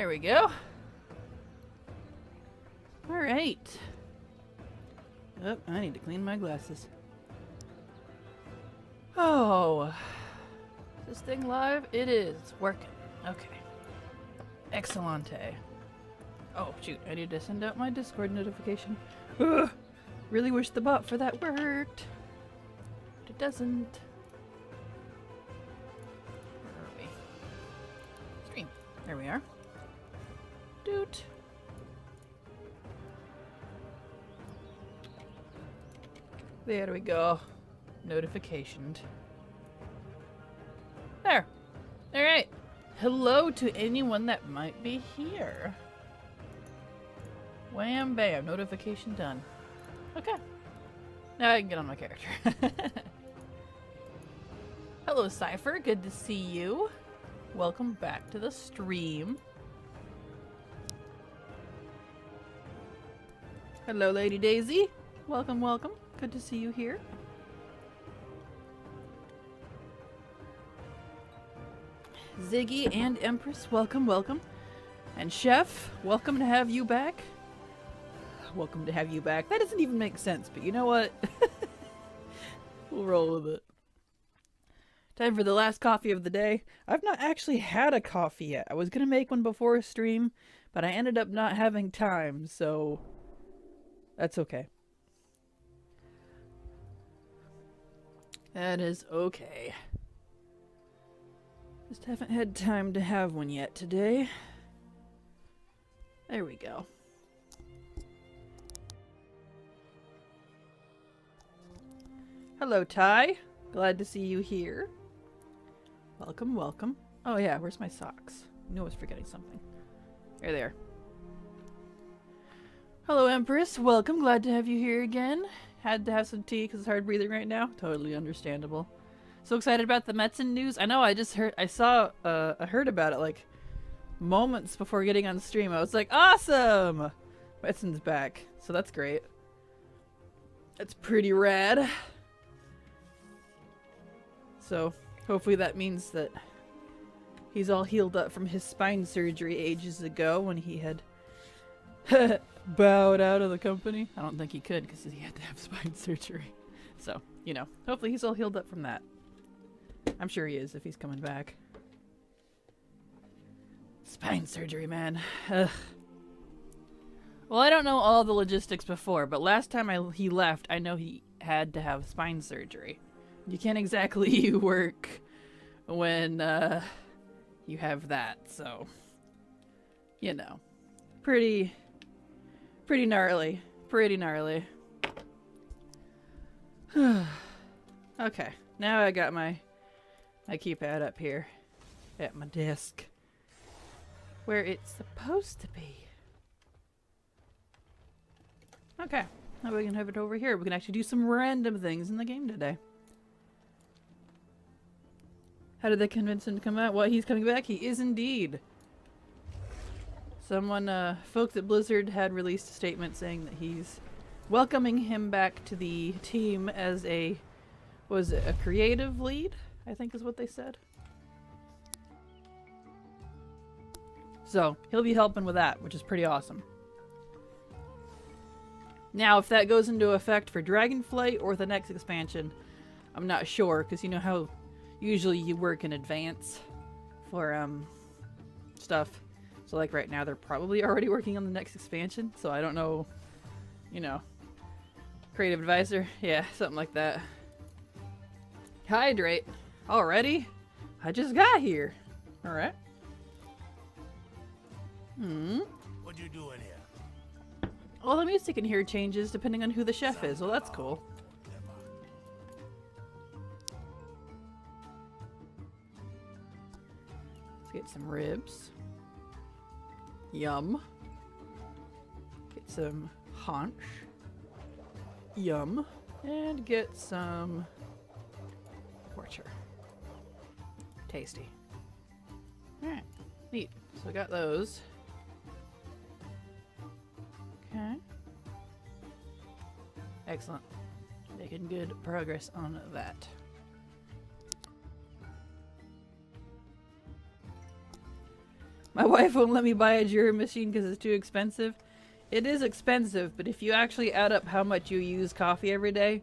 There we go. Alright. Oh, I need to clean my glasses. Oh. Is this thing live? It is. It's working. Okay. Excellente. Oh, shoot. I need to send out my Discord notification. Ugh. Really wish the bot for that worked. But it doesn't. Where are we? Stream. There we are. Doot. There we go. Notificationed. There. Alright. Hello to anyone that might be here. Wham bam. Notification done. Okay. Now I can get on my character. Hello, Cypher. Good to see you. Welcome back to the stream. Hello, Lady Daisy. Welcome, welcome. Good to see you here. Ziggy and Empress, welcome, welcome. And Chef, welcome to have you back. Welcome to have you back. That doesn't even make sense, but you know what? We'll roll with it. Time for the last coffee of the day. I've not actually had a coffee yet. I was going to make one before a stream, but I ended up not having time, so that's okay. That is okay. Just haven't had time to have one yet today. There we go. Hello, Ty. Glad to see you here. Welcome, welcome. Oh yeah, where's my socks? I knew I was forgetting something. There they are. Hello, Empress. Welcome. Glad to have you here again. Had to have some tea because it's hard breathing right now. Totally understandable. So excited about the Metzen news. I know. I heard about it like moments before getting on stream. I was like, awesome! Metzen's back. So that's great. That's pretty rad. So hopefully that means that he's all healed up from his spine surgery ages ago when he had bowed out of the company. I don't think he could because he had to have spine surgery. So, you know, hopefully he's all healed up from that. I'm sure he is if he's coming back. Spine surgery, man. Ugh. Well, I don't know all the logistics before, but last time he left, I know he had to have spine surgery. You can't exactly work when you have that, so, you know, pretty gnarly. Pretty gnarly. Okay, now I got my keypad up here at my desk where it's supposed to be. Okay, now we can have it over here. We can actually do some random things in the game today. How did they convince him to come out? Well, he's coming back. He is indeed. Someone, folks at Blizzard had released a statement saying that he's welcoming him back to the team as a creative lead, I think is what they said. So, he'll be helping with that, which is pretty awesome. Now, if that goes into effect for Dragonflight or the next expansion, I'm not sure, because you know how usually you work in advance for stuff. So like right now they're probably already working on the next expansion, so I don't know, you know. Creative advisor? Yeah, something like that. Hydrate. Already? I just got here. Alright. What you doing here? Well, the music in here changes depending on who the chef is. Well, that's cool. Let's get some ribs. Yum. Get some haunch. Yum. And get some torture. Tasty. Alright. Neat. So we got those. Okay. Excellent. Making good progress on that. My wife won't let me buy a Jira machine because it's too expensive. It is expensive, but if you actually add up how much you use coffee every day,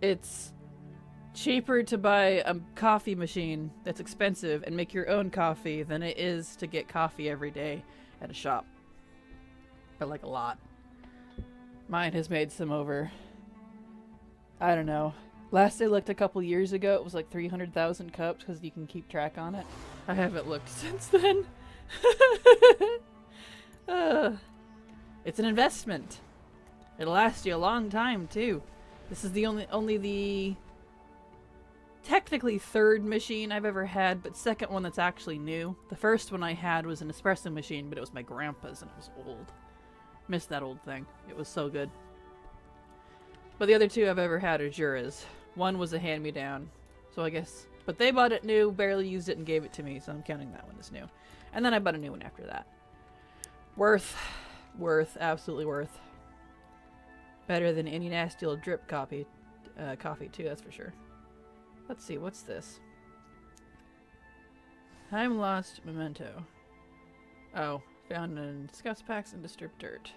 it's cheaper to buy a coffee machine that's expensive and make your own coffee than it is to get coffee every day at a shop. But like a lot. Mine has made some over, I don't know. Last I looked a couple years ago, it was like 300,000 cups because you can keep track on it. I haven't looked since then. It's an investment. It'll last you a long time too. This is the only the technically third machine I've ever had, but second one that's actually new. The first one I had was an espresso machine, but it was my grandpa's and it was old. Missed that old thing. It was so good. But the other two I've ever had are Juras. One was a hand-me-down, so I guess. But they bought it new, barely used it, and gave it to me, so I'm counting that one as new. And then I bought a new one after that. Worth, absolutely worth. Better than any nasty old drip coffee too, that's for sure. Let's see, what's this? Time lost memento. Oh, found in Scout's packs and disturbed dirt.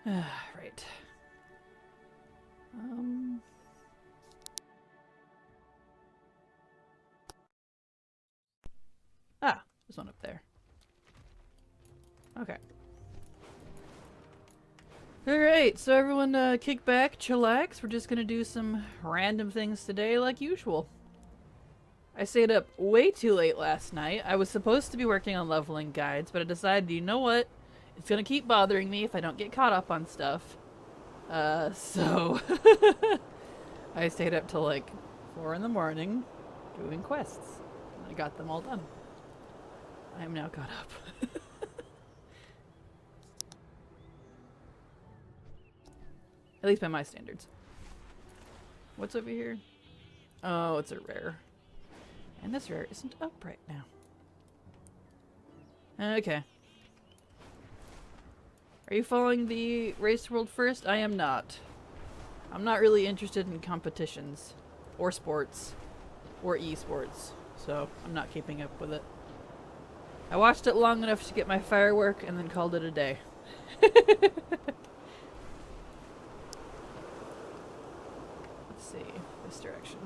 Right. There's one up there. Okay. Alright, so everyone kick back, chillax. We're just gonna do some random things today like usual. I stayed up way too late last night. I was supposed to be working on leveling guides, but I decided, you know what? It's gonna keep bothering me if I don't get caught up on stuff. So I stayed up till like 4 in the morning doing quests. I got them all done. I am now caught up. At least by my standards. What's over here? Oh, it's a rare. And this rare isn't up right now. Okay. Are you following the race world first? I am not. I'm not really interested in competitions. Or sports. Or esports. So, I'm not keeping up with it. I watched it long enough to get my firework and then called it a day. Let's see. This direction.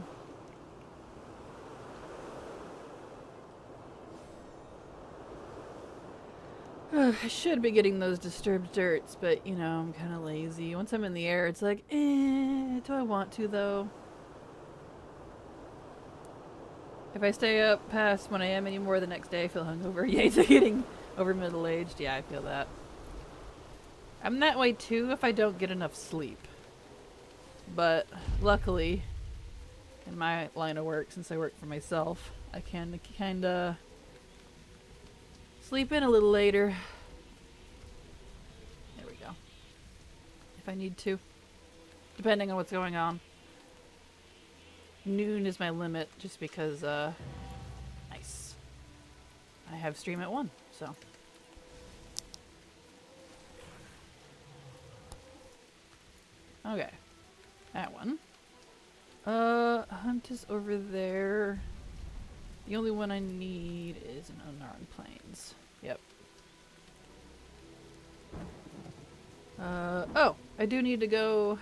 I should be getting those disturbed dirts, but, you know, I'm kind of lazy. Once I'm in the air, it's like, do I want to, though? If I stay up past when I am anymore the next day, I feel hungover. Yay, to getting over middle-aged. Yeah, I feel that. I'm that way, too, if I don't get enough sleep. But, luckily, in my line of work, since I work for myself, I can kinda sleep in a little later. There we go. If I need to. Depending on what's going on. Noon is my limit, just because, nice. I have stream at 1, so. Okay. That one. Hunt is over there. The only one I need is an unarmed plains. Yep. Oh! I do need to go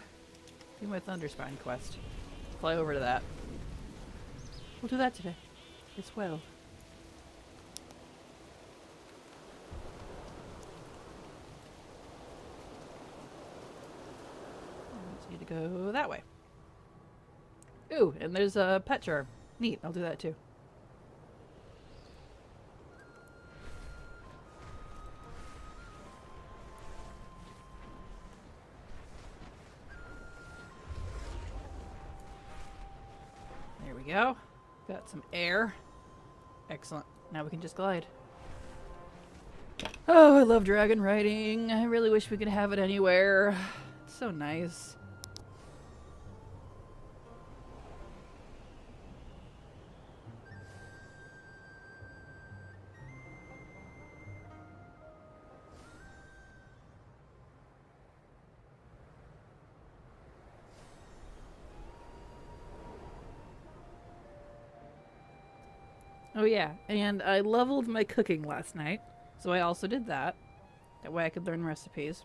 do my Thunderspine quest. Fly over to that. We'll do that today as well. Let's need to go that way. Ooh, and there's a pet charm. Neat, I'll do that too. There we go. Got some air. Excellent. Now we can just glide. Oh, I love dragon riding. I really wish we could have it anywhere. It's so nice. Oh yeah, and I leveled my cooking last night, so I also did that. That way I could learn recipes.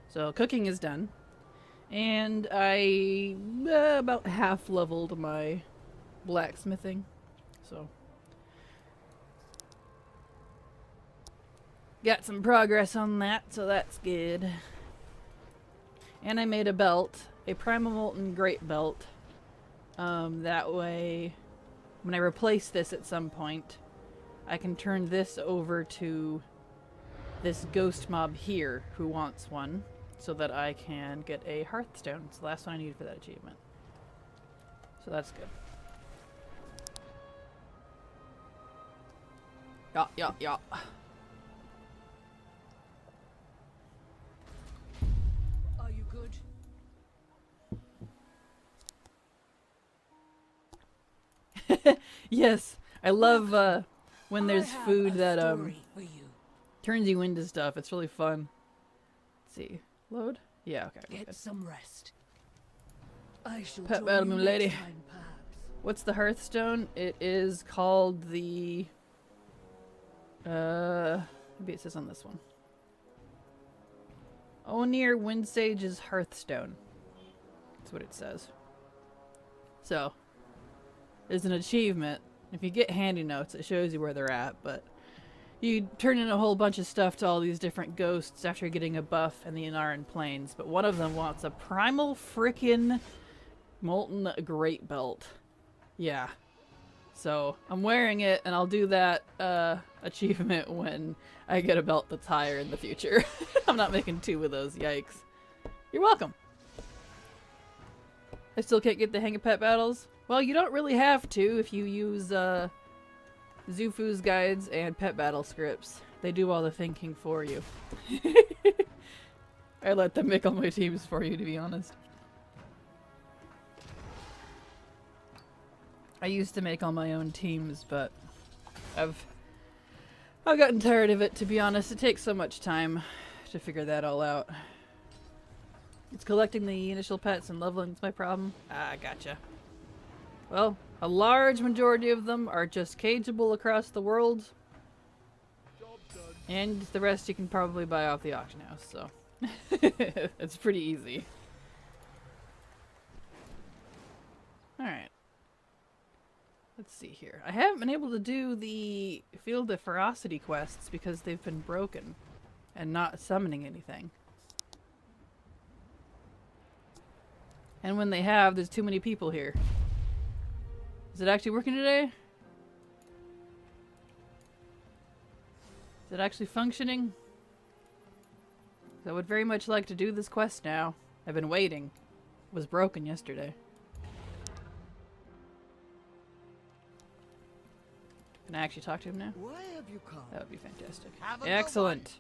So cooking is done. And I about half leveled my blacksmithing. So got some progress on that, so that's good. And I made a belt, a Primal Molten Great Belt. That way, when I replace this at some point, I can turn this over to this ghost mob here who wants one, so that I can get a Hearthstone. It's the last one I need for that achievement. So that's good. Yeah. Are you good? Yes, I love when there's I have food a that story for you. turns you into stuff. It's really fun. Let's see. Load? Yeah, okay. we're Get good. some rest. I shall Pet join battle you moon next lady. time, perhaps. What's the Hearthstone? It is called the maybe it says on this one. Onir Windsage's Hearthstone. That's what it says. So, there's an achievement. If you get handy notes, it shows you where they're at, but you turn in a whole bunch of stuff to all these different ghosts after getting a buff in the Inaran Plains, but one of them wants a primal frickin' molten great belt. Yeah. So, I'm wearing it, and I'll do that achievement when I get a belt that's higher in the future. I'm not making two of those, yikes. You're welcome. I still can't get the hang of pet battles? Well, you don't really have to if you use Zufu's guides and pet battle scripts. They do all the thinking for you. I let them make all my teams for you, to be honest. I used to make all my own teams, but I've gotten tired of it, to be honest. It takes so much time to figure that all out. It's collecting the initial pets and leveling's my problem. Ah, gotcha. Well, a large majority of them are just cageable across the world. And the rest you can probably buy off the auction house, so. It's pretty easy. Alright. Let's see here. I haven't been able to do the Field of Ferocity quests because they've been broken and not summoning anything. And when they have, there's too many people here. Is it actually working today? Is it actually functioning? 'Cause I would very much like to do this quest now. I've been waiting. It was broken yesterday. Can I actually talk to him now? Why have you come? That would be fantastic. Have a good Excellent.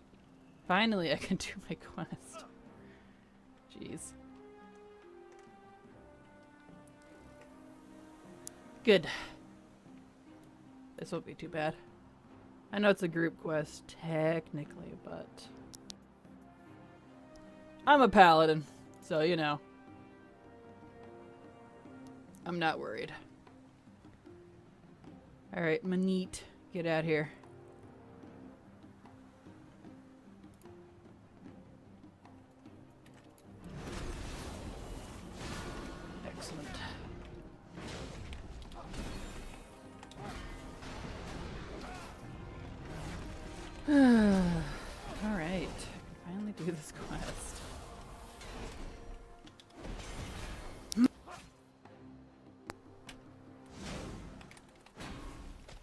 Finally, I can do my quest. Jeez. Good. This won't be too bad. I know it's a group quest, technically, but I'm a paladin, so you know. I'm not worried. Alright, Manit, get out here. Excellent. Alright, finally do this quest.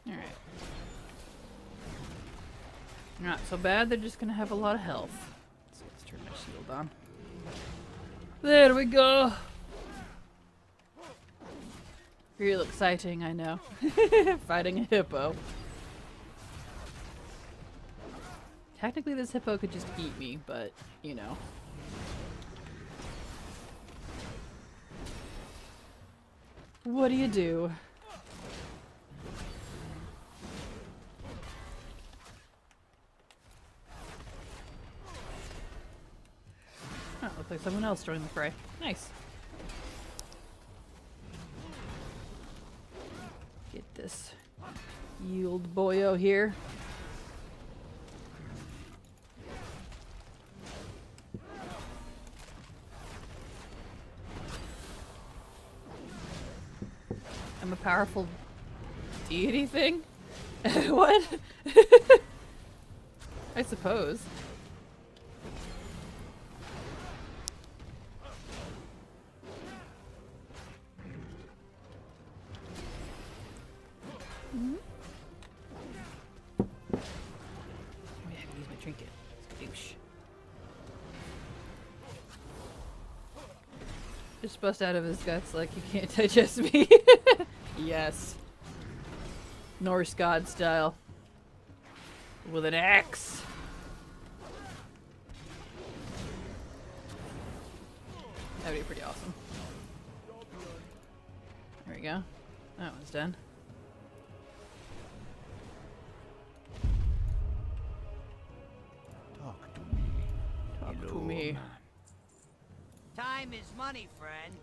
Alright. Not so bad, they're just gonna have a lot of health. So let's turn my shield on. There we go! Real exciting, I know. Fighting a hippo. Technically this hippo could just eat me, but, you know. What do you do? Oh, looks like someone else joined the fray. Nice. Get this Yield boyo here. I'm a powerful deity thing? What? I suppose. Mm-hmm. Maybe I can use my trinket. Skadoosh. Just bust out of his guts like you can't digest me. Yes. Norse god style. With an axe. That'd be pretty awesome. There we go. That one's done. Talk to me. Talk to Hello, me. man. Time is money, friend.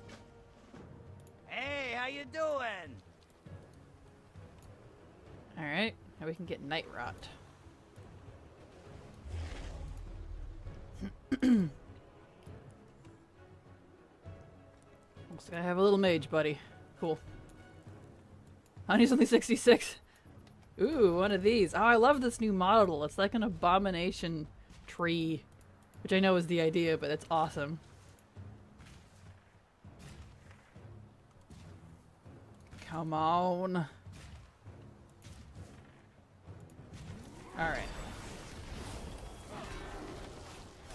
Hey, how you doing? Alright, now we can get night rot. Looks like I have a little mage buddy. Cool. Honey's only 66. Ooh, one of these. Oh, I love this new model. It's like an abomination tree. Which I know is the idea, but it's awesome. Come on. Alright.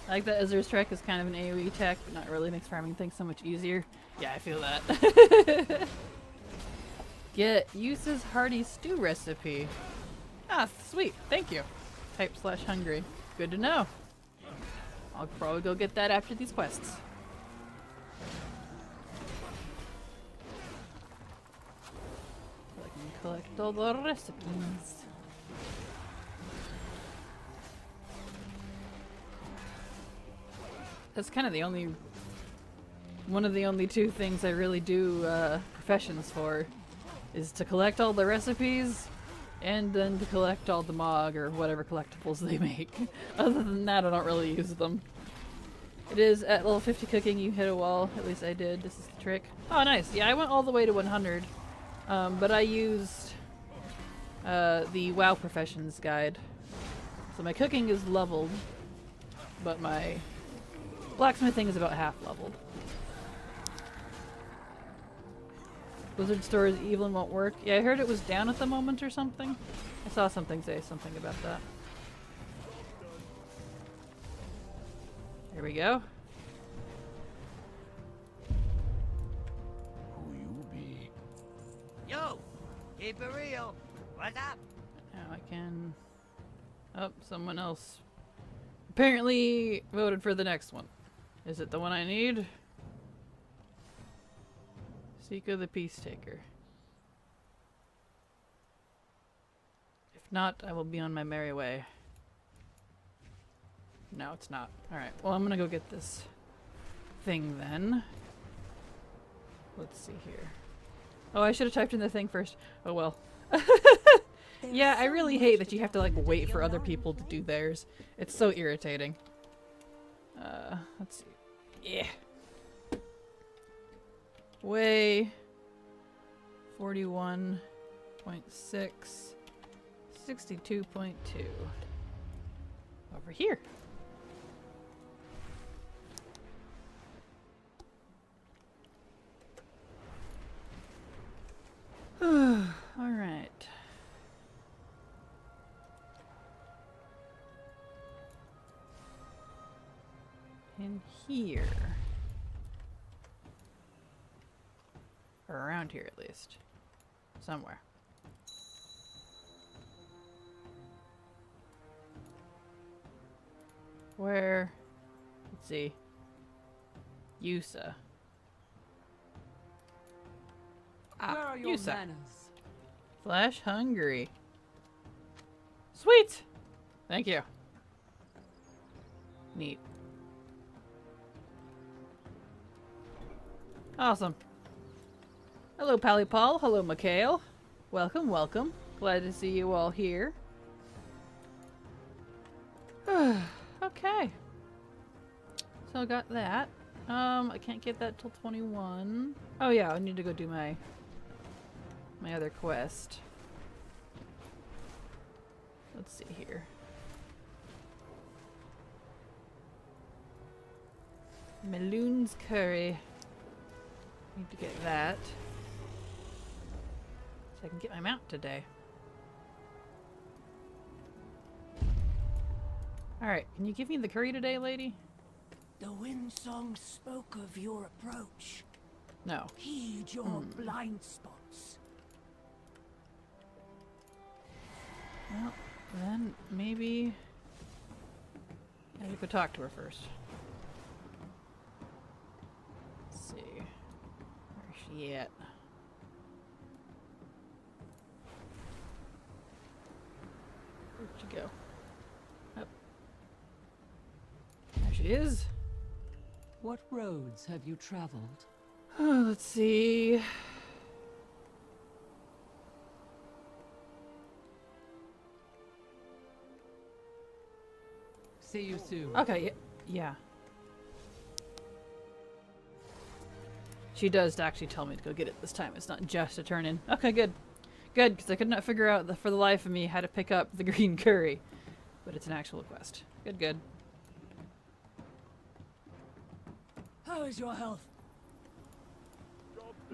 I like that Ezra's Trek is kind of an AoE tech, but not really. Makes farming things so much easier. Yeah, I feel that. Get uses hearty stew recipe. Ah, sweet. Thank you. Type/hungry. Good to know. I'll probably go get that after these quests. I can collect all the recipes. That's kind of the only... one of the only two things I really do professions for. Is to collect all the recipes, and then to collect all the Mog or whatever collectibles they make. Other than that, I don't really use them. It is at level 50 cooking, you hit a wall. At least I did. This is the trick. Oh, nice. Yeah, I went all the way to 100. But I used the WoW Professions guide. So my cooking is leveled, but my blacksmithing is about half leveled. Blizzard Store's Evelyn won't work. Yeah, I heard it was down at the moment or something. I saw something say something about that. There we go. Who you be? Yo, keep it real. What's up? Now I can... Oh, someone else apparently voted for the next one. Is it the one I need? Seeker the Peacetaker. If not, I will be on my merry way. No, it's not. Alright, well I'm gonna go get this thing then. Let's see here. Oh, I should have typed in the thing first. Oh well. Yeah, I really hate that you have to like wait for other people to do theirs. It's so irritating. Let's see. Yeah. Way 41.6 62.2 over here. All right. In here. Or around here at least. Somewhere. Where? Let's see. Yusa. Where Ah, are your Yusa. manners? Flash hungry. Sweet! Thank you. Neat. Awesome. Hello, Pally Paul. Hello, Mikhail. Welcome, welcome. Glad to see you all here. Okay. So I got that. I can't get that till 21. Oh yeah, I need to go do my other quest. Let's see here. Meloon's curry. Need to get that. So I can get my mount today. Alright, can you give me the curry today, lady? The windsong spoke of your approach. No. Heed your blind spots. Well, then maybe I need to talk to her first. Let's see. Where's she at? Where'd she go? Up. There she is. What roads have you traveled? Oh, let's see. See you soon. Okay, yeah. She does actually tell me to go get it this time. It's not just a turn in. Okay, good. Good, because I could not figure out for the life of me how to pick up the green curry. But it's an actual quest. Good, good. How is your health?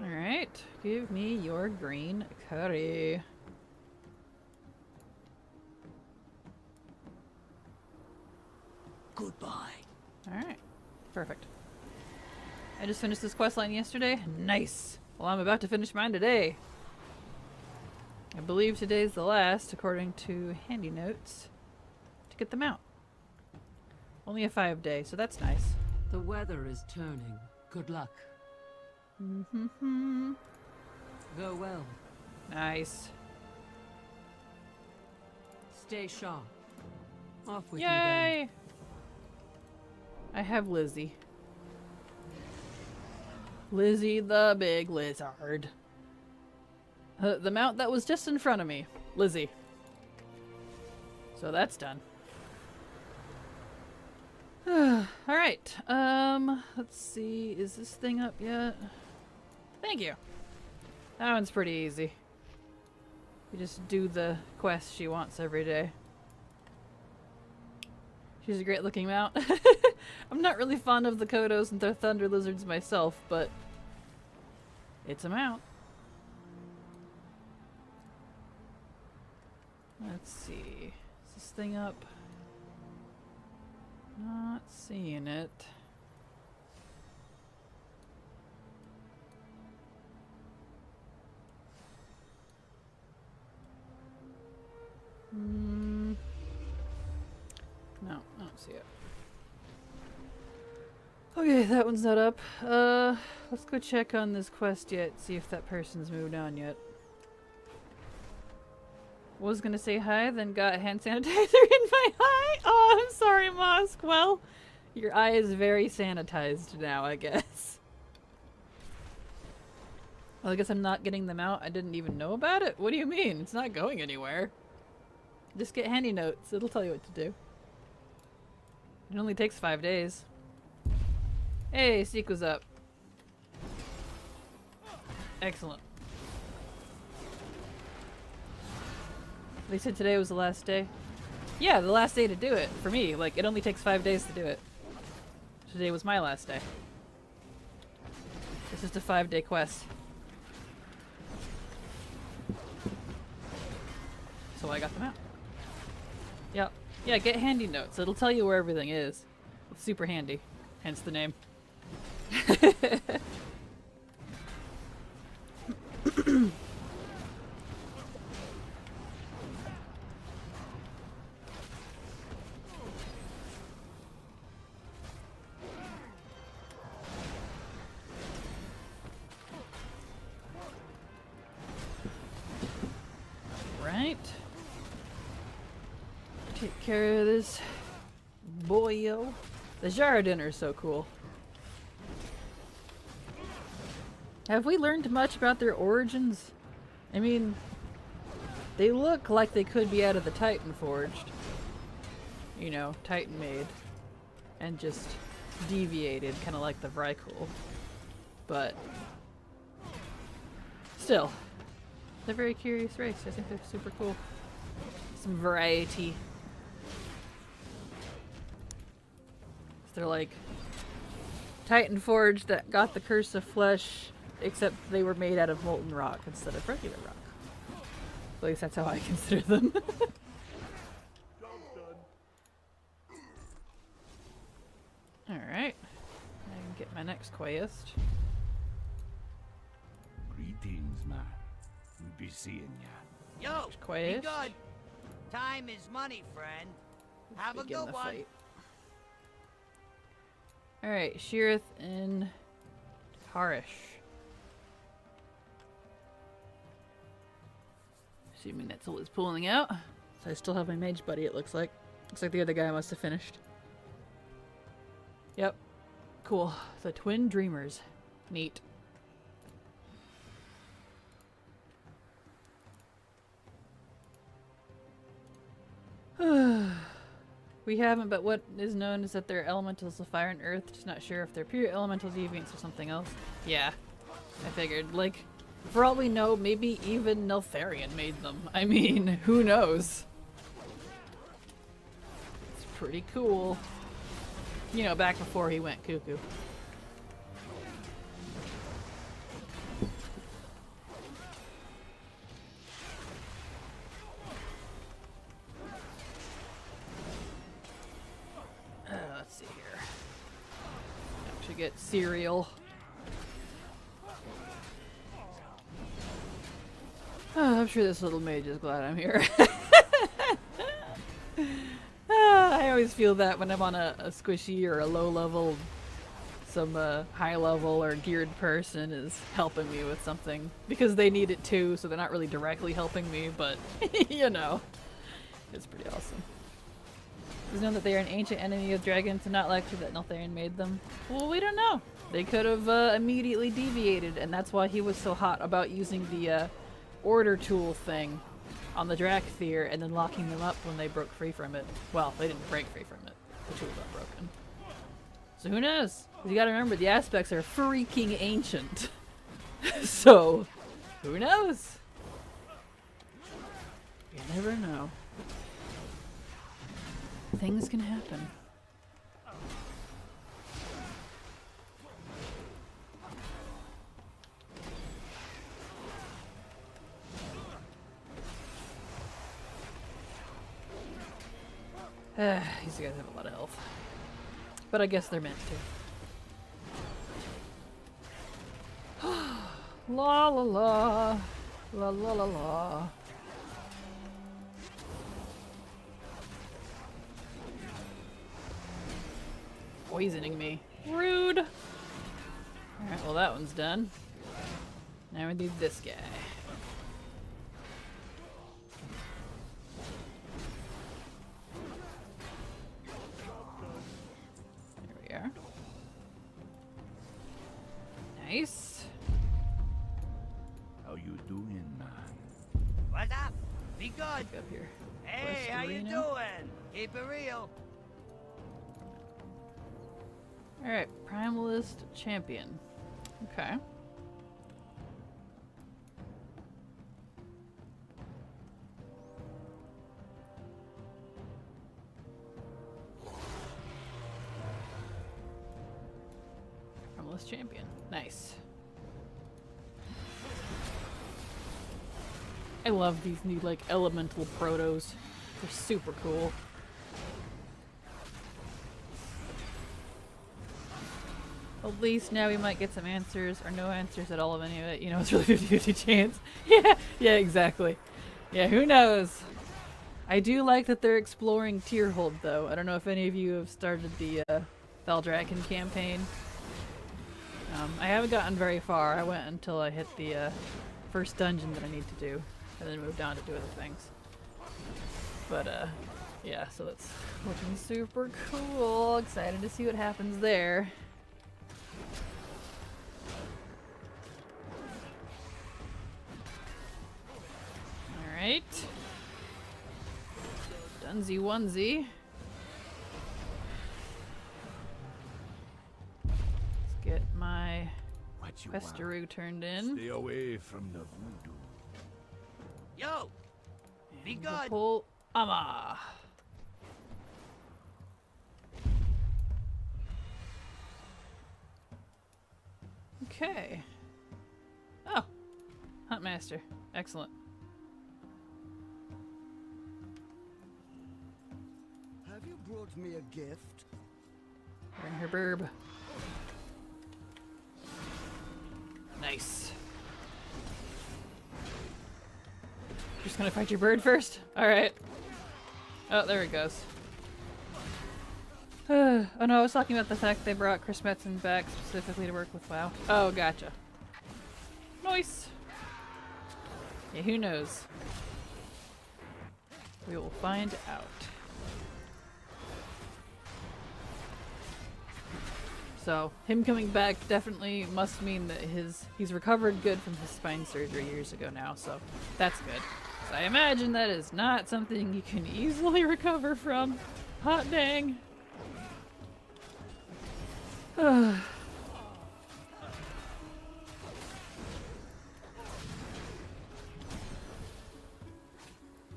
Alright, give me your green curry. Goodbye. Alright, perfect. I just finished this quest line yesterday. Nice! Well, I'm about to finish mine today. I believe today's the last, according to handy notes, to get them out. Only a 5-day, so that's nice. The weather is turning. Good luck. Mm-hmm. Go well. Nice. Stay sharp. Off with you Yay! then. I have Lizzie. Lizzie the big lizard. The mount that was just in front of me. Lizzie. So that's done. Alright. Let's see. Is this thing up yet? Thank you. That one's pretty easy. You just do the quest she wants every day. She's a great looking mount. I'm not really fond of the Kodos and the Thunder Lizards myself, but it's a mount. Let's see. Is this thing up? Not seeing it. No, I don't see it. Okay, that one's not up. Let's go check on this quest yet, see if that person's moved on yet. Was gonna say hi, then got hand sanitizer in my eye. Oh, I'm sorry, Mosk. Well, your eye is very sanitized now, I guess. Well, I guess I'm not getting them out. I didn't even know about it. What do you mean? It's not going anywhere. Just get handy notes. It'll tell you what to do. It only takes 5 days. Hey, Seek was up. Excellent. They said today was the last day. Yeah, the last day to do it. For me, like, it only takes 5 days to do it. Today was my last day. It's just a 5-day quest. So I got them out. Yep. Yeah, get handy notes. It'll tell you where everything is. It's super handy. Hence the name. Right. Take care of this boyo. The Jardin are so cool. Have we learned much about their origins? I mean, They look like they could be out of the Titan Forged. You know, Titan made. And just deviated, kind of like the Vrykul. But still, they're a very curious race. I think they're super cool. Some variety. They're like Titan Forged that got the Curse of Flesh, except they were made out of molten rock instead of regular rock. At least that's how I consider them. Alright. I can get my next quest. Greetings, man. We'll be seeing ya. Yo, be Quest. good. Time is money, friend. Have a Begin good the one. fight. Alright, Sheerith and Harish. Assuming that's all it's pulling out. So I still have my mage buddy, it looks like. Looks like the other guy must have finished. Yep. Cool. The Twin Dreamers. Neat. We haven't, but what is known is that they're elementals of fire and earth. Just not sure if they're pure elemental deviants or something else. Yeah. I figured. Like, for all we know, maybe even Neltharion made them. I mean, who knows? It's pretty cool. You know, back before he went cuckoo. Let's see here. Actually get cereal. Oh, I'm sure this little mage is glad I'm here. I always feel that when I'm on a squishy or a low level, some high level or geared person is helping me with something. Because they need it too, so they're not really directly helping me, but you know. It's pretty awesome. It's known that they are an ancient enemy of dragons and not likely that Neltharion made them. Well, we don't know. They could have immediately deviated, and that's why he was so hot about using the order tool thing on the Drakthir and then locking them up when they broke free from it. Well, they didn't break free from it. The tool got broken. So who knows? You gotta remember, the aspects are freaking ancient. So, who knows? You never know. Things can happen. These guys have a lot of health. But I guess they're meant to. La la la. La la la la. Poisoning me. Rude! Alright, well that one's done. Now we need this guy. There we are. Nice. How you doing, man? What's up? Be good. Back up here. Hey, Quest how you arena. doing? Keep it real. Alright, Primalist Champion. Okay. Primalist Champion. Nice. I love these new, like, elemental protos. They're super cool. At least now we might get some answers, or no answers at all of any of it. You know, it's really 50-50 chance. Yeah, exactly. Yeah, who knows? I do like that they're exploring Tierhold, though. I don't know if any of you have started the Valdrakken campaign. I haven't gotten very far. I went until I hit the first dungeon that I need to do, and then moved on to do other things. But, yeah, so that's looking super cool. Excited to see what happens there. Alright. Dunsy onesie. Let's get my What you questaroo turned in. Stay away from the voodoo. Yo! Be We'll good! pull Ama. Okay. Oh. Huntmaster. Excellent. Have you brought me a gift? Bring her burb. Nice. Just gonna fight your bird first? Alright. Oh, there it goes. Oh no, I was talking about the fact they brought Chris Metzen back specifically to work with WoW. Oh, gotcha. Nice! Yeah, who knows? We will find out. So, him coming back definitely must mean that he's recovered good from his spine surgery years ago now, so that's good. So I imagine that is not something you can easily recover from. Hot dang.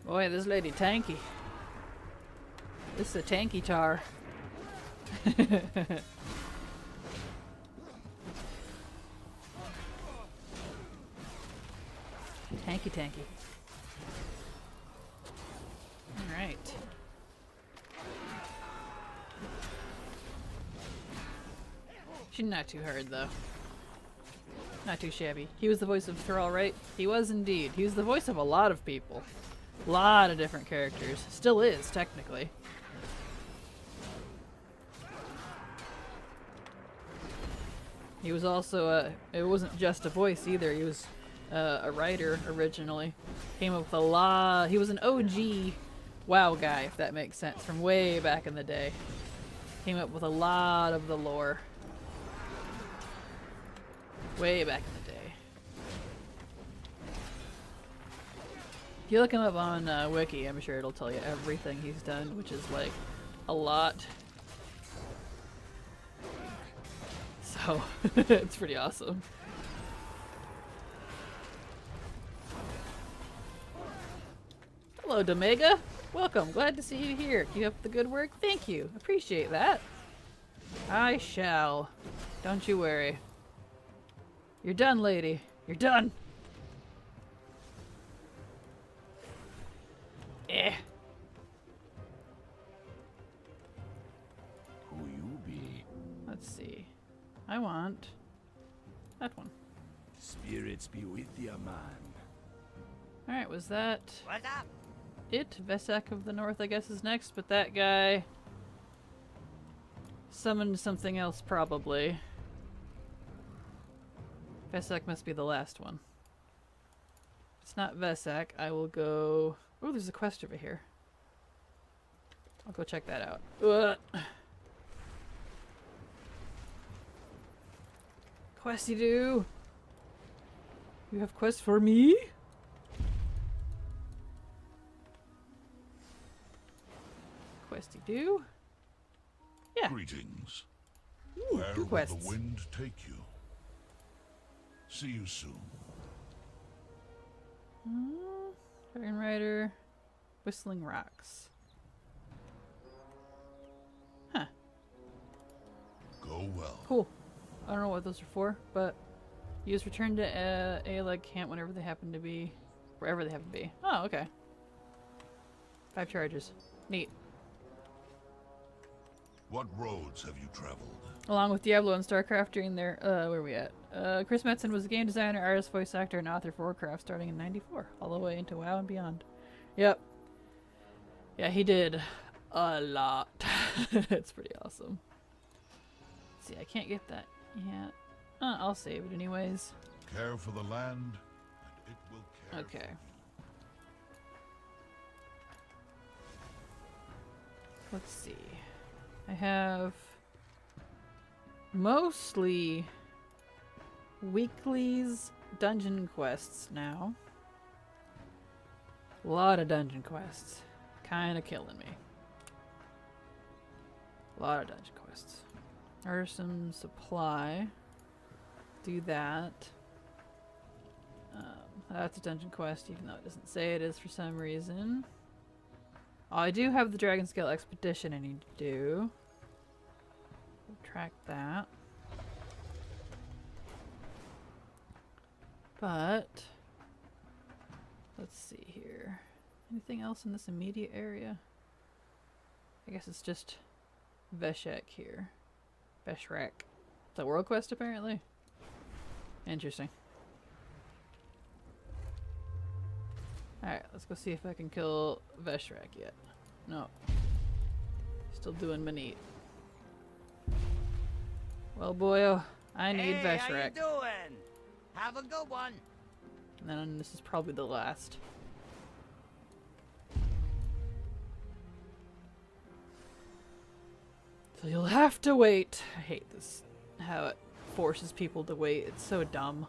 Boy, this lady tanky. This is a tanky tar. Tanky. Alright. She's not too hard, though. Not too shabby. He was the voice of Thrall, right? He was indeed. He was the voice of a lot of people. A lot of different characters. Still is, technically. He was also, it wasn't just a voice either. He was a writer originally. Came up with a lot. He was an OG WoW guy, if that makes sense, from way back in the day. Came up with a lot of the lore. Way back in the day. If you look him up on Wiki, I'm sure it'll tell you everything he's done, which is like a lot. So, it's pretty awesome. Hello, Domega. Welcome. Glad to see you here. Keep up the good work. Thank you. Appreciate that. I shall. Don't you worry. You're done, lady. You're done. Eh. Who you be? Let's see. I want that one. Spirits be with ya, man. Alright, was that What's up? it? Vesak of the North, I guess, is next, but that guy summoned something else, probably. Vesak must be the last one. If it's not Vesak, I will go... Oh, there's a quest over here. I'll go check that out. Ugh. Questy do. You have quest for me? Questy do. Yeah. Greetings. Ooh, Where two will quests. the wind take you? See you soon. Dragon Rider. Whistling Rocks. Huh. Go well. Cool. I don't know what those are for, but use return to Aleg camp whenever they happen to be, wherever they happen to be. Oh, okay. 5 charges. Neat. What roads have you traveled? Along with Diablo and StarCraft during their, where are we at? Chris Metzen was a game designer, artist, voice actor, and author for Warcraft starting in '94, all the way into WoW and beyond. Yep. Yeah, he did a lot. It's pretty awesome. Let's see, I can't get that yet. I'll save it anyways. Care for the land, and it will care. Okay. Let's see. I have mostly weeklies dungeon quests now. A lot of dungeon quests. Kinda killing me. A lot of dungeon quests. There's some supply. Do that. That's a dungeon quest, even though it doesn't say it is for some reason. Oh, I do have the Dragon Scale Expedition I need to do. Track that. But let's see here. Anything else in this immediate area? I guess it's just Veshek here. Veshrak. It's a world quest apparently. Interesting. Alright, let's go see if I can kill Veshrak yet. No. Still doing Manit. Well, boyo, I need Hey, how you Veshrak. doing? Have a good one. And then this is probably the last. So you'll have to wait. I hate this. How it forces people to wait. It's so dumb.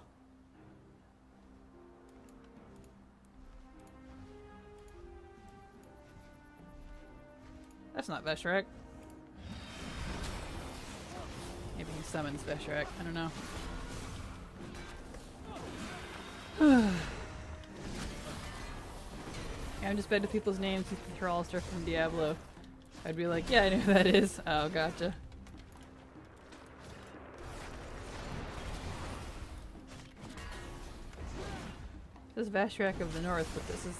That's not Veshrak. Maybe he summons Veshrak. I don't know. I'm just bad to people's names. You can throw all stuff from Diablo. I'd be like, yeah, I know who that is. Oh, gotcha. This is Vashrak of the North, but this is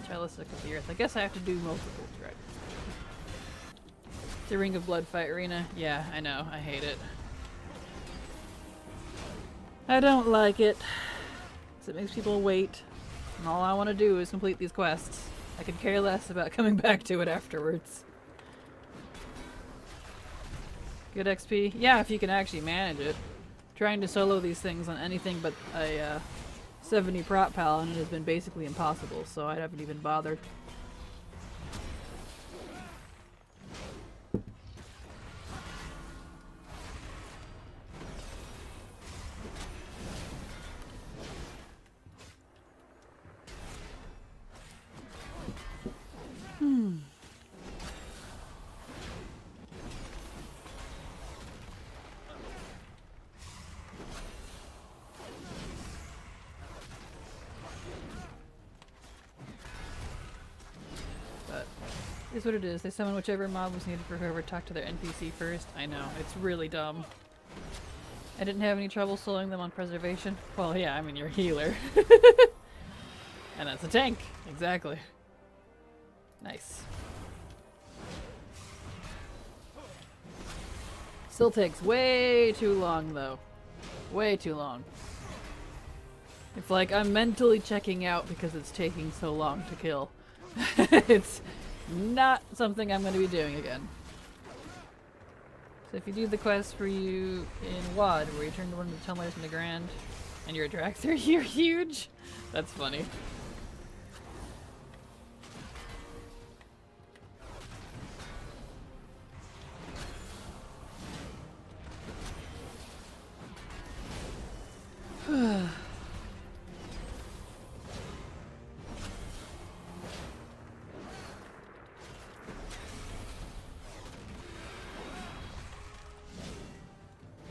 Chalice of the Earth. I guess I have to do multiple dragons. The Ring of Blood fight arena. Yeah, I know. I hate it. I don't like it. 'Cause it makes people wait. And all I want to do is complete these quests. I could care less about coming back to it afterwards. Good XP? Yeah, if you can actually manage it. Trying to solo these things on anything but a 70 prop paladin has been basically impossible, so I haven't even bothered. Is what it is. They summon whichever mob was needed for whoever talked to their NPC first. I know, it's really dumb. I didn't have any trouble soloing them on preservation. Well, yeah, I mean, you're a healer. And that's a tank. Exactly. Nice. Still takes way too long, though. Way too long. It's like I'm mentally checking out because it's taking so long to kill. It's not something I'm going to be doing again. So if you do the quest for you in WoD, where you turn one of the tumblers into Grand, and you're a Draxer, you're huge! That's funny.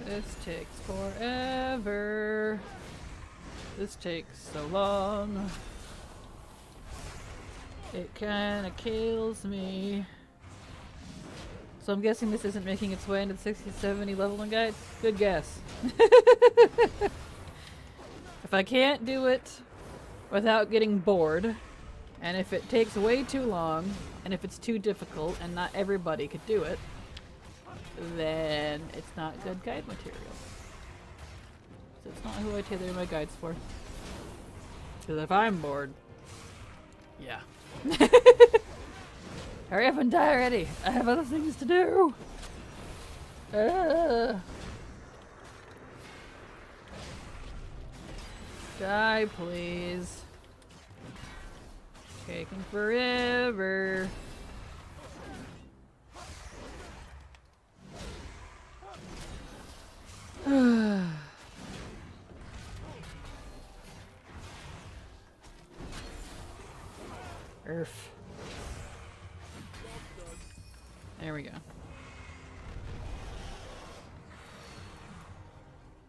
This takes forever. This takes so long. It kinda kills me. So I'm guessing this isn't making its way into the 60-70 leveling guide? Good guess. If I can't do it without getting bored, and if it takes way too long, and if it's too difficult and not everybody could do it, then it's not good guide material. So it's not who I tailor my guides for. Because if I'm bored, yeah. Hurry up and die already! I have other things to do! Die, please. Taking forever. Erf. There we go.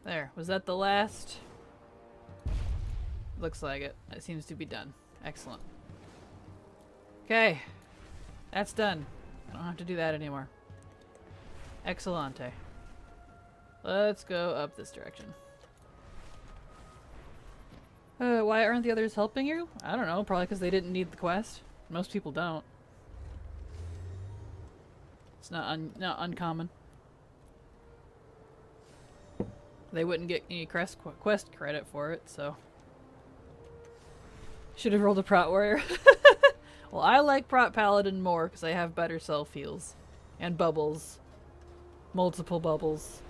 There. Was that the last? Looks like it. It seems to be done. Excellent. Okay. That's done. I don't have to do that anymore. Excellente. Let's go up this direction. Why aren't the others helping you? I don't know. Probably because they didn't need the quest. Most people don't. It's not uncommon. They wouldn't get any quest credit for it, so... Should have rolled a Prot Warrior. Well, I like Prot Paladin more because I have better self heals. And bubbles. Multiple bubbles.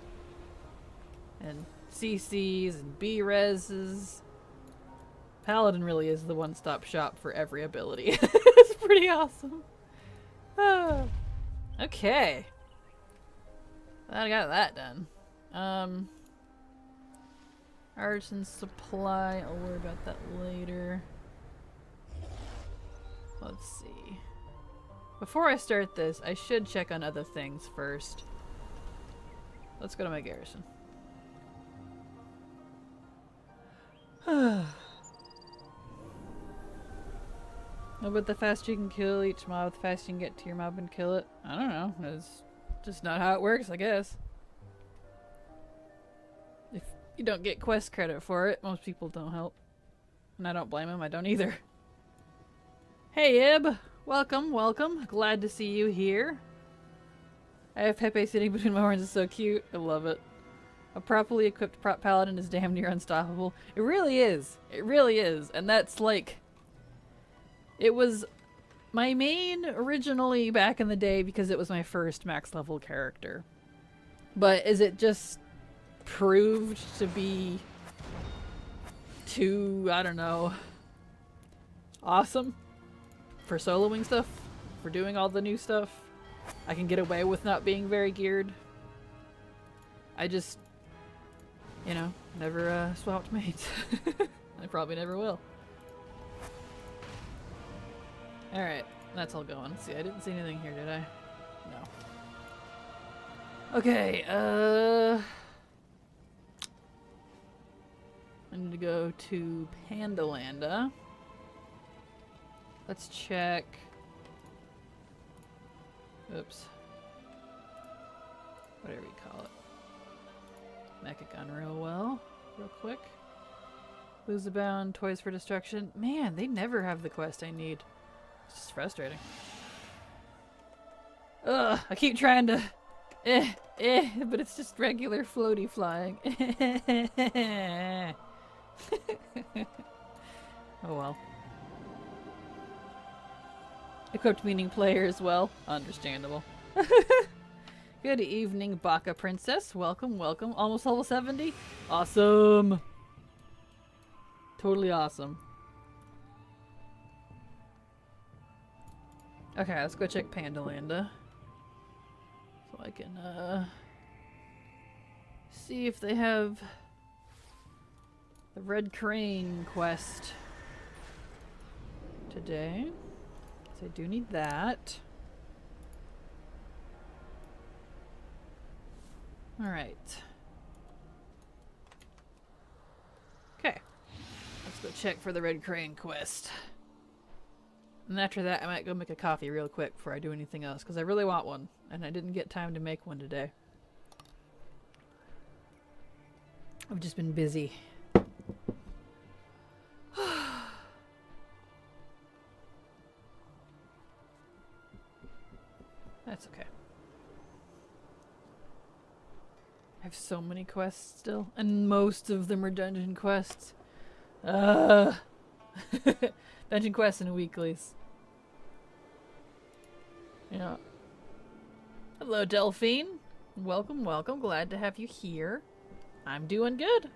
And CCs and B-reses. Paladin really is the one-stop shop for every ability. It's pretty awesome. Okay. I got that done. Artisan supply, I'll worry about that later. Let's see. Before I start this, I should check on other things first. Let's go to my garrison. No, but the faster you can kill each mob, the faster you can get to your mob and kill it. I don't know. That's just not how it works, I guess. If you don't get quest credit for it, most people don't help. And I don't blame them. I don't either. Hey, Ib. Welcome, welcome. Glad to see you here. I have Pepe sitting between my horns. It's so cute. I love it. A properly equipped prop paladin is damn near unstoppable. It really is. It really is. And that's like... It was my main originally back in the day because it was my first max level character. But is it just proved to be too, I don't know, awesome for soloing stuff? For doing all the new stuff? I can get away with not being very geared. I just, you know, never swapped mates. I probably never will. Alright, that's all going. Let's see, I didn't see anything here, did I? No. Okay, I need to go to Pandalanda. Let's check. Oops. Whatever you call it. Mecha gun real well. Real quick. Boozabound, Toys for Destruction. Man, they never have the quest I need. It's just frustrating. Ugh, I keep trying to... but it's just regular floaty flying. Oh well. Equipped meaning player as well. Understandable. Good evening, Baka Princess. Welcome, welcome. Almost level 70? Awesome! Totally awesome. Okay, let's go check Pandalanda. So I can, see if they have the Red Crane quest today. So I do need that. Alright. Okay. Let's go check for the Red Crane quest. And after that, I might go make a coffee real quick before I do anything else, because I really want one, and I didn't get time to make one today. I've just been busy. That's okay. I have so many quests still, and most of them are dungeon quests. Dungeon quests and weeklies. Yeah. Hello, Delphine. Welcome, welcome. Glad to have you here. I'm doing good.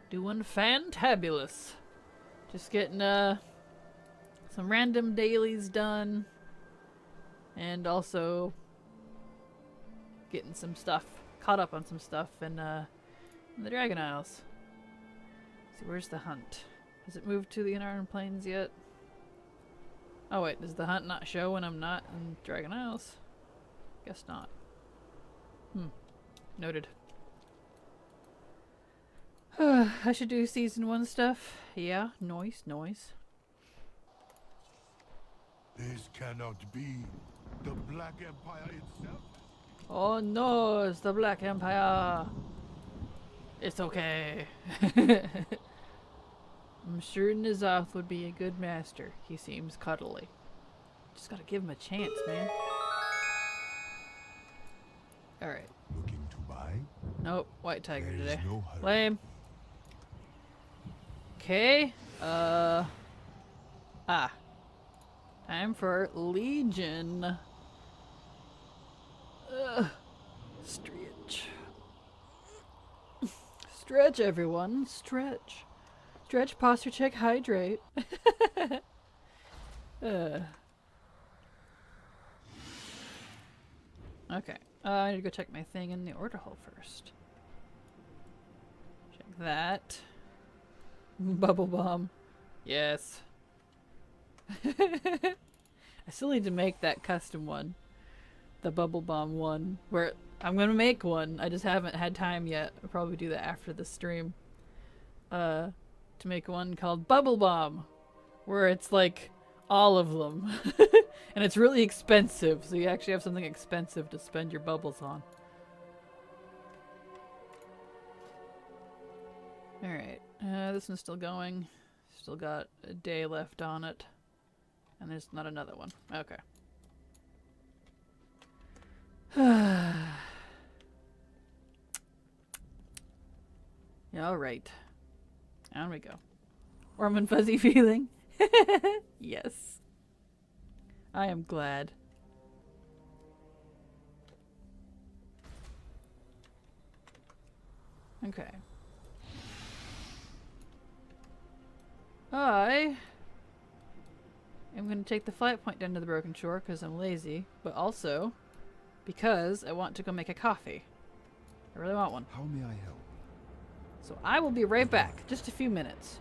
Doing fantabulous. Just getting some random dailies done. And also getting some stuff, caught up on some stuff in the Dragon Isles. Let's see, where's the hunt? Has it moved to the Inner Plains yet? Oh wait, does the hunt not show when I'm not in Dragon Isles? Guess not. Noted. I should do season 1 stuff. Yeah, noise. This cannot be. The Black Empire itself. Oh no, it's the Black Empire. It's okay. I'm sure Nizoth would be a good master. He seems cuddly. Just gotta give him a chance, man. Alright. Looking to buy? Nope, White Tiger There is today. no hurry. Lame. Okay. Time for Legion. Stretch. Stretch, everyone. Stretch. Stretch, posture check, hydrate. Okay. I need to go check my thing in the order hall first. Check that. Bubble bomb. Yes. I still need to make that custom one. The bubble bomb one. Where I'm gonna make one. I just haven't had time yet. I'll probably do that after the stream. To make one called Bubble Bomb. Where it's like all of them. And it's really expensive. So you actually have something expensive to spend your bubbles on. Alright. This one's still going. Still got a day left on it. And there's not another one. Okay. Yeah, alright. On we go. Warm and fuzzy feeling. Yes. I am glad. Okay. I am going to take the flight point down to the Broken Shore because I'm lazy, but also because I want to go make a coffee. I really want one. How may I help? So I will be right back. Just a few minutes.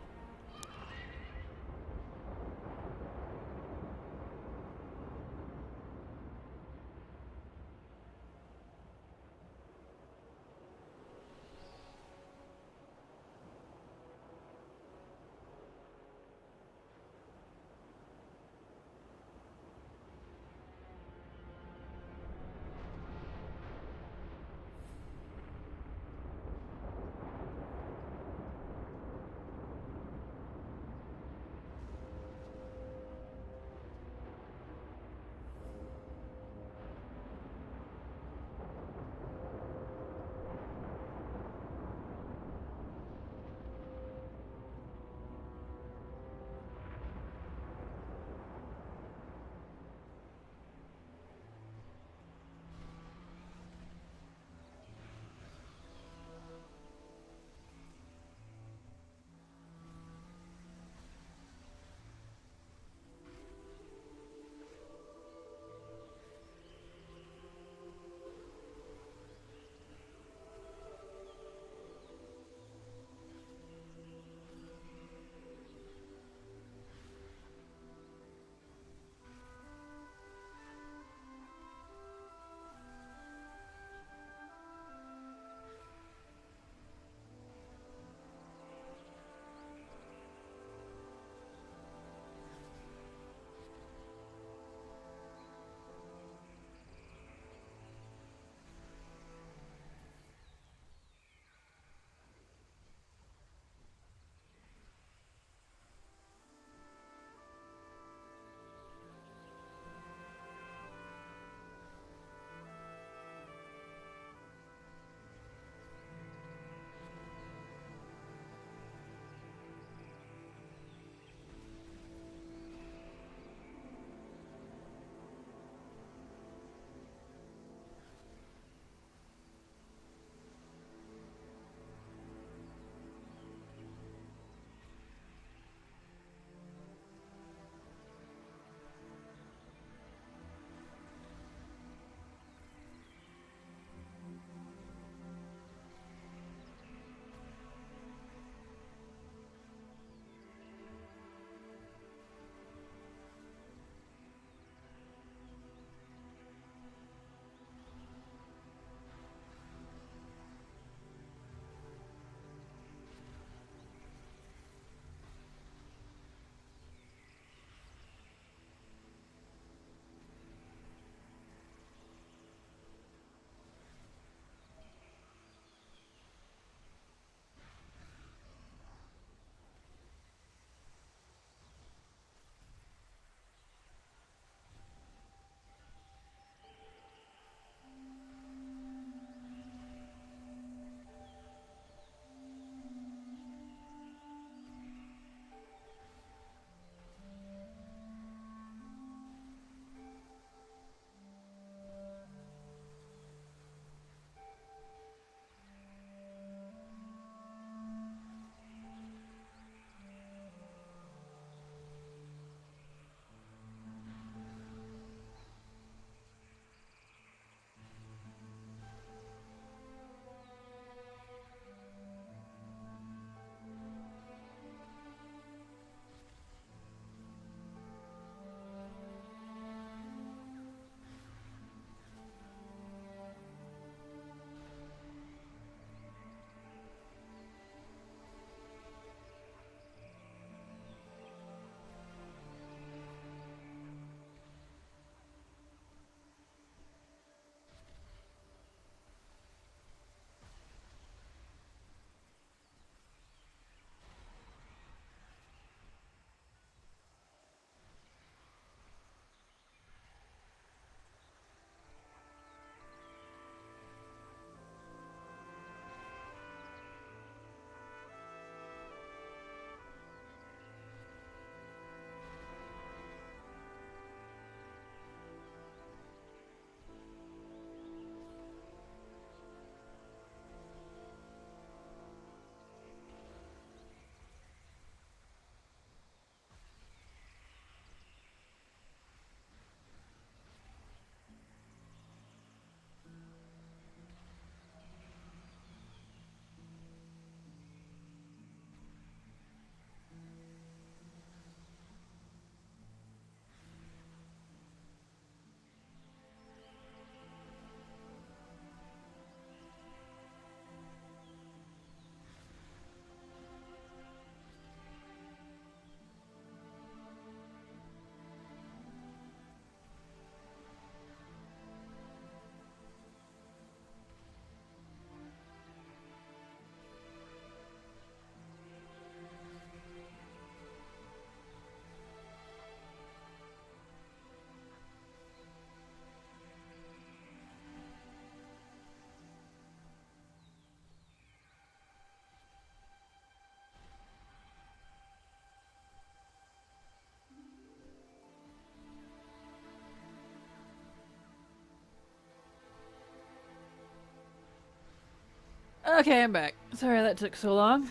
Okay, I'm back. Sorry that took so long.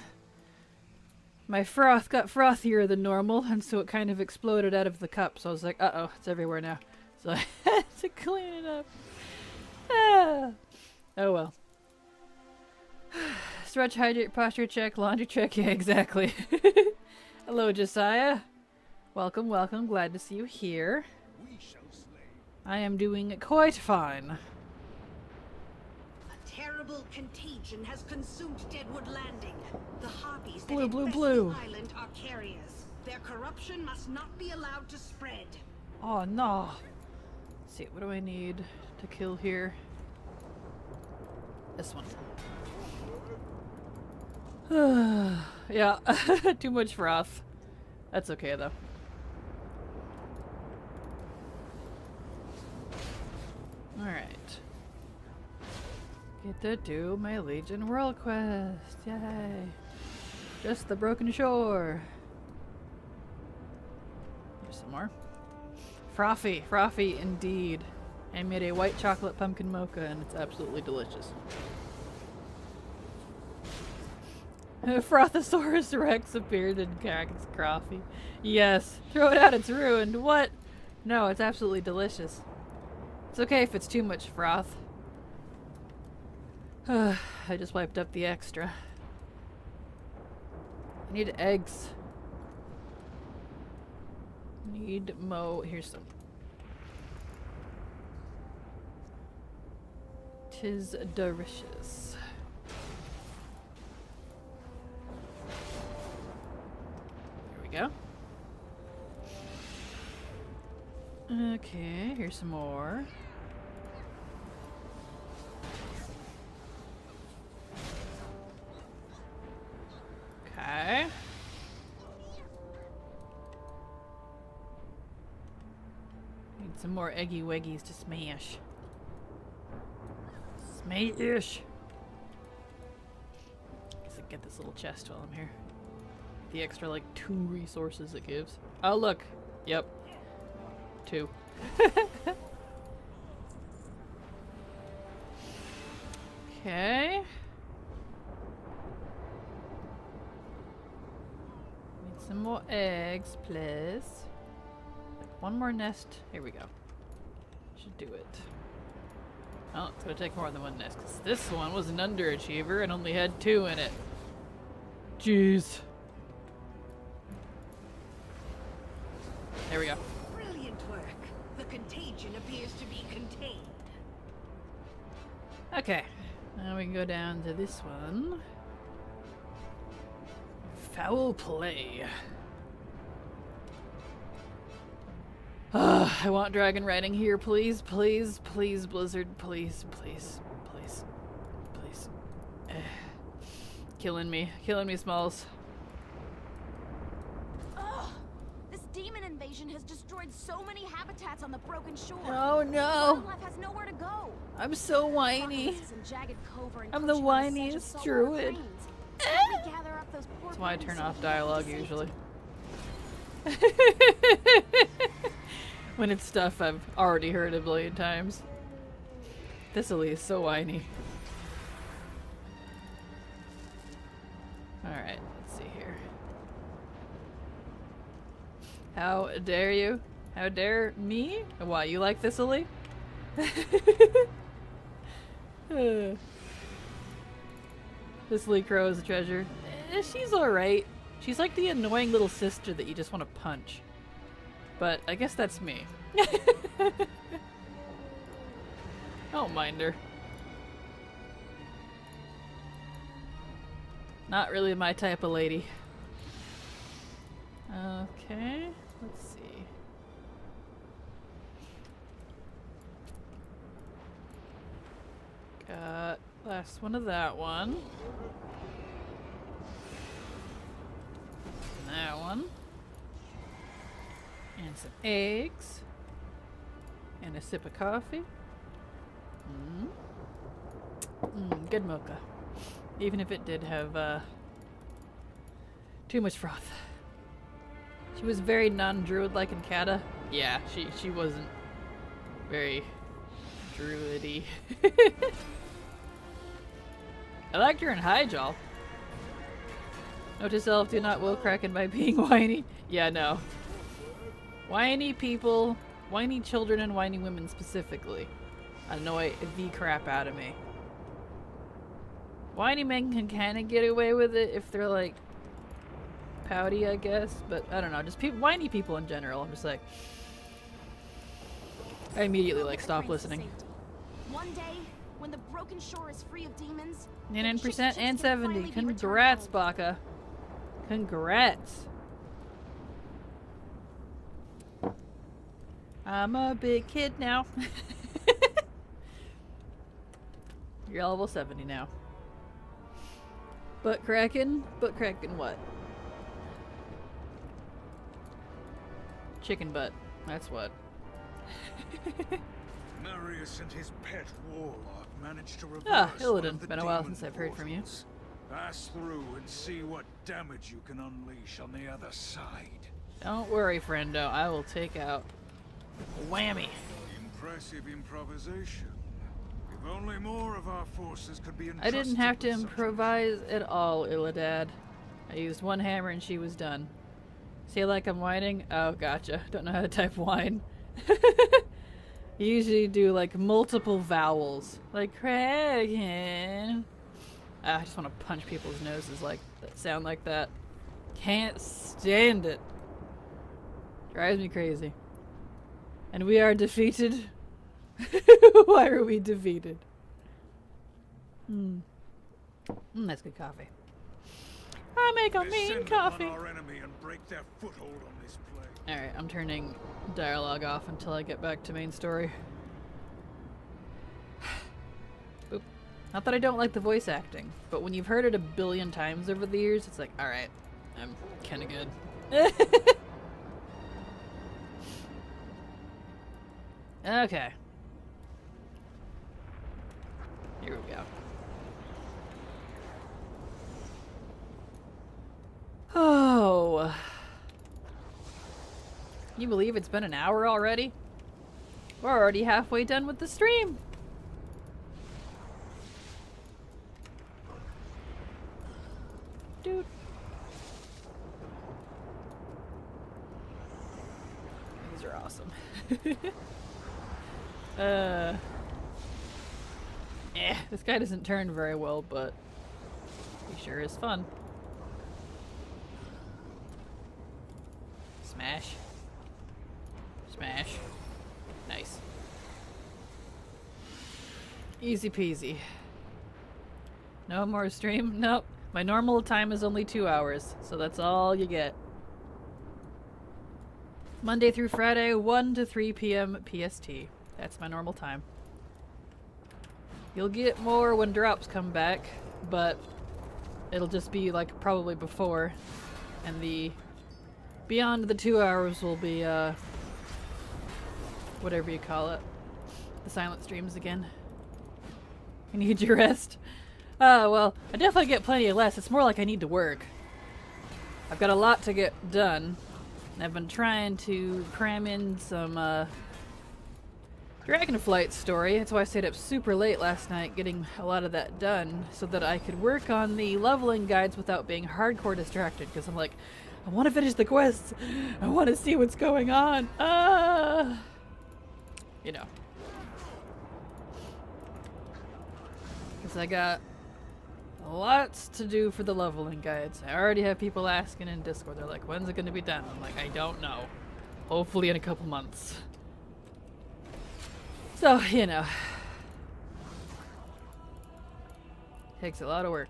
My froth got frothier than normal, and so it kind of exploded out of the cup. So I was like, uh-oh, it's everywhere now. So I had to clean it up. Ah. Oh well. Stretch, hydrate, posture check, laundry check. Yeah, exactly. Hello, Josiah. Welcome, welcome. Glad to see you here. We shall slay. I am doing quite fine. A terrible contagion has consumed Deadwood Landing. The harpies that Blue, blue, infest blue. the island are carriers. Their corruption must not be allowed to spread. Oh no. Let's see, what do I need to kill here? This one. Yeah, too much froth. That's okay though. Alright. Get to do my Legion World Quest. Yay. Just the Broken Shore. Here's some more. Frothy. Frothy indeed. I made a white chocolate pumpkin mocha and it's absolutely delicious. Frothosaurus Rex appeared in Kraken's coffee. Yes. Throw it out, it's ruined. What? No, it's absolutely delicious. It's okay if it's too much froth. I just wiped up the extra. I need eggs. Need here's some. Tis delicious. There we go. Okay, here's some more. Okay. Need some more eggy weggies to smash. Smash! Guess I get this little chest while I'm here. The extra like 2 resources it gives. Oh look! Yep. 2. Okay. Need some more eggs, please. Like 1 more nest. Here we go. Should do it. Oh, it's gonna take more than 1 nest, because this one was an underachiever and only had 2 in it. Jeez. There we go. Brilliant work. The contagion appears to be contained. Okay. Now we can go down to this one. Foul play. I want dragon riding here, please, please, please, Blizzard, please, please, please, please. Killing me, Smalls. Ugh! This demon invasion has destroyed so many habitats on the Broken Shore. Oh no! Wildlife has nowhere to go. I'm so whiny. Foxes and jagged cove are I'm the encroaching on the sedge of whiniest saltwater druid. plains. We gather up those poor That's why I birds turn so off we can dialogue save usually. them. When it's stuff I've already heard a billion times. Thistle is so whiny. Alright, let's see here. How dare you? How dare me? Why, you like Thistle? Thistle Crow is a treasure. She's alright. She's like the annoying little sister that you just want to punch. But I guess that's me. I don't mind her. Not really my type of lady. Okay, let's see. Got last one of that one. And that one. And some eggs. And a sip of coffee. Good mocha. Even if it did have too much froth. She was very non-druid like in Kata. Yeah, she wasn't very druidy. I liked her in Highjaw. Note to self, do not will Kraken by being whiny. Yeah, no. Whiny people, whiny children and whiny women specifically annoy the crap out of me. Whiny men can kind of get away with it if they're like pouty, I guess, but I don't know, just whiny people in general. I'm just like, I immediately like stop listening. One day, when the broken shore is free of demons, 99% and 70. Congrats, Baka. Congrats. I'm a big kid now. You're level 70 now. But Kraken what? Chicken butt. That's what. Marius and his pet warlock managed to reverse Illidan. Been a while since I've heard from you. Pass through and see what damage you can unleash on the other side. Don't worry, friendo. I will take out a whammy. Impressive improvisation. If only more of our forces could be I didn't have to improvise at all, Illidan. I used one hammer and she was done. See, like I'm whining? Oh, gotcha. Don't know how to type whine. You usually do like multiple vowels. Like Kraken. I just want to punch people's noses like that sound like that. Can't stand it. Drives me crazy. And we are defeated. Why are we defeated? That's good coffee. I make a mean coffee. Alright, I'm turning dialogue off until I get back to main story. Oop. Not that I don't like the voice acting, but when you've heard it a billion times over the years, it's like, alright, I'm kinda good. Okay. Here we go. Oh. Can you believe it's been an hour already? We're already halfway done with the stream. Dude. These are awesome. This guy doesn't turn very well, but he sure is fun. Smash. Smash. Nice. Easy peasy. No more stream? Nope. My normal time is only 2 hours, so that's all you get. Monday through Friday, 1 to 3 p.m. PST. That's my normal time. You'll get more when drops come back, but it'll just be like probably before, and the beyond the 2 hours will be whatever you call it, the silent streams again. You need your rest. Well, I definitely get plenty of rest. It's more like I need to work. I've got a lot to get done, and I've been trying to cram in some Dragonflight story. That's why I stayed up super late last night getting a lot of that done so that I could work on the leveling guides without being hardcore distracted, because I'm like, I want to finish the quests. I want to see what's going on. You know. Because I got lots to do for the leveling guides. I already have people asking in Discord. They're like, when's it going to be done? I'm like, I don't know. Hopefully in a couple months. So, you know. Takes a lot of work.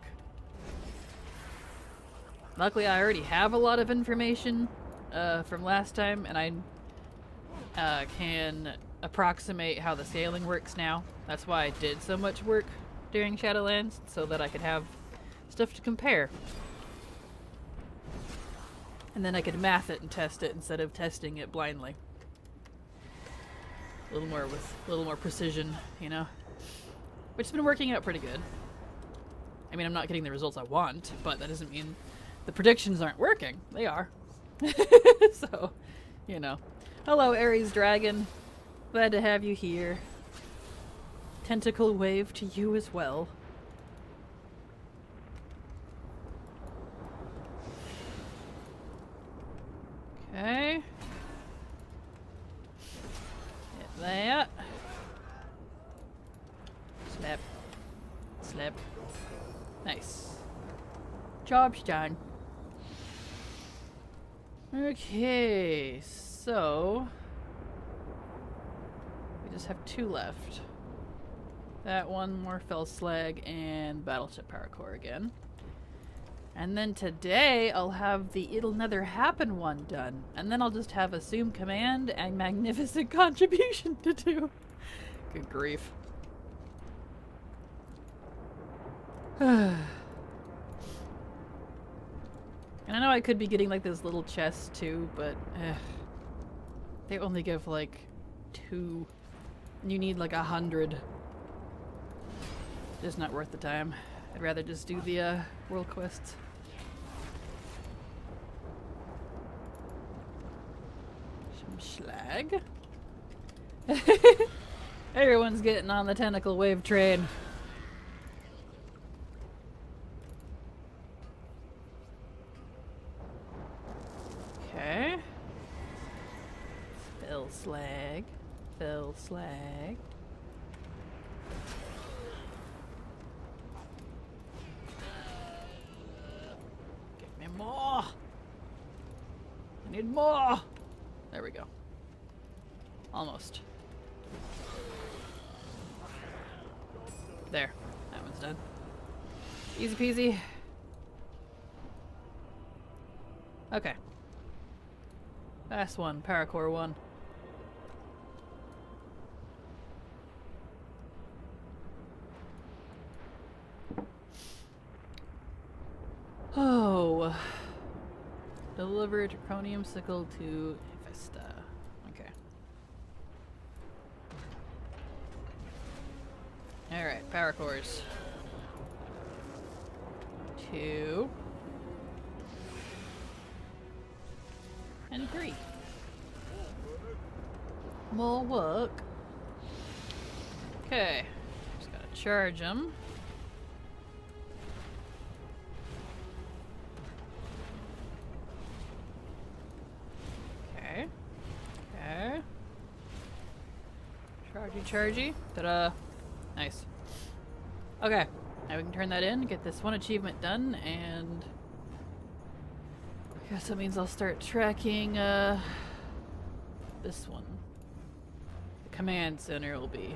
Luckily, I already have a lot of information from last time, and I can approximate how the scaling works now. That's why I did so much work during Shadowlands, so that I could have stuff to compare. And then I could math it and test it instead of testing it blindly. A little more precision, you know? Which has been working out pretty good. I mean, I'm not getting the results I want, but that doesn't mean the predictions aren't working. They are. So, you know. Hello, Ares Dragon. Glad to have you here. Tentacle wave to you as well. that. Slap. Slap. Nice. Job's done. Okay, so we just have 2 left. That one, more fell slag, and battleship power core again. And then today I'll have the It'll Never Happen one done, and then I'll just have Assume Command and Magnificent Contribution to do. Good grief. And I know I could be getting like this little chest too, but they only give like 2. You need like 100. Just not worth the time. I'd rather just do the world quests. Some slag. Everyone's getting on the tentacle wave train. Okay. Fill slag. Fill slag. Give me more. I need more. There we go. Almost. There. That one's done. Easy peasy. Okay. Last one. Paracore 1. Oh. Deliver Draconium Sickle to Vista. Okay. Alright, power cores. 2. And 3. More work. Okay. Just gotta charge them. Okay. Okay. Chargy. Ta-da. Nice. Okay. Now we can turn that in, get this one achievement done, and I guess that means I'll start tracking this one. The command center will be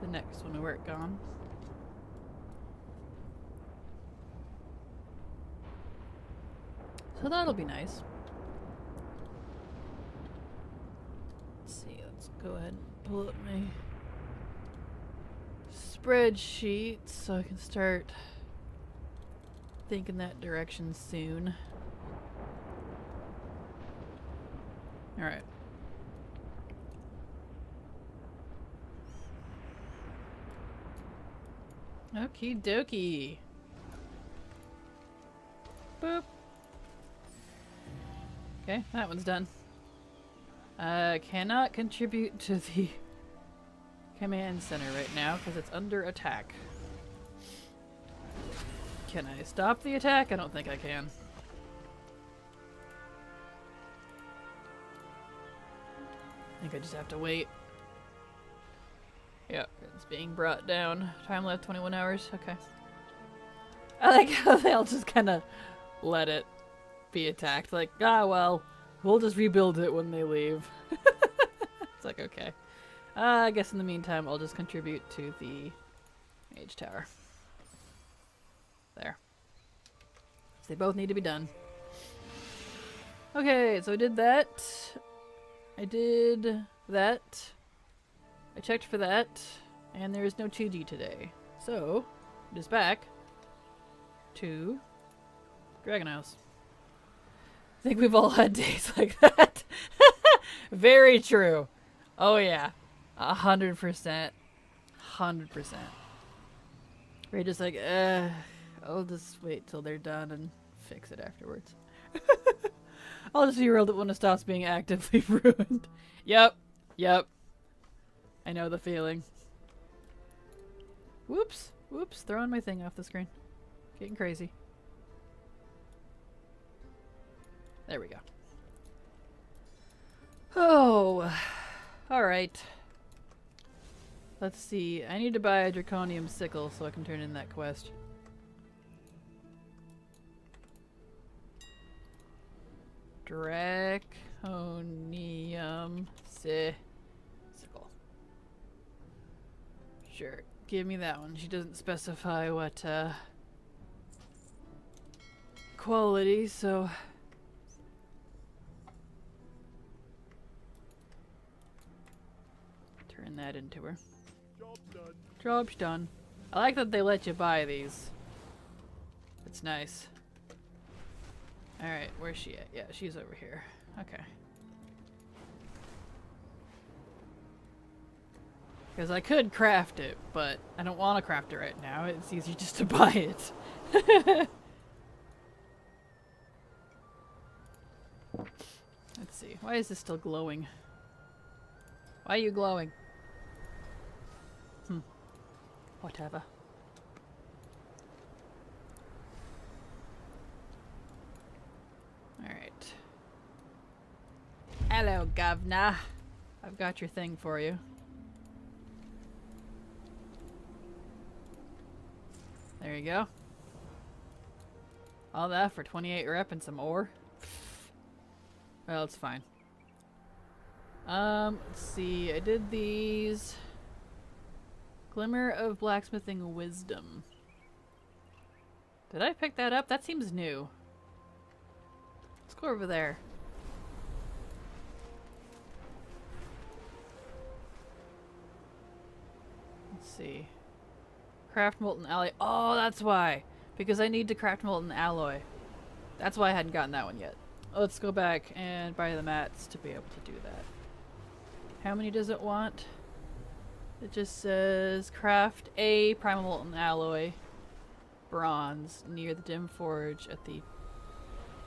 the next one to work on. So that'll be nice. Let's see, let's go ahead and pull up my spreadsheet so I can start thinking that direction soon. Alright. Okie dokie. Boop. Okay, that one's done. Cannot contribute to the command center right now because it's under attack. Can I stop the attack? I don't think I can. I think I just have to wait. Yep, it's being brought down. Time left 21 hours. Okay. I like how they'll just kind of let it be attacked. Like, ah, well, we'll just rebuild it when they leave. It's like, okay. I guess in the meantime, I'll just contribute to the mage tower. There. So they both need to be done. Okay, so I did that. I did that. I checked for that. And there is no 2D today. So, it is back to Dragon House. I think we've all had days like that. Very true. Oh yeah. 100%. 100%. We're just like, I'll just wait till they're done and fix it afterwards. I'll just be real that when it stops being actively ruined. Yep. I know the feeling. Whoops. Throwing my thing off the screen. Getting crazy. There we go. Oh. Alright. Let's see. I need to buy a draconium sickle so I can turn in that quest. Draconium sickle. Sure. Give me that one. She doesn't specify what quality, so turn that into her. Job done. Job's done. I like that they let you buy these. It's nice. Alright, where's she at? Yeah, she's over here. Okay. Because I could craft it, but I don't want to craft it right now. It's easier just to buy it. Let's see. Why is this still glowing? Why are you glowing? Whatever. Alright. Hello, Governor. I've got your thing for you. There you go. All that for 28 rep and some ore. Well, it's fine. Let's see. I did these. Glimmer of Blacksmithing Wisdom. Did I pick that up? That seems new. Let's go over there. Let's see. Craft molten alloy. Oh, that's why. Because I need to craft molten alloy. That's why I hadn't gotten that one yet. Let's go back and buy the mats to be able to do that. How many does it want? It just says craft a primal molten alloy bronze near the dim forge at the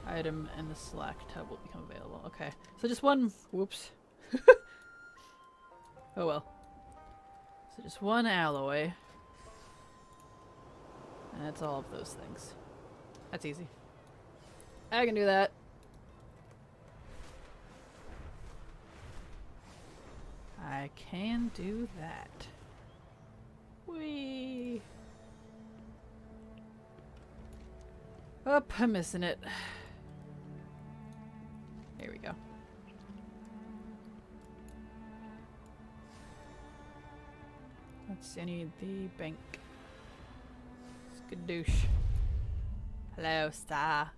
item and the slack tub will become available. Okay. So just one. Whoops. Oh well. So just one alloy. And that's all of those things. That's easy. I can do that. I can do that. Whee! Oh, I'm missing it. Here we go. Let's see, I need the bank. Skadoosh. Hello, star.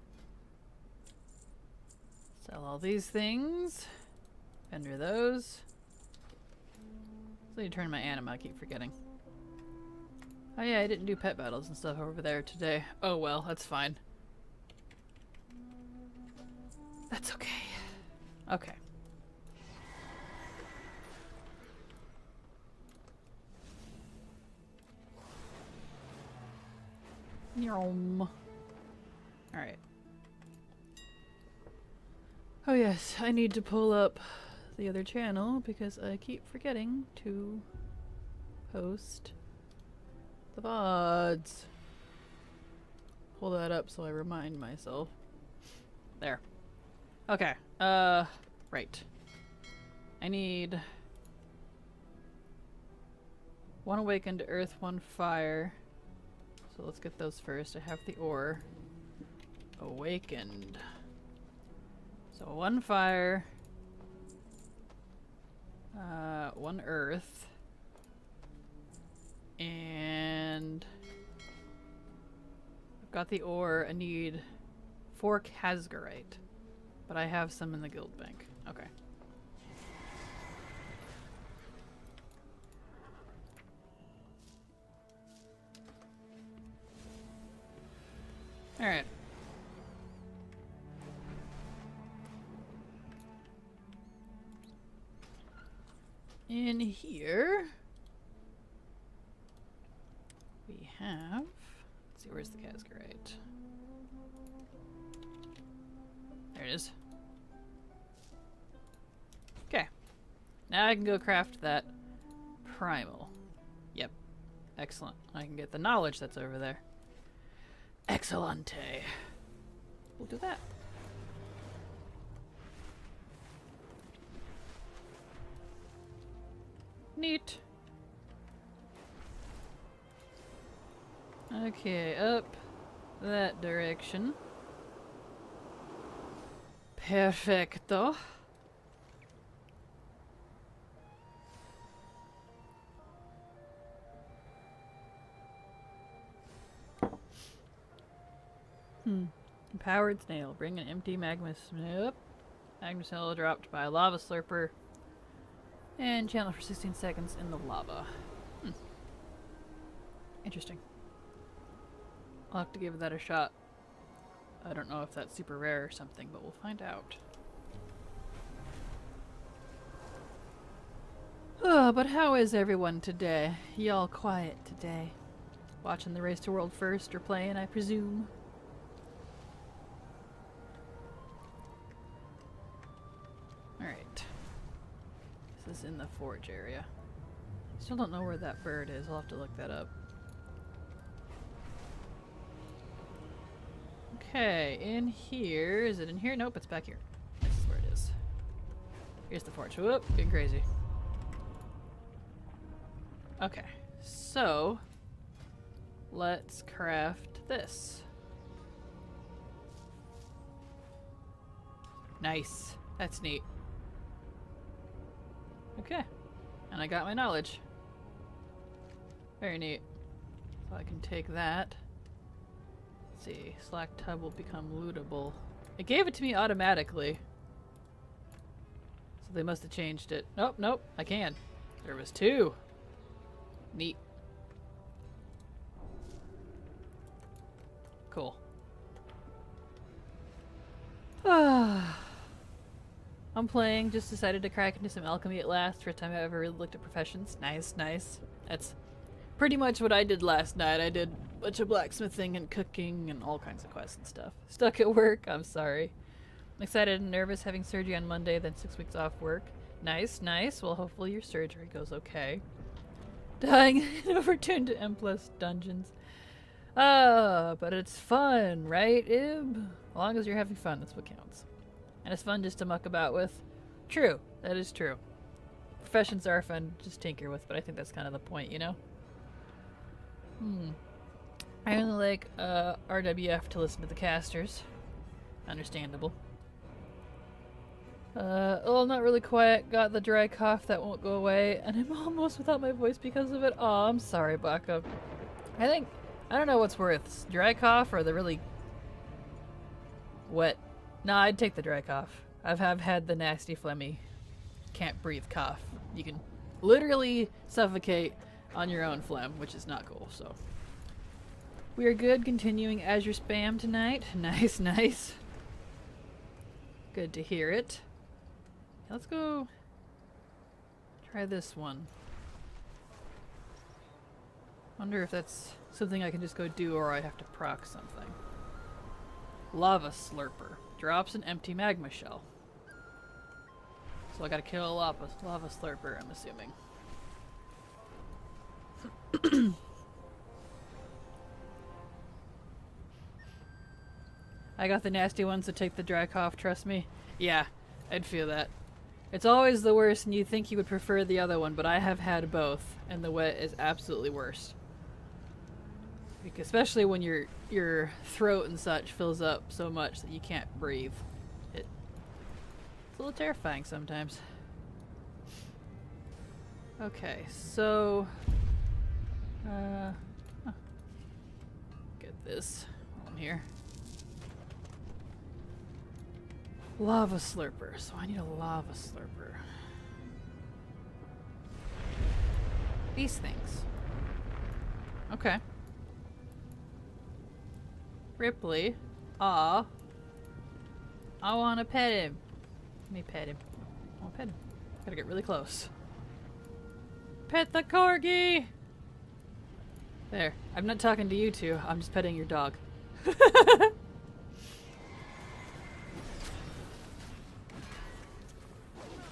Sell all these things. Vendor those. So you turn my anima, I keep forgetting. Oh yeah, I didn't do pet battles and stuff over there today. Oh well, that's fine. That's okay. Okay. Alright. Oh yes, I need to pull up the other channel because I keep forgetting to post the VoDs. Pull that up so I remind myself. There. Okay. Right. I need 1 awakened earth, 1 fire. So let's get those first. I have the ore. Awakened. So 1 fire. 1 earth. And I've got the ore. I need 4 Casgarite. But I have some in the guild bank. Okay. Alright. In here we have, let's see, where's the Casgarite? There it is. Okay. Now I can go craft that primal. Yep. Excellent. I can get the knowledge that's over there. Excellente. We'll do that. Neat. Okay, up that direction. Perfecto. Empowered snail. Bring an empty magma snip. Magma snail dropped by a lava slurper. And channel for 16 seconds in the lava. Interesting. I'll have to give that a shot. I don't know if that's super rare or something, but we'll find out. Oh, but how is everyone today? Y'all quiet today? Watching the Race to World First or playing, I presume? Alright. This is in the forge area. Still don't know where that bird is. I'll have to look that up. Okay, in here. Is it in here? Nope, it's back here. This is where it is. Here's the forge. Whoop, getting crazy. Okay, so let's craft this. Nice. That's neat. Okay, and I got my knowledge. Very neat. So I can take that. Let's see, slack tub will become lootable. It gave it to me automatically. So they must have changed it. Nope, nope, I can. There was 2. Neat. Cool. I'm playing, just decided to crack into some alchemy at last. First time I ever really looked at professions. Nice, nice. That's pretty much what I did last night. I did a bunch of blacksmithing and cooking and all kinds of quests and stuff. Stuck at work, I'm sorry. I'm excited and nervous, having surgery on Monday, then 6 weeks off work. Nice, nice. Well, hopefully your surgery goes okay. Dying and overturned to M+ dungeons. But it's fun, right, Ib? As long as you're having fun, that's what counts. And it's fun just to muck about with. True, that is true. Professions are fun to just tinker with, but I think that's kind of the point, you know? I only like RWF to listen to the casters. Understandable. Oh, I'm not really quiet. Got the dry cough that won't go away, and I'm almost without my voice because of it. Oh, I'm sorry, Baka. I don't know what's worse, dry cough or the really wet. Nah, I'd take the dry cough. I've had the nasty phlegmy, can't breathe cough. You can literally suffocate on your own phlegm, which is not cool, so. We are good, continuing Azure spam tonight. Nice, nice. Good to hear it. Let's go try this one. Wonder if that's something I can just go do or I have to proc something. Lava Slurper. Drops an empty magma shell. So I gotta kill a lava slurper, I'm assuming. I got the nasty ones to take the dry cough, trust me. Yeah, I'd feel that. It's always the worst and you think you would prefer the other one, but I have had both, and the wet is absolutely worse. Because especially when your throat and such fills up so much that you can't breathe. It's a little terrifying sometimes. Okay, so get this on here. Lava slurper, so I need a lava slurper. These things. Okay. Ripley. Aw. I wanna pet him. Let me pet him. I wanna pet him. Gotta get really close. Pet the corgi! There. I'm not talking to you two. I'm just petting your dog. I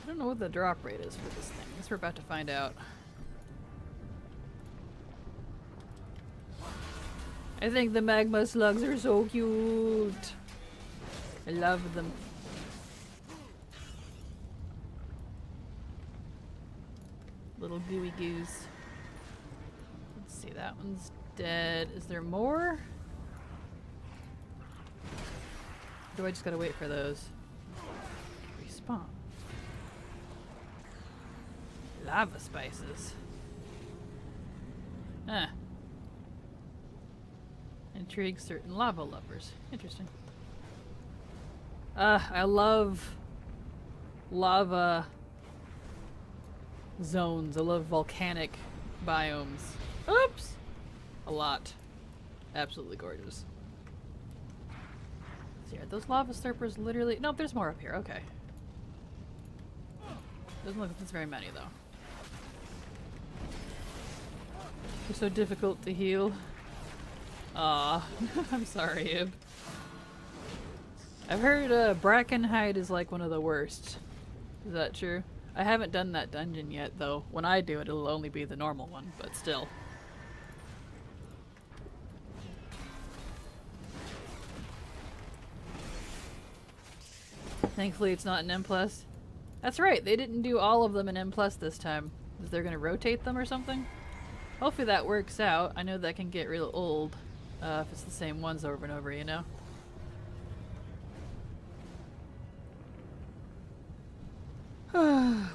don't know what the drop rate is for this thing. I guess we're about to find out. I think the magma slugs are so cute. I love them. Little gooey goose. Let's see, that one's dead. Is there more? Or do I just gotta wait for those to respawn? Lava spices. Huh. Intrigues certain lava lovers. Interesting. I love lava zones. I love volcanic biomes. Oops! A lot. Absolutely gorgeous. So yeah, those lava slurpers literally... Nope, there's more up here. Okay. Doesn't look like there's very many, though. They're so difficult to heal. Aw. I'm sorry, Ib. I've heard Brackenhide is like one of the worst. Is that true? I haven't done that dungeon yet, though. When I do it, it'll only be the normal one, but still. Thankfully it's not an M+. That's right, they didn't do all of them in M+ this time. Is they're gonna rotate them or something? Hopefully that works out. I know that can get real old if it's the same ones over and over, you know?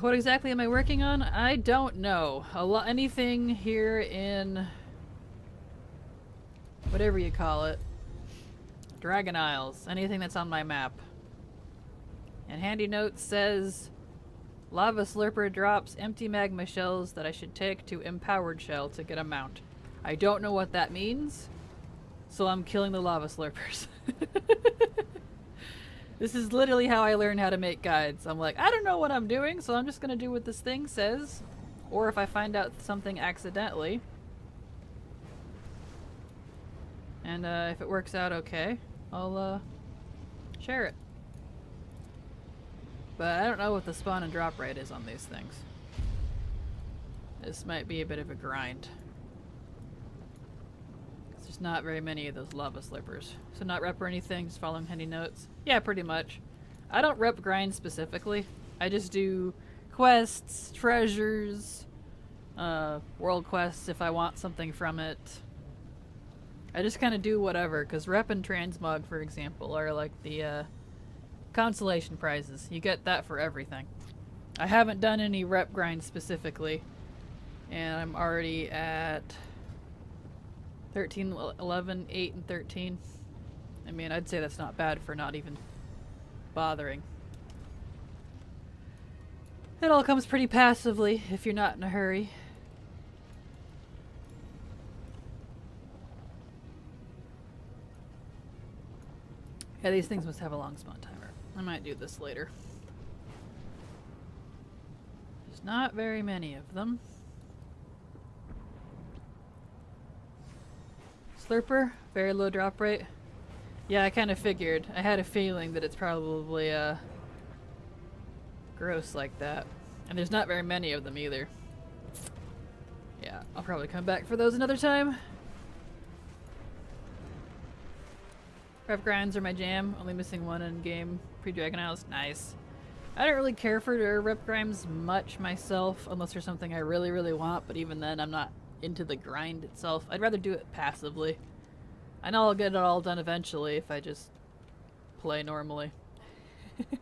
What exactly am I working on? I don't know. Anything here in whatever you call it. Dragon Isles. Anything that's on my map. And Handy Note says Lava Slurper drops empty magma shells that I should take to Empowered Shell to get a mount. I don't know what that means, so I'm killing the Lava Slurpers. This is literally how I learn how to make guides. I'm like, I don't know what I'm doing, so I'm just gonna do what this thing says. Or if I find out something accidentally. And if it works out okay, I'll share it. But I don't know what the spawn and drop rate is on these things. This might be a bit of a grind. There's not very many of those lava slippers. So not rep or anything, just following Handy Notes. Yeah, pretty much. I don't rep grind specifically. I just do quests, treasures, world quests if I want something from it. I just kind of do whatever, because rep and transmog, for example, are like the consolation prizes. You get that for everything. I haven't done any rep grind specifically, and I'm already at 13, 11, 8, and 13. I mean, I'd say that's not bad for not even bothering. It all comes pretty passively if you're not in a hurry. Yeah, these things must have a long spawn timer. I might do this later. There's not very many of them. Slurper, very low drop rate. Yeah, I kind of figured. I had a feeling that it's probably gross like that. And there's not very many of them either. Yeah, I'll probably come back for those another time. Rep grinds are my jam. Only missing one in game. Pre-Dragon Isles. Nice. I don't really care for rep grinds much myself, unless there's something I really, really want, but even then I'm not into the grind itself. I'd rather do it passively. I know I'll get it all done eventually if I just play normally. Let's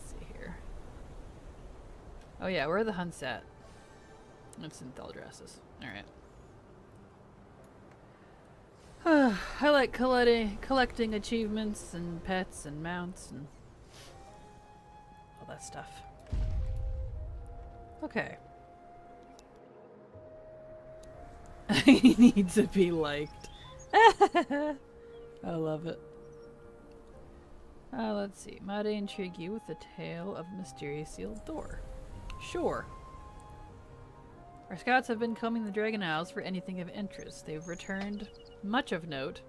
see here. Oh yeah, where are the hunts at? It's in Theldresses. Alright. I like collecting achievements and pets and mounts and all that stuff. Okay. I need to be liked. I love it. Let's see. Might I intrigue you with the tale of a mysterious sealed door? Sure. Our scouts have been combing the Dragon Isles for anything of interest. They've returned much of note,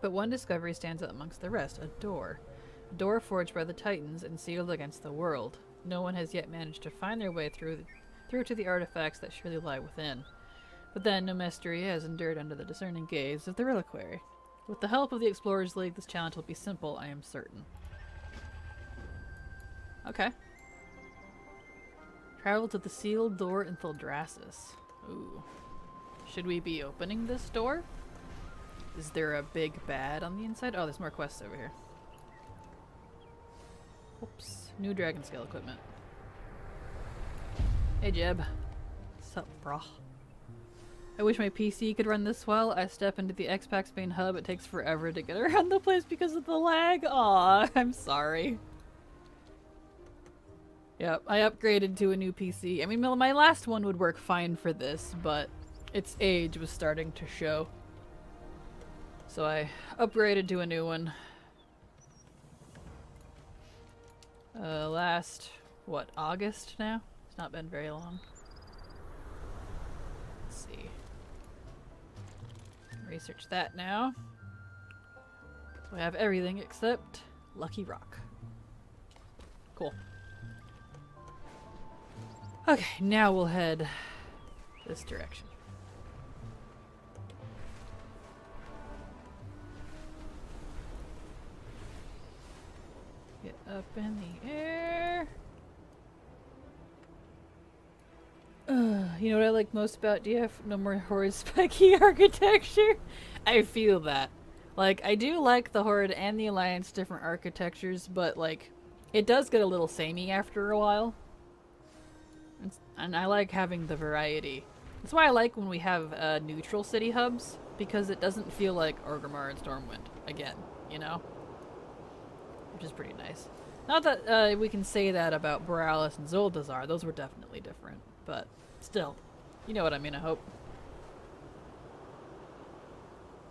but one discovery stands out amongst the rest. A door. A door forged by the Titans and sealed against the world. No one has yet managed to find their way through to the artifacts that surely lie within. But then, no mystery has endured under the discerning gaze of the reliquary. With the help of the Explorers League, this challenge will be simple, I am certain. Okay. Travel to the sealed door in Thildrassus. Ooh. Should we be opening this door? Is there a big bad on the inside? Oh, there's more quests over here. Oops. New dragon scale equipment. Hey, Jeb. Sup, brah? I wish my PC could run this well. I step into the Xbox main hub. It takes forever to get around the place because of the lag. Aw, I'm sorry. Yep, I upgraded to a new PC. I mean, my last one would work fine for this, but its age was starting to show. So I upgraded to a new one. Last, what, August now? It's not been very long. Let's see. Research that now. So I have everything except Lucky Rock. Cool. Okay, now we'll head this direction. Get up in the air. You know what I like most about DF? No more Horde Specky architecture. I feel that. Like, I do like the Horde and the Alliance different architectures, but like, it does get a little samey after a while. And I like having the variety. That's why I like when we have neutral city hubs, because it doesn't feel like Orgrimmar and Stormwind again, you know? Which is pretty nice. Not that we can say that about Borealis and Zoldazar, those were definitely different, but still, you know what I mean, I hope.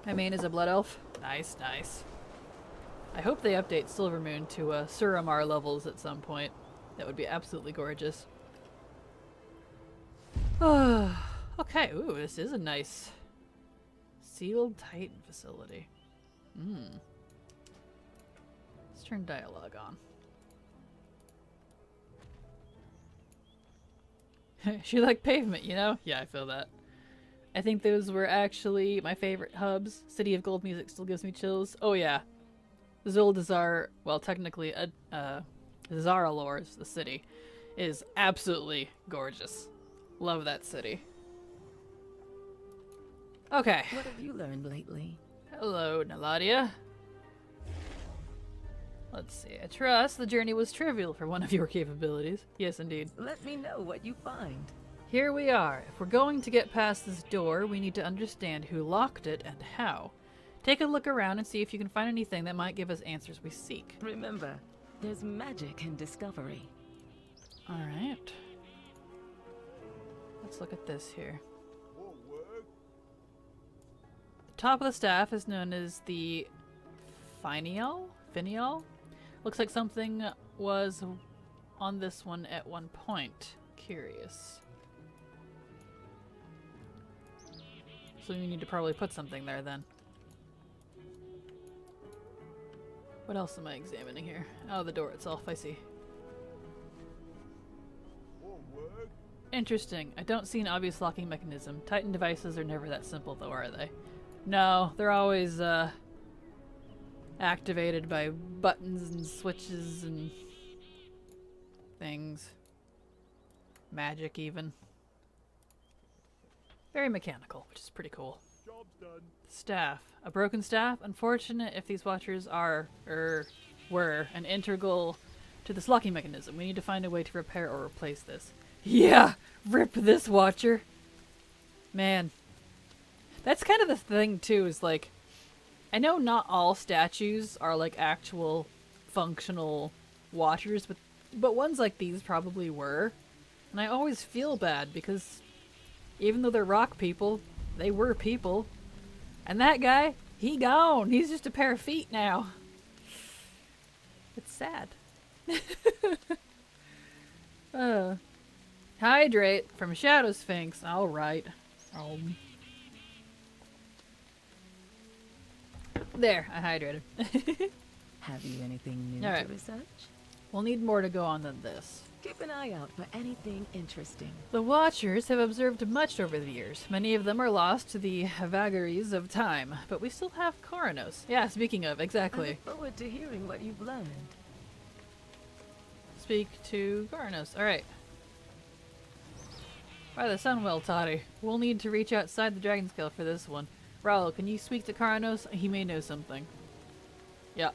My main is a Blood Elf. Nice, nice. I hope they update Silvermoon to Suramar levels at some point. That would be absolutely gorgeous. Okay, ooh, this is a nice sealed Titan facility. Let's turn dialogue on. She liked pavement, you know? Yeah, I feel that. I think those were actually my favorite hubs. City of Gold music still gives me chills. Oh yeah. Zoldazar, well technically Zaralor's, the city, is absolutely gorgeous. Love that city. Okay. What have you learned lately? Hello, Naladia. Let's see. I trust the journey was trivial for one of your capabilities. Yes, indeed. Let me know what you find. Here we are. If we're going to get past this door, we need to understand who locked it and how. Take a look around and see if you can find anything that might give us answers we seek. Remember, there's magic in discovery. Alright. Let's look at this here. The top of the staff is known as the Finial? Looks like something was on this one at one point. Curious. So you need to probably put something there then. What else am I examining here? Oh, the door itself, I see. Interesting. I don't see an obvious locking mechanism. Titan devices are never that simple though, are they? No, they're always activated by buttons and switches and things. Magic even. Very mechanical, which is pretty cool. Job's done. Staff. A broken staff? Unfortunate if these watchers are, were, an integral to this locking mechanism. We need to find a way to repair or replace this. Yeah! Rip this watcher! Man. That's kind of the thing too, is like, I know not all statues are like actual functional watchers, but ones like these probably were. And I always feel bad because even though they're rock people, they were people. And that guy, he gone. He's just a pair of feet now. It's sad. Hydrate from Shadow Sphinx. Alright. There, I hydrated. Have you anything new All right. to research? We'll need more to go on than this. Keep an eye out for anything interesting. The Watchers have observed much over the years. Many of them are lost to the vagaries of time, but we still have Coronos. Yeah, speaking of, I exactly. look forward to hearing what you've learned. Speak to Coronos. Alright. By the sun well, Toddy. We'll need to reach outside the dragon scale for this one. Raul, can you speak to Karanos? He may know something. Yeah.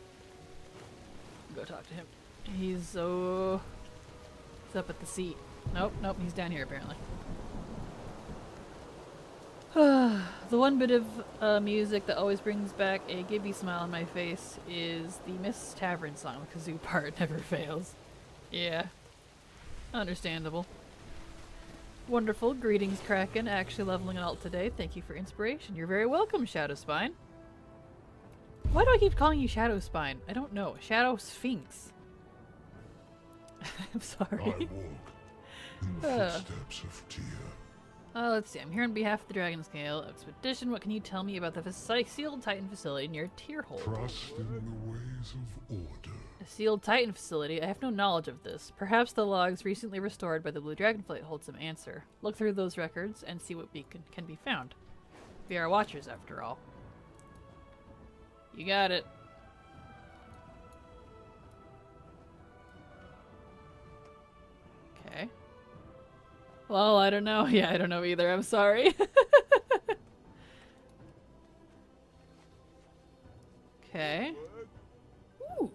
Go talk to him. He's up at the seat. Nope, he's down here apparently. The one bit of music that always brings back a gibby smile on my face is the Miss Tavern song. The kazoo part never fails. Yeah. Understandable. Wonderful. Greetings, Kraken. Actually leveling an alt today. Thank you for inspiration. You're very welcome, Shadowspine. Why do I keep calling you Shadowspine? I don't know. Shadow Sphinx. I'm sorry. I walk in the footsteps of Tyr. Let's see. I'm here on behalf of the Dragon Scale Expedition. What can you tell me about the sealed Titan facility near Tyrhold? Trust in the ways of order. A sealed Titan facility? I have no knowledge of this. Perhaps the logs recently restored by the Blue Dragonflight hold some answer. Look through those records and see what can be found. We are watchers, after all. You got it. Okay. Well, I don't know. Yeah, I don't know either. I'm sorry. Okay. Ooh.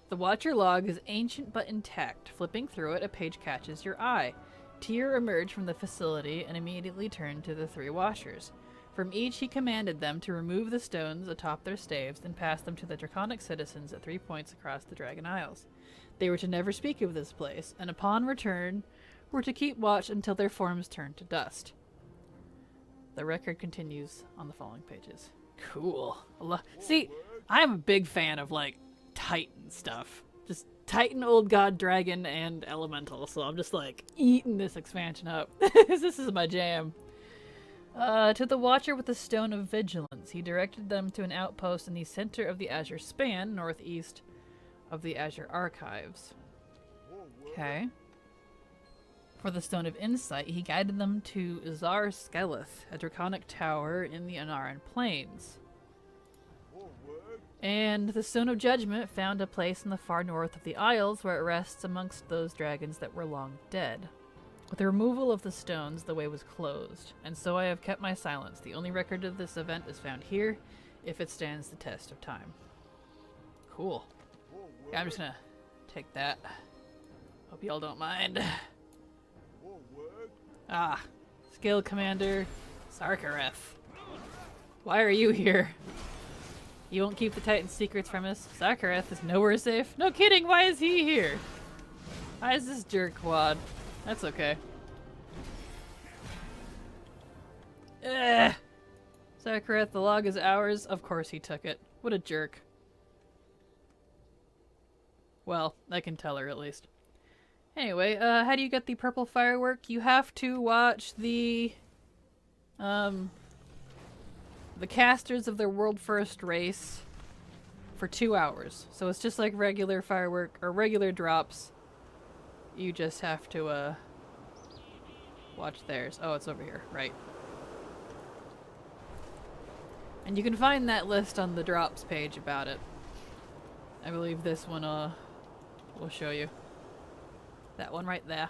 The Watcher log is ancient but intact. Flipping through it, a page catches your eye. Tyr emerged from the facility and immediately turned to the three Watchers. From each, he commanded them to remove the stones atop their staves and pass them to the draconic citizens at 3 points across the Dragon Isles. They were to never speak of this place, and upon return, were to keep watch until their forms turned to dust. The record continues on the following pages. Cool. See, I'm a big fan of, like, Titan stuff. Just Titan, Old God, Dragon, and Elemental, so I'm just, like, eating this expansion up. This is my jam. To the Watcher with the Stone of Vigilance, he directed them to an outpost in the center of the Azure Span, northeast of the Azure Archives. Okay. For the Stone of Insight, he guided them to Zar Skeleth, a draconic tower in the Anaran Plains. And the Stone of Judgment found a place in the far north of the Isles where it rests amongst those dragons that were long dead. With the removal of the stones, the way was closed, and so I have kept my silence. The only record of this event is found here, if it stands the test of time. Cool. Yeah, I'm just gonna take that. Hope y'all don't mind. Ah, Scale Commander Sarkareth. Why are you here? You won't keep the Titan's secrets from us? Sarkareth is nowhere safe? No kidding, why is he here? Why is this jerkwad? That's okay. Ugh. Sarkareth, the log is ours. Of course he took it. What a jerk. Well, I can tell her at least. Anyway, how do you get the purple firework? You have to watch the casters of their world first race for 2 hours. So it's just like regular firework or regular drops. You just have to watch theirs. Oh, it's over here, right. And you can find that list on the drops page about it. I believe this one will show you. That one right there.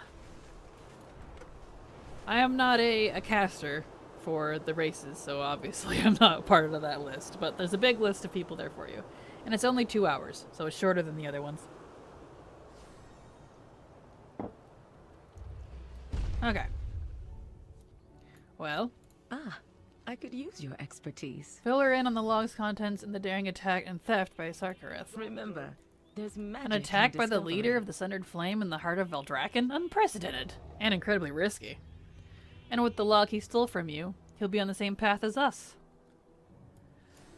I am not a caster for the races, so obviously I'm not part of that list. But there's a big list of people there for you. And it's only 2 hours, so it's shorter than the other ones. Okay. Well. Ah, I could use your expertise. Fill her in on the log's contents and the daring attack and theft by Sarkareth. Remember, there's magic. An attack by the leader of the Sundered Flame in the heart of Veldraken? Unprecedented. And incredibly risky. And with the log he stole from you, he'll be on the same path as us.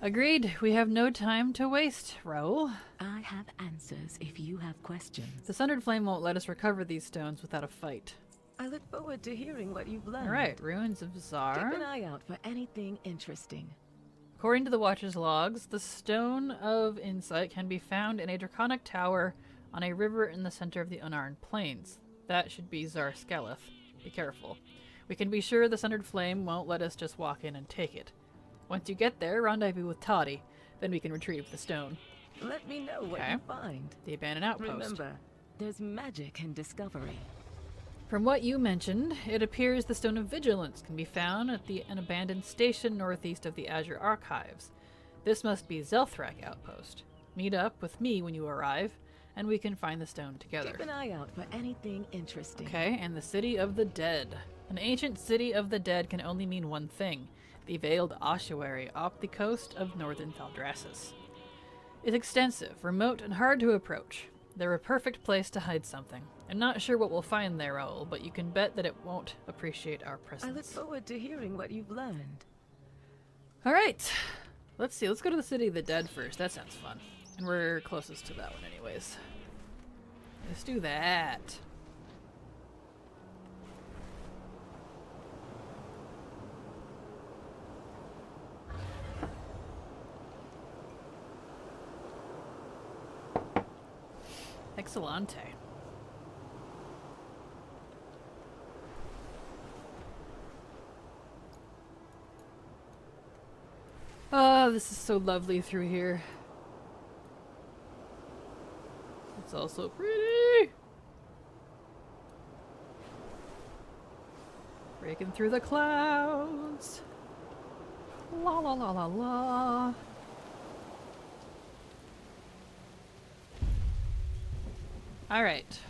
Agreed. We have no time to waste, Raul. I have answers if you have questions. The Sundered Flame won't let us recover these stones without a fight. I look forward to hearing what you've learned. Alright, Ruins of Zar. Keep an eye out for anything interesting. According to the Watcher's logs, the Stone of Insight can be found in a draconic tower on a river in the center of the Anaran Plains. That should be Zar Skeleth. Be careful. We can be sure the Sundered Flame won't let us just walk in and take it. Once you get there, rendezvous with Toddy. Then we can retrieve the stone. Let me know what you find. The abandoned outpost. Remember, there's magic in discovery. From what you mentioned, it appears the Stone of Vigilance can be found at an abandoned station northeast of the Azure Archives. This must be Zelthrak outpost. Meet up with me when you arrive, and we can find the stone together. Keep an eye out for anything interesting. Okay, and the City of the Dead. An ancient City of the Dead can only mean one thing: the Veiled Ossuary off the coast of northern Thaldraszus. It's extensive, remote, and hard to approach. They're a perfect place to hide something. I'm not sure what we'll find there, Raoul, but you can bet that it won't appreciate our presence. I look forward to hearing what you've learned. Alright. Let's see. Let's go to the City of the Dead first. That sounds fun. And we're closest to that one anyways. Let's do that. Excellente. Oh, this is so lovely through here. It's all so pretty. Breaking through the clouds. La la la la la. All right.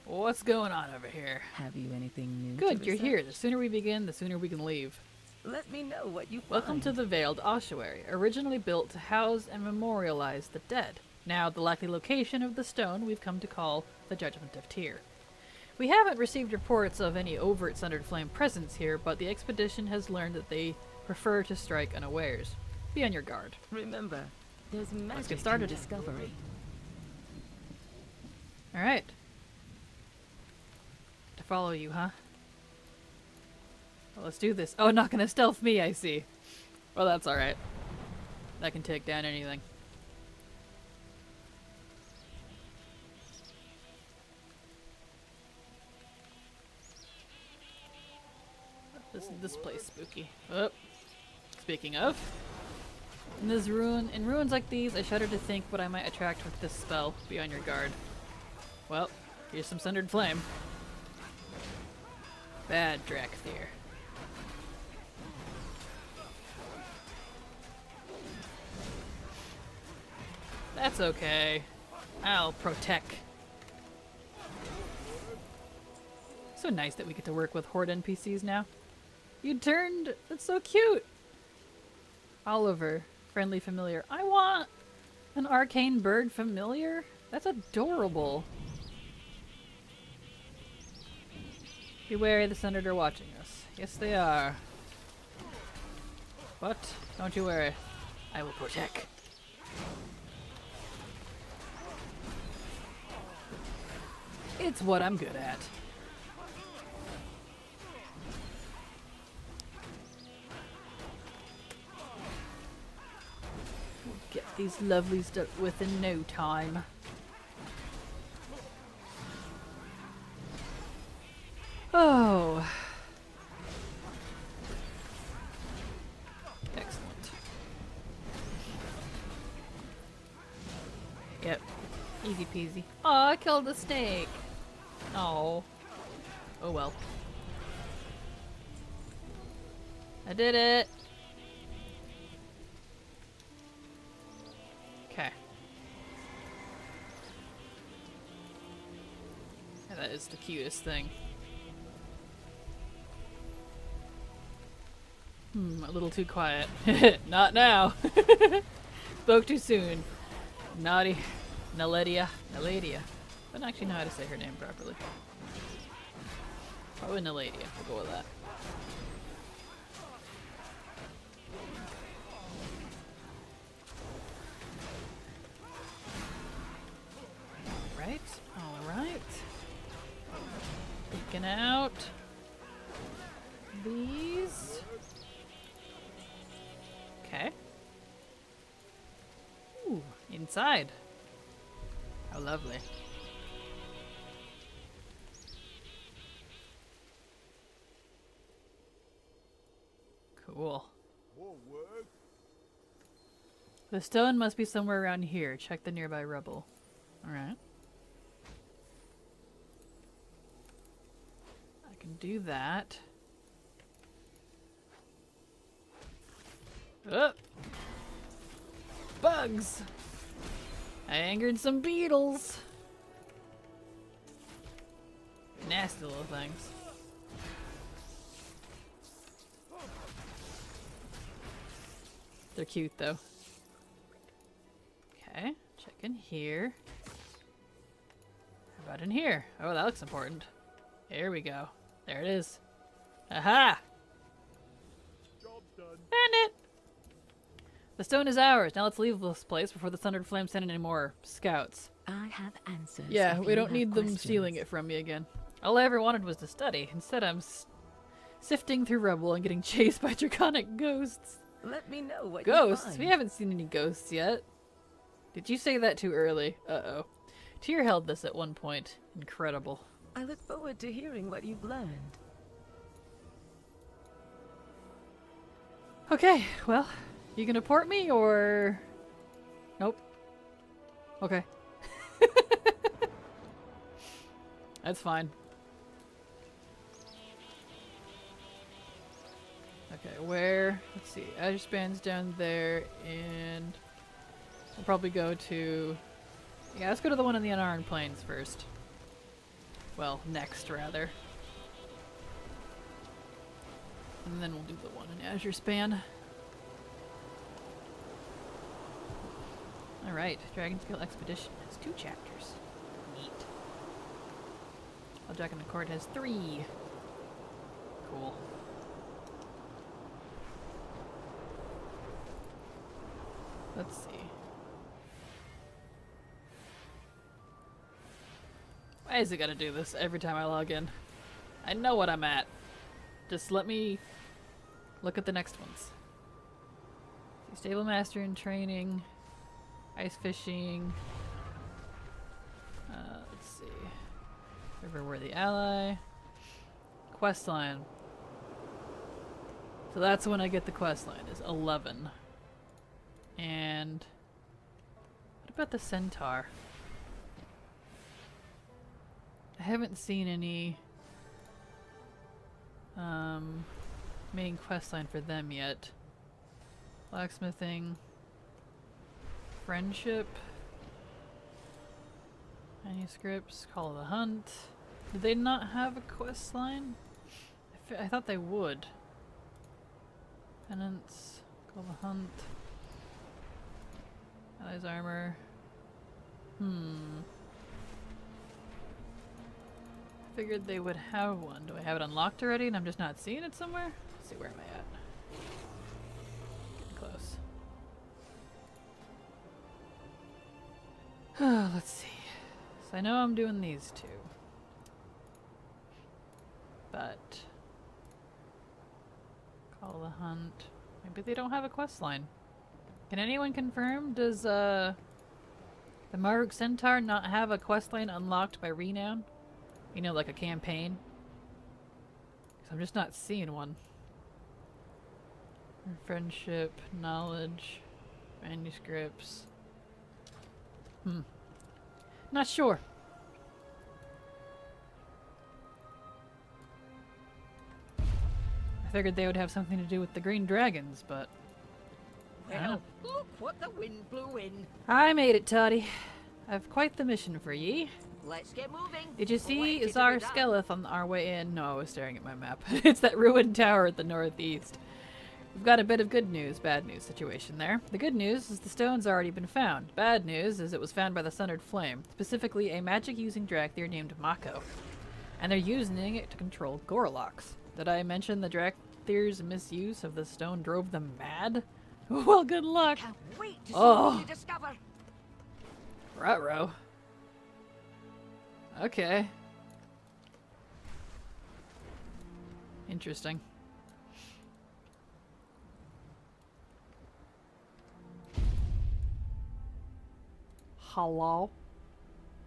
What's going on over here? Have you anything new? Good, you're here. The sooner we begin, the sooner we can leave. Let me know what you Welcome to the Veiled Ossuary, originally built to house and memorialize the dead. Now the likely location of the stone we've come to call the Judgment of Tyr. We haven't received reports of any overt Sundered Flame presence here, but the expedition has learned that they prefer to strike unawares. Be on your guard. Remember, there's magic Let's get started. in discovery. Alright. To follow you, huh? Well, let's do this. Oh, not gonna stealth me, I see. Well, that's alright. That can take down anything. Isn't this place spooky? Oh. Speaking of. In ruins like these, I shudder to think what I might attract with this spell. Be on your guard. Well, here's some Sundered Flame. Bad Drakthir. That's okay. I'll protect. So nice that we get to work with Horde NPCs now. You turned... That's so cute! Oliver. Friendly familiar. I want an arcane bird familiar? That's adorable. Beware, the Sundered are watching us. Yes, they are. But don't you worry. I will protect. It's what I'm good at. We'll get these lovelies dealt with in no time. Oh. Excellent. Yep. Easy peasy. Oh, I killed the snake. Oh. Oh well. I did it. Okay. Yeah, that is the cutest thing. A little too quiet. Not now. Spoke too soon. Naughty. Naledia. I don't actually know how to say her name properly. Probably Naledia. We'll go with that. Alright. Picking out these. Okay. Ooh, inside. How lovely. Cool. The stone must be somewhere around here. Check the nearby rubble. Alright. do that. Oh! Bugs! I angered some beetles! Nasty little things. They're cute though. Okay, check in here. How about in here? Oh, that looks important. Here we go. There it is. Aha! Job's done. Found it! The stone is ours. Now let's leave this place before the Sundered Flame send any more scouts. I have answers. Yeah, if we you don't have need them questions. stealing it from me again. All I ever wanted was to study. Instead, I'm sifting through rubble and getting chased by draconic ghosts. Let me know what Ghosts? you find. We haven't seen any ghosts yet. Did you say that too early? Uh-oh. Tyr held this at one point. Incredible. I look forward to hearing what you've learned. Okay, well, you gonna port me or... Nope. Okay. That's fine. Okay, where? Let's see. Azure Span's down there, and we'll probably go to... Yeah, let's go to the one in the Unarmed Plains first. Well, next, rather. And then we'll do the one in Azure Span. Alright, Dragonscale Expedition has 2 chapters. Neat. While Jack in the Court has 3. Cool. Let's see. Why is it gotta do this every time I log in? I know what I'm at. Just let me look at the next ones. Stable Master in Training. Ice Fishing. Let's see. Riverworthy Ally. Questline. So that's when I get the questline, is 11. And what about the Centaur? I haven't seen any main questline for them yet. Blacksmithing. Friendship. Manuscripts. Call of the Hunt. Did they not have a questline? I thought they would. Penance. Call of the Hunt. Allies Armor. Figured they would have one. Do I have it unlocked already and I'm just not seeing it somewhere? Let's see, where am I at? Getting close. Let's see. So I know I'm doing these 2. But Call the Hunt. Maybe they don't have a quest line. Can anyone confirm? Does the Maruk Centaur not have a quest line unlocked by Renown? You know, like a campaign? 'Cause I'm just not seeing one. Friendship, knowledge, manuscripts. Not sure. I figured they would have something to do with the green dragons, but... Well, look what the wind blew in. I made it, Toddy. I've quite the mission for ye. Let's get moving. Did you see Plenty to be Zar done. Skeleth on our way in? No, I was staring at my map. It's that ruined tower at the northeast. We've got a bit of good news, bad news situation there. The good news is the stone's already been found. Bad news is it was found by the Sundered Flame, specifically a magic-using Drakthir named Mako. And they're using it to control Gorloks. Did I mention the Drakthir's misuse of the stone drove them mad? Well, good luck! Can't wait to see Oh. what you discover. Ruh-roh. Okay. Interesting. Hello?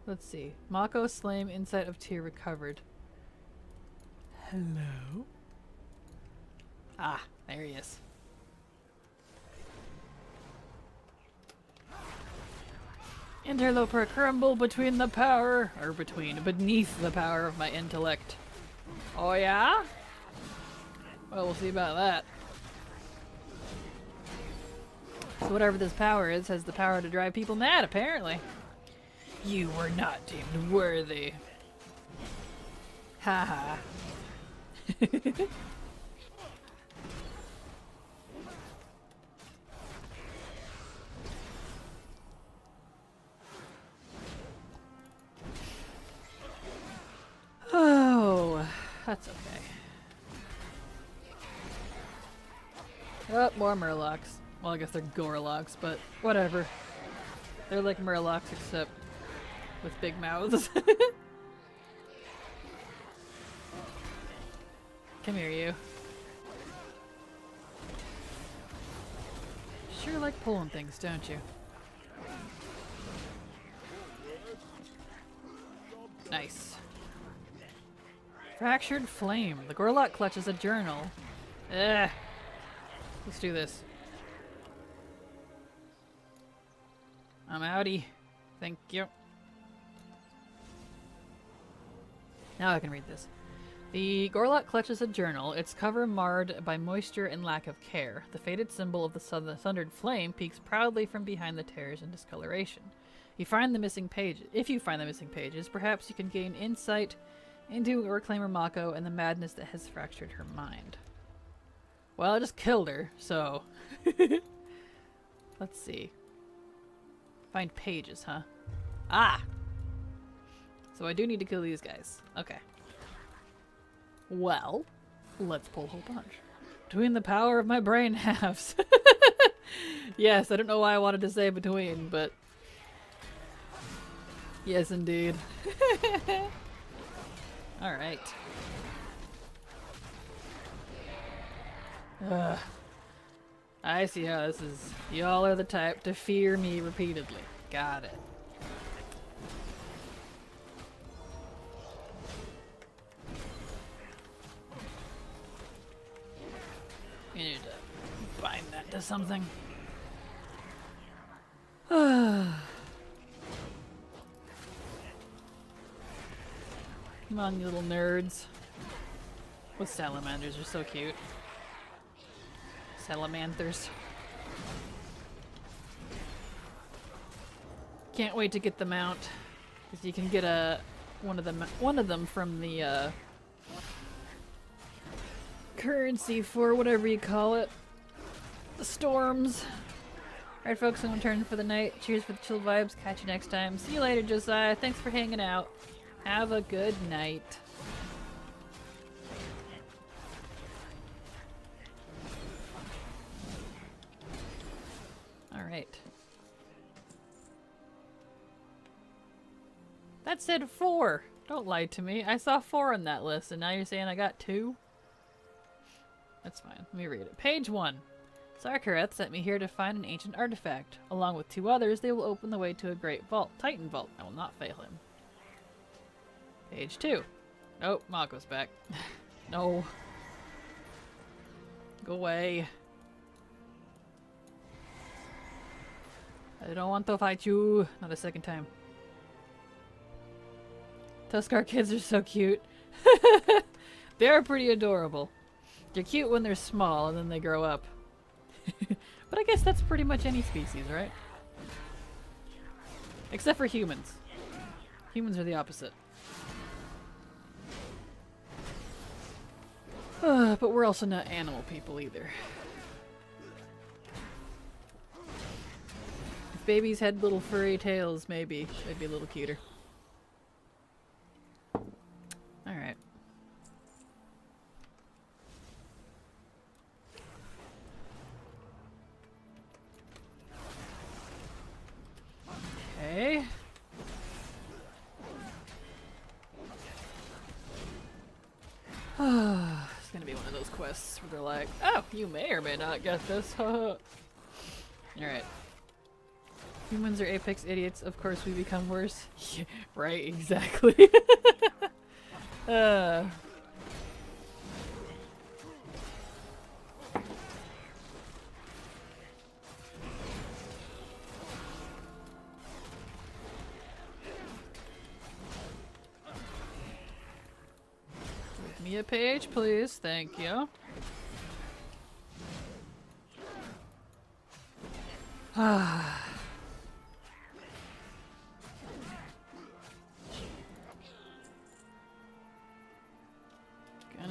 Let's see. Mako Slame, Insight of Tyr recovered. Hello? Ah, there he is. Interloper, crumble between the power, or beneath the power of my intellect. Oh yeah? Well, we'll see about that. So whatever this power is has the power to drive people mad, apparently. You were not deemed worthy. Haha. Oh, that's okay. Oh, more Murlocs. Well, I guess they're Gorlocs, but whatever. They're like Murlocs, except with big mouths. Come here, you. Sure like pulling things, don't you? Nice. Fractured Flame. The Gorlock clutches a journal. Ugh. Let's do this. I'm outie. Thank you. Now I can read this. The Gorlock clutches a journal, its cover marred by moisture and lack of care. The faded symbol of the sundered flame peeks proudly from behind the tears and discoloration. If you find the missing pages, perhaps you can gain insight into Reclaimer Mako and the madness that has fractured her mind. Well, I just killed her, so... Let's see. Find pages, huh? Ah! So I do need to kill these guys. Okay. Well, let's pull a whole bunch. Between the power of my brain halves. Yes, I don't know why I wanted to say between, but... Yes, indeed. Alright. I see how this is. Y'all are the type to fear me repeatedly. Got it. You need to bind that to something. Come on, you little nerds. Those salamanders are so cute. Salamanders. Can't wait to get the mount, because you can get one of them from the currency for whatever you call it. The storms. Alright folks, I'm gonna turn for the night. Cheers for the chill vibes. Catch you next time. See you later, Josiah. Thanks for hanging out. Have a good night. Alright. That said 4. Don't lie to me. I saw 4 on that list, and now you're saying I got 2? That's fine. Let me read it. Page 1. Sarkareth sent me here to find an ancient artifact. Along with 2 others, they will open the way to a great vault. Titan vault. I will not fail him. Page 2. Oh, Mako's back. No. Go away. I don't want to fight you. Not a second time. Tuskar kids are so cute. They're pretty adorable. They're cute when they're small and then they grow up. But I guess that's pretty much any species, right? Except for humans. Humans are the opposite. But we're also not animal people either. If babies had little furry tails, maybe they'd be a little cuter. Alright. Okay. It's gonna be one of those quests where they're like, oh, you may or may not get this. Alright. Humans are apex idiots. Of course we become worse. Yeah, right, exactly. me a page, please. Thank you. Gonna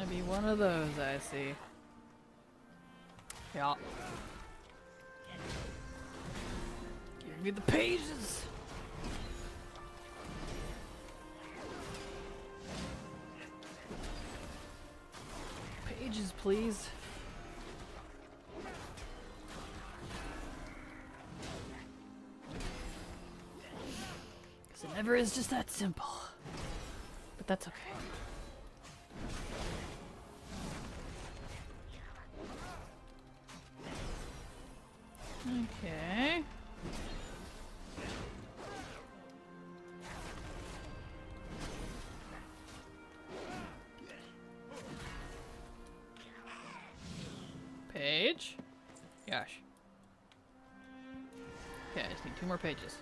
be one of those, I see. Yeah. Give me the pages! Pages, please. Because it never is just that simple. But that's okay. Okay. Page. Gosh. Okay, I just need 2 more pages.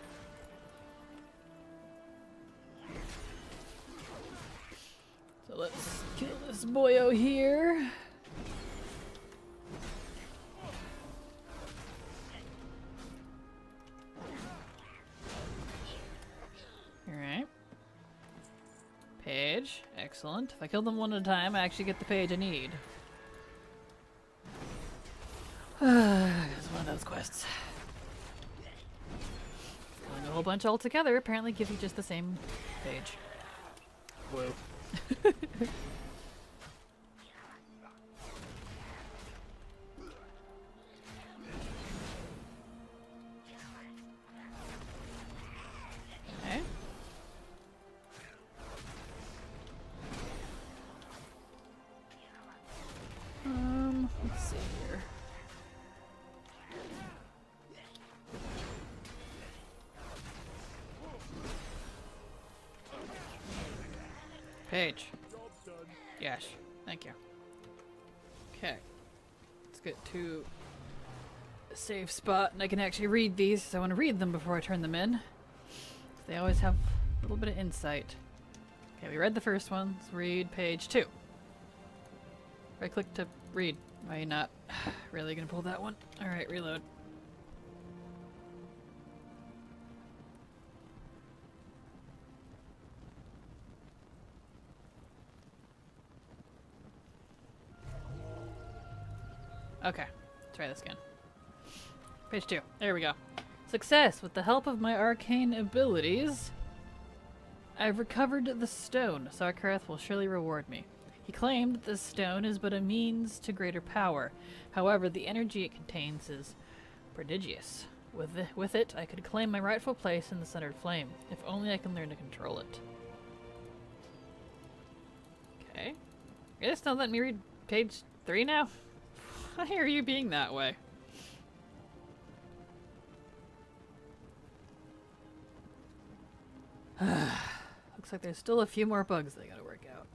So let's kill this boyo here. Alright. Page. Excellent. If I kill them one at a time, I actually get the page I need. It's one of those quests. Killing a whole bunch all together apparently gives you just the same page. Whoa. Okay. Let's see here. Page. Yes. Thank you. Okay. Let's get to a safe spot and I can actually read these, so I want to read them before I turn them in. They always have a little bit of insight. Okay, we read the first one. Let's read page 2. Right click to read. Why are you not really gonna pull that one? Alright, reload. Okay, let's try this again. Page 2. There we go. Success! With the help of my arcane abilities, I've recovered the stone. Sarkareth will surely reward me. He claimed that this stone is but a means to greater power. However, the energy it contains is prodigious. With it, I could claim my rightful place in the centered flame, if only I can learn to control it. Okay. You're just not letting me read page 3 now? Why are you being that way? Looks like there's still a few more bugs they gotta work out.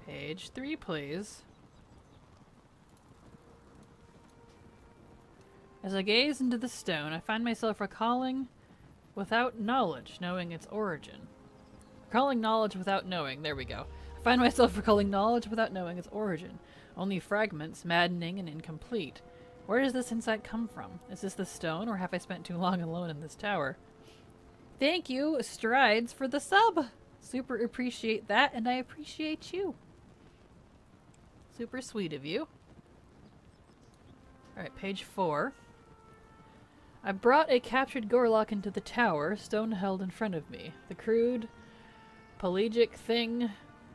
Page 3, please. As I gaze into the stone, I find myself recalling without knowledge, knowing its origin. Recalling knowledge without knowing. There we go. I find myself recalling knowledge without knowing its origin. Only fragments, maddening and incomplete. Where does this insight come from? Is this the stone, or have I spent too long alone in this tower? Thank you, Strides, for the sub! Super appreciate that, and I appreciate you. Super sweet of you. Alright, page 4. I brought a captured Gorlock into the tower, stone held in front of me. The crude, pelagic thing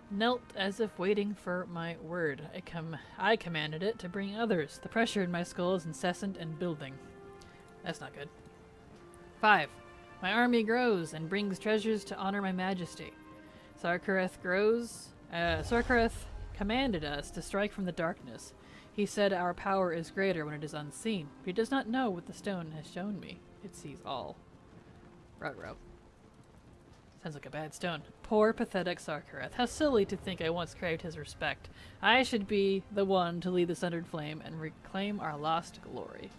knelt as if waiting for my word. I commanded it to bring others. The pressure in my skull is incessant and building. That's not good. 5. My army grows and brings treasures to honor my majesty. Sarkareth commanded us to strike from the darkness. He said our power is greater when it is unseen, but he does not know what the stone has shown me. It sees all. Ruh-roh. Sounds like a bad stone. Poor, pathetic Sarkareth. How silly to think I once craved his respect. I should be the one to lead the Sundered Flame and reclaim our lost glory.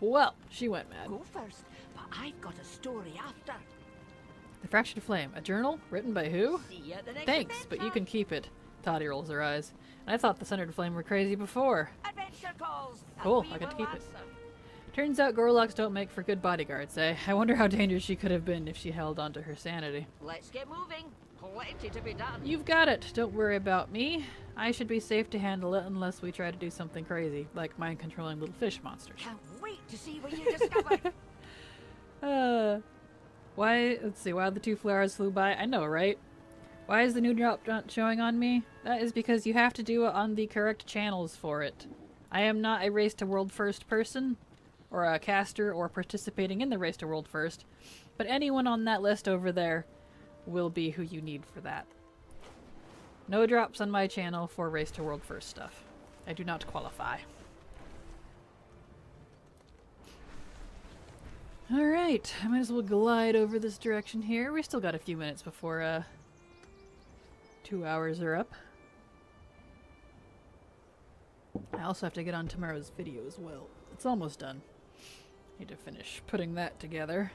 Well, she went mad. Go first, but I've got a story after. The Fractured Flame. A journal? Written by who? See you at the next Thanks, adventure. but you can keep it. Toddy rolls her eyes. I thought the Centered Flame were crazy before. Adventure calls. and Cool, we I get to will keep it. answer. Turns out Gorlocks don't make for good bodyguards, eh? I wonder how dangerous she could have been if she held onto her sanity. Let's get moving. Plenty to be done. You've got it. Don't worry about me. I should be safe to handle it unless we try to do something crazy, like mind-controlling little fish monsters. Can't wait to see what you discover. Why? Let's see. While the 2 flowers flew by. I know, right? Why is the new drop not showing on me? That is because you have to do it on the correct channels for it. I am not a Race to World First person, or a caster, or participating in the Race to World First, but anyone on that list over there will be who you need for that. No drops on my channel for Race to World First stuff. I do not qualify. Alright, I might as well glide over this direction here. We still got a few minutes before 2 hours are up. I also have to get on tomorrow's video as well. It's almost done. Need to finish putting that together.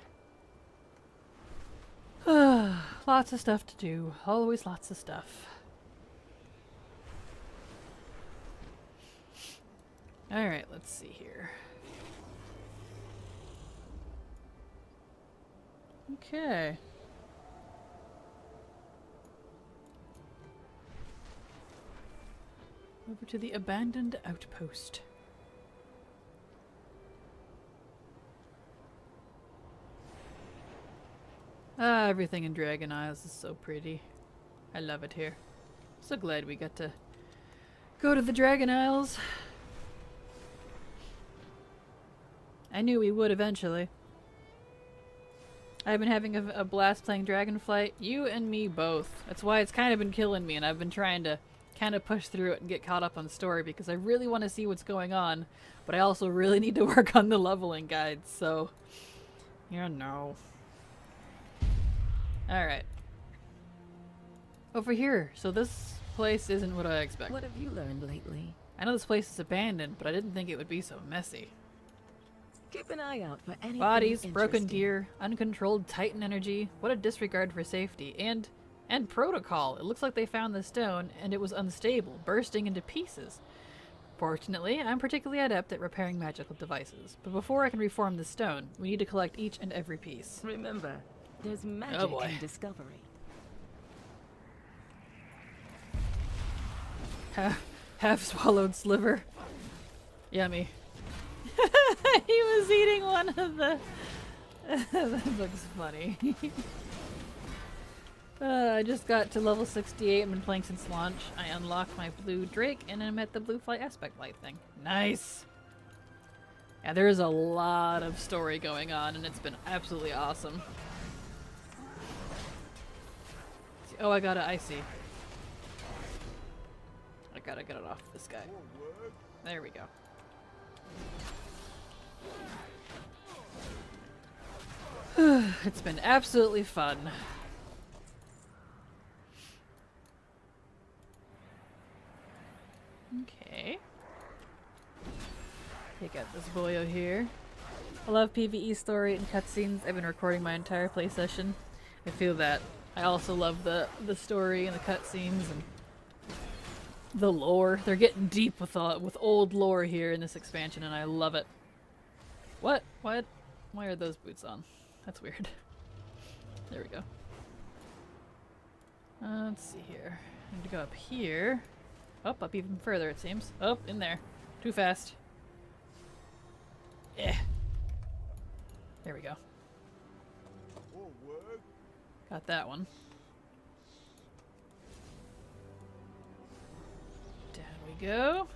Lots of stuff to do. Always lots of stuff. Alright, let's see here. Okay. Over to the abandoned outpost. Ah, everything in Dragon Isles is so pretty. I love it here. So glad we got to go to the Dragon Isles. I knew we would eventually. I've been having a blast playing Dragonflight. You and me both. That's why it's kind of been killing me, and I've been trying to kind of push through it and get caught up on the story because I really want to see what's going on, but I also really need to work on the leveling guides, so you know. Alright. Over here. So this place isn't what I expected. What have you learned lately? I know this place is abandoned, but I didn't think it would be so messy. Keep an eye out for anything Bodies, broken interesting. gear, uncontrolled Titan energy. What a disregard for safety. And protocol. It looks like they found the stone, and it was unstable, bursting into pieces. Fortunately, I'm particularly adept at repairing magical devices. But before I can reform the stone, we need to collect each and every piece. Remember, there's magic boy. in discovery. Half swallowed sliver. Yummy. He was eating one of the... That looks funny. I just got to level 68 and been playing since launch. I unlocked my blue drake and I'm at the blue flight aspect light thing. Nice! Yeah, there is a lot of story going on and it's been absolutely awesome. Oh, I got it. I see. I gotta get it off this guy. There we go. It's been absolutely fun. Okay. Take out this boyo here. I love PvE story and cutscenes. I've been recording my entire play session. I feel that. I also love the story and the cutscenes and the lore. They're getting deep with old lore here in this expansion, and I love it. What? What? Why are those boots on? That's weird. There we go. Let's see here. I need to go up here. Oh, up even further it seems. Oh, in there. Too fast. Yeah. There we go. Got that one. Down we go.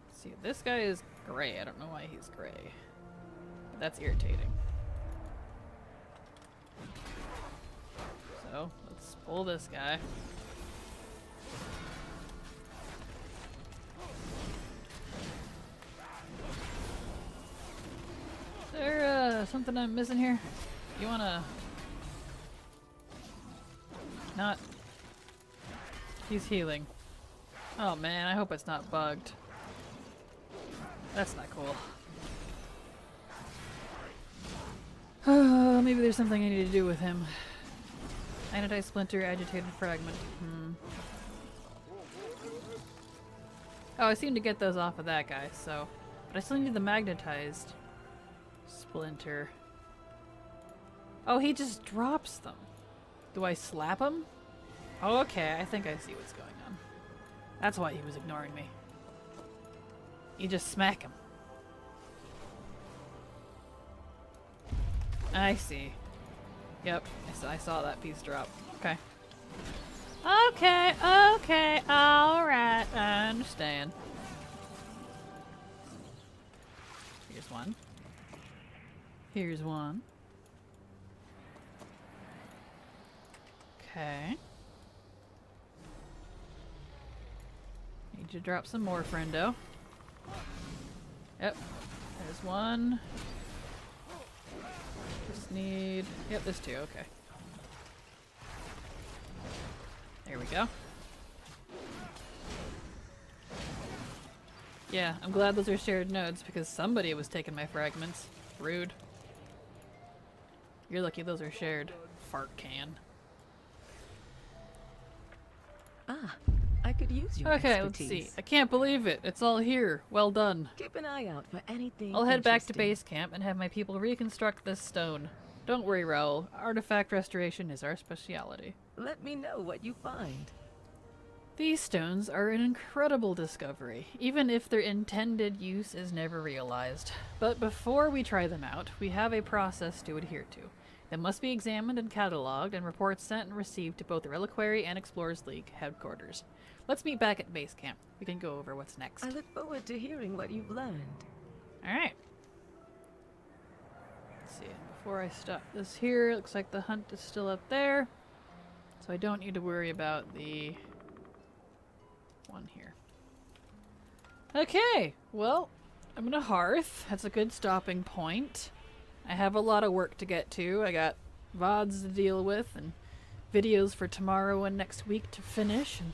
Let's see, this guy is gray. I don't know why he's gray. But that's irritating. So, let's pull this guy. Is there something I'm missing here? You wanna... Not... He's healing. Oh man, I hope it's not bugged. That's not cool. Maybe there's something I need to do with him. Magnetized splinter, agitated fragment. Oh, I seem to get those off of that guy, so... But I still need the magnetized splinter. Oh, he just drops them. Do I slap him? Oh, okay, I think I see what's going on. That's why he was ignoring me. You just smack him. I see. Yep, I saw that piece drop. Okay. Okay, okay, alright, I understand. Here's one. Here's one. Okay. Need to drop some more, friendo. Yep, there's one. Just need... Yep, there's two, okay. There we go. Yeah, I'm glad those are shared nodes because somebody was taking my fragments. Rude. You're lucky those are shared. Fart can. Ah, I could use your Okay, expertise. let's see. I can't believe it. It's all here. Well done. Keep an eye out for anything I'll head back to interesting. base camp and have my people reconstruct this stone. Don't worry, Raoul. Artifact restoration is our specialty. Let me know what you find. These stones are an incredible discovery, even if their intended use is never realized. But before we try them out, we have a process to adhere to. They must be examined and catalogued, and reports sent and received to both the Reliquary and Explorers League headquarters. Let's meet back at base camp. We can go over what's next. I look forward to hearing what you've learned. Alright. Let's see. Before I stop this here, it looks like the hunt is still up there. So I don't need to worry about the one here. Okay, well, I'm gonna hearth. That's a good stopping point. I have a lot of work to get to. I got VoDs to deal with and videos for tomorrow and next week to finish and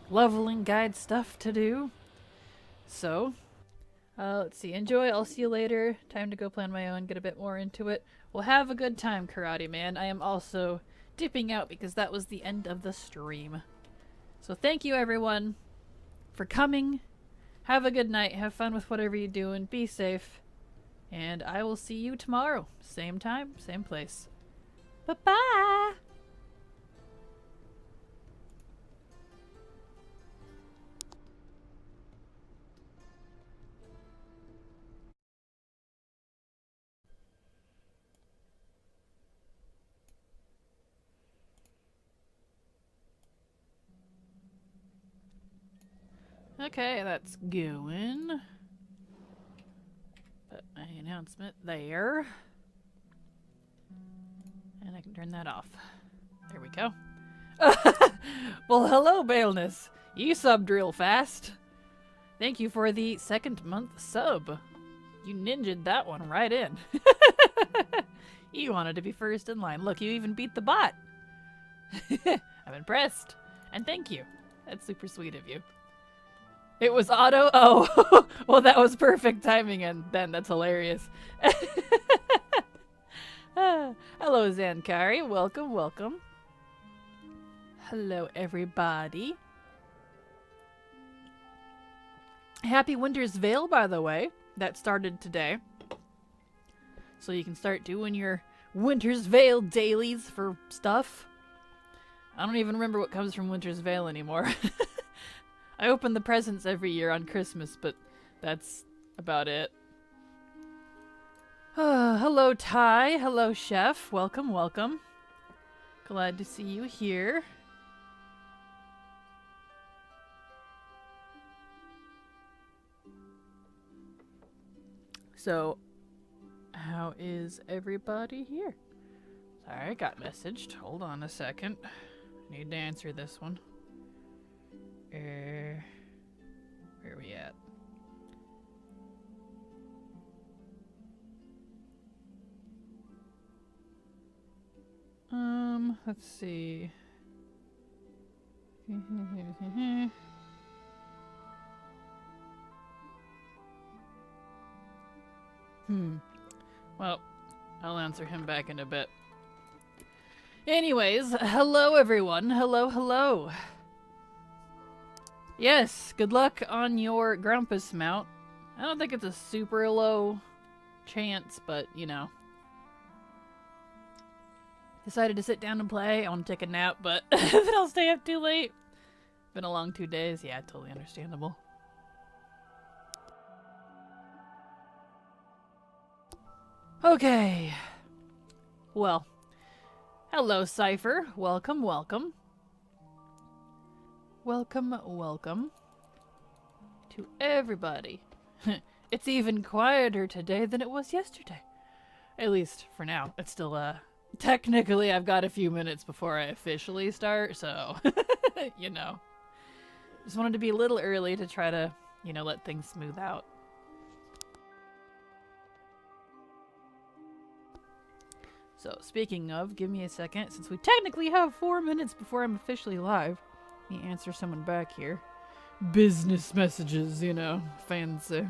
leveling guide stuff to do. So, let's see. Enjoy. I'll see you later. Time to go plan my own, get a bit more into it. Well, have a good time, Karate Man. I am also dipping out because that was the end of the stream. So thank you, everyone, for coming. Have a good night. Have fun with whatever you're doing. Be safe. And I will see you tomorrow. Same time, same place. Bye-bye! Okay, that's going. Put my announcement there. And I can turn that off. There we go. Well, hello, Baleness. You subbed real fast. Thank you for the 2nd month sub. You ninja'd that one right in. You wanted to be first in line. Look, you even beat the bot. I'm impressed. And thank you. That's super sweet of you. It was auto? Oh, well, that was perfect timing, and then that's hilarious. Hello, Zankari. Welcome, welcome. Hello, everybody. Happy Winter's Veil, by the way. That started today. So you can start doing your Winter's Veil dailies for stuff. I don't even remember what comes from Winter's Veil anymore. I open the presents every year on Christmas, but that's about it. Hello, Ty. Hello, Chef. Welcome, welcome. Glad to see you here. So, how is everybody here? Sorry, I got messaged. Hold on a second. Need to answer this one. Where are we at? Let's see. Well, I'll answer him back in a bit. Anyways, hello everyone. Hello, hello. Yes, good luck on your Grumpus mount. I don't think it's a super low chance, but you know. Decided to sit down and play. I want to take a nap, but then I'll stay up too late. Been a long 2 days. Yeah, totally understandable. Okay. Well, hello, Cypher. Welcome, welcome. Welcome, welcome to everybody. It's even quieter today than it was yesterday. At least for now. It's still, technically I've got a few minutes before I officially start, so, you know. Just wanted to be a little early to try to, you know, let things smooth out. So, speaking of, give me a second, since we technically have 4 minutes before I'm officially live. Let me answer someone back here. Business messages, you know, fancy.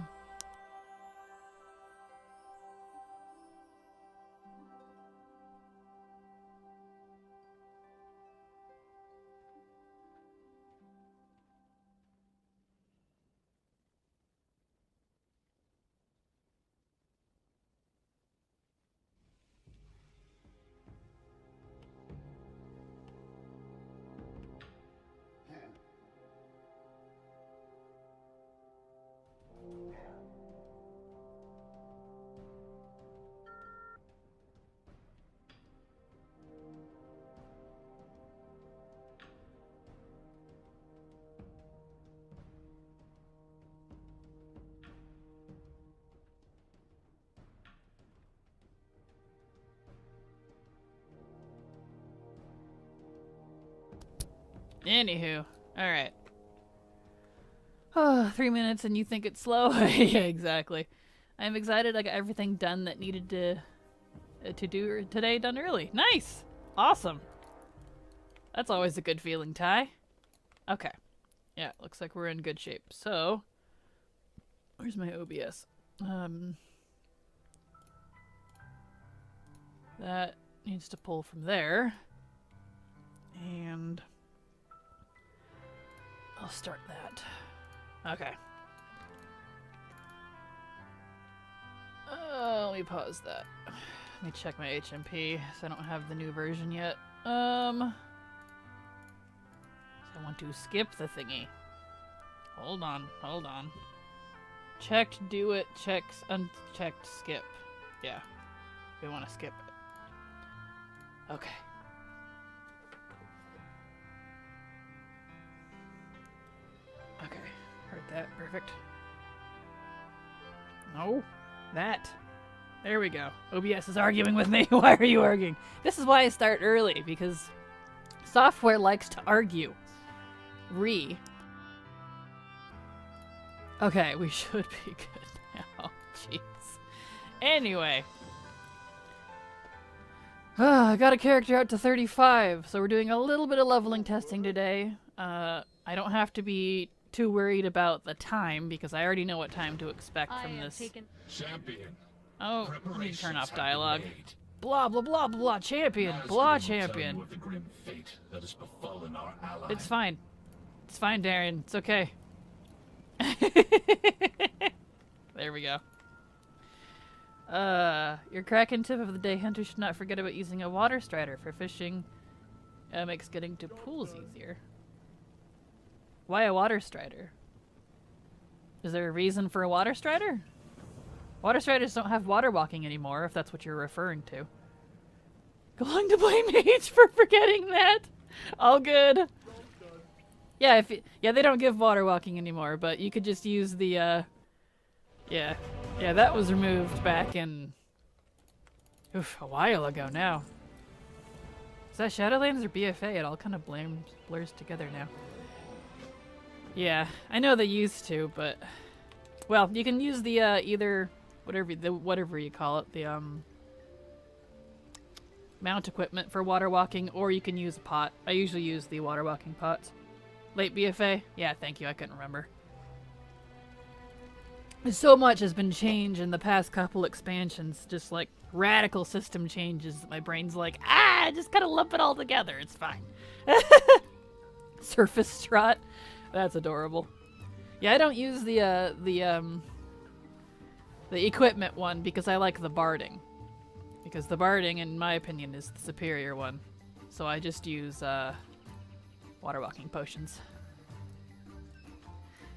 Anywho, alright. Oh, 3 minutes and you think it's slow? Yeah, exactly. I'm excited I got everything done that needed to do today done early. Nice! Awesome. That's always a good feeling, Ty. Okay. Yeah, looks like we're in good shape. So, where's my OBS? That needs to pull from there. And I'll start that. Okay. Let me pause that. Let me check my HMP, so I don't have the new version yet. So I want to skip the thingy. Hold on, hold on. Checked, do it, checks, unchecked, skip. Yeah, we want to skip it. Okay. Okay, heard that. Perfect. No, that. There we go. OBS is arguing with me. Why are you arguing? This is why I start early, because software likes to argue. Okay, we should be good now. Jeez. Anyway. I got a character out to 35, so we're doing a little bit of leveling testing today. I don't have to be too worried about the time, because I already know what time to expect from this. Champion. Oh, I need to turn off dialogue. Blah, blah, blah, blah, blah, champion, blah, champion. It's fine. It's fine, Darren. It's okay. There we go. Your Kraken tip of the day, hunters should not forget about using a water strider for fishing. Makes getting to pools easier. Why a water strider? Is there a reason for a water strider? Water striders don't have water walking anymore, if that's what you're referring to. Going to blame H for forgetting that. All good. Yeah, yeah, they don't give water walking anymore, but you could just use the yeah, that was removed back in a while ago now. Is that Shadowlands or BFA? It all kind of blurs together now. Yeah, I know they used to, but well, you can use the either whatever you call it, the mount equipment for water walking, or you can use a pot. I usually use the water walking pots. Late BFA? Yeah, thank you. I couldn't remember. So much has been changed in the past couple expansions, just like radical system changes that my brain's like, just gotta lump it all together, it's fine. Surface strut, that's adorable. Yeah, I don't use the equipment one because I like the barding. Because the barding, in my opinion, is the superior one. So I just use water walking potions.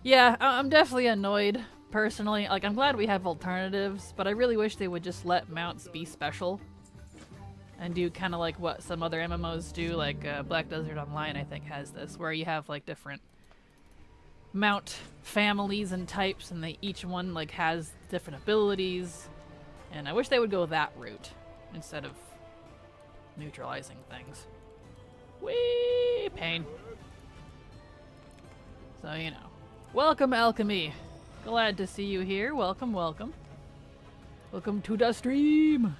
Yeah, I'm definitely annoyed. Personally, like, I'm glad we have alternatives, but I really wish they would just let mounts be special and do kind of like what some other MMOs do, like Black Desert Online I think has this, where you have like different mount families and types, and each one like has different abilities, and I wish they would go that route instead of neutralizing things. Whee! Pain. So, you know. Welcome, Alchemy! Glad to see you here. Welcome, welcome. Welcome to the stream.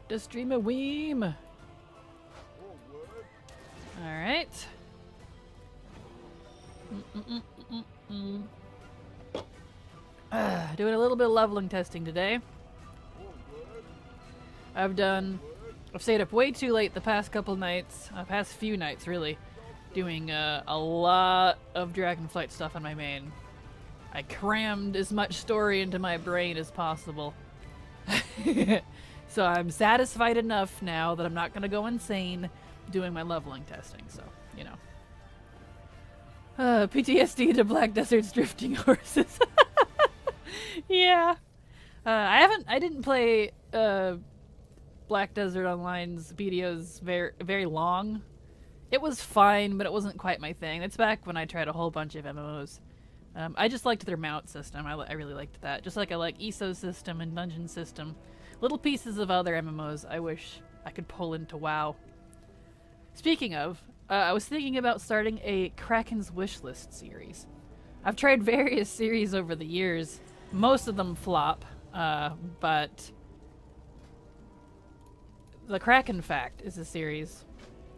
The stream of Weem. Alright. Doing a little bit of leveling testing today. I've stayed up way too late the past couple nights. Past few nights, really. Doing a lot of Dragonflight stuff on my main. I crammed as much story into my brain as possible. So I'm satisfied enough now that I'm not going to go insane doing my leveling testing, so, you know. PTSD to Black Desert's drifting horses. Yeah. I didn't play Black Desert Online's videos very long. It was fine, but it wasn't quite my thing. It's back when I tried a whole bunch of MMOs. I just liked their mount system. I really liked that. Just like I like ESO system and dungeon system. Little pieces of other MMOs I wish I could pull into WoW. Speaking of, I was thinking about starting a Kraken's Wishlist series. I've tried various series over the years. Most of them flop, but the Kraken Fact is a series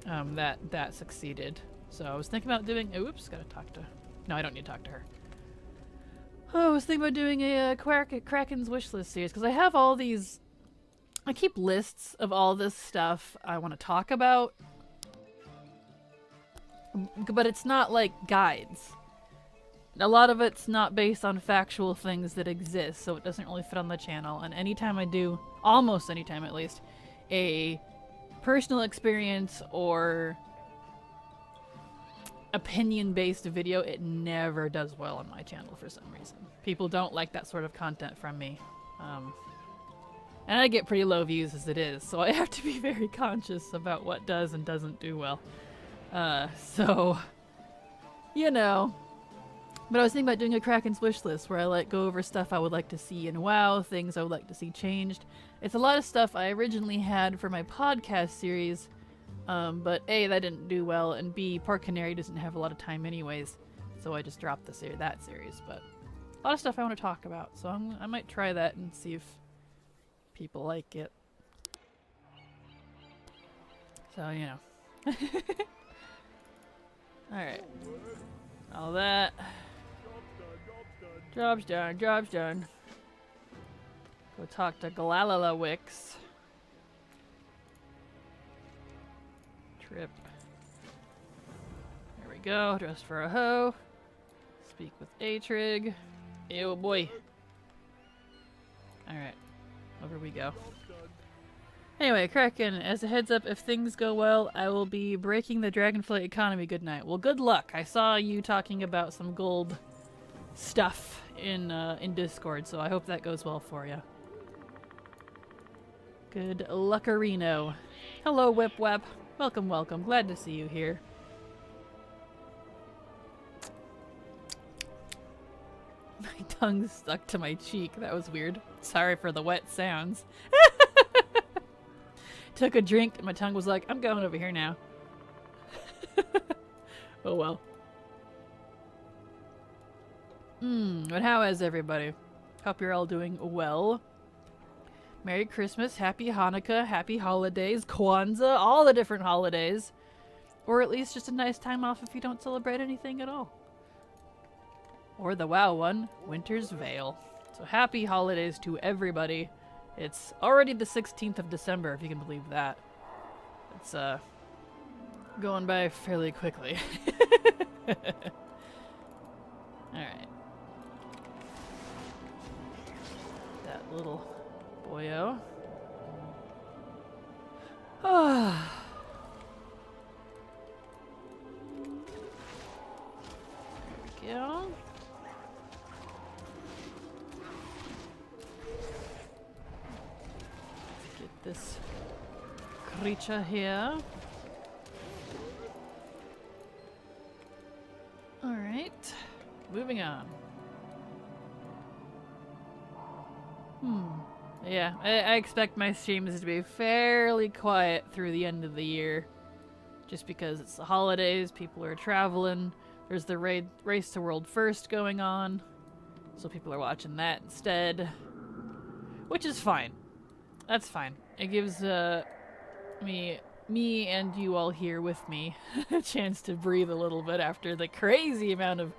that succeeded. So I was thinking about doing... Oops, gotta talk to... No, I don't need to talk to her. Oh, I was thinking about doing a Kraken's Wishlist series, because I have all these... I keep lists of all this stuff I want to talk about, but it's not like guides. A lot of it's not based on factual things that exist, so it doesn't really fit on the channel. And anytime I do, almost anytime at least, a personal experience or opinion-based video, it never does well on my channel for some reason. People don't like that sort of content from me. And I get pretty low views as it is, so I have to be very conscious about what does and doesn't do well. So, you know. But I was thinking about doing a Kraken's wish list where I like go over stuff I would like to see in WoW, things I would like to see changed. It's a lot of stuff I originally had for my podcast series, but A, that didn't do well, and B, Park Canary doesn't have a lot of time anyways, so I just dropped that series. But a lot of stuff I want to talk about, so I might try that and see if people like it. So, you know. Alright. All that. Job's done, job's done. Go talk to Galalawix. Trip. There we go, dress for a hoe. Speak with Atrig. Ew, boy. Alright. Over we go. Anyway, Kraken, as a heads up, if things go well, I will be breaking the Dragonflight economy goodnight. Well, good luck. I saw you talking about some gold stuff in Discord, so I hope that goes well for you. Good luckarino. Hello, Whip Web. Welcome, welcome. Glad to see you here. My tongue stuck to my cheek. That was weird. Sorry for the wet sounds. Took a drink and my tongue was like, I'm going over here now. Oh well. But how is everybody? Hope you're all doing well. Merry Christmas, Happy Hanukkah, Happy Holidays, Kwanzaa, all the different holidays. Or at least just a nice time off if you don't celebrate anything at all. or the WoW one, Winter's Veil. So happy holidays to everybody. It's already the 16th of December, if you can believe that. It's going by fairly quickly. Alright. That little boyo. Ah. There we go. Let's get this creature here. Alright. Moving on. Yeah, I expect my streams to be fairly quiet through the end of the year. Just because it's the holidays, people are traveling, there's the Race to World First going on, so people are watching that instead. Which is fine. That's fine. It gives me and you all here with me a chance to breathe a little bit after the crazy amount of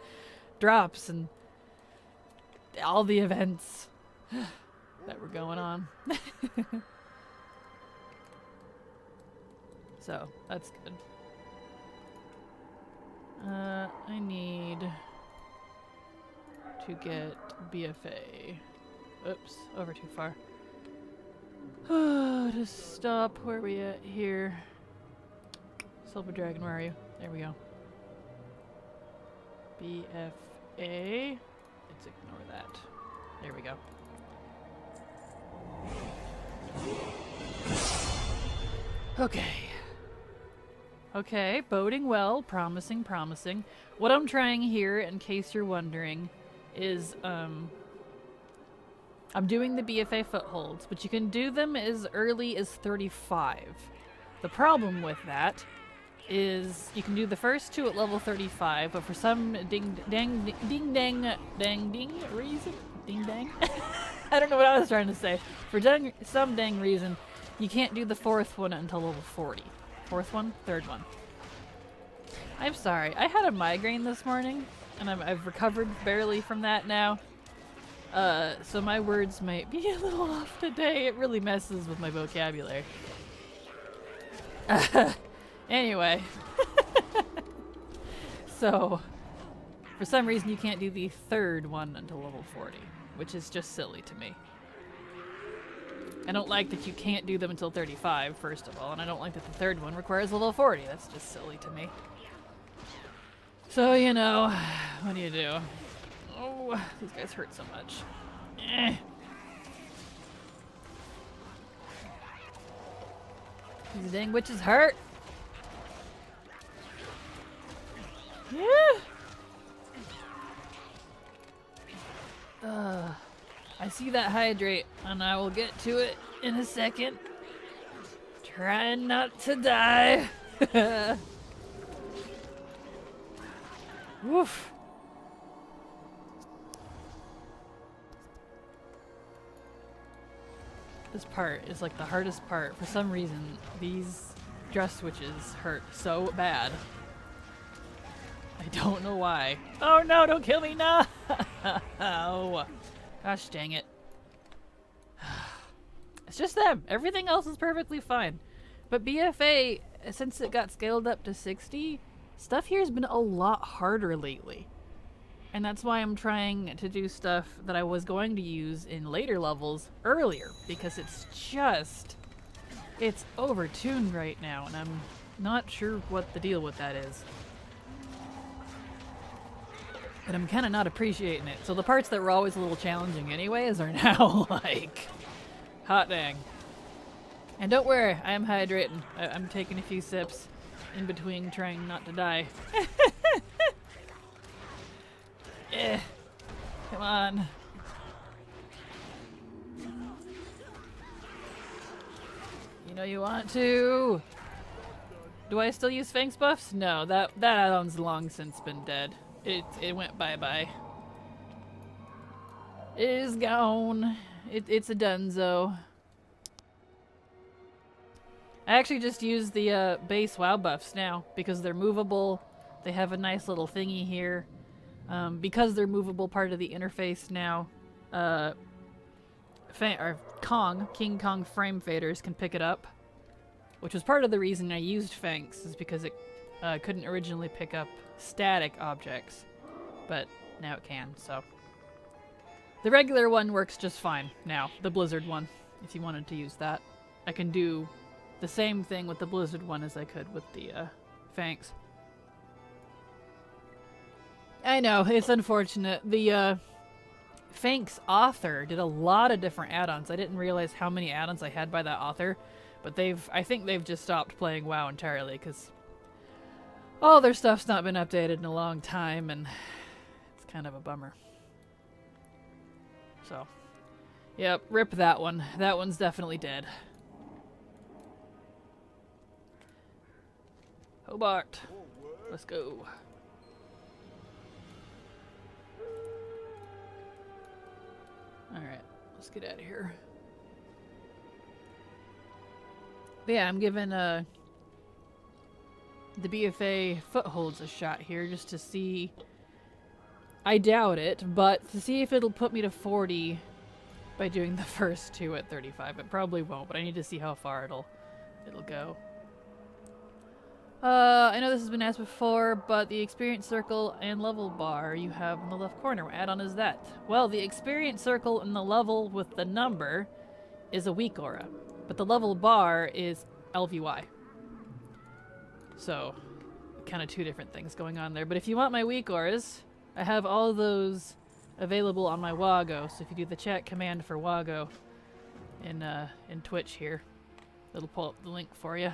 drops and all the events that were going on. So, that's good. I need to get BFA. Oops, over too far. To stop. Where are we at here? Silver Dragon, where are you? There we go. BFA. Let's ignore that. There we go. Okay. Okay, boding well, promising, promising. What I'm trying here, in case you're wondering, is I'm doing the BFA footholds, but you can do them as early as 35. The problem with that is you can do the first two at level 35, but for some ding dang reason, I don't know what I was trying to say. For some dang reason, you can't do the fourth one until level 40. Fourth one? Third one. I'm sorry. I had a migraine this morning, and I've recovered barely from that now. So my words might be a little off today. It really messes with my vocabulary. Anyway. So, for some reason you can't do the third one until level 40, which is just silly to me. I don't like that you can't do them until 35, first of all, and I don't like that the third one requires level 40. That's just silly to me. So, you know, what do you do? Oh, these guys hurt so much. Eh. These dang witches hurt. Yeah. I see that hydrate, and I will get to it in a second. Trying not to die. Woof. This part is like the hardest part. For some reason, these dress switches hurt so bad. I don't know why. Oh no, don't kill me, no! Gosh dang it. It's just them. Everything else is perfectly fine. But BFA, since it got scaled up to 60, stuff here has been a lot harder lately. And that's why I'm trying to do stuff that I was going to use in later levels earlier, because it's overtuned right now, and I'm not sure what the deal with that is. And I'm kind of not appreciating it. So the parts that were always a little challenging anyways are now like, hot dang. And don't worry, I am hydrating. I'm taking a few sips in between trying not to die. Come on. You know you want to. Do I still use Sphinx buffs? No, that add-on's long since been dead. It went bye-bye. It is gone. It's a dunzo. I actually just use the base WoW buffs now because they're movable. They have a nice little thingy here. Because they're movable part of the interface now, King Kong frame faders can pick it up, which was part of the reason I used Fanks, is because it couldn't originally pick up static objects, but now it can, so. The regular one works just fine now, the Blizzard one, if you wanted to use that. I can do the same thing with the Blizzard one as I could with the Fanks. I know, it's unfortunate. The Fanks author did a lot of different add-ons. I didn't realize how many add-ons I had by that author, but I think they've just stopped playing WoW entirely, because all their stuff's not been updated in a long time, and it's kind of a bummer. So, yep, rip that one. That one's definitely dead. Hobart, let's go. Alright, let's get out of here. But yeah, I'm giving the BFA footholds a shot here just to see. I doubt it, but to see if it'll put me to 40 by doing the first two at 35. It probably won't, but I need to see how far it'll go. I know this has been asked before, but the experience circle and level bar you have in the left corner, what add-on is that? Well, the experience circle and the level with the number is a weak aura, but the level bar is LVY. So, kind of two different things going on there. But if you want my weak auras, I have all those available on my Wago, so if you do the chat command for Wago in Twitch here, it'll pull up the link for you.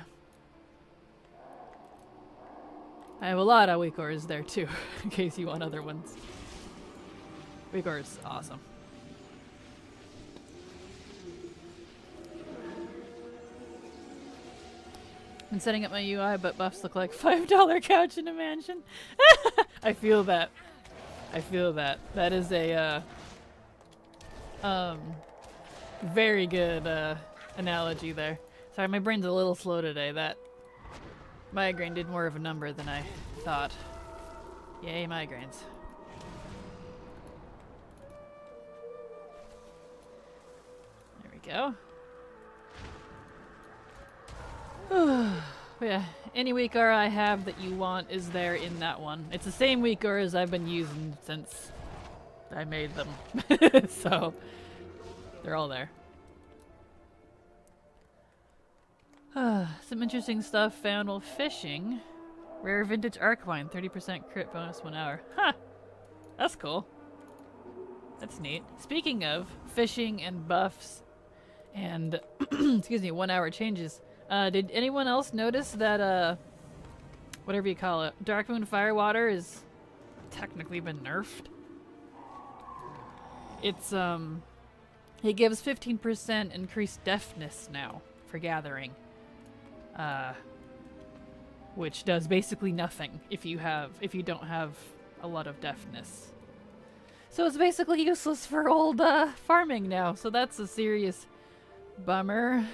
I have a lot of weak auras there too, in case you want other ones. Weak auras, awesome. Been setting up my UI, but buffs look like $5 couch in a mansion. I feel that. I feel that. That is a very good analogy there. Sorry, my brain's a little slow today. That migraine did more of a number than I thought. Yay, migraines. There we go. Yeah, any weak aura I have that you want is there in that one. It's the same weak auras I've been using since I made them. So, they're all there. Some interesting stuff found while fishing. Rare vintage Arcwine, 30% crit bonus 1 hour. Huh! That's cool. That's neat. Speaking of fishing and buffs and, excuse me, 1 hour changes, did anyone else notice that, whatever you call it, Darkmoon Firewater is technically been nerfed? It's, it gives 15% increased deafness now for gathering. Which does basically nothing if you don't have a lot of deafness. So it's basically useless for old farming now. So that's a serious bummer.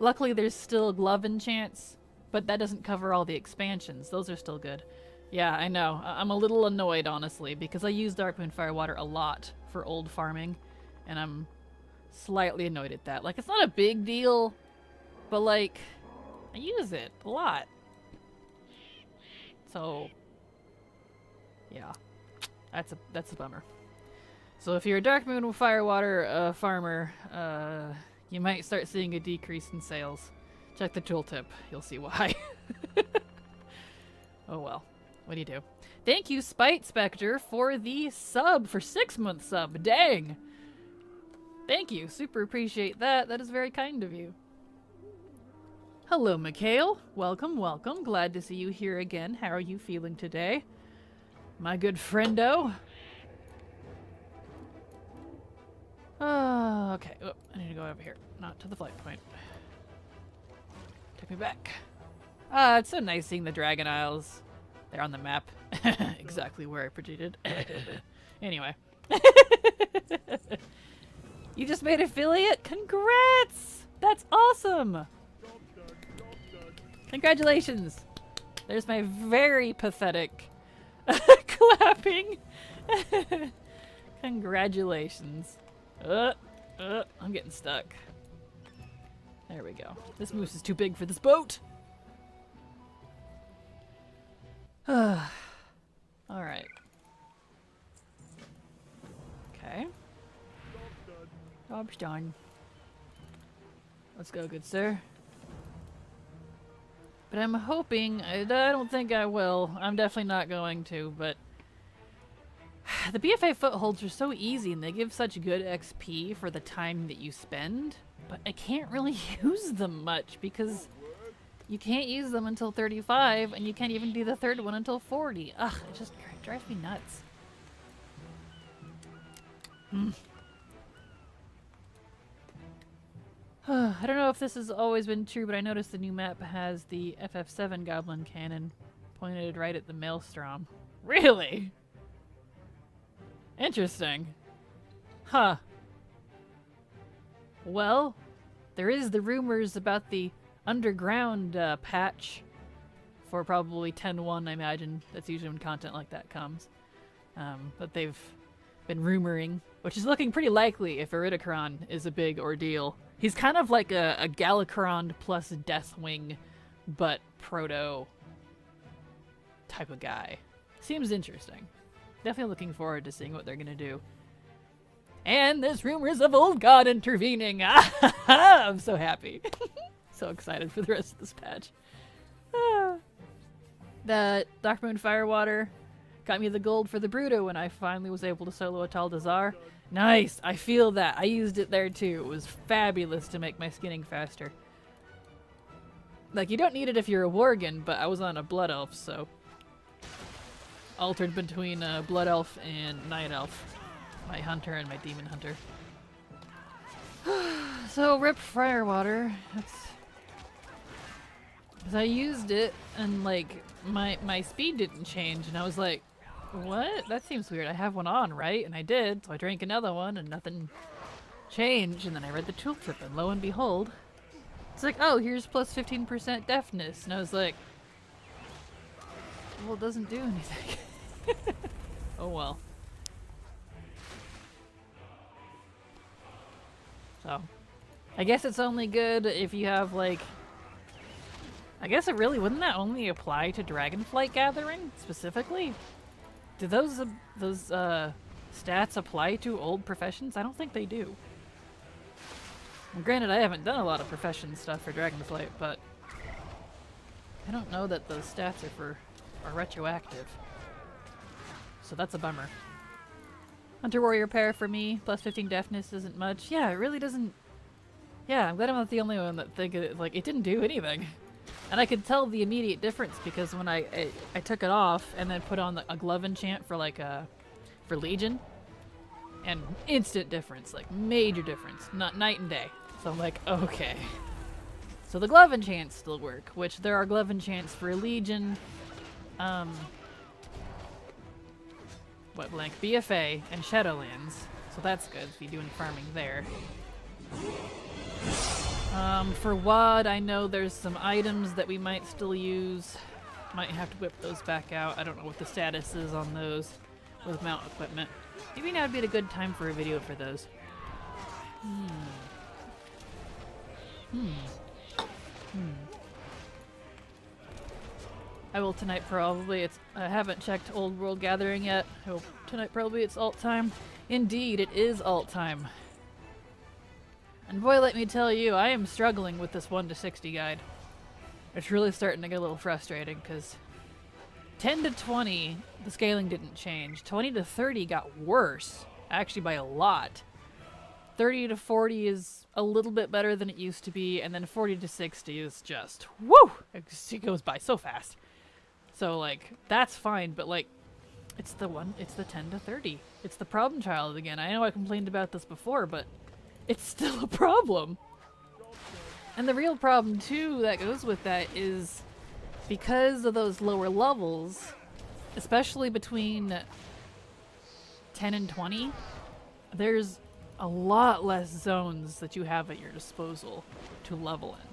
Luckily there's still glove enchants, but that doesn't cover all the expansions. Those are still good. Yeah, I know. I'm a little annoyed, honestly, because I use Darkmoon Firewater a lot for old farming, and I'm slightly annoyed at that. Like, it's not a big deal, but like, I use it a lot. So, yeah, that's a bummer. So if you're a Darkmoon Firewater farmer, you might start seeing a decrease in sales. Check the tooltip, you'll see why. Oh well, what do you do? Thank you, Spite Spectre, for the sub, for 6-month sub. Dang! Thank you, super appreciate that. That is very kind of you. Hello, Mikhail. Welcome, welcome. Glad to see you here again. How are you feeling today? My good friendo. Okay. Oh, I need to go over here. Not to the flight point. Take me back. It's so nice seeing the Dragon Isles. They're on the map. Exactly where I predicted. Anyway. You just made affiliate? Congrats! That's awesome! Congratulations! There's my very pathetic clapping. Congratulations. I'm getting stuck. There we go. This moose is too big for this boat. Alright. Okay. Job's done. Let's go, good sir. But I'm hoping, I don't think I will. I'm definitely not going to, but the BFA footholds are so easy and they give such good XP for the time that you spend, but I can't really use them much because you can't use them until 35 and you can't even do the third one until 40. Ugh, it just drives me nuts. I don't know if this has always been true, but I noticed the new map has the FF7 Goblin Cannon pointed right at the Maelstrom. Really? Interesting. Huh. Well, there is the rumors about the underground patch for probably 10.1, I imagine. That's usually when content like that comes. But they've been rumoring, which is looking pretty likely if Iridicron is a big ordeal. He's kind of like a Galakrond plus Deathwing, but proto type of guy. Seems interesting. Definitely looking forward to seeing what they're gonna do. And there's rumors of Old God intervening. I'm so happy. So excited for the rest of this patch. That Darkmoon Firewater got me the gold for the Bruto when I finally was able to solo a Taldazar. Nice! I feel that. I used it there too. It was fabulous to make my skinning faster. Like, you don't need it if you're a Worgen, but I was on a Blood Elf, so... altered between Blood Elf and Night Elf. My Hunter and my Demon Hunter. So, rip Firewater. That's... because I used it, and like, my speed didn't change, and I was like, what? That seems weird. I have one on, right? And I did, so I drank another one, and nothing changed, and then I read the tooltip, and lo and behold, it's like, oh, here's plus 15% deafness, and I was like, well, it doesn't do anything. Oh well. So, I guess it's only good if you have, like, I guess it really, wouldn't that only apply to Dragonflight Gathering, specifically? Do those stats apply to old professions? I don't think they do. And granted, I haven't done a lot of profession stuff for Dragonflight, but I don't know that those stats are retroactive. So that's a bummer. Hunter Warrior pair for me, plus 15 deafness isn't much. Yeah, it really doesn't... yeah, I'm glad I'm not the only one that think it, like, it didn't do anything. And I could tell the immediate difference because when I took it off and then put on a glove enchant for like for Legion, and instant difference, like major difference, not night and day. So I'm like, okay. So the glove enchants still work, which there are glove enchants for Legion, BFA and Shadowlands. So that's good if you're doing farming there. For WOD, I know there's some items that we might still use. Might have to whip those back out. I don't know what the status is on those with mount equipment. Maybe now would be a good time for a video for those. I will tonight probably. I haven't checked Old World Gathering yet. Tonight probably it's alt time. Indeed, it is alt time. And boy, let me tell you, I am struggling with this 1 to 60 guide. It's really starting to get a little frustrating, because 10 to 20, the scaling didn't change. 20 to 30 got worse, actually by a lot. 30 to 40 is a little bit better than it used to be, and then 40 to 60 is just, woo! It goes by so fast. So, like, that's fine, but, like, it's the 10 to 30. It's the problem child again. I know I complained about this before, but it's still a problem. And the real problem, too, that goes with that is because of those lower levels, especially between 10 and 20, there's a lot less zones that you have at your disposal to level in.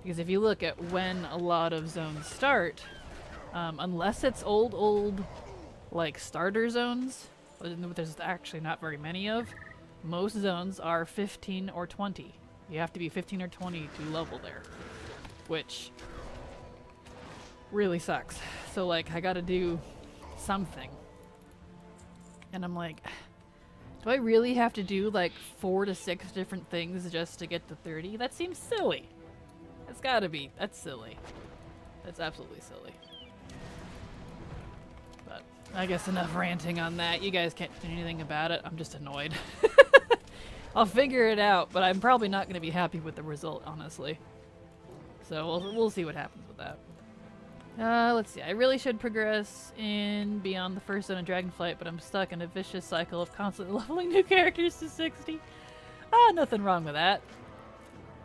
Because if you look at when a lot of zones start, unless it's old like starter zones, there's actually not very many of. Most zones are 15 or 20. You have to be 15 or 20 to level there, which really sucks. So like I gotta do something. And I'm like, do I really have to do like 4 to 6 different things just to get to 30? That seems silly. That's gotta be. That's silly. That's absolutely silly. But I guess enough ranting on that. You guys can't do anything about it. I'm just annoyed. I'll figure it out, but I'm probably not going to be happy with the result, honestly. So we'll see what happens with that. Let's see. I really should progress in beyond the first zone of Dragonflight, but I'm stuck in a vicious cycle of constantly leveling new characters to 60. Nothing wrong with that.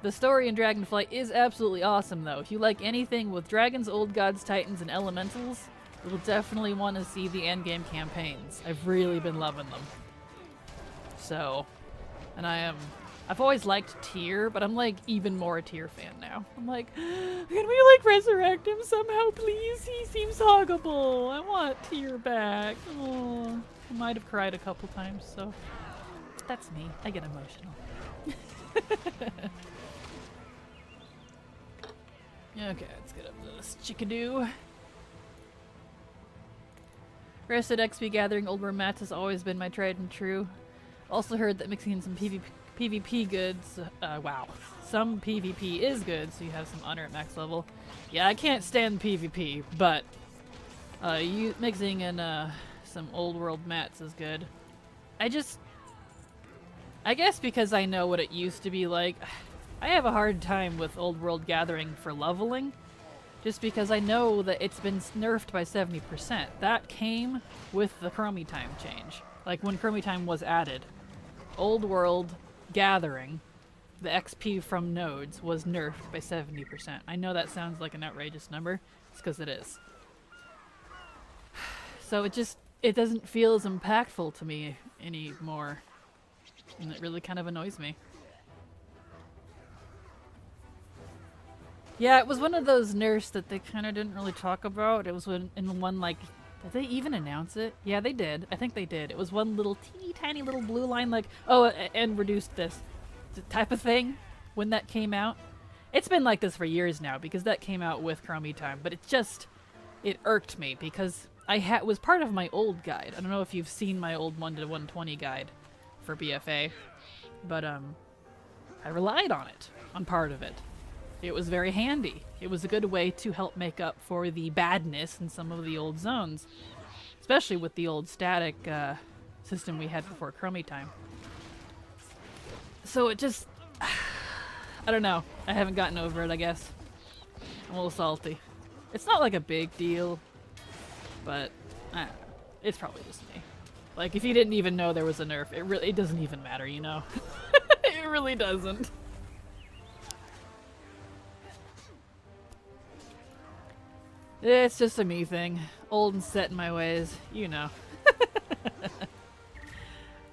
The story in Dragonflight is absolutely awesome, though. If you like anything with dragons, old gods, titans, and elementals, you'll definitely want to see the endgame campaigns. I've really been loving them. So, and I've always liked Tyr, but I'm like even more a Tyr fan now. I'm like, can we like resurrect him somehow, please? He seems huggable. I want Tyr back. Oh, I might have cried a couple times, so that's me. I get emotional. Okay, let's get up to this chickadoo. Rested XP gathering old worm mats has always been my tried and true. Also heard that mixing in some PvP goods, wow. Some PvP is good, so you have some honor at max level. Yeah, I can't stand PvP, but mixing in some old world mats is good. I guess because I know what it used to be like, I have a hard time with old world gathering for leveling, just because I know that it's been nerfed by 70%. That came with the Chromie time change. Like when Chromie time was added, old world gathering, the XP from nodes was nerfed by 70%. I know that sounds like an outrageous number, it's because it is. So it doesn't feel as impactful to me anymore, and it really kind of annoys me. Yeah, it was one of those nerfs that they kind of didn't really talk about. It was in one, like, did they even announce it? Yeah, they did. I think they did. It was one little teeny tiny little blue line, like, oh, and reduced this type of thing when that came out. It's been like this for years now because that came out with Chromie time, but it irked me because it was part of my old guide. I don't know if you've seen my old 1 to 120 guide for BFA, but I relied on it, on part of it. It was very handy. It was a good way to help make up for the badness in some of the old zones, especially with the old static system we had before Chromie time. So it just, I don't know. I haven't gotten over it, I guess. I'm a little salty. It's not like a big deal, but I don't know. It's probably just me. Like, if you didn't even know there was a nerf, it doesn't even matter, you know? It really doesn't. It's just a me thing. Old and set in my ways, you know.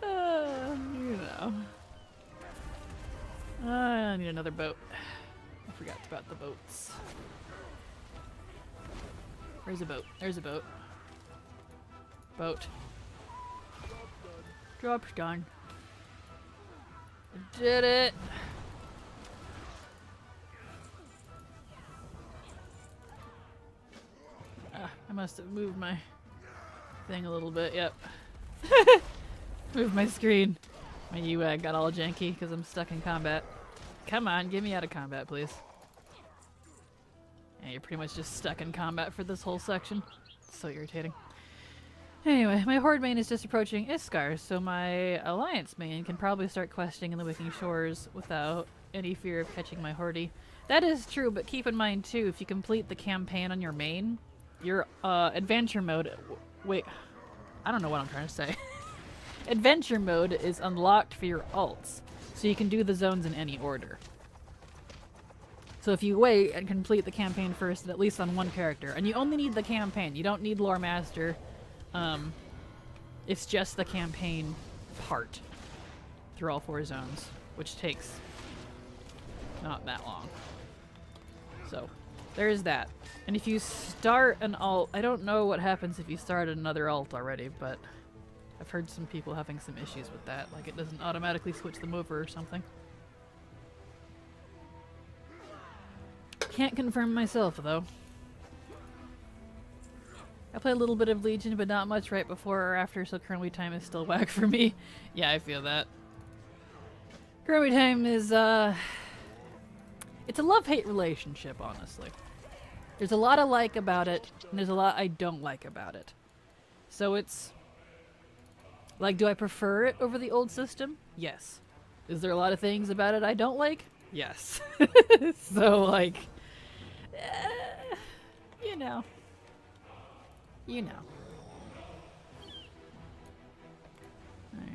You know. I need another boat. I forgot about the boats. Where's a boat? There's a boat. Boat. Drop's done. I did it! I must have moved my thing a little bit, yep. Moved my screen. My UI got all janky because I'm stuck in combat. Come on, get me out of combat, please. Yeah, you're pretty much just stuck in combat for this whole section. It's so irritating. Anyway, my Horde main is just approaching Iskar, so my Alliance main can probably start questing in the Waking Shores without any fear of catching my Horde. That is true, but keep in mind too, if you complete the campaign on your main, your adventure mode, wait, I don't know what I'm trying to say. Adventure mode is unlocked for your alts, so you can do the zones in any order. So if you wait and complete the campaign first, at least on one character, and you only need the campaign, you don't need Lore Master, it's just the campaign part through all 4 zones, which takes not that long. So There's that. And if you start an alt, I don't know what happens if you start another alt already, but I've heard some people having some issues with that. Like it doesn't automatically switch them over or something. Can't confirm myself though. I played a little bit of Legion, but not much right before or after, so currently time is still whack for me. Yeah, I feel that. Currently time is, it's a love-hate relationship, honestly. There's a lot I like about it, and there's a lot I don't like about it. So it's... Like, do I prefer it over the old system? Yes. Is there a lot of things about it I don't like? Yes. So, like... you know. You know.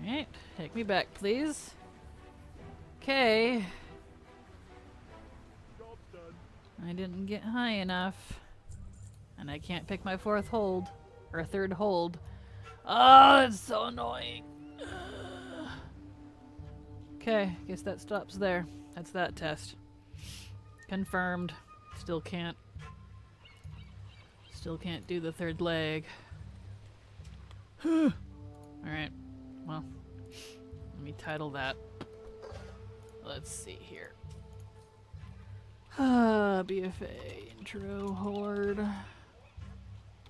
Alright, take me back, please. Okay. I didn't get high enough. And I can't pick my fourth hold. Or third hold. Oh, that's so annoying. Okay, guess that stops there. That's that test. Confirmed. Still can't do the third leg. Alright. Well, let me title that. Let's see here. BFA intro horde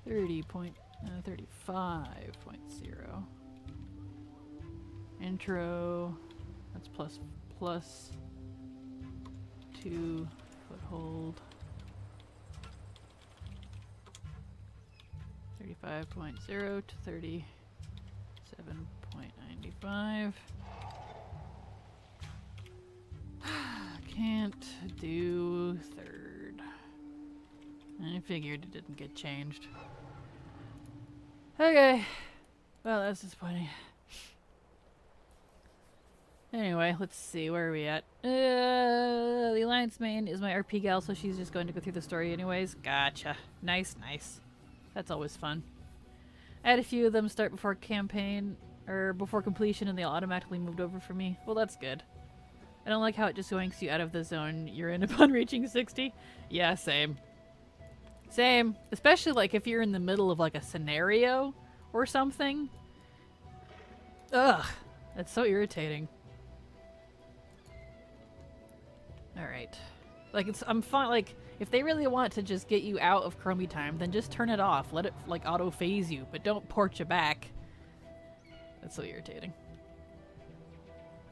35.0 intro. That's plus 2 foothold 35.0 to 37.95. Can't do third. I figured it didn't get changed. Okay. Well, that's disappointing. Anyway, let's see. Where are we at? The Alliance main is my RP gal, so she's just going to go through the story anyways. Gotcha. Nice, nice. That's always fun. I had a few of them start before campaign, or before completion, and they automatically moved over for me. Well, that's good. I don't like how it just yoinks you out of the zone you're in upon reaching 60. Yeah, same. Same. Especially like if you're in the middle of like a scenario or something. Ugh. That's so irritating. Alright. Like I'm fine, like if they really want to just get you out of Chromie time, then just turn it off. Let it like auto phase you, but don't port you back. That's so irritating.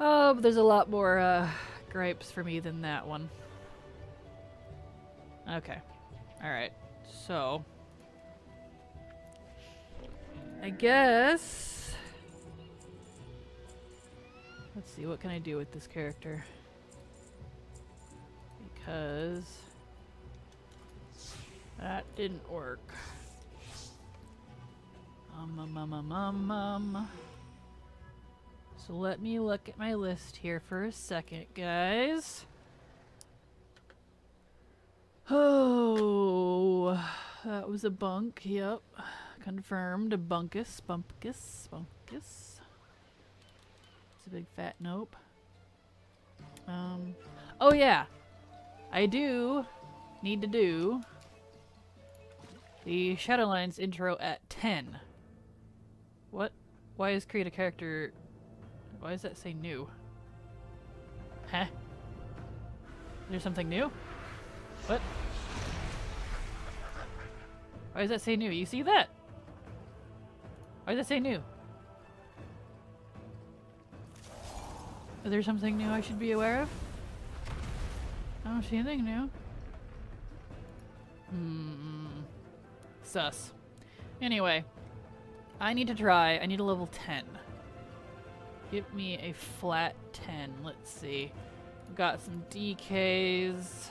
Oh, but there's a lot more gripes for me than that one. Okay. Alright. So I guess let's see, what can I do with this character? Because that didn't work. So let me look at my list here for a second, guys. Oh, that was a bunk. Yep, confirmed. A bunkus. It's a big fat nope. Oh yeah, I do need to do the Shadowlands intro at 10. What? Why is create a character? Why does that say new? Huh? Is there something new? What? Why does that say new? You see that? Why does that say new? Is there something new I should be aware of? I don't see anything new. Sus. Anyway, I need to try. I need a level 10. Give me a flat 10. Let's see. I've got some DKs.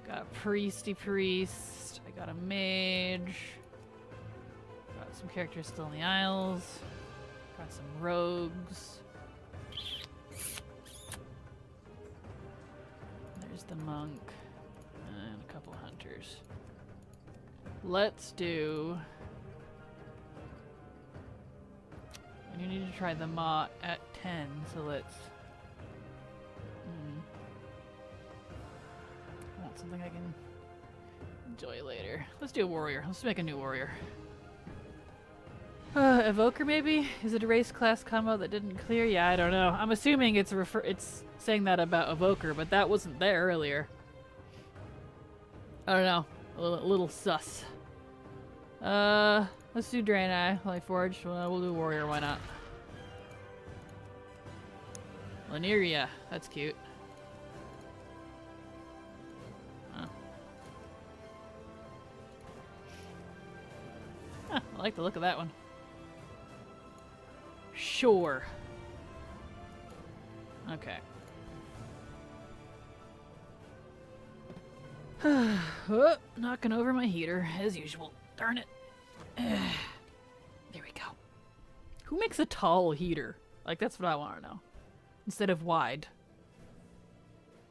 Got a priesty priest. I got a mage. Got some characters still in the Isles. Got some rogues. There's the monk. And a couple hunters. Let's do... You need to try the Maw at 10, so let's... I want something I can enjoy later. Let's do a warrior. Let's make a new warrior. Evoker maybe? Is it a race class combo that didn't clear? Yeah, I don't know. I'm assuming it's saying that about Evoker, but that wasn't there earlier. I don't know. A little sus. Let's do Draenei, Light Forge. We'll do warrior, why not? Laneria, that's cute. Huh, I like the look of that one. Sure. Okay. Oh, knocking over my heater, as usual. Darn it. There we go. Who makes a tall heater? Like, that's what I want to know. Instead of wide.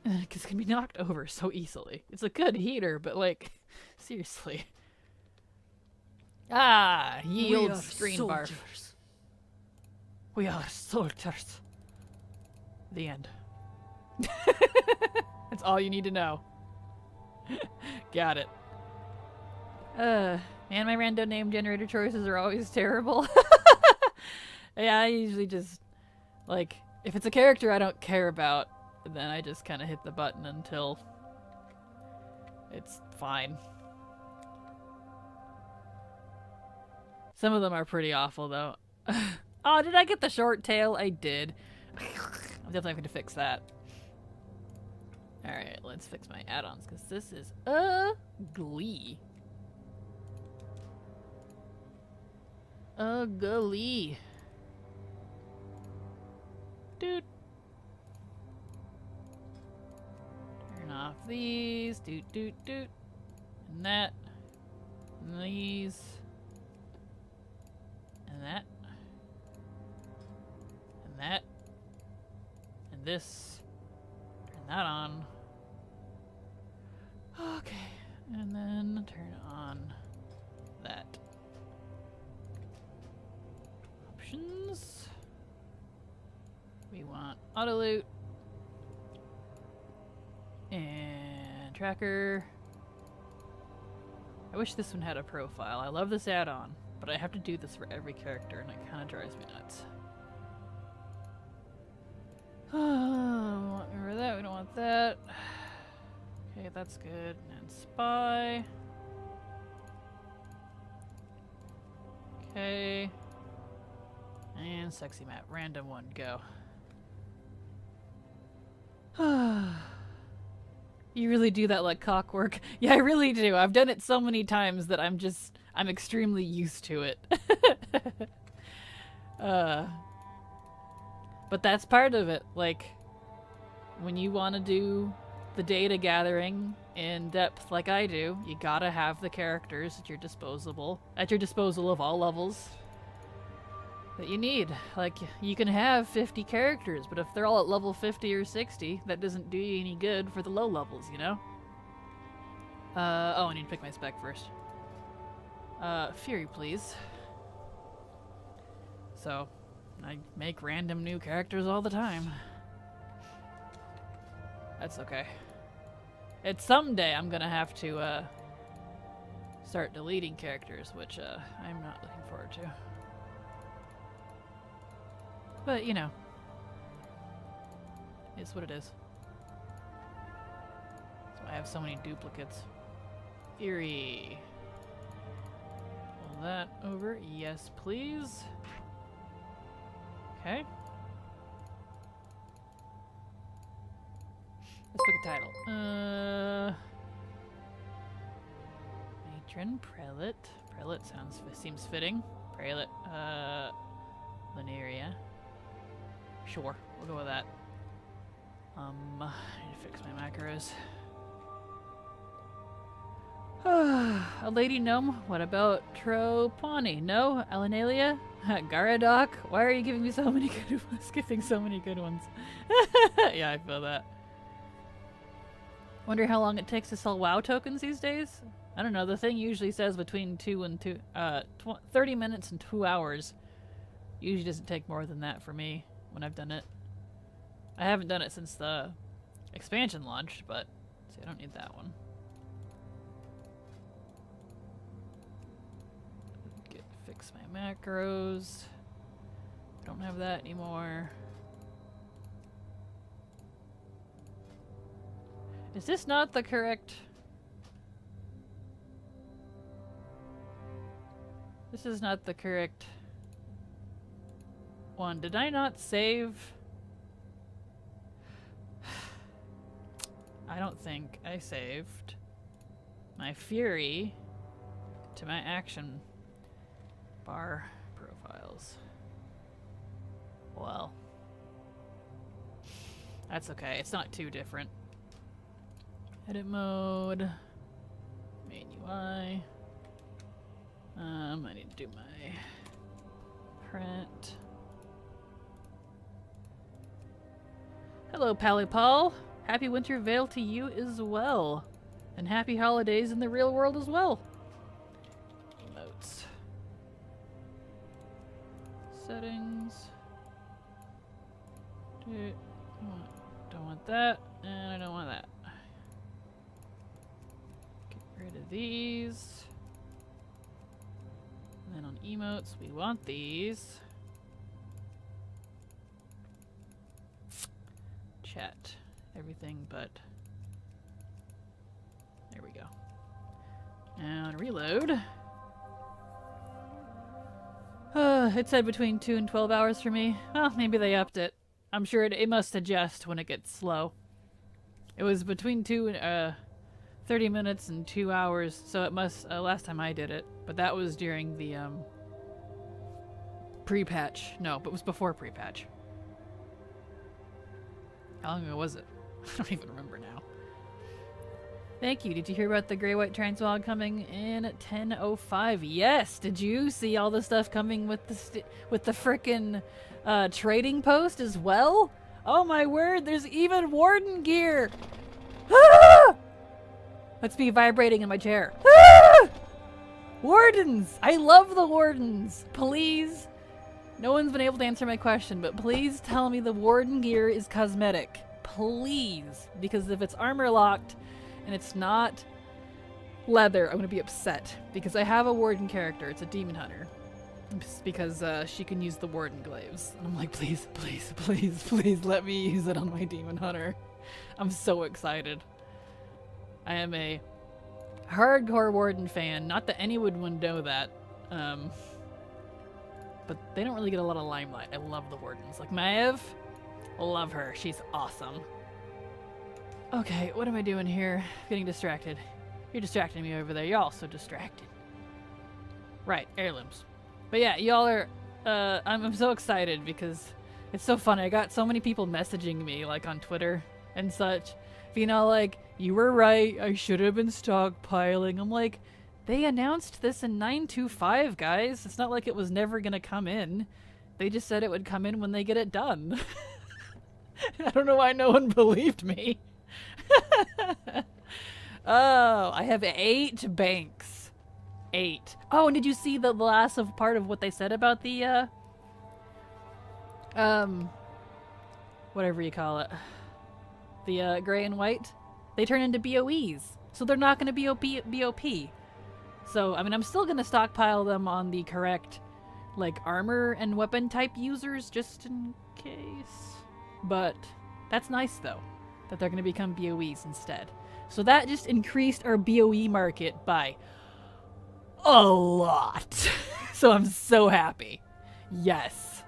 Because it can be knocked over so easily. It's a good heater, but like, seriously. Ah, ye old screen barf. We are soldiers. The end. That's all you need to know. Got it. Man, my random name generator choices are always terrible. Yeah, I usually just, like, if it's a character I don't care about, then I just kind of hit the button until it's fine. Some of them are pretty awful, though. Oh, did I get the short tail? I did. I'm definitely going to fix that. Alright, let's fix my add-ons, because this is ugly. Ugly. Dude. Turn off these. Doot, doot, doot. And that. And these. And that. And that. And this. Turn that on. Okay. And then turn on that. Options. We want auto loot. And tracker. I wish this one had a profile. I love this add-on, but I have to do this for every character and it kind of drives me nuts. Oh, remember that? We don't want that. Okay, that's good. And spy. Okay. And sexy map. Random one. Go. You really do that like cockwork. Yeah, I really do. I've done it so many times that I'm extremely used to it. But that's part of it. Like, when you want to do the data gathering in depth like I do, you gotta have the characters at your disposal of all levels that you need. Like, you can have 50 characters, but if they're all at level 50 or 60, that doesn't do you any good for the low levels, you know? Oh, I need to pick my spec first. Fury, please. So, I make random new characters all the time. That's okay. It's someday I'm gonna have to, start deleting characters, which, I'm not looking forward to. But, you know, it's what it is. So I have so many duplicates. Fury. Pull that over. Yes, please. Okay. Let's pick a title. Matron, Prelate. Prelate seems fitting. Prelate, Laneria. Sure, we'll go with that. I need to fix my macros. A lady gnome? What about Tropani? No? Alanalia? Garadoc? Why are you giving me so many good ones? Skipping so many good ones. Yeah, I feel that. Wonder how long it takes to sell WoW tokens these days? I don't know, the thing usually says between 30 minutes and 2 hours. Usually doesn't take more than that for me when I've done it. I haven't done it since the expansion launched, but see, I don't need that one. fix my macros. Don't have that anymore. Is this not the correct... This is not the correct one. Did I not save? I don't think I saved my Fury to my action bar profiles. Well, that's okay. It's not too different. Edit mode, main UI. I need to do my print. Hello, Pally Paul. Happy Winter Veil to you as well. And happy holidays in the real world as well. Emotes. Settings. Don't want that, and I don't want that. Get rid of these. And then on emotes, we want these. Chat. Everything but... There we go. And reload. It said between 2 and 12 hours for me. Well, maybe they upped it. I'm sure it must adjust when it gets slow. It was between 30 minutes and 2 hours, so it must, last time I did it, but that was during the, pre-patch. No, but it was before pre-patch. How long ago was it? I don't even remember now. Thank you. Did you hear about the Grey White Transmog coming in at 10:05? Yes. Did you see all the stuff coming with the frickin' trading post as well? Oh my word! There's even Warden gear. Ah! That's me vibrating in my chair. Ah! Wardens! I love the Wardens. Please. No one's been able to answer my question, but please tell me the Warden gear is cosmetic. Please. Because if it's armor locked and it's not leather, I'm going to be upset. Because I have a Warden character. It's a demon hunter. Because she can use the Warden glaives. And I'm like, please, please, please, please let me use it on my demon hunter. I'm so excited. I am a hardcore Warden fan. Not that anyone would know that. But they don't really get a lot of limelight. I love the Wardens. Like Maev, love her. She's awesome. Okay, what am I doing here? Getting distracted. You're distracting me over there. You're also distracted. Right, heirlooms. But yeah, y'all are... I'm so excited because it's so funny. I got so many people messaging me, like, on Twitter and such. You know, like, you were right. I should have been stockpiling. I'm like, they announced this in 925, guys. It's not like it was never going to come in. They just said it would come in when they get it done. I don't know why no one believed me. Oh, I have 8 banks. 8. Oh, and did you see the last part of what they said about the, whatever you call it. The, gray and white? They turn into BOEs. So they're not going to be BOP. So, I mean, I'm still going to stockpile them on the correct, like, armor and weapon type users, just in case. But that's nice, though, that they're going to become BOEs instead. So that just increased our BOE market by a lot. So I'm so happy. Yes.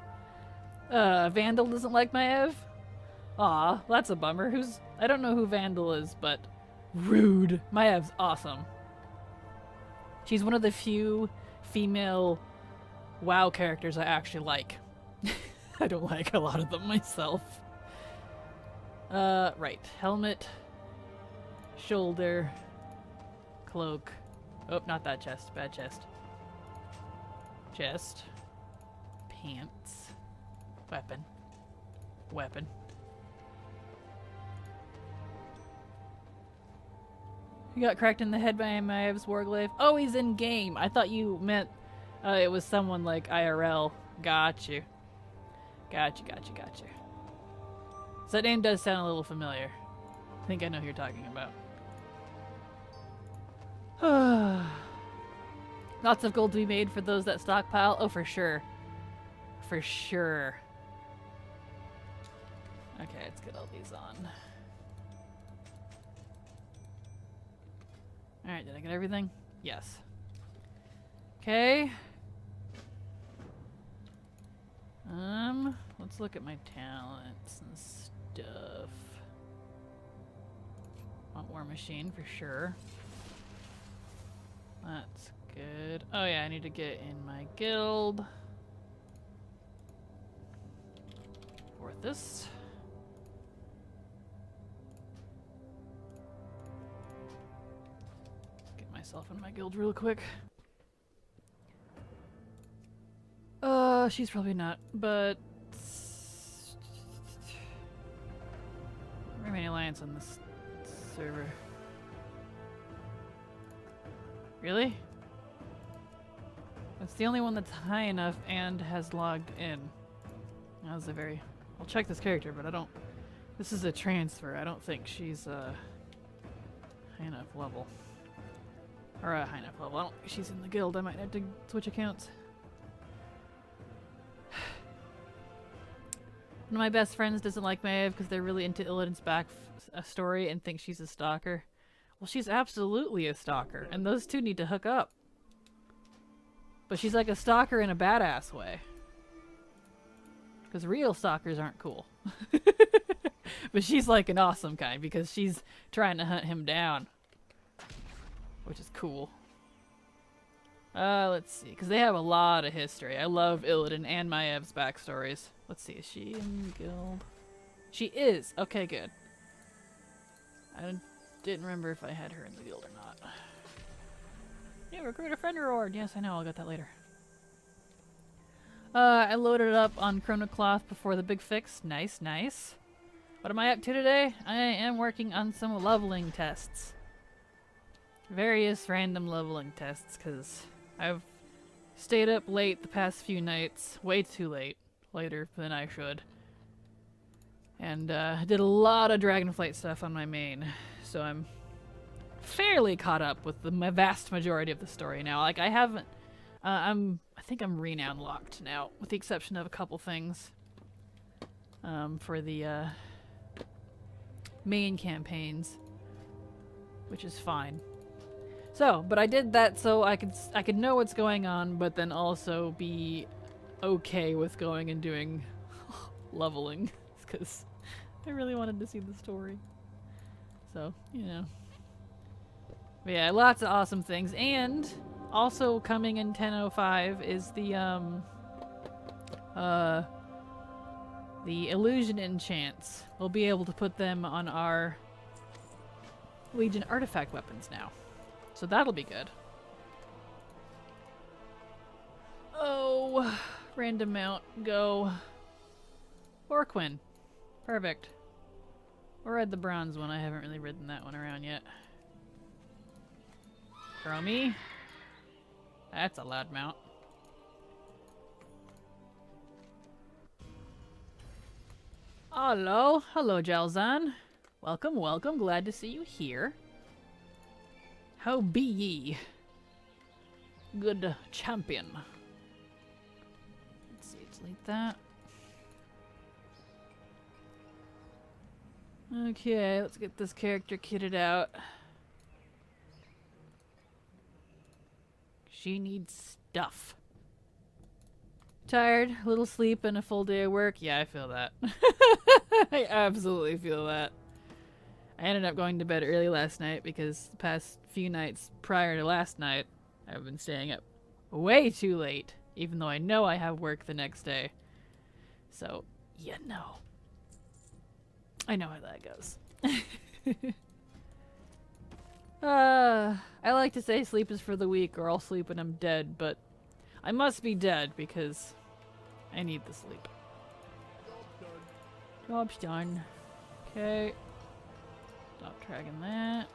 Vandal doesn't like my Ev? Aw, that's a bummer. I don't know who Vandal is, but rude. My Ev's awesome. She's one of the few female WoW characters I actually like. I don't like a lot of them myself. Right. Helmet. Shoulder. Cloak. Oh, not that chest. Bad chest. Chest. Pants. Weapon. Weapon. You got cracked in the head by Maev's Warglaive. Oh, he's in game. I thought you meant it was someone like IRL. Got you. Got you, got you, got you. So that name does sound a little familiar. I think I know who you're talking about. Lots of gold to be made for those that stockpile. Oh, for sure. For sure. Okay, let's get all these on. Alright, did I get everything? Yes. Okay. Let's look at my talents and stuff. Want War Machine for sure. That's good. Oh yeah, I need to get in my guild. For this. Get myself in my guild real quick. She's probably not, but Remaining alliance on this server. Really? That's the only one that's high enough and has logged in. That was a very... I'll check this character, but I don't... This is a transfer. I don't think she's high enough level. Or a high enough level. I don't think she's in the guild. I might have to switch accounts. One of my best friends doesn't like Maeve because they're really into Illidan's back story and think she's a stalker. Well, she's absolutely a stalker, and those two need to hook up. But she's like a stalker in a badass way. Because real stalkers aren't cool. But she's like an awesome kind because she's trying to hunt him down. Which is cool. Let's see, because they have a lot of history. I love Illidan and Maev's backstories. Let's see, is she in the guild? She is! Okay, good. I didn't remember if I had her in the guild or not. Yeah, recruit a friend reward! Yes, I know, I'll get that later. I loaded it up on Chronocloth before the big fix. Nice, nice. What am I up to today? I am working on some leveling tests. Various random leveling tests, because I've stayed up late the past few nights. Way too late. Later than I should. And did a lot of Dragonflight stuff on my main. So I'm fairly caught up with the vast majority of the story now. Like, I haven't... I think I'm renown locked now, with the exception of a couple things. For the main campaigns. Which is fine. So, but I did that so I could know what's going on, but then also be okay with going and doing leveling, because I really wanted to see the story. So, you know. But yeah, lots of awesome things, and also coming in 10:05 is the illusion enchants. We'll be able to put them on our Legion artifact weapons now. So that'll be good. Oh, random mount, go. Orquin. Perfect. We'll ride the bronze one. I haven't really ridden that one around yet. Chromie. That's a loud mount. Hello. Hello, Jalzan. Welcome, welcome. Glad to see you here. How be ye? Good champion. Let's see, delete that. Okay, let's get this character kitted out. She needs stuff. Tired, a little sleep, and a full day of work. Yeah, I feel that. I absolutely feel that. I ended up going to bed early last night because the past few nights prior to last night, I've been staying up way too late, even though I know I have work the next day. So, you know. I know how that goes. I like to say sleep is for the weak or I'll sleep when I'm dead, but I must be dead because I need the sleep. Job's done. Okay. Stop dragging that.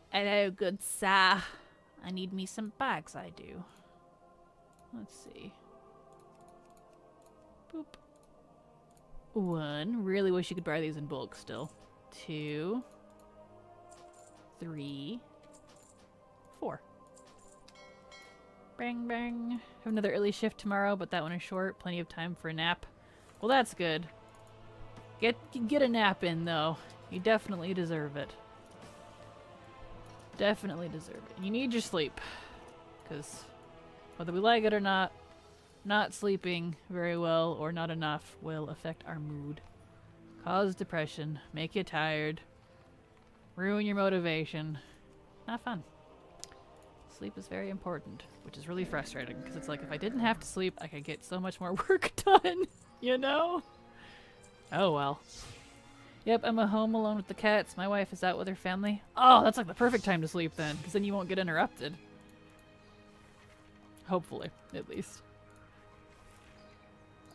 Hello, good sir. I need me some bags, I do. Let's see. Boop. 1. Really wish you could buy these in bulk still. 2. 3. 4. Bang, bang. Have another early shift tomorrow, but that one is short. Plenty of time for a nap. Well, that's good. Get a nap in, though. You definitely deserve it. Definitely deserve it. You need your sleep. Because whether we like it or not sleeping very well or not enough will affect our mood. Cause depression. Make you tired. Ruin your motivation. Not fun. Sleep is very important, which is really frustrating because it's like if I didn't have to sleep, I could get so much more work done, you know? Oh well. Yep, I'm at home alone with the cats. My wife is out with her family. Oh, that's like the perfect time to sleep then, because then you won't get interrupted. Hopefully, at least.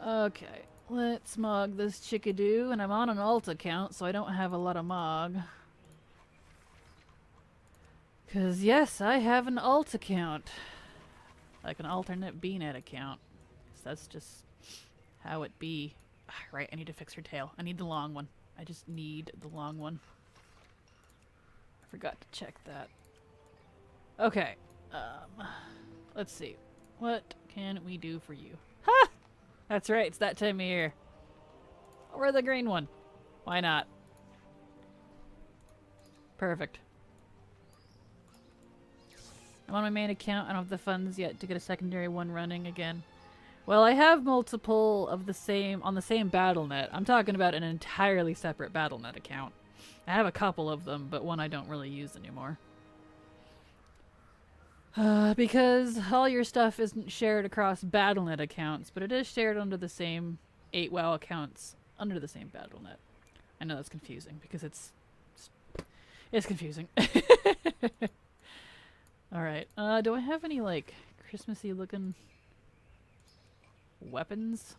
Okay, let's mog this chickadoo, and I'm on an alt account, so I don't have a lot of mog. Because, yes, I have an alt account. Like an alternate BNet account. So that's just how it be. Right, I need to fix her tail. I need the long one. I just need the long one. I forgot to check that. Okay. Let's see. What can we do for you? Ha! That's right, it's that time of year. Or the green one. Why not? Perfect. I'm on my main account. I don't have the funds yet to get a secondary one running again. Well, I have multiple of the same on the same BattleNet. I'm talking about an entirely separate BattleNet account. I have a couple of them, but one I don't really use anymore. Because all your stuff isn't shared across BattleNet accounts, but it is shared under the same 8WoW accounts under the same BattleNet. I know that's confusing because it's confusing. Alright, do I have any, like, Christmassy looking weapons?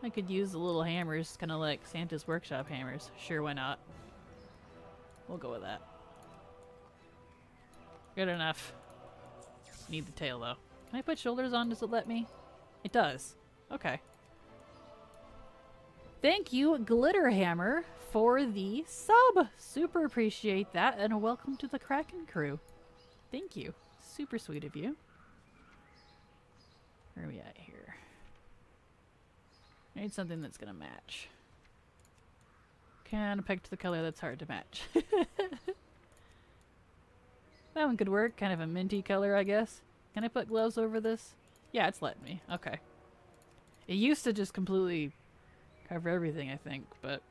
I could use the little hammers, kind of like Santa's Workshop hammers. Sure, why not? We'll go with that. Good enough. Need the tail, though. Can I put shoulders on? Does it let me? It does. Okay. Thank you, Glitterhammer, for the sub. Super appreciate that, and welcome to the Kraken crew. Thank you. Super sweet of you. Where are we at here? I need something that's gonna match. Kind of picked the color that's hard to match. That one could work. Kind of a minty color, I guess. Can I put gloves over this? Yeah, it's letting me. Okay. It used to just completely cover everything, I think, but...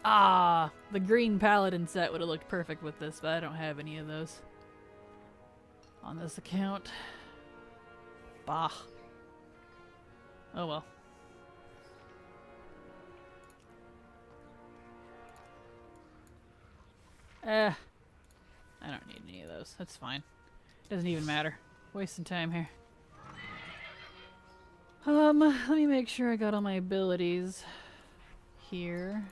Ah! The green paladin set would have looked perfect with this, but I don't have any of those on this account. Bah. Oh well. I don't need any of those. That's fine. Doesn't even matter. Wasting time here. Let me make sure I got all my abilities here.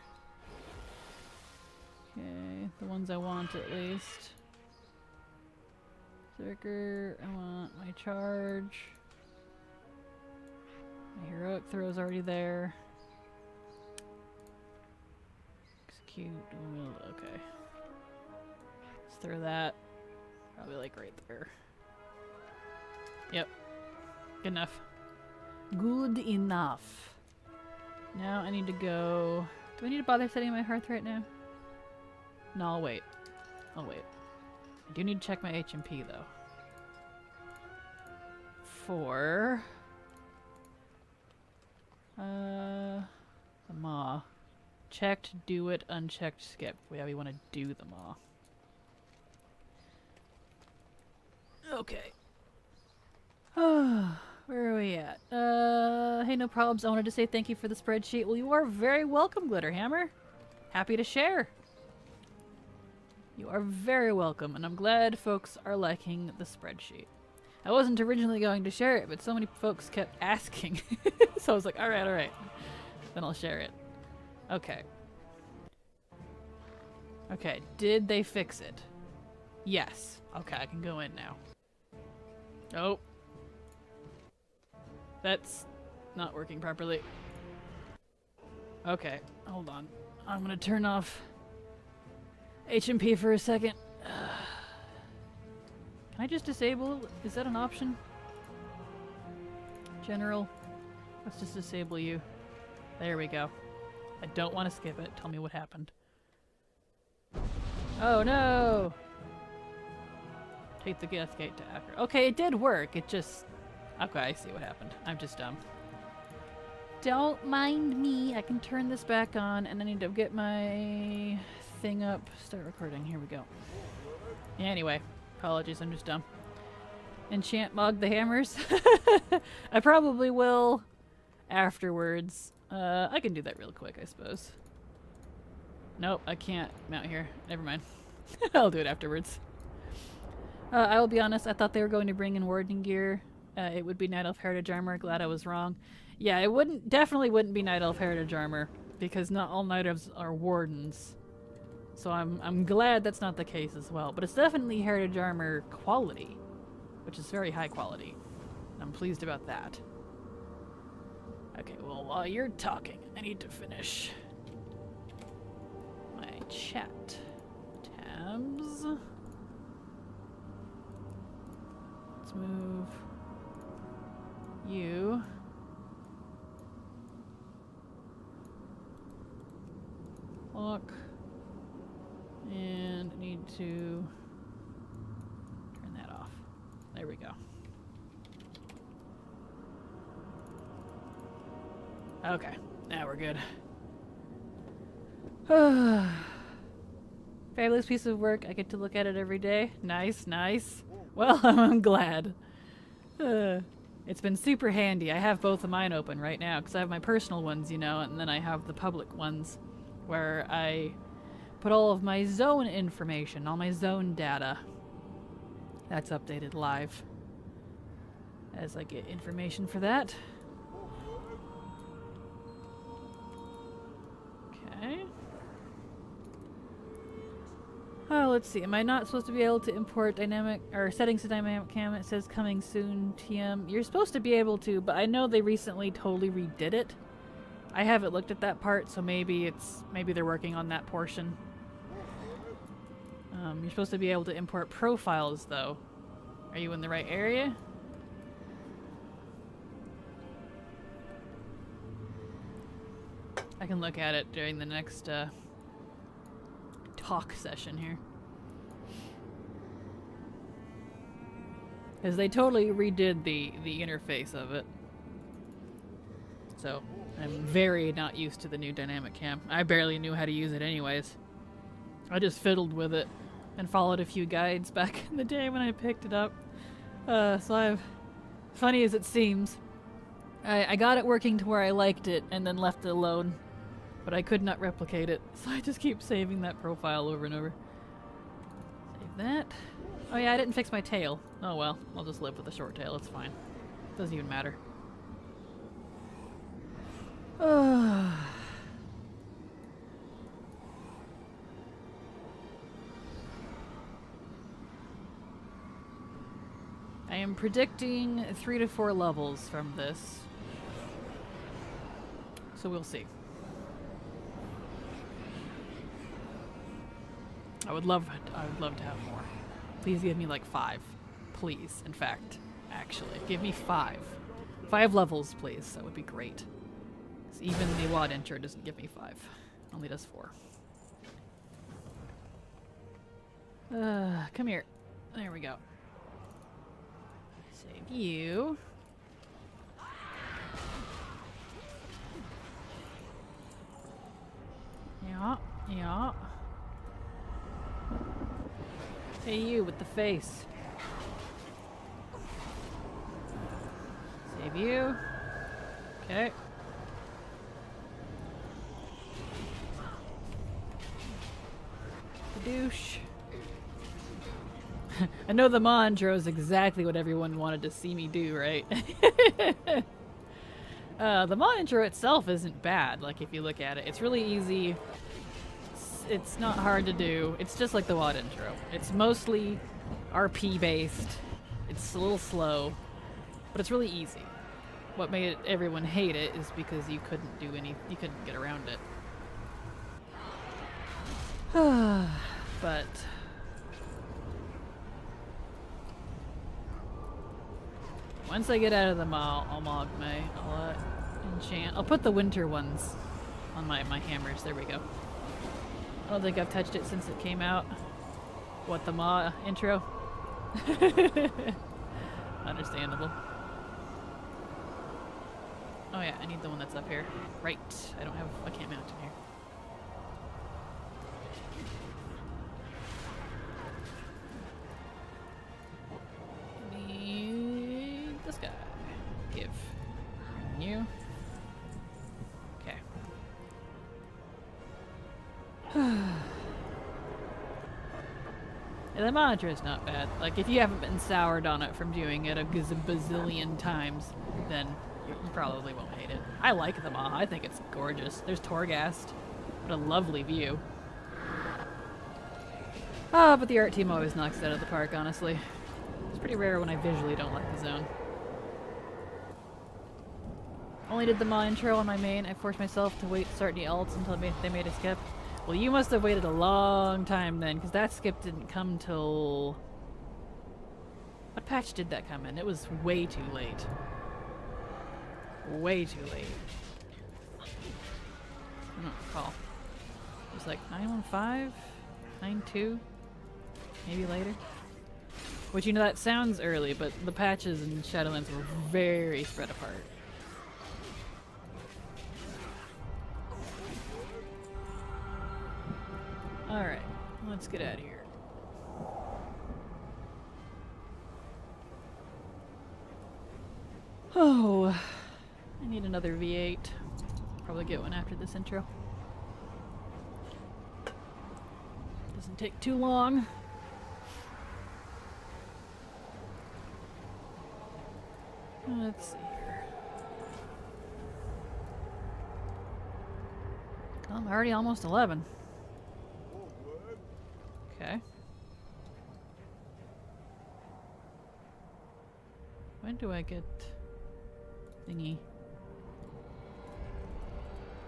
Okay, the ones I want at least. Berserker, I want my charge. My heroic throw is already there. Execute, okay. Let's throw that. Probably like right there. Yep. Good enough. Good enough. Now I need to go... Do I need to bother setting my hearth right now? No, I'll wait. I'll wait. I do need to check my HP though. For... the maw. Checked, do it, unchecked, skip. Yeah, we want to do the maw. Okay. Where are we at? Hey, no problems. I wanted to say thank you for the spreadsheet. Well, you are very welcome, Glitterhammer. Happy to share. You are very welcome, and I'm glad folks are liking the spreadsheet. I wasn't originally going to share it, but so many folks kept asking. So I was like, alright. Then I'll share it. Okay. Okay, did they fix it? Yes. Okay, I can go in now. Oh. That's not working properly. Okay, hold on. I'm gonna turn off HMP for a second. Can I just disable? Is that an option? General. Let's just disable you. There we go. I don't want to skip it. Tell me what happened. Oh no! Take the gas gate to Acker. Okay, it did work. It just... Okay, I see what happened. I'm just dumb. Don't mind me. I can turn this back on, and I need to get my thing up. Start recording. Here we go. Anyway, apologies. I'm just dumb. Enchant Mog the hammers. I probably will afterwards. I can do that real quick, I suppose. Nope, I can't mount here. Never mind. I'll do it afterwards. I will be honest, I thought they were going to bring in Warden gear. It would be Night Elf Heritage Armor. Glad I was wrong. Yeah, it definitely wouldn't be Night Elf Heritage Armor, because not all Night Elves are Wardens. So I'm glad that's not the case as well. But it's definitely Heritage Armor quality, which is very high quality. I'm pleased about that. Okay, well, while you're talking, I need to finish my chat tabs. Let's move you. Look. And I need to turn that off. There we go. Okay, now we're good. Fabulous piece of work. I get to look at it every day. Nice, nice. Well, I'm glad. It's been super handy. I have both of mine open right now because I have my personal ones, you know, and then I have the public ones where I put all of my zone information, all my zone data. That's updated live as I get information for that. Okay. Oh, let's see. Am I not supposed to be able to import dynamic or settings to dynamic cam? It says coming soon, TM. You're supposed to be able to, but I know they recently totally redid it. I haven't looked at that part, so maybe they're working on that portion. You're supposed to be able to import profiles, though. Are you in the right area? I can look at it during the next talk session here. Because they totally redid the interface of it. So, I'm very not used to the new dynamic cam. I barely knew how to use it anyways. I just fiddled with it and followed a few guides back in the day when I picked it up. Funny as it seems, I got it working to where I liked it and then left it alone. But I could not replicate it, so I just keep saving that profile over and over. Save that. Oh yeah, I didn't fix my tail. Oh well, I'll just live with the short tail, it's fine. Doesn't even matter. I am predicting 3 to 4 levels from this. So we'll see. I would love to have more. Please give me like 5. Please, in fact. Actually, give me 5. 5 levels, please. That would be great. Even the WoD intro doesn't give me 5. Only does 4. Come here. There we go. Save you. Yeah, yeah. Hey, you with the face. Save you. Okay. Douche. I know the Maw intro is exactly what everyone wanted to see me do, right? The Maw intro itself isn't bad, like if you look at it. It's really easy. It's not hard to do. It's just like the WoD intro. It's mostly RP based. It's a little slow, but it's really easy. What made everyone hate it is because you couldn't get around it. But once I get out of the mall, I'll enchant. I'll put the winter ones on my hammers. There we go. I don't think I've touched it since it came out. What, the Ma intro? Understandable. Oh yeah, I need the one that's up here. Right. I can't mount in here. Need this guy. Give. And you. Okay. And the monitor is not bad. Like, if you haven't been soured on it from doing it a bazillion times, then you probably won't hate it. I like the Ma. I think it's gorgeous. There's Torghast. What a lovely view. Ah, but the art team always knocks it out of the park, honestly. It's pretty rare when I visually don't like the zone. Only did the Ma intro on my main. I forced myself to wait to start the alts until they made a skip. Well, you must have waited a long time then, because that skip didn't come till... What patch did that come in? It was way too late. Way too late. I don't recall. It was like 915? 92? Maybe later? Which, you know, that sounds early, but the patches in Shadowlands were very spread apart. Alright, let's get out of here. Oh, I need another V8. Probably get one after this intro. Doesn't take too long. Let's see here. I'm already almost 11. Okay. When do I get thingy?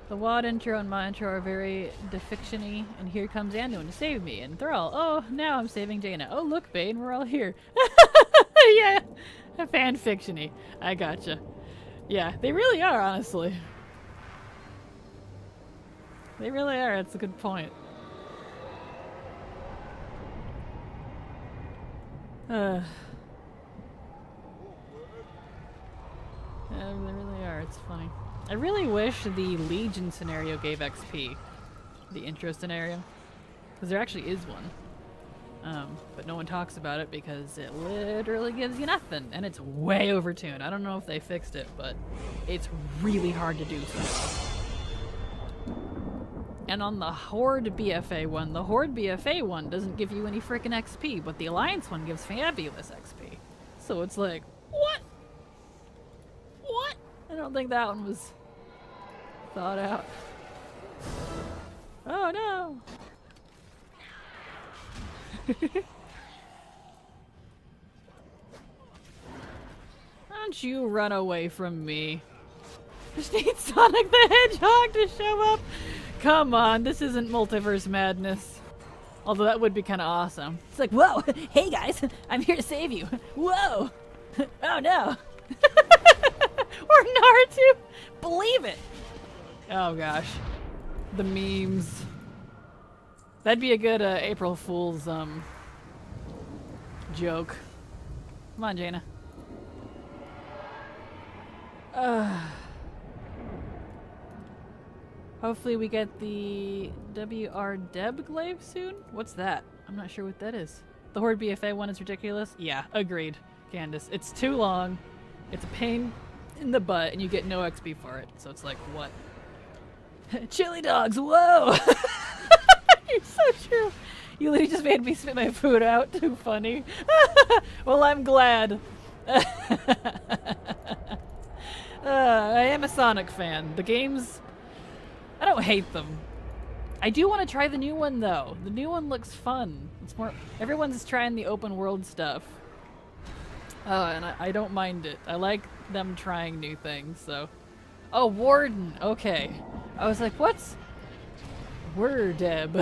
The WAD intro and my intro are very defiction-y, and here comes Anduin to save me, and Thrall. Oh, now I'm saving Jaina. Oh, look, Bane, we're all here. Yeah, fan-fiction-y. I gotcha. Yeah, they really are, honestly. They really are, that's a good point. Yeah, they really are, it's funny. I really wish the Legion scenario gave XP. The intro scenario. Because there actually is one. But no one talks about it because it literally gives you nothing. And it's way overtuned. I don't know if they fixed it, but it's really hard to do so. And on the Horde BFA one, the Horde BFA one doesn't give you any freaking XP, but the Alliance one gives fabulous XP. So it's like, what? What? I don't think that one was thought out. Oh no! Don't you run away from me. Just need Sonic the Hedgehog to show up. Come on, this isn't multiverse madness. Although that would be kind of awesome. It's like, whoa, hey guys, I'm here to save you. Whoa, oh no. Or Naruto, believe it. Oh gosh, the memes. That'd be a good April Fool's joke. Come on, Jaina. Hopefully we get the WR Deb glaive soon? What's that? I'm not sure what that is. The Horde BFA one is ridiculous? Yeah, agreed, Candace. It's too long, it's a pain in the butt, and you get no XP for it. So it's like, what? Chili dogs, whoa! You're so true. You literally just made me spit my food out. Too funny. Well, I'm glad. I am a Sonic fan. The games, I don't hate them. I do want to try the new one though. The new one looks fun. It's more, everyone's trying the open world stuff. And I don't mind it. I like them trying new things, so. Oh, Warden, okay. I was like, what's Wordeb?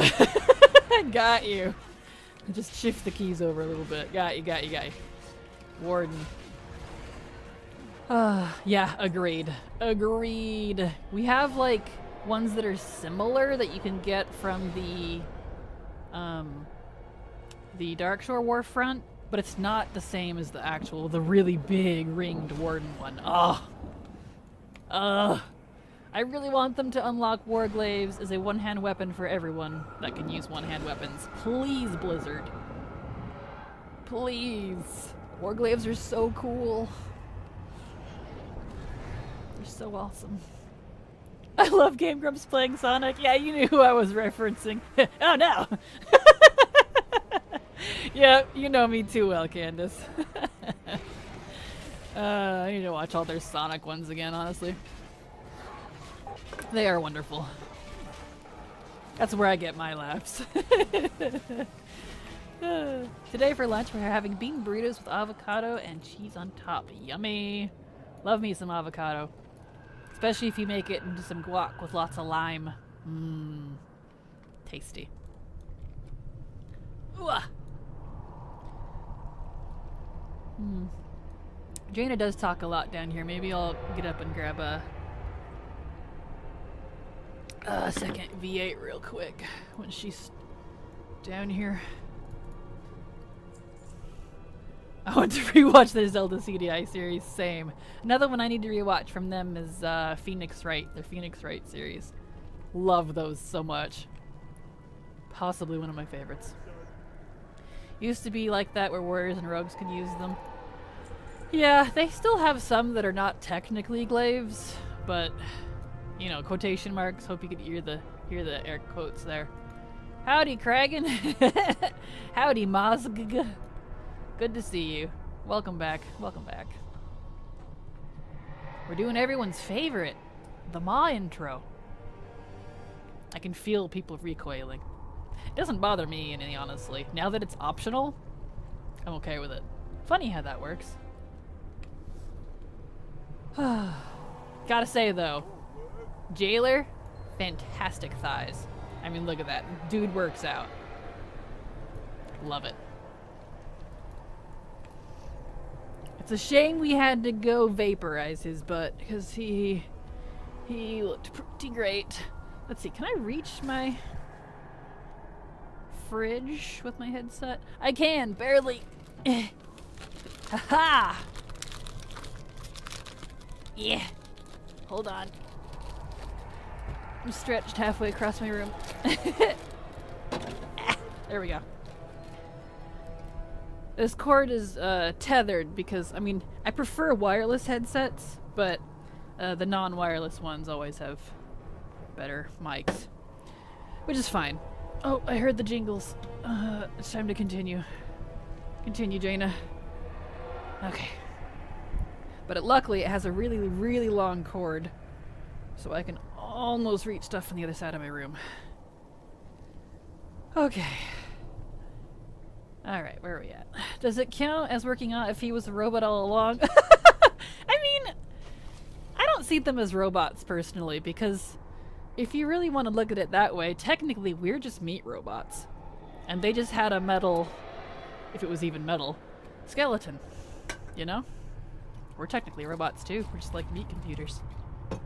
Got you. Just shift the keys over a little bit. Got you. Warden. Yeah, agreed. We have like ones that are similar that you can get from the Darkshore Warfront, but it's not the same as the really big ringed Warden one. I really want them to unlock Warglaives as a one-hand weapon for everyone that can use one-hand weapons. Please, Blizzard. Please. Warglaives are so cool. They're so awesome. I love Game Grumps playing Sonic. Yeah, you knew who I was referencing. Oh no! Yeah, you know me too well, Candace. I need to watch all their Sonic ones again, honestly. They are wonderful. That's where I get my laughs. Today for lunch we're having bean burritos with avocado and cheese on top. Yummy! Love me some avocado. Especially if you make it into some guac with lots of lime. Mmm. Tasty. Jaina does talk a lot down here. Maybe I'll get up and grab a second V8 real quick when she's down here. I want to rewatch the Zelda CDI series. Same. Another one I need to rewatch from them is Phoenix Wright. Their Phoenix Wright series. Love those so much. Possibly one of my favorites. Used to be like that where warriors and rogues could use them. Yeah, they still have some that are not technically glaives, but you know, quotation marks. Hope you could hear the air quotes there. Howdy, Kraken. Howdy, Mozg. Good to see you. Welcome back. Welcome back. We're doing everyone's favorite, the Ma intro. I can feel people recoiling. It doesn't bother me any, honestly. Now that it's optional, I'm okay with it. Funny how that works. Gotta say though, Jailer, fantastic thighs. I mean, look at that. Dude works out. Love it. It's a shame we had to go vaporize his butt because he looked pretty great. Let's see, can I reach my fridge with my headset? I can, barely. Haha! Yeah. Hold on. I'm stretched halfway across my room. There we go. This cord is tethered because, I mean, I prefer wireless headsets, but the non-wireless ones always have better mics, which is fine. Oh, I heard the jingles. It's time to continue. Continue, Jaina. Okay. But luckily, it has a really, really long cord, so I can almost reach stuff on the other side of my room. Okay. Alright, where are we at? Does it count as working out if he was a robot all along? I mean, I don't see them as robots personally, because if you really want to look at it that way, technically we're just meat robots. And they just had a metal, if it was even metal, skeleton. You know? We're technically robots too. We're just like meat computers. If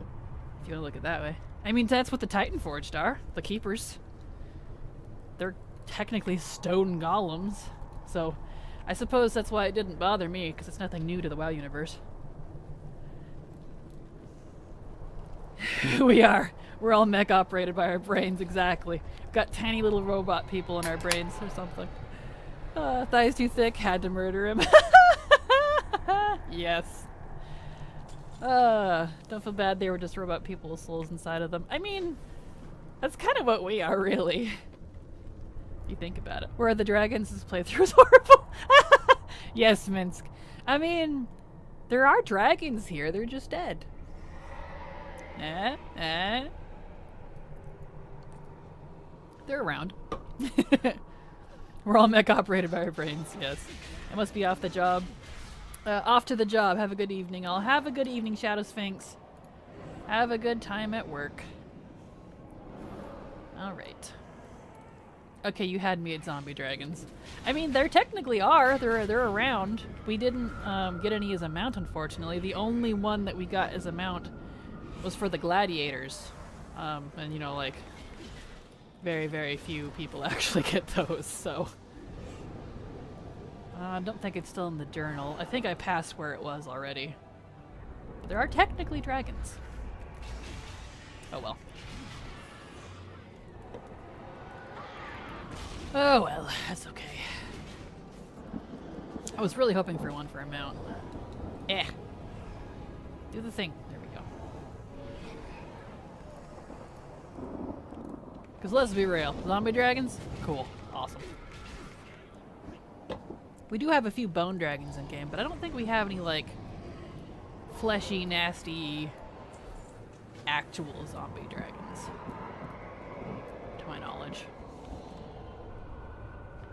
you want to look at it that way. I mean, that's what the Titan Forged are. The Keepers. They're technically stone golems. So, I suppose that's why it didn't bother me, because it's nothing new to the WoW universe. We are. We're all mech operated by our brains, exactly. We've got tiny little robot people in our brains or something. Thighs too thick, had to murder him. Yes. Don't feel bad, they were just robot people with souls inside of them. I mean, that's kind of what we are, really. You think about it. Where are the dragons? This playthrough is horrible. Yes, Minsk. I mean, there are dragons here, they're just dead. They're around. We're all mech operated by our brains, yes. I must be off the job. Off to the job. Have a good evening. I'll have a good evening, Shadow Sphinx. Have a good time at work. Alright. Okay, you had me at zombie dragons. I mean, there technically are. They're around. We didn't get any as a mount, unfortunately. The only one that we got as a mount was for the gladiators. And you know, like, very, very few people actually get those, so. I don't think it's still in the journal. I think I passed where it was already. But there are technically dragons. Oh well. Oh well, that's okay. I was really hoping for one for a mount. Eh. Do the thing. There we go. Because let's be real. Zombie dragons? Cool. Awesome. We do have a few bone dragons in game, but I don't think we have any, like, fleshy, nasty, actual zombie dragons. To my knowledge.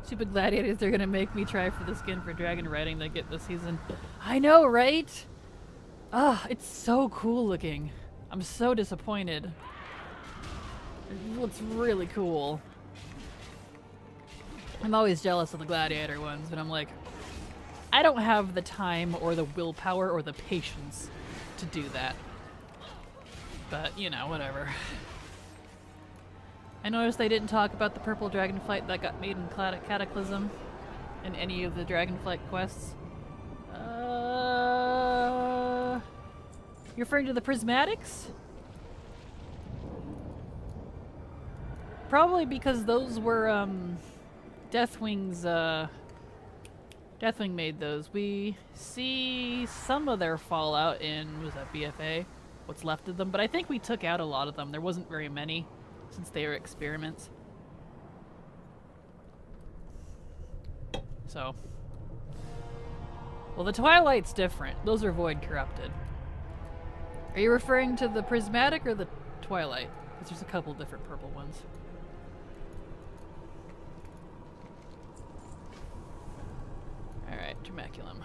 Stupid gladiators, they're gonna make me try for the skin for dragon riding they get this season. I know, right? Ah, it's so cool looking. I'm so disappointed. It looks really cool. I'm always jealous of the gladiator ones, but I'm like, I don't have the time or the willpower or the patience to do that. But, you know, whatever. I noticed they didn't talk about the purple dragonflight that got made in Cataclysm in any of the Dragonflight quests. You're referring to the prismatics? Probably because those were, Deathwing's, Deathwing made those. We see some of their fallout in, was that BFA? What's left of them, but I think we took out a lot of them. There wasn't very many, since they were experiments. So. Well, the Twilight's different. Those are void corrupted. Are you referring to the prismatic or the Twilight? Because there's a couple different purple ones. Alright, Dramaculum.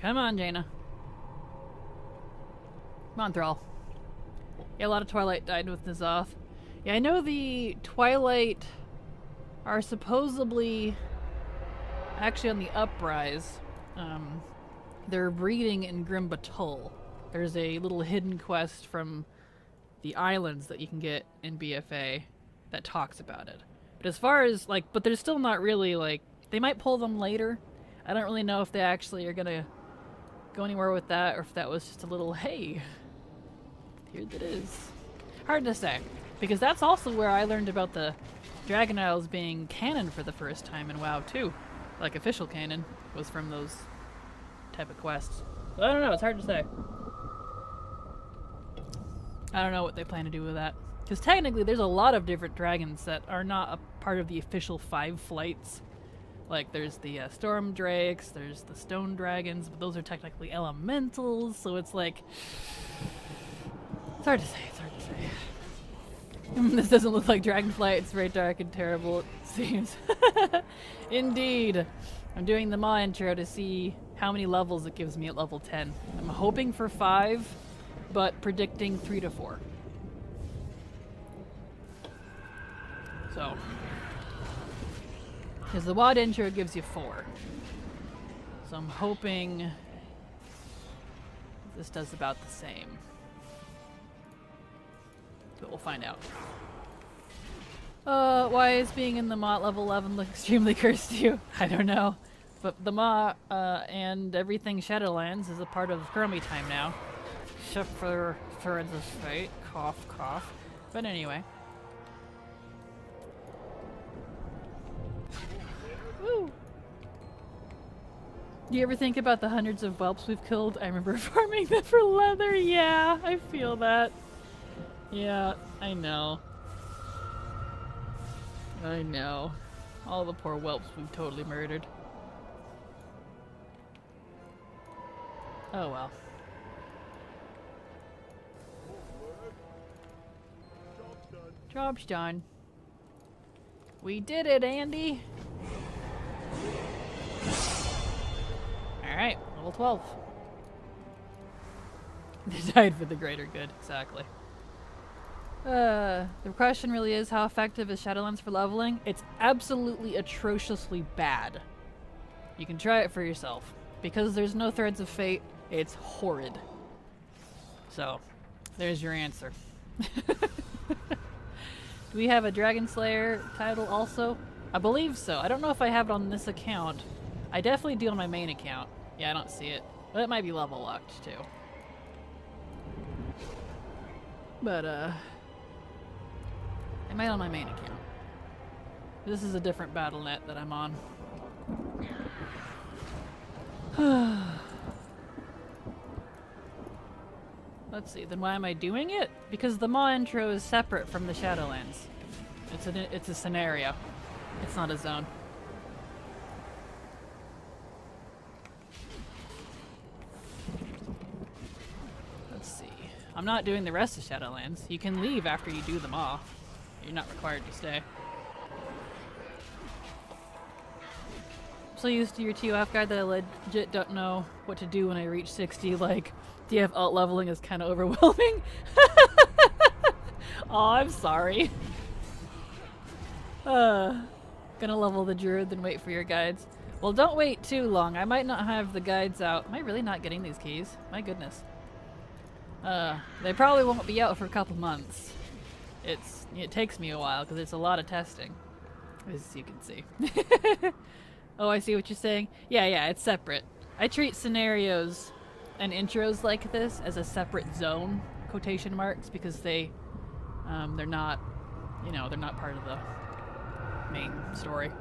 Come on, Jaina. Come on, Thrall. Yeah, a lot of Twilight died with N'Zoth. Yeah, I know the Twilight are supposedly actually on the uprise. They're breeding in Grim Batul. There's a little hidden quest from the islands that you can get in BFA that talks about it. But as far as, like, but they're still not really, like, they might pull them later. I don't really know if they actually are gonna go anywhere with that, or if that was just a little, hey, here it is. Hard to say, because that's also where I learned about the Dragon Isles being canon for the first time in WoW too. Like, official canon was from those type of quests. So I don't know, it's hard to say. I don't know what they plan to do with that. Because technically there's a lot of different dragons that are not a part of the official 5 flights. Like, there's the Storm Drakes, there's the Stone Dragons, but those are technically elementals, so it's like... It's hard to say, it's hard to say. This doesn't look like Dragonflight, it's very dark and terrible, it seems. Indeed. I'm doing the Maw intro to see how many levels it gives me at level 10. I'm hoping for 5, but predicting 3 to 4. So... because the WoD intro gives you 4. So I'm hoping this does about the same. But we'll find out. Why is being in the Maw at level 11 look extremely cursed to you? I don't know. But the Maw and everything Shadowlands is a part of Chromie time now. Except for Threads of Fate. Cough, cough. But anyway. Woo! Do you ever think about the hundreds of whelps we've killed? I remember farming them for leather. Yeah, I feel that. Yeah, I know. I know. All the poor whelps we've totally murdered. Oh well. Job's done. We did it, Andy! Alright, level 12. They died for the greater good, exactly. The question really is, how effective is Shadowlands for leveling? It's absolutely atrociously bad. You can try it for yourself. Because there's no threads of fate, it's horrid. So, there's your answer. Do we have a Dragon Slayer title also? I believe so. I don't know if I have it on this account. I definitely do on my main account. Yeah, I don't see it. But it might be level locked too. But, I might on my main account. This is a different BattleNet that I'm on. Let's see, then why am I doing it? Because the Maw intro is separate from the Shadowlands. It's a scenario. It's not a zone. Let's see. I'm not doing the rest of Shadowlands. You can leave after you do the Maw. You're not required to stay. I'm so used to your TOF guide that I legit don't know what to do when I reach 60. Like, DF alt leveling is kind of overwhelming. Oh, I'm sorry. Gonna level the druid, then wait for your guides. Well, don't wait too long. I might not have the guides out. Am I really not getting these keys? My goodness. They probably won't be out for a couple months. It takes me a while because it's a lot of testing, as you can see. Oh, I see what you're saying. Yeah, it's separate. I treat scenarios and intros like this as a separate zone, quotation marks, because they're not, they're not part of the main story.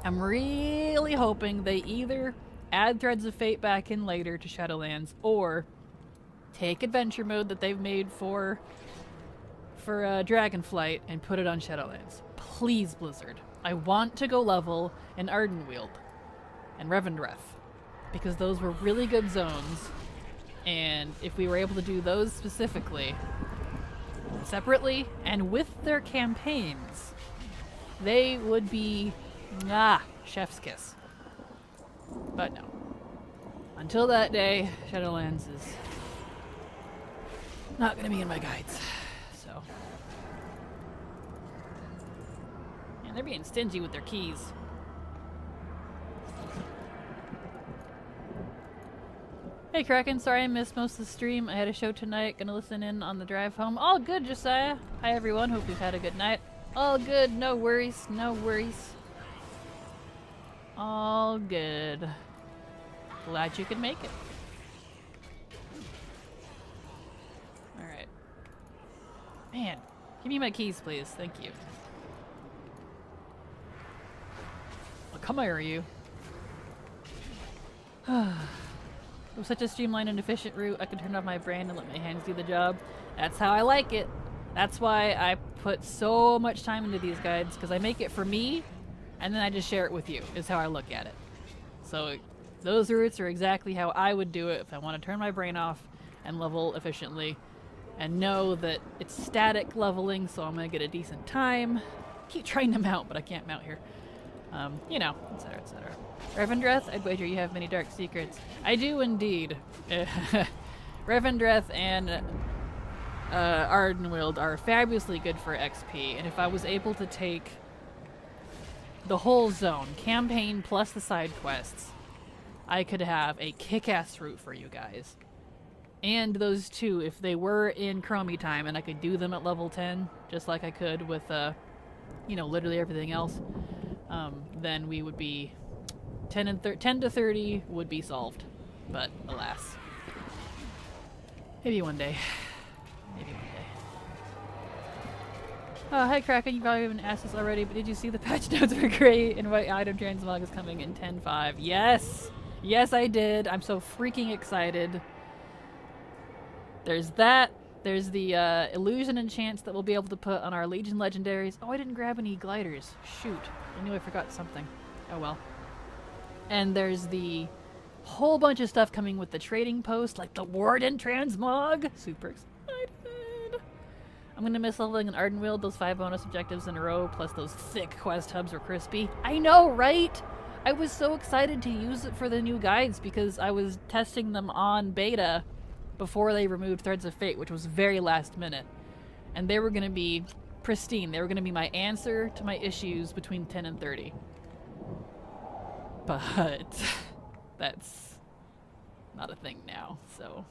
I'm really hoping they either add Threads of Fate back in later to Shadowlands, or take adventure mode that they've made for Dragonflight and put it on Shadowlands. Please, Blizzard. I want to go level in Ardenweald and Revendreth, because those were really good zones, and if we were able to do those specifically, separately, and with their campaigns, they would be, chef's kiss. But no. Until that day, Shadowlands is not going to be in my guides, so. And they're being stingy with their keys. Hey Kraken, sorry I missed most of the stream. I had a show tonight, gonna listen in on the drive home. All good, Josiah. Hi everyone, hope you've had a good night. All good, no worries, no worries. All good. Glad you could make it. Alright. Man, give me my keys please, thank you. Well, come here, you. It was such a streamlined and efficient route, I could turn off my brain and let my hands do the job. That's how I like it. That's why I put so much time into these guides, because I make it for me, and then I just share it with you, is how I look at it. So those routes are exactly how I would do it if I want to turn my brain off and level efficiently, and know that it's static leveling, so I'm going to get a decent time. Keep trying to mount, but I can't mount here. Etc., etc. Revendreth, I'd wager you have many dark secrets. I do indeed. Revendreth and Ardenweald are fabulously good for XP, and if I was able to take the whole zone, campaign plus the side quests, I could have a kick-ass route for you guys. And those two, if they were in Chromie time and I could do them at level 10, just like I could with, literally everything else, then we would be 10 to 30 would be solved. But alas. Maybe one day. Maybe one day. Hi Kraken, you probably haven't asked this already, but did you see the patch notes for Gray and White Item Transmog is coming in 10.5? Yes! Yes, I did. I'm so freaking excited. There's that. There's the illusion and chance that we'll be able to put on our Legion legendaries. Oh, I didn't grab any gliders. Shoot. I knew I forgot something. Oh well. And there's the whole bunch of stuff coming with the trading post, like the Warden Transmog. Super excited. I'm gonna miss leveling in Ardenweald. Those 5 bonus objectives in a row, plus those thick quest hubs were crispy. I know, right? I was so excited to use it for the new guides because I was testing them on beta before they removed Threads of Fate, which was very last minute. And they were going to be pristine. They were going to be my answer to my issues between 10 and 30. But that's not a thing now, so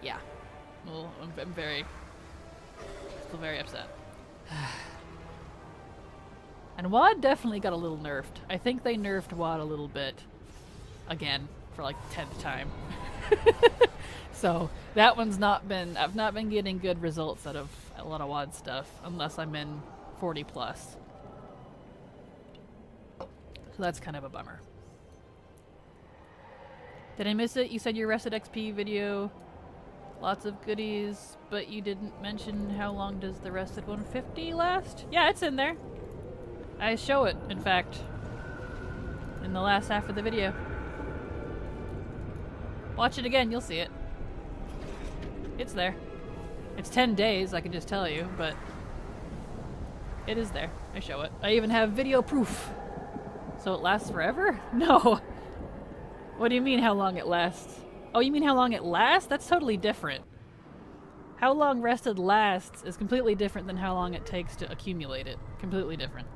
yeah. Well, I'm still very upset. And WoD definitely got a little nerfed. I think they nerfed WoD a little bit again for like the 10th time. So that one's I've not been getting good results out of a lot of WoD stuff unless I'm in 40 plus. So that's kind of a bummer. Did I miss it? You said your Rested XP video, lots of goodies, but you didn't mention how long does the Rested 150 last? Yeah, it's in there. I show it, in fact, in the last half of the video. Watch it again, you'll see it. It's there. It's 10 days, I can just tell you, but it is there. I show it. I even have video proof. So it lasts forever? No. What do you mean how long it lasts? Oh, you mean how long it lasts? That's totally different. How long Rested lasts is completely different than how long it takes to accumulate it. Completely different.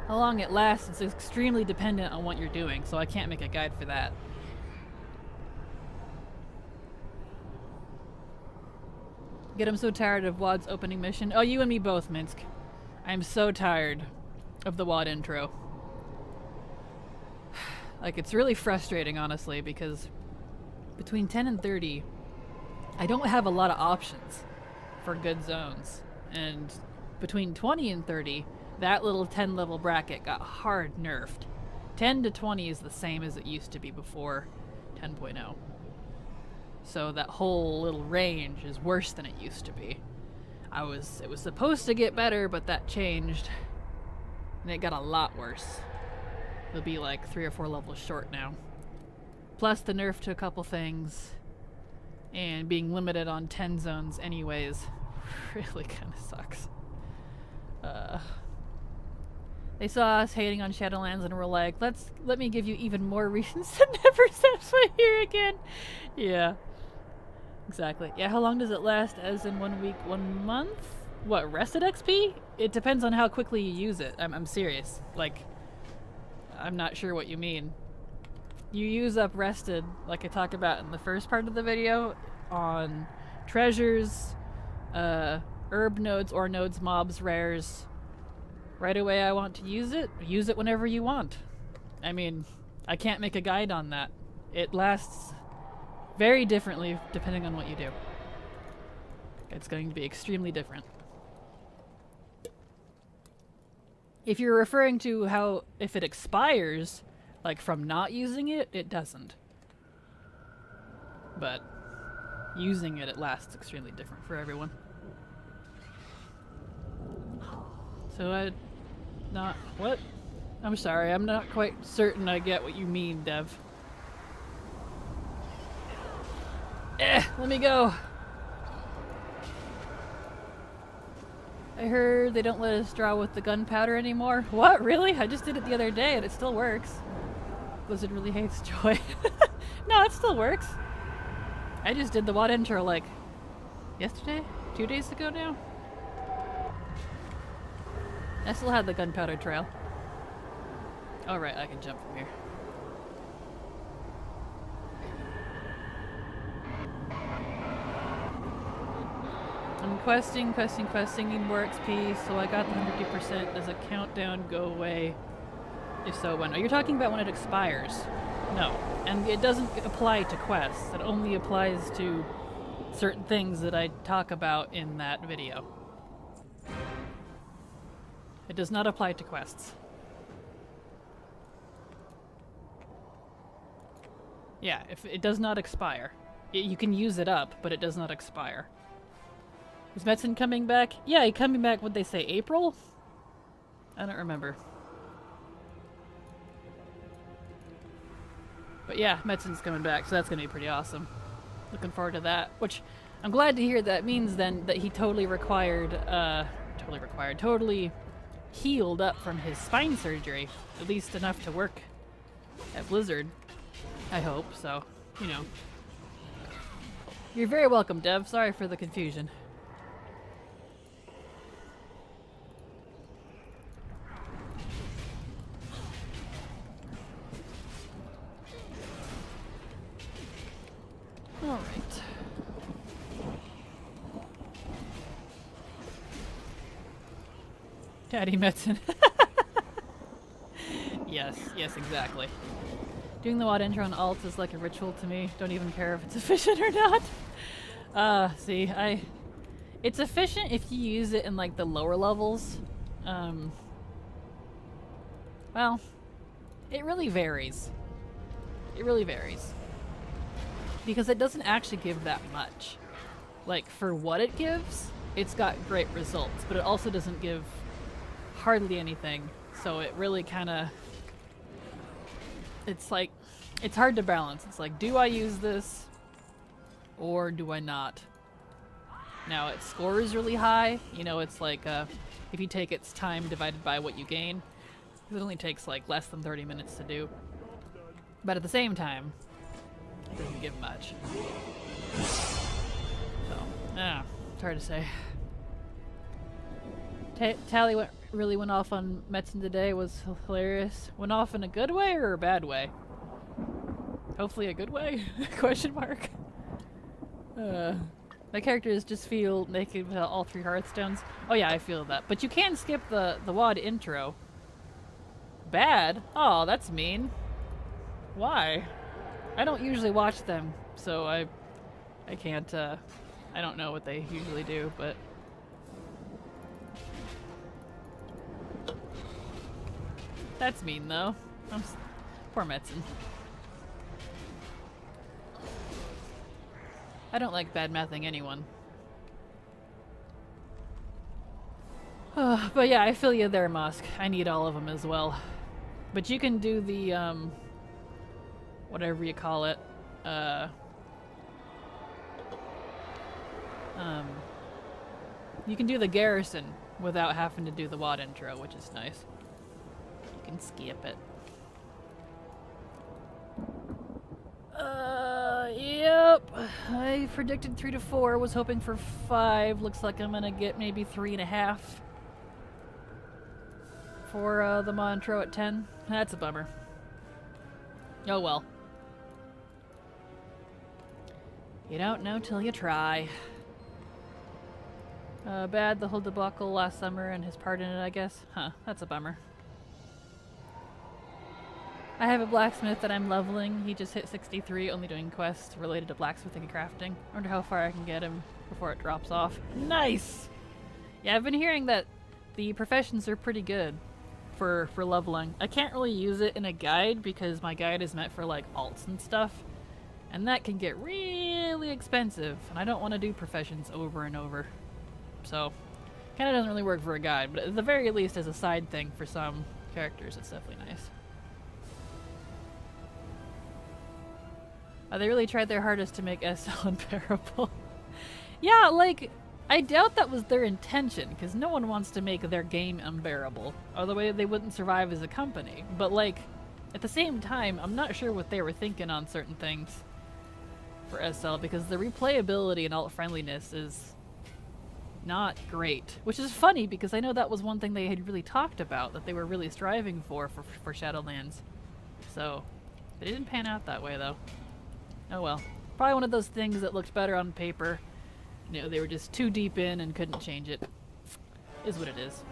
How long it lasts is extremely dependent on what you're doing, so I can't make a guide for that. Get him so tired of WoD's opening mission. Oh, you and me both, Minsk. I'm so tired of the WoD intro. Like, it's really frustrating, honestly, because between 10 and 30, I don't have a lot of options for good zones. And between 20 and 30, that little 10 level bracket got hard nerfed. 10 to 20 is the same as it used to be before 10.0. So that whole little range is worse than it used to be. It was supposed to get better, but that changed. And it got a lot worse. It'll be like 3 or 4 levels short now. Plus the nerf to a couple things. And being limited on 10 zones anyways. Really kind of sucks. They saw us hating on Shadowlands and were like, let me give you even more reasons to never set foot here again. Yeah. Exactly. Yeah, how long does it last? As in 1 week, 1 month? What, Rested XP? It depends on how quickly you use it. I'm serious. Like, I'm not sure what you mean. You use up Rested, like I talked about in the first part of the video, on treasures, herb nodes, ore nodes, mobs, rares. Right away I want to use it whenever you want. I mean, I can't make a guide on that. It lasts very differently depending on what you do. It's going to be extremely different. If you're referring to how, if it expires, like from not using it, it doesn't. But using it, it lasts extremely different for everyone. So what? I'm sorry, I'm not quite certain I get what you mean, Dev. Let me go. I heard they don't let us draw with the gunpowder anymore. What, really? I just did it the other day and it still works. Blizzard really hates Joy. No, it still works. I just did the WoD intro like yesterday? 2 days ago now? I still had the gunpowder trail. Alright, I can jump from here. I'm questing, need more XP, so I got the 150%. Does a countdown go away? If so, when? Are you talking about when it expires? No. And it doesn't apply to quests. It only applies to certain things that I talk about in that video. It does not apply to quests. Yeah, if it does not expire. You can use it up, but it does not expire. Is Metzen coming back? Yeah, he's coming back, what'd they say, April? I don't remember. But yeah, Metzen's coming back, so that's gonna be pretty awesome. Looking forward to that. Which, I'm glad to hear that means then that he totally totally healed up from his spine surgery. At least enough to work at Blizzard. I hope, so, you know. You're very welcome, Dev. Sorry for the confusion. All right. Daddy Metzen. Yes, exactly. Doing the WoD intro on alts is like a ritual to me. Don't even care if it's efficient or not. See, it's efficient if you use it in like the lower levels. Well, it really varies. It really varies. Because it doesn't actually give that much. Like, for what it gives, it's got great results, but it also doesn't give hardly anything. So it really kind of... It's like... It's hard to balance. It's like, do I use this? Or do I not? Now, its score is really high. You know, it's like, if you take its time divided by what you gain, it only takes, like, less than 30 minutes to do. But at the same time, it doesn't give much. So, it's hard to say. Tally really went off on Metzen today. Was hilarious. Went off in a good way or a bad way? Hopefully a good way? Question mark. My characters just feel naked without all 3 Hearthstones. Oh yeah, I feel that. But you can skip the WoD intro. Bad? Oh, that's mean. Why? I don't usually watch them, so I can't, I don't know what they usually do, but... That's mean, though. Poor Metzen. I don't like bad-mouthing anyone. But yeah, I feel you there, Mosk. I need all of them as well. But you can do the, whatever you call it, you can do the garrison without having to do the WoD intro, which is nice. You can skip it. Yep. I predicted 3 to 4, was hoping for 5. Looks like I'm gonna get maybe 3.5 for the WoD intro at 10. That's a bummer. Oh well. You don't know till you try. Bad, the whole debacle last summer and his part in it, I guess. Huh, that's a bummer. I have a blacksmith that I'm leveling. He just hit 63, only doing quests related to blacksmithing and crafting. I wonder how far I can get him before it drops off. Nice! Yeah, I've been hearing that the professions are pretty good for leveling. I can't really use it in a guide because my guide is meant for like alts and stuff. And that can get really expensive. And I don't want to do professions over and over. So, kind of doesn't really work for a guide. But at the very least, as a side thing for some characters, it's definitely nice. They really tried their hardest to make SL unbearable. Yeah, like, I doubt that was their intention, because no one wants to make their game unbearable. Otherwise, they wouldn't survive as a company. But, like, at the same time, I'm not sure what they were thinking on certain things for SL, because the replayability and alt-friendliness is not great. Which is funny, because I know that was one thing they had really talked about, that they were really striving for Shadowlands. So, it didn't pan out that way, though. Oh well. Probably one of those things that looked better on paper. You know, they were just too deep in and couldn't change it. Is what it is.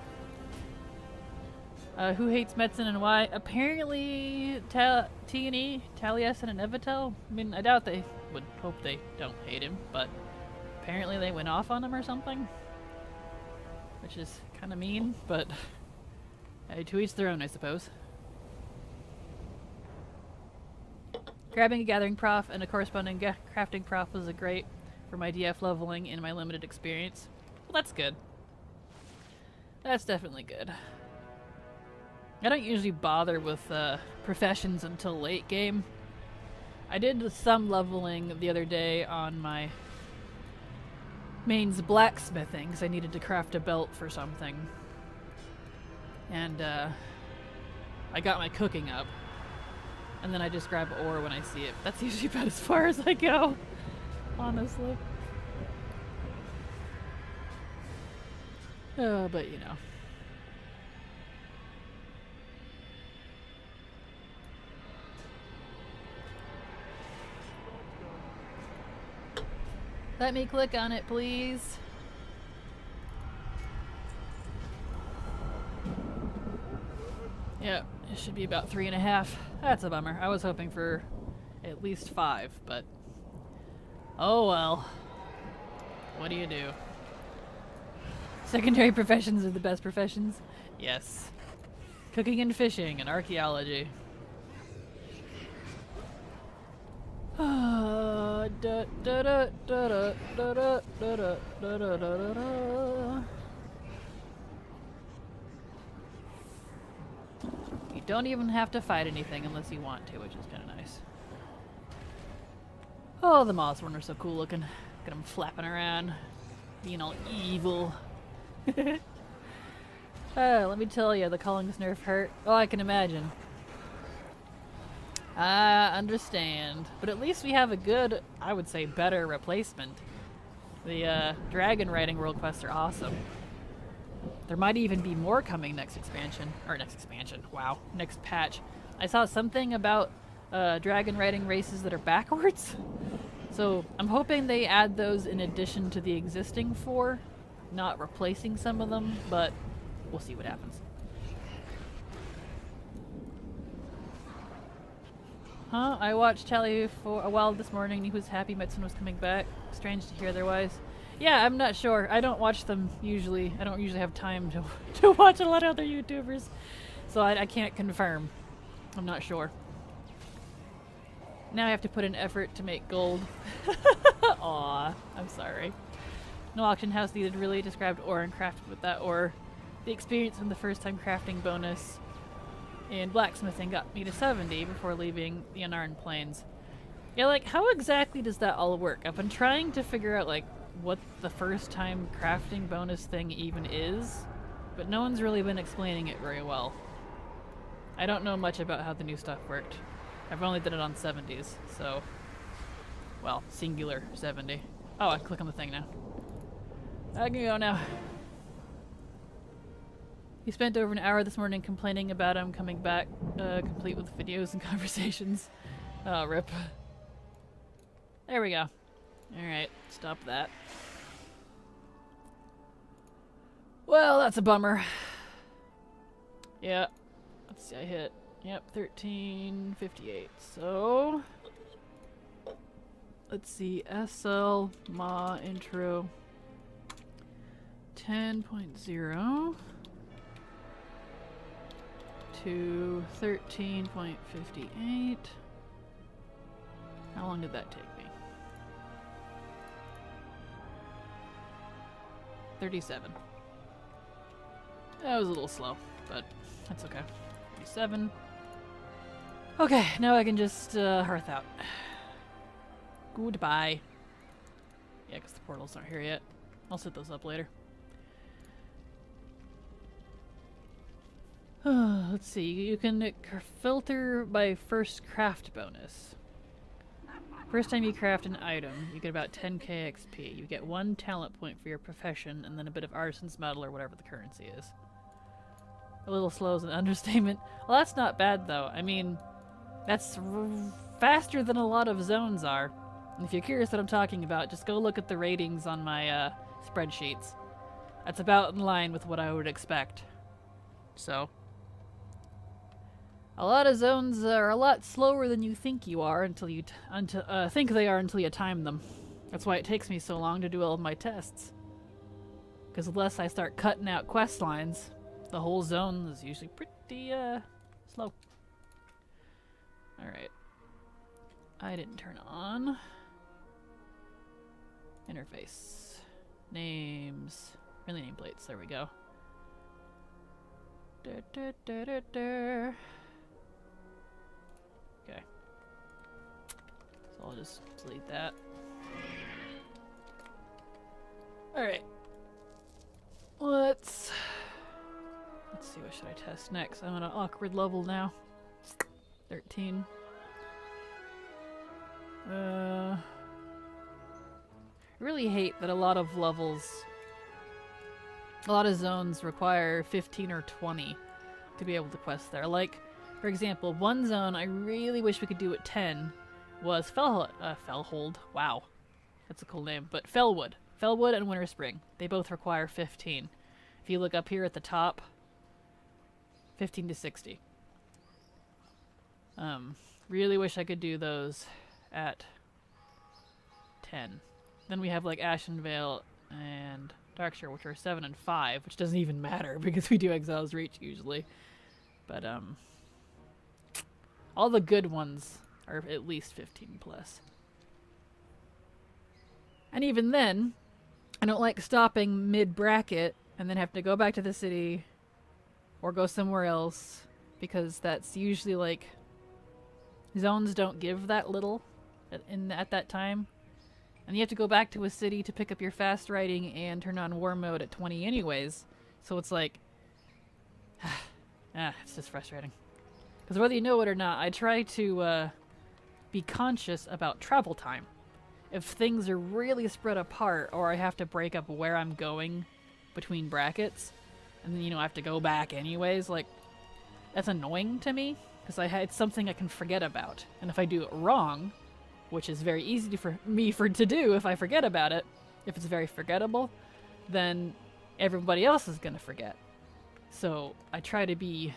Who hates Metzen and why? Apparently T&E, Taliesin, and Evitel. I mean, I doubt they would hope they don't hate him, but apparently they went off on him or something. Which is kind of mean, but to each their own, I suppose. Grabbing a gathering prof and a corresponding crafting prof was great for my DF leveling in my limited experience. Well, that's good. That's definitely good. I don't usually bother with professions until late game. I did some leveling the other day on my mains blacksmithing because I needed to craft a belt for something. And I got my cooking up. and then I just grab ore when I see it. That's usually about as far as I go, honestly. But you know. Let me click on it, please. Yep, it should be about 3.5. That's a bummer. I was hoping for at least 5, but oh well. What do you do? Secondary professions are the best professions? Yes. Cooking and fishing and archaeology. You don't even have to fight anything unless you want to, which is kind of nice. Oh, the Mossworn are so cool looking. Look at them flapping around, being all evil. Let me tell you, the Culling's nerf hurt. Oh, I can imagine. I understand. But at least we have a good, I would say better replacement. The dragon riding world quests are awesome. There might even be more coming next expansion. Or next expansion, wow. Next patch. I saw something about dragon riding races that are backwards. So I'm hoping they add those in addition to the existing 4. Not replacing some of them, but we'll see what happens. Huh? I watched Tally for a while this morning. He was happy Metson was coming back. Strange to hear otherwise. Yeah, I'm not sure. I don't watch them usually. I don't usually have time to watch a lot of other YouTubers. So I can't confirm. I'm not sure. Now I have to put in effort to make gold. Aw, I'm sorry. No auction house needed really described ore and crafted with that ore. The experience from the first time crafting bonus in blacksmithing got me to 70 before leaving the Unarmed Plains. Yeah, like, how exactly does that all work? I've been trying to figure out, like, what the first time crafting bonus thing even is, but no one's really been explaining it very well. I don't know much about how the new stuff worked. I've only done it on 70s, so... well, singular 70. Oh, I can click on the thing now. I can go now. He spent over an hour this morning complaining about him coming back, complete with videos and conversations. Oh, rip. There we go. Alright, stop that. Well, that's a bummer. Yeah. Let's see, I hit, yep, 1358. So... let's see, SL, Ma, intro... 10.0 to 13.58. How long did that take me? 37. That was a little slow, but that's okay. 37. Okay, now I can just hearth out. Goodbye. Yeah, because the portals aren't here yet. I'll set those up later. Let's see, you can filter by first craft bonus. First time you craft an item, you get about 10k XP. You get 1 talent point for your profession, and then a bit of artisan's metal or whatever the currency is. A little slow is an understatement. Well, that's not bad though. I mean, that's faster than a lot of zones are. And if you're curious what I'm talking about, just go look at the ratings on my spreadsheets. That's about in line with what I would expect. So... a lot of zones are a lot slower than you think you are until you think they are until you time them. That's why it takes me so long to do all of my tests. Because unless I start cutting out quest lines, the whole zone is usually pretty slow. Alright. I didn't turn on. Interface. Names. Really nameplates. There we go. Okay. So I'll just delete that. Alright. Let's see, what should I test next? I'm at an awkward level now. 13. I really hate that a lot of zones require 15 or 20 to be able to quest there. Like, for example, one zone I really wish we could do at 10 was Fellhold. Wow, that's a cool name. But Fellwood and Winter Spring. They both require 15. If you look up here at the top, 15 to 60. Really wish I could do those at 10. Then we have like Ashenvale and Darkshire, which are 7 and 5, which doesn't even matter because we do Exile's Reach usually. But all the good ones are at least 15 plus. And even then, I don't like stopping mid-bracket and then have to go back to the city or go somewhere else, because that's usually like zones don't give that little at that time. And you have to go back to a city to pick up your fast riding and turn on war mode at 20 anyways. So it's like, it's just frustrating. Because whether you know it or not, I try to be conscious about travel time. If things are really spread apart, or I have to break up where I'm going between brackets, and then, I have to go back anyways, like, that's annoying to me, because it's something I can forget about. And if I do it wrong, which is very easy for me to do if I forget about it, if it's very forgettable, then everybody else is going to forget. So I try to be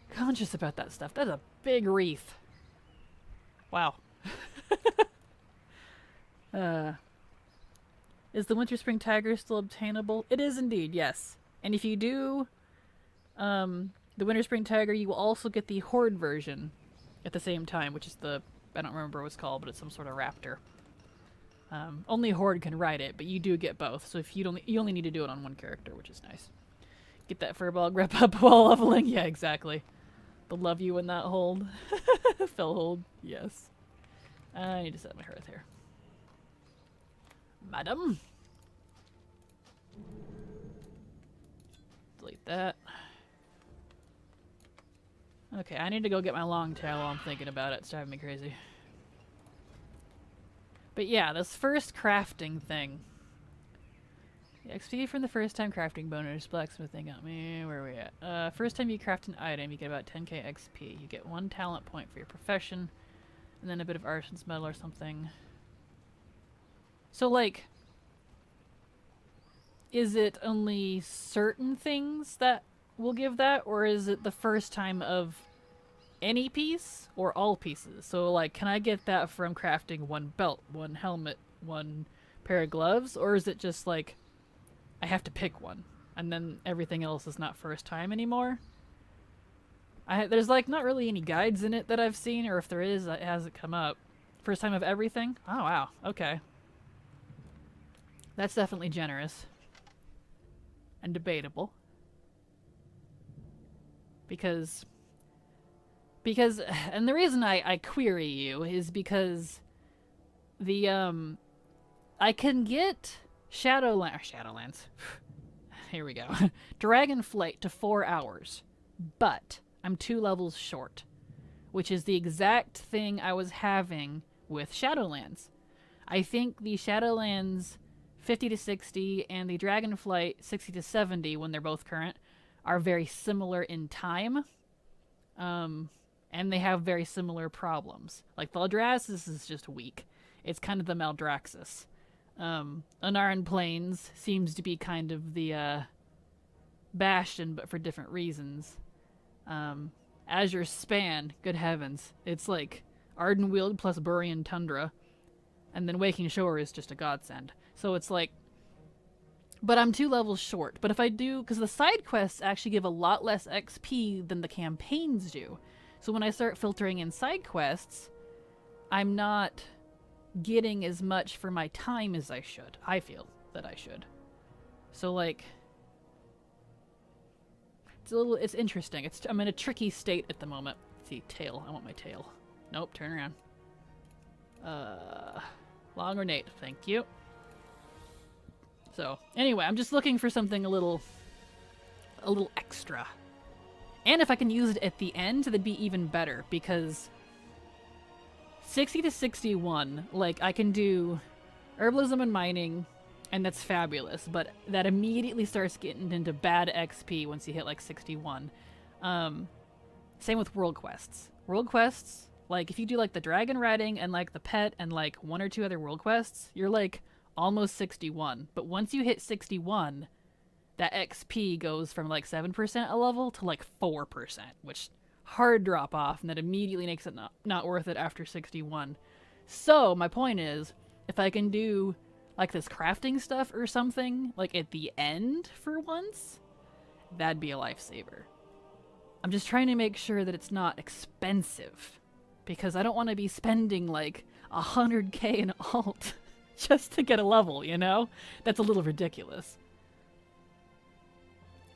conscious about that stuff. That's a big wreath. Wow. Is the Winter Spring Tiger still obtainable? It is indeed, yes. And if you do the Winter Spring Tiger, you will also get the Horde version at the same time, which is I don't remember what it's called, but it's some sort of raptor. Only Horde can ride it, but you do get both. So if you only need to do it on one character, which is nice. Get that furball grip up while leveling. Yeah, exactly. They'll love you in that hold. Fell hold. Yes. I need to set my hearth here. Madam. Delete that. Okay, I need to go get my long tail while I'm thinking about it. It's driving me crazy. But yeah, this first crafting thing. The XP from the first time crafting bonus, blacksmithing got me. Where are we at? First time you craft an item, you get about 10k XP. You get 1 talent point for your profession, and then a bit of artisan's metal or something. So, like, is it only certain things that will give that, or is it the first time of any piece or all pieces? So, like, can I get that from crafting 1 belt, 1 helmet, 1 pair of gloves, or is it just like I have to pick one and then everything else is not first time anymore? There's like not really any guides in it that I've seen, or if there is, it hasn't come up. First time of everything? Oh wow, okay. That's definitely generous and debatable. Because and the reason I query you is because the I can get Shadowlands here we go Dragonflight to 4 hours, but I'm 2 levels short, which is the exact thing I was having with Shadowlands. I think the Shadowlands 50 to 60 and the Dragonflight 60 to 70, when they're both current, are very similar in time. And they have very similar problems. Like, the Eldrasis is just weak. It's kind of the Maldraxxus. Anaran Plains seems to be kind of the Bastion, but for different reasons. Azure Span, good heavens. It's like Ardenweald plus Burian Tundra. And then Waking Shore is just a godsend. So it's like... But I'm 2 levels short. But if I do... Because the side quests actually give a lot less XP than the campaigns do. So when I start filtering in side quests, I'm not getting as much for my time as I should. I feel that I should. So, like... It's interesting. I'm in a tricky state at the moment. Let's see, tail. I want my tail. Nope, turn around. Long ornate, thank you. So, anyway, I'm just looking for something a little extra. And if I can use it at the end, that'd be even better, because 60 to 61, like, I can do herbalism and mining, and that's fabulous, but that immediately starts getting into bad XP once you hit, like, 61. Same with world quests. World quests, like, if you do, like, the dragon riding and, like, the pet and, like, 1 or 2 other world quests, you're, like, almost 61. But once you hit 61, that XP goes from, like, 7% a level to, like, 4%, which hard drop off, and that immediately makes it not worth it after 61. So, my point is, if I can do, like, this crafting stuff or something, like, at the end for once, that'd be a lifesaver. I'm just trying to make sure that it's not expensive, because I don't want to be spending, like, 100k in alt just to get a level, you know? That's a little ridiculous.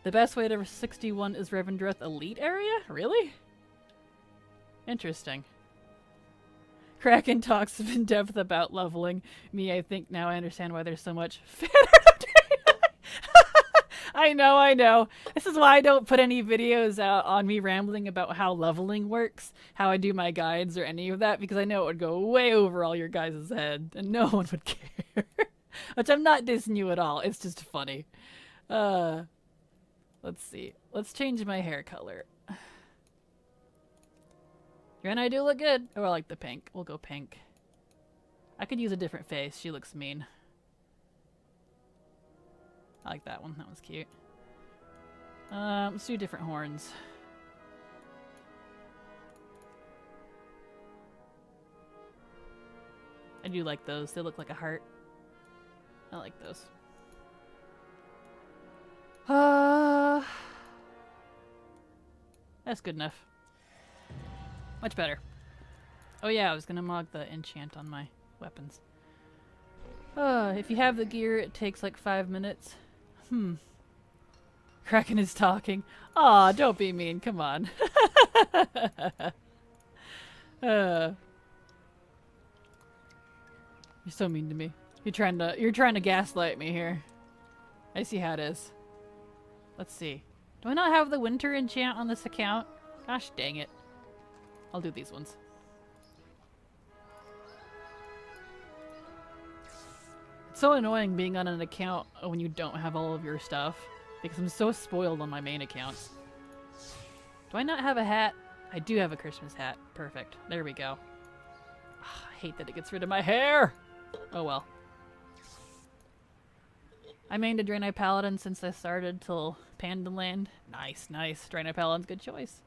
The best way to 61 is Revendreth Elite area? Really? Interesting. Kraken talks in depth about leveling. Me, I think now I understand why there's so much fan art. I know. This is why I don't put any videos out on me rambling about how leveling works, how I do my guides, or any of that, because I know it would go way over all your guys' head, and no one would care. Which I'm not dissing you at all. It's just funny. Let's see. Let's change my hair color. And I do look good. Oh, I like the pink. We'll go pink. I could use a different face. She looks mean. I like that one. That one's cute. Let's do different horns. I do like those. They look like a heart. I like those. That's good enough. Much better. Oh yeah, I was gonna mod the enchant on my weapons. If you have the gear, it takes like 5 minutes. Kraken is talking. Aw, don't be mean, come on. You're so mean to me. You're trying to gaslight me here. I see how it is. Let's see. Do I not have the winter enchant on this account? Gosh dang it. I'll do these ones. It's so annoying being on an account when you don't have all of your stuff, because I'm so spoiled on my main accounts. Do I not have a hat? I do have a Christmas hat. Perfect. There we go. I hate that it gets rid of my hair! Oh well. I mained a Draenei Paladin since I started till Pandaland. Nice. Draenei Paladin's good choice.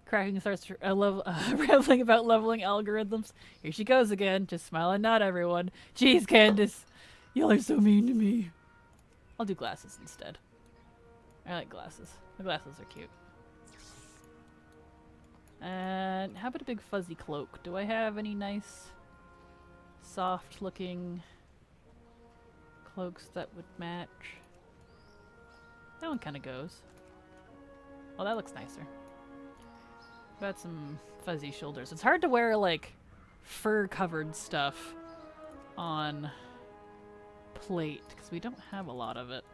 Kraken starts rambling about leveling algorithms. Here she goes again. Just smile and nod, everyone. Jeez, Candace. Y'all are so mean to me. I'll do glasses instead. I like glasses. The glasses are cute. And how about a big fuzzy cloak? Do I have any nice, soft-looking cloaks that would match? That one kind of goes. Well, that looks nicer. Got some fuzzy shoulders. It's hard to wear, like, fur-covered stuff on plate, because we don't have a lot of it.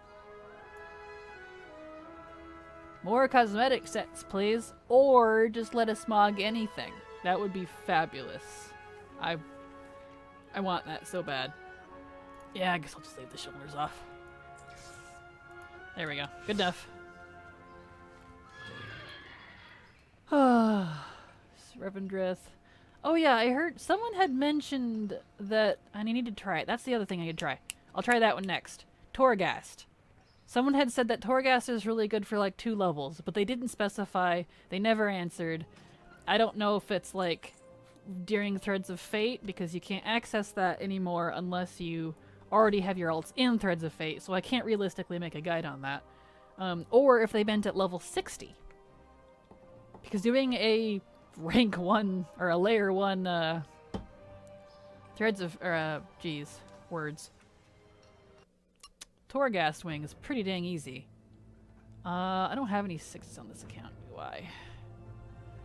More cosmetic sets, please. Or just let us smog anything. That would be fabulous. I want that so bad. Yeah, I guess I'll just leave the shoulders off. There we go. Good enough. Revendreth. Oh yeah, I heard someone had mentioned that I need to try it. That's the other thing I could try. I'll try that one next. Torghast. Someone had said that Torghast is really good for like 2 levels, but they didn't specify. They never answered. I don't know if it's like during Threads of Fate, because you can't access that anymore unless you already have your alts in Threads of Fate, so I can't realistically make a guide on that. Or if they meant at level 60. Because doing a rank 1 or a layer 1 Threads of words. Torghast wing is pretty dang easy. I don't have any 6s on this account, do I? I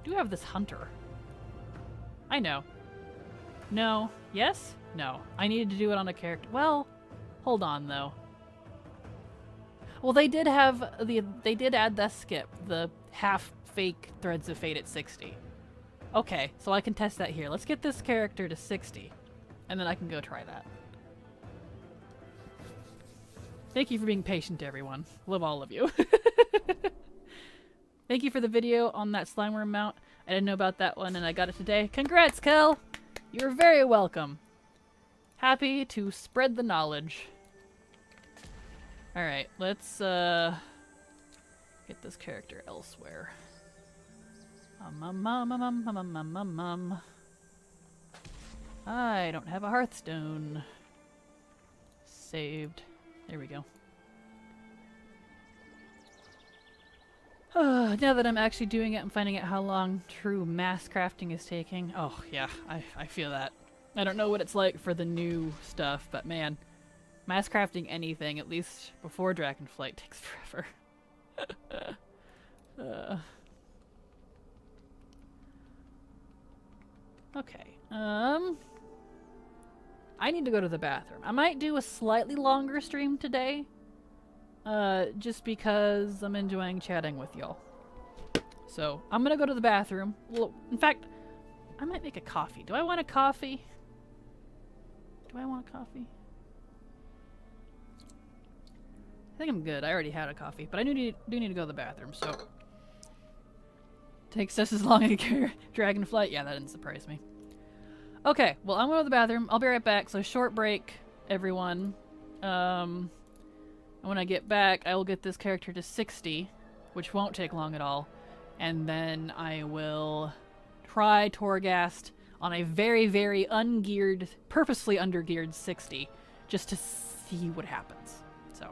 do have this hunter. I know. No. Yes? No. I needed to do it on a character. Well, hold on though. Well, they did add the skip, the half fake Threads of Fate at 60. Okay, so I can test that here. Let's get this character to 60, and then I can go try that. Thank you for being patient, everyone. Love all of you. Thank you for the video on that slime worm mount. I didn't know about that one, and I got it today. Congrats, Kel! You're very welcome. Happy to spread the knowledge. Alright, let's get this character elsewhere. I don't have a Hearthstone. Saved. There we go. Now that I'm actually doing it, I'm finding out how long true mass crafting is taking. Oh, yeah, I feel that. I don't know what it's like for the new stuff, but man, mass crafting anything, at least before Dragonflight, takes forever. Okay, I need to go to the bathroom. I might do a slightly longer stream today, just because I'm enjoying chatting with y'all. So, I'm gonna go to the bathroom. Well, in fact, I might make a coffee. Do I want a coffee? Do I want a coffee? I think I'm good. I already had a coffee, but I do need to go to the bathroom, so... Takes just as long as Dragonflight? Yeah, that didn't surprise me. Okay, well, I'm going to the bathroom. I'll be right back, so short break, everyone. And when I get back, I will get this character to 60, which won't take long at all. And then I will try Torghast on a very, very ungeared, purposely undergeared 60, just to see what happens. So,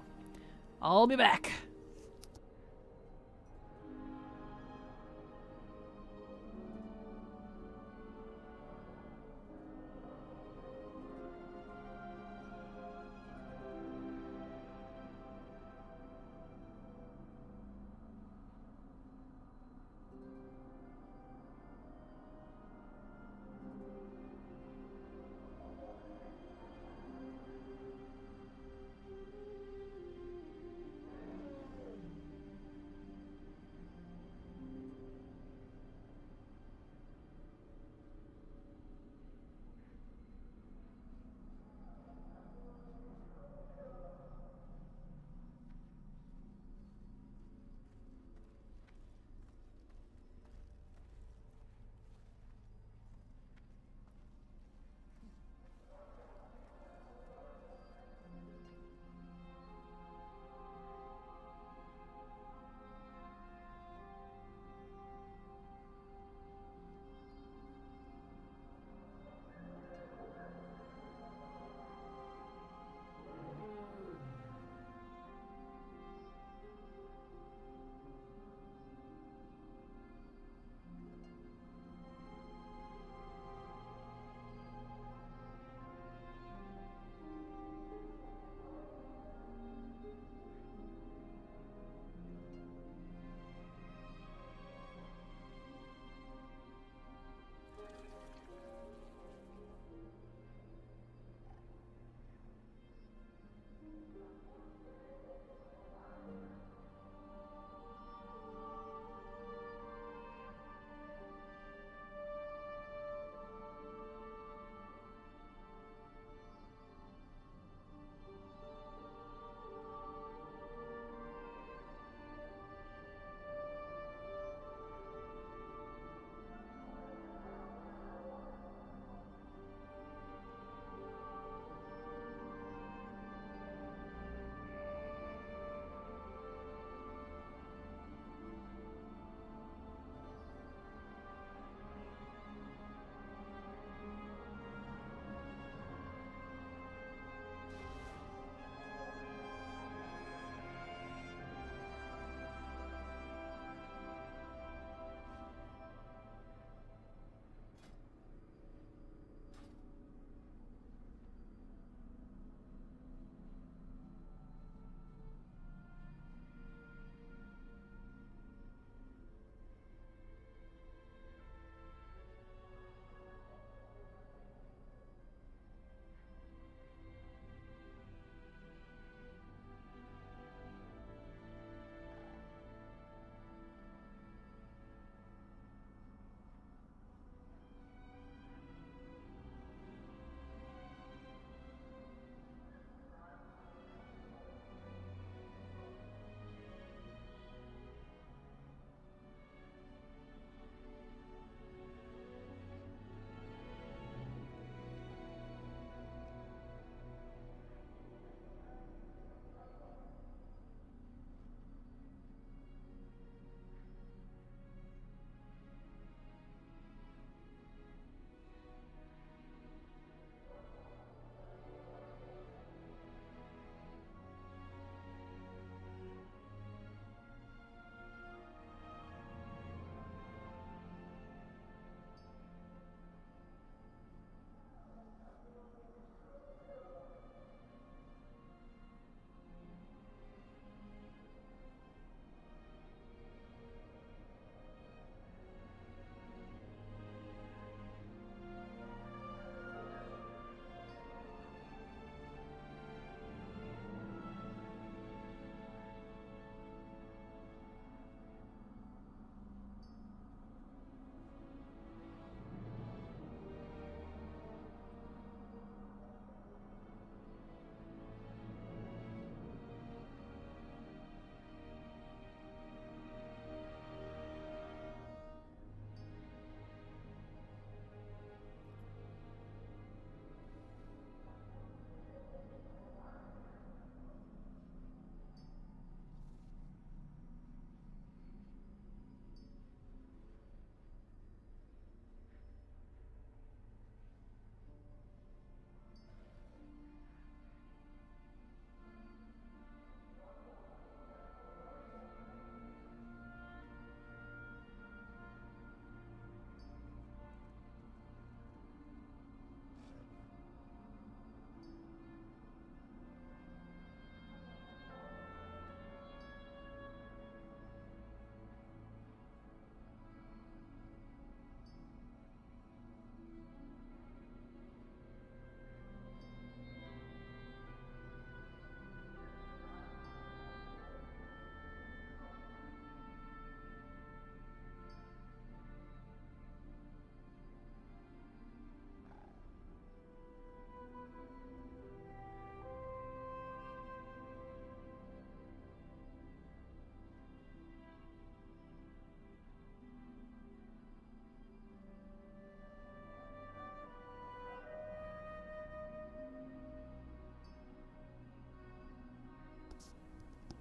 I'll be back.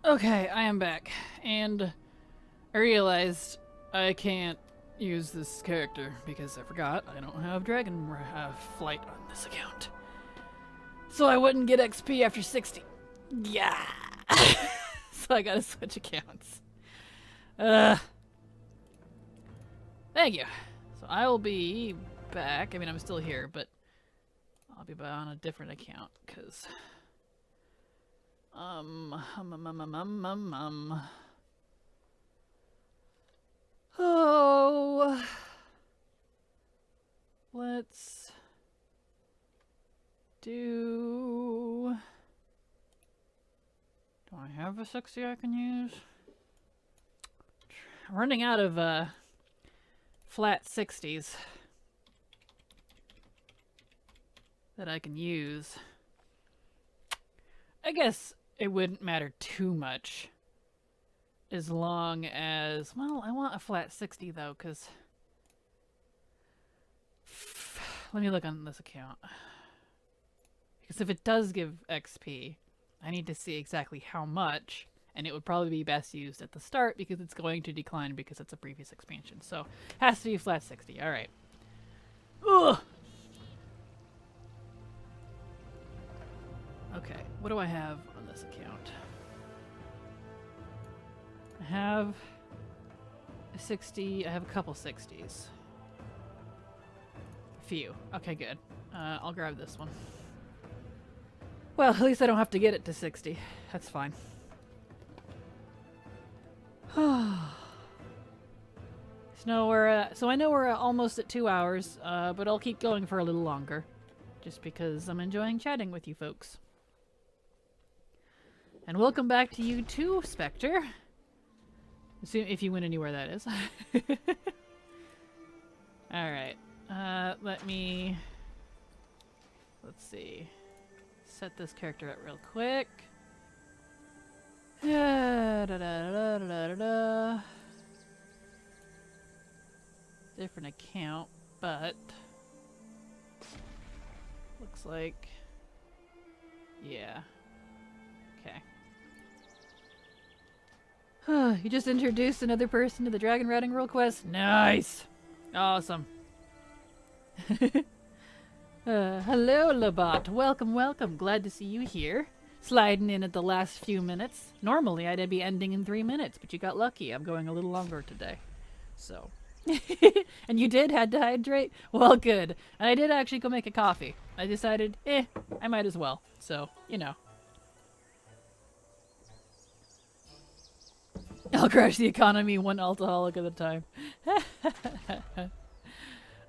Okay, I am back, and I realized I can't use this character because I forgot I don't have Dragonflight on this account. So I wouldn't get XP after 60. Yeah! So I gotta switch accounts. Thank you. So I will be back. I mean, I'm still here, but I'll be back on a different account, because... Oh, let's do... Do I have a 60 I can use? I'm running out of flat 60s that I can use. I guess it wouldn't matter too much as long as... Well, I want a flat 60 though, because... Let me look on this account. Because if it does give XP, I need to see exactly how much, and it would probably be best used at the start because it's going to decline because it's a previous expansion. So, it has to be flat 60. Alright. Ugh! Okay, what do I have on this account? I have a 60, I have a couple 60s. A few. Okay, good. I'll grab this one. Well, at least I don't have to get it to 60. That's fine. So I know we're almost at 2 hours, but I'll keep going for a little longer. Just because I'm enjoying chatting with you folks. And welcome back to you too, Spectre. If you went anywhere, that is. Alright. Let's see. Set this character up real quick. Different account, but... Looks like... Yeah. Okay. You just introduced another person to the Dragon Riding World Quest? Nice! Awesome. Hello, Labat. Welcome, welcome. Glad to see you here. Sliding in at the last few minutes. Normally, I'd be ending in 3 minutes, but you got lucky. I'm going a little longer today. So. And you had to hydrate? Well, good. And I did actually go make a coffee. I decided, I might as well. So, you know. I'll crash the economy one alcoholic at a time.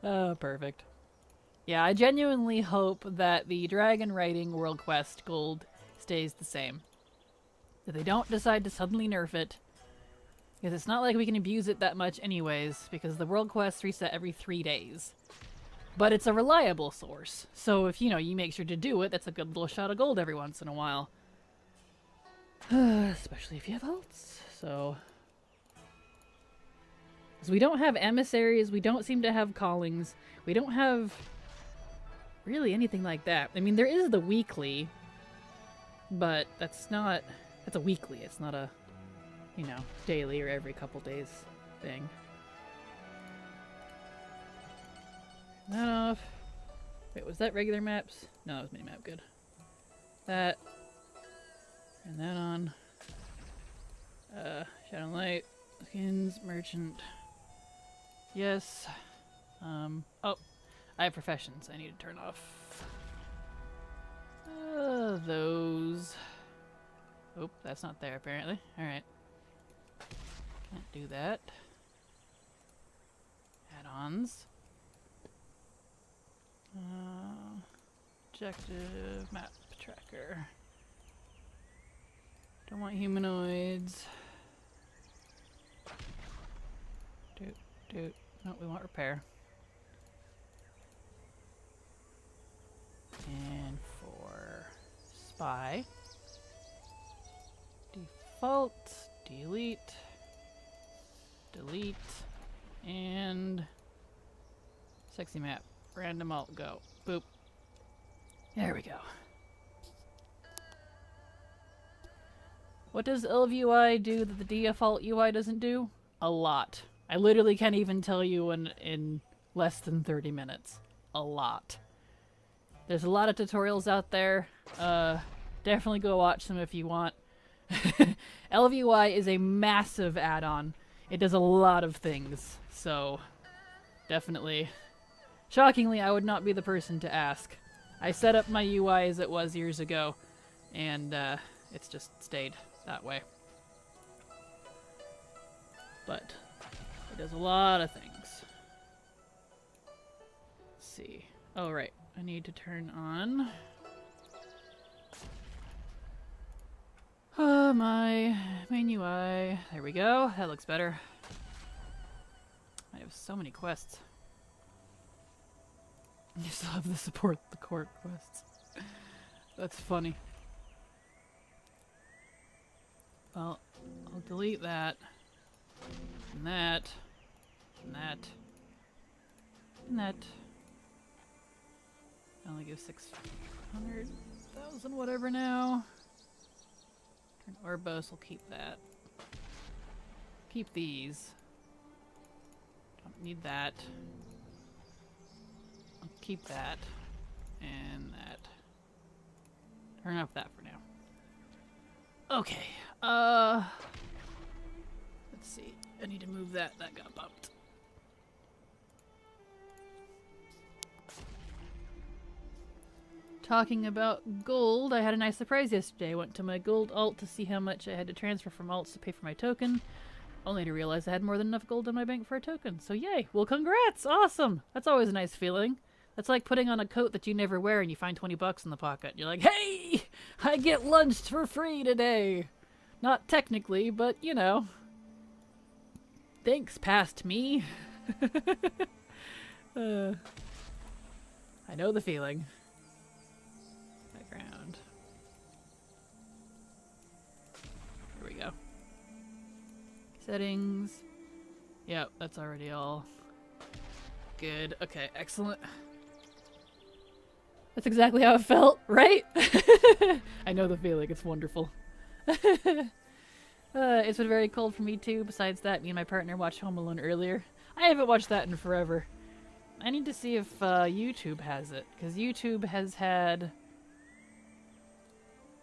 Oh, perfect. Yeah, I genuinely hope that the Dragon Riding World Quest Gold stays the same. That they don't decide to suddenly nerf it. Because it's not like we can abuse it that much anyways, because the World Quests reset every 3 days. But it's a reliable source. So if, you make sure to do it, that's a good little shot of gold every once in a while. Especially if you have ults. So... Because we don't have emissaries, we don't seem to have callings, we don't have... really anything like that. I mean, there is the weekly, but that's not... That's a weekly, it's not a, daily or every couple days thing. That off. Wait, was that regular maps? No, that was mini map, good. That. And that on. Shadowlands, skins, merchant. Yes. Oh. I have professions I need to turn off. Those. Oh, that's not there apparently. Alright. Can't do that. Add-ons. Objective map tracker. Don't want humanoids. No, we want repair. And for spy, default, delete, and sexy map, random alt, go. Boop. There we go. What does LVUI do that the default UI doesn't do? A lot. I literally can't even tell you in less than 30 minutes. A lot. There's a lot of tutorials out there. Definitely go watch them if you want. LVUI is a massive add-on. It does a lot of things, so definitely. Shockingly, I would not be the person to ask. I set up my UI as it was years ago, and it's just stayed that way. But it does a lot of things. Let's see. Oh, right. I need to turn on my main UI. There we go. That looks better. I have so many quests. You still have the support the court quests. That's funny. Well, I'll delete that. And that. And that. And that. I only give 600,000 whatever now. Turn Orbos, we'll keep that. Keep these. Don't need that. I'll keep that. And that. Turn off that for now. Okay. Let's see. I need to move that. That got bumped. Talking about gold, I had a nice surprise yesterday. I went to my gold alt to see how much I had to transfer from alts to pay for my token, only to realize I had more than enough gold in my bank for a token. So yay! Well, congrats! Awesome! That's always a nice feeling. That's like putting on a coat that you never wear and you find 20 bucks in the pocket. You're like, hey! I get lunched for free today! Not technically, but you know. Thanks, past me. I know the feeling. Background. Here we go. Settings. Yep, that's already all good. Okay, excellent. That's exactly how it felt, right? I know the feeling. It's wonderful. It's been very cold for me too. Besides that, me and my partner watched Home Alone earlier. I haven't watched that in forever. I need to see if YouTube has it, because YouTube has had...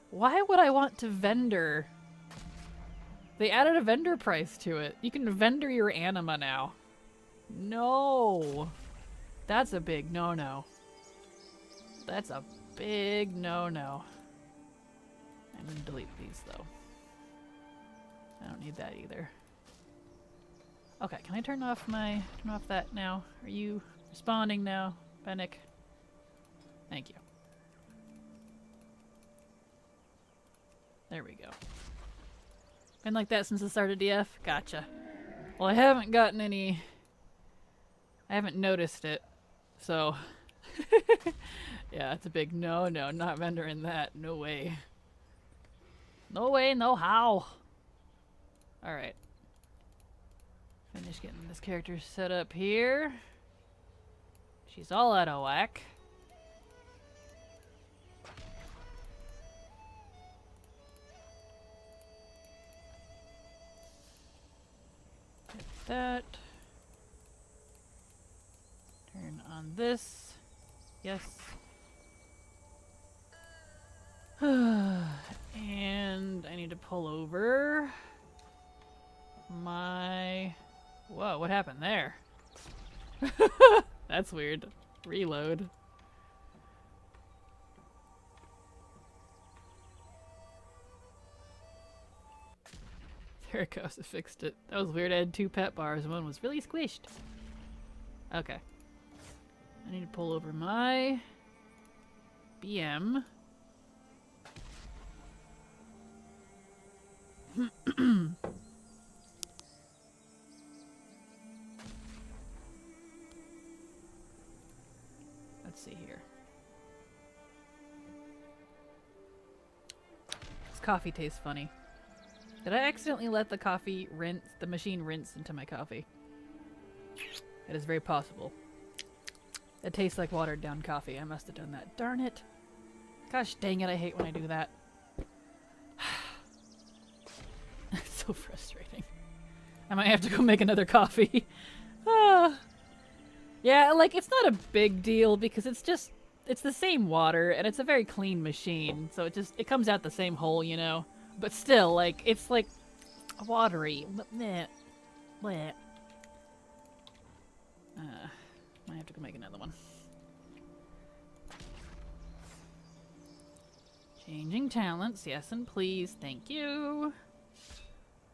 Why would I want to vendor? They added a vendor price to it. You can vendor your anima now. No. That's a big no-no. That's a big no-no. I'm gonna delete these though. I don't need that either. Okay, can I turn off that now? Are you responding now, Bennick? Thank you. There we go. Been like that since the start of DF? Gotcha. Well, I haven't gotten any... I haven't noticed it, so... Yeah, it's a big no, not vendoring that. No way. No way, no how. Alright. Finish getting this character set up here. She's all out of whack. Get that. Turn on this. Yes. And I need to pull over my... Whoa, what happened there? That's weird. Reload. There it goes, I fixed it. That was weird, I had 2 pet bars and one was really squished. Okay. I need to pull over my BM. Let's see here. This coffee tastes funny. Did I accidentally let the machine rinse into my coffee? That is very possible. It tastes like watered down coffee. I must have done that. Darn it. Gosh dang it, I hate when I do that. so frustrating. I might have to go make another coffee. Yeah, like, it's not a big deal because it's the same water and it's a very clean machine. So it comes out the same hole, you know? But still, like, it's like watery. Bleh. Bleh. Might have to go make another one. Changing talents, yes and please, thank you.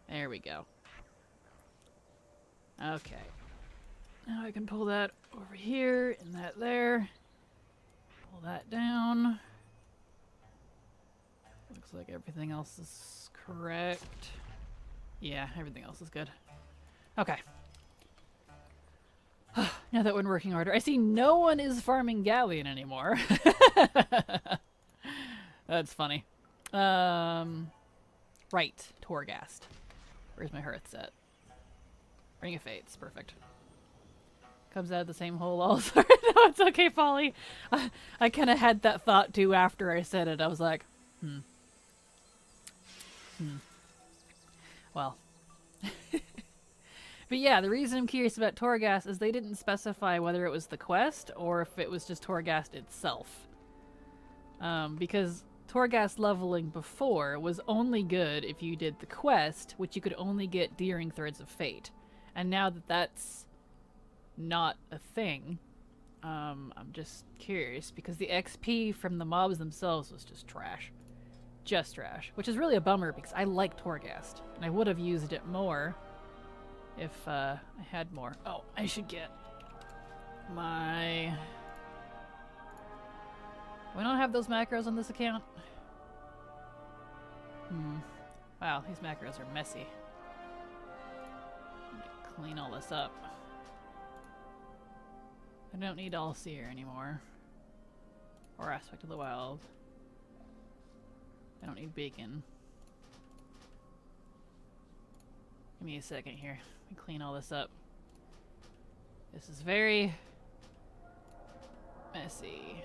There we go. Okay. Now I can pull that over here and that there. Pull that down. Looks like everything else is correct. Yeah, everything else is good. Okay. Now that we're in working order, I see no one is farming Galleon anymore. That's funny. Right, Torghast. Where's my hearth set? Ring of Fates, perfect. Comes out of the same hole also. No, it's okay, Polly. I kind of had that thought too after I said it. I was like, Well. But yeah, the reason I'm curious about Torghast is they didn't specify whether it was the quest or if it was just Torghast itself. Because Torghast leveling before was only good if you did the quest, which you could only get during Threads of Fate. And now that that's not a thing, I'm just curious because the XP from the mobs themselves was just trash. Just trash. Which is really a bummer because I like Torghast. And I would have used it more if I had more. Oh, I should get my... We don't have those macros on this account? Wow, these macros are messy. Let me clean all this up. I don't need all seer anymore. Or aspect of the wild. I don't need bacon. Give me a second here. Let me clean all this up. This is very messy.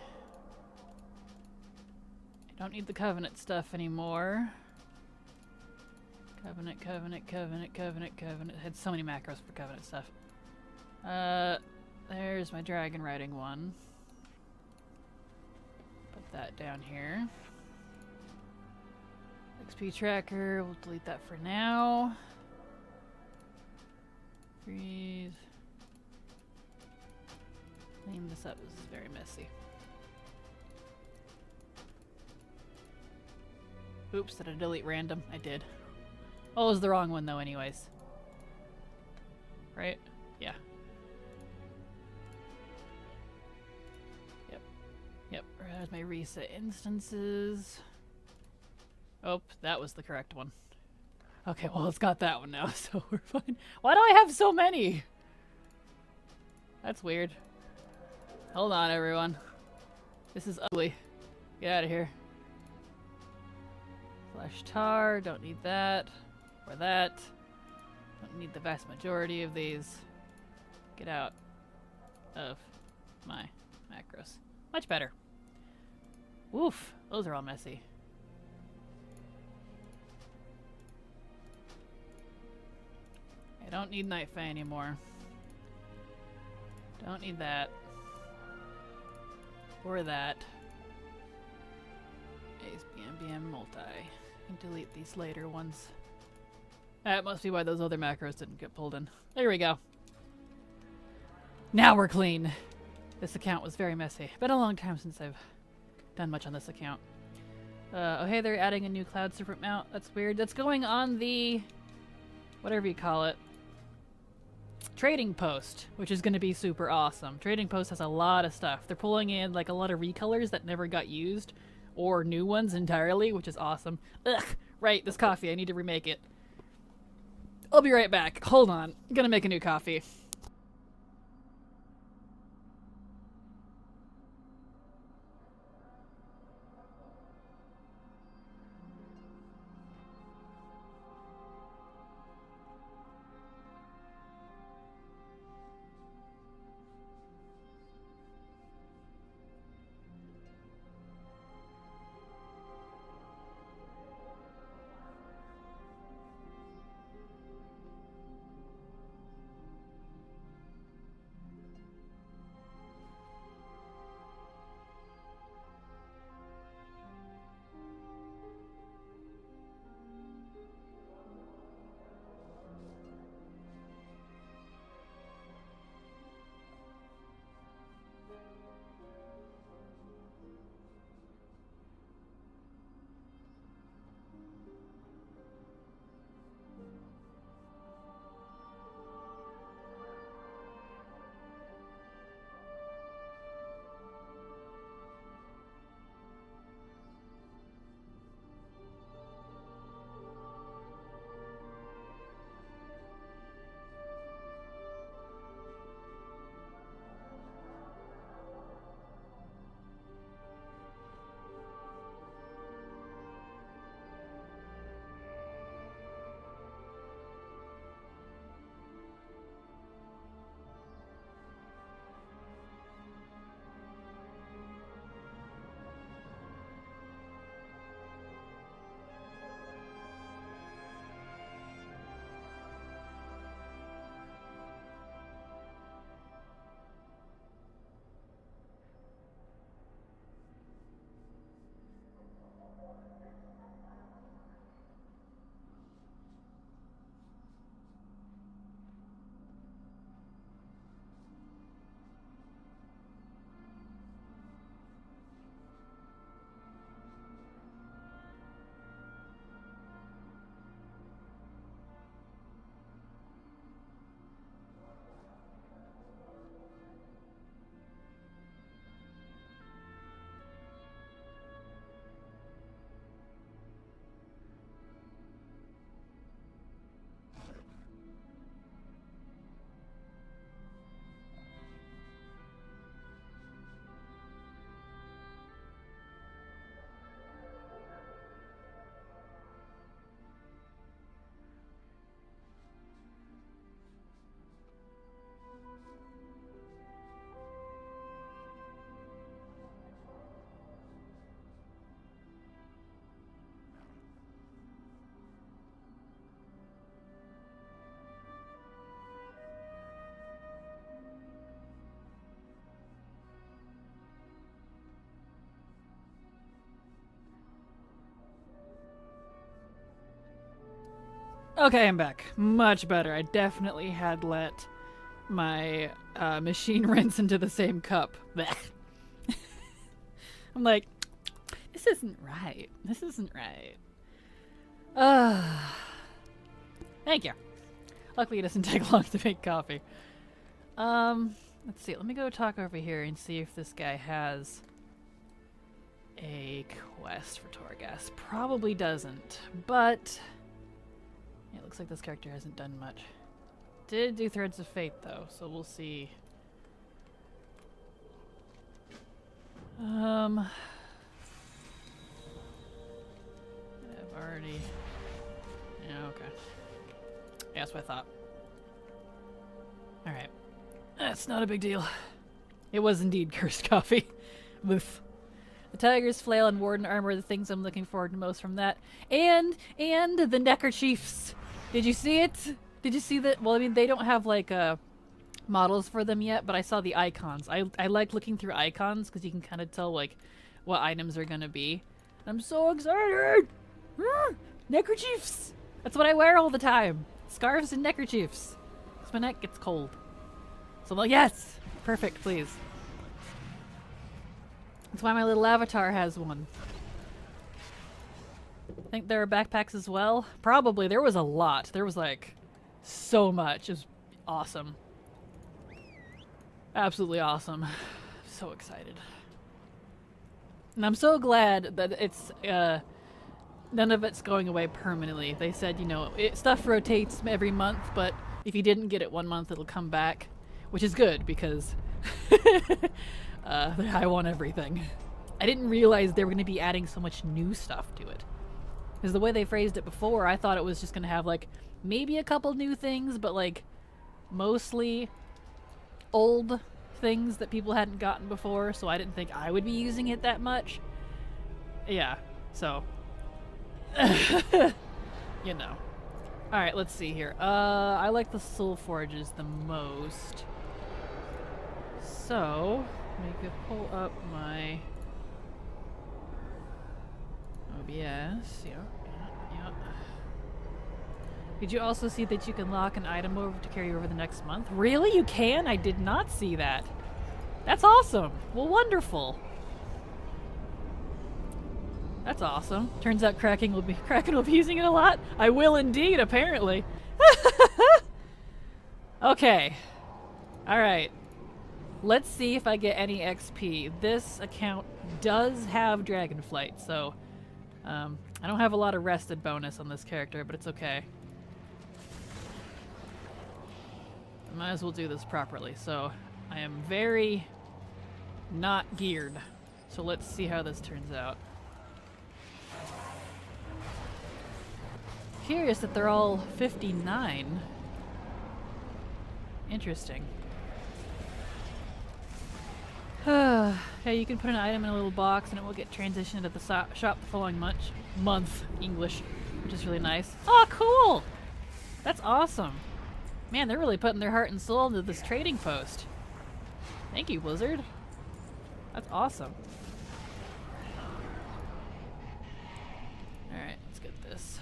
I don't need the Covenant stuff anymore. Covenant. I had so many macros for Covenant stuff. There's my dragon riding one. Put that down here. XP tracker, we'll delete that for now. Freeze. Clean this up, this is very messy. Oops, did I delete random? I did. Oh, it was the wrong one though anyways. Right? Yeah. Yep, there's my reset instances. Oh, that was the correct one. Okay, well it's got that one now, so we're fine. Why do I have so many? That's weird. Hold on, everyone. This is ugly. Get out of here. Flash tar, don't need that. Or that. Don't need the vast majority of these. Get out of my macros. Much better. Oof, those are all messy. I don't need Night Fae anymore. Don't need that. Or that. ASBM multi. I can delete these later ones. That must be why those other macros didn't get pulled in. There we go. Now we're clean. This account was very messy. Been a long time since I've done much on this account. Oh hey, they're adding a new cloud serpent mount. That's weird. That's going on the... whatever you call it. Trading Post, which is going to be super awesome. Trading Post has a lot of stuff. They're pulling in like a lot of recolors that never got used, or new ones entirely, which is awesome. Ugh, right, this coffee, I need to remake it. I'll be right back. Hold on, I'm gonna make a new coffee. Okay, I'm back. Much better. I definitely had let my machine rinse into the same cup. Blech. I'm like, this isn't right. This isn't right. Thank you. Luckily it doesn't take long to make coffee. Let's see. Let me go talk over here and see if this guy has a quest for Torghast. Probably doesn't, but yeah, it looks like this character hasn't done much. Did do Threads of Fate though, so we'll see. I've already... Yeah, okay. Yeah, that's what I thought. Alright. That's not a big deal. It was indeed cursed coffee. Oof. The Tiger's Flail and Warden Armor are the things I'm looking forward to most from that. And the neckerchiefs. Did you see it? Did you see that? Well, I mean, they don't have, like, models for them yet, but I saw the icons. I like looking through icons because you can kind of tell, like, what items are going to be. I'm so excited! Neckerchiefs! That's what I wear all the time. Scarves and neckerchiefs. Because my neck gets cold. So I'm like, yes! Perfect, please. That's why my little avatar has one. I think there are backpacks as well. Probably. There was a lot. There was, like, so much. It was awesome. Absolutely awesome. So excited. And I'm so glad that it's, none of it's going away permanently. They said, you know, stuff rotates every month, but if you didn't get it one month, it'll come back. Which is good, because I want everything. I didn't realize they were going to be adding so much new stuff to it. Because the way they phrased it before, I thought it was just going to have, like, maybe a couple new things, but, like, mostly old things that people hadn't gotten before, so I didn't think I would be using it that much. Yeah, so... you know. Alright, let's see here. I like the Soul Forges the most. So, we could pull up my OBS. Yeah. Did you also see that you can lock an item over to carry over the next month? Really? You can? I did not see that. That's awesome. Well, wonderful. That's awesome. Turns out Kraken will be using it a lot. I will indeed, apparently. Okay. Alright. Let's see if I get any XP. This account does have Dragonflight, so I don't have a lot of rested bonus on this character, but it's okay. I might as well do this properly. So I am very not geared. So let's see how this turns out. Curious that they're all 59. Interesting. Yeah, you can put an item in a little box and it will get transitioned at the shop the following month, English, which is really nice. Oh, cool! That's awesome. Man, they're really putting their heart and soul into this trading post. Thank you, Blizzard. That's awesome. Alright, let's get this.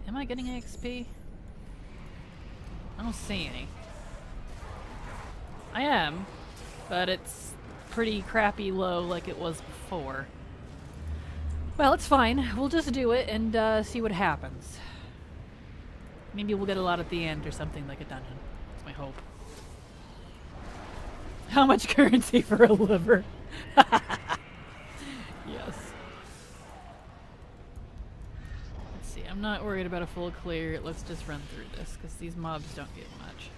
Am I getting XP? I don't see any. I am, but it's pretty crappy low like it was before. Well, it's fine. We'll just do it and see what happens. Maybe we'll get a lot at the end or something like a dungeon. That's my hope. How much currency for a liver? Yes. Let's see. I'm not worried about a full clear. Let's just run through this because these mobs don't give much.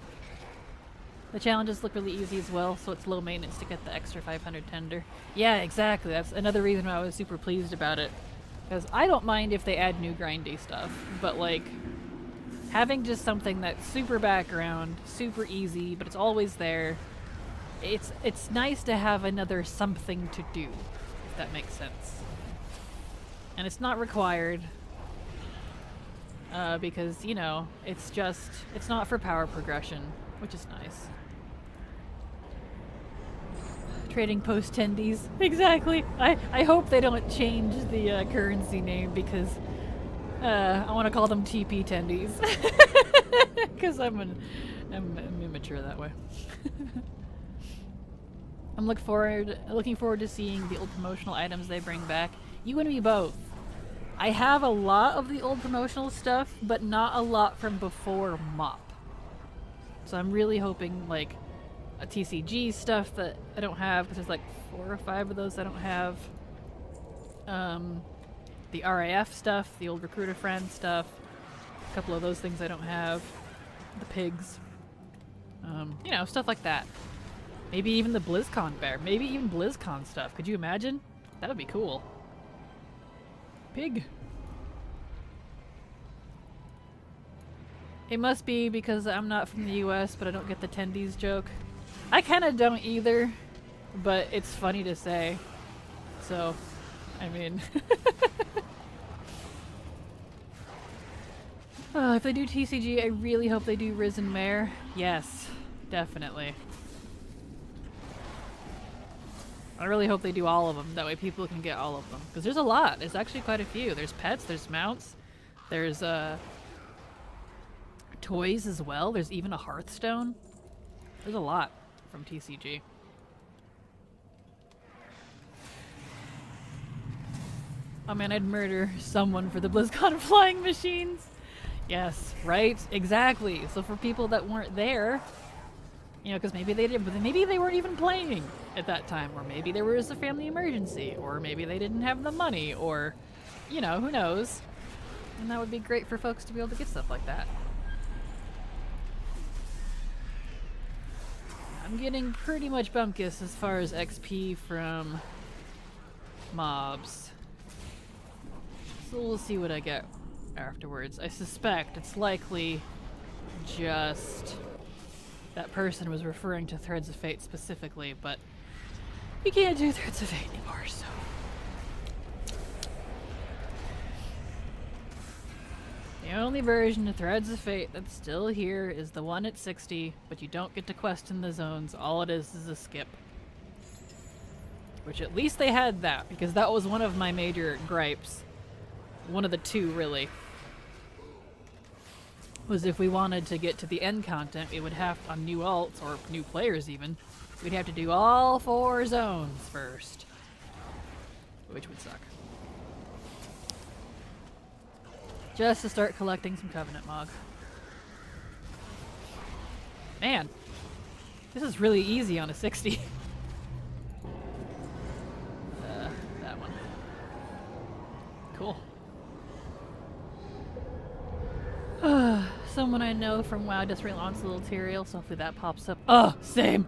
The challenges look really easy as well, so it's low maintenance to get the extra 500 tender. Yeah, exactly. That's another reason why I was super pleased about it. Because I don't mind if they add new grindy stuff, but like having just something that's super background, super easy, but it's always there. It's nice to have another something to do, if that makes sense. And it's not required, because, you know, it's not for power progression, which is nice. Trading post tendies. Exactly. I hope they don't change the currency name because I want to call them TP tendies. Because I'm immature that way. I'm looking forward to seeing the old promotional items they bring back. You and me both. I have a lot of the old promotional stuff, but not a lot from before MOP. So I'm really hoping like a TCG stuff that I don't have, because there's like 4 or 5 of those I don't have. The RAF stuff, the old recruiter friend stuff, a couple of those things I don't have. The pigs. You know, stuff like that. Maybe even the BlizzCon bear. Maybe even BlizzCon stuff. Could you imagine? That would be cool. Pig. It must be because I'm not from the US, but I don't get the tendies joke. I kind of don't either, but it's funny to say. So, I mean... if they do TCG, I really hope they do Risen Mare. Yes, definitely. I really hope they do all of them. That way people can get all of them. Because there's a lot. There's actually quite a few. There's pets, there's mounts, there's toys as well. There's even a Hearthstone. There's a lot from TCG. Oh man, I'd murder someone for the BlizzCon flying machines. Yes, right? Exactly. So for people that weren't there, you know, because maybe they did, but maybe they weren't even playing at that time, or maybe there was a family emergency, or maybe they didn't have the money, or, you know, who knows? And that would be great for folks to be able to get stuff like that. I'm getting pretty much bumpkiss as far as XP from mobs. So we'll see what I get afterwards. I suspect it's likely just that person was referring to Threads of Fate specifically, but you can't do Threads of Fate anymore, so. The only version of Threads of Fate that's still here is the one at 60, but you don't get to quest in the zones. All it is a skip. Which at least they had that, because that was one of my major gripes. One of the two, really. Was if we wanted to get to the end content, we would have, on new alts, or new players even, we'd have to do all 4 zones first. Which would suck. Just to start collecting some Covenant Mog. Man, this is really easy on a 60. That one. Cool. Someone I know from WoW just relaunched Little Tyrael, so hopefully that pops up. Same!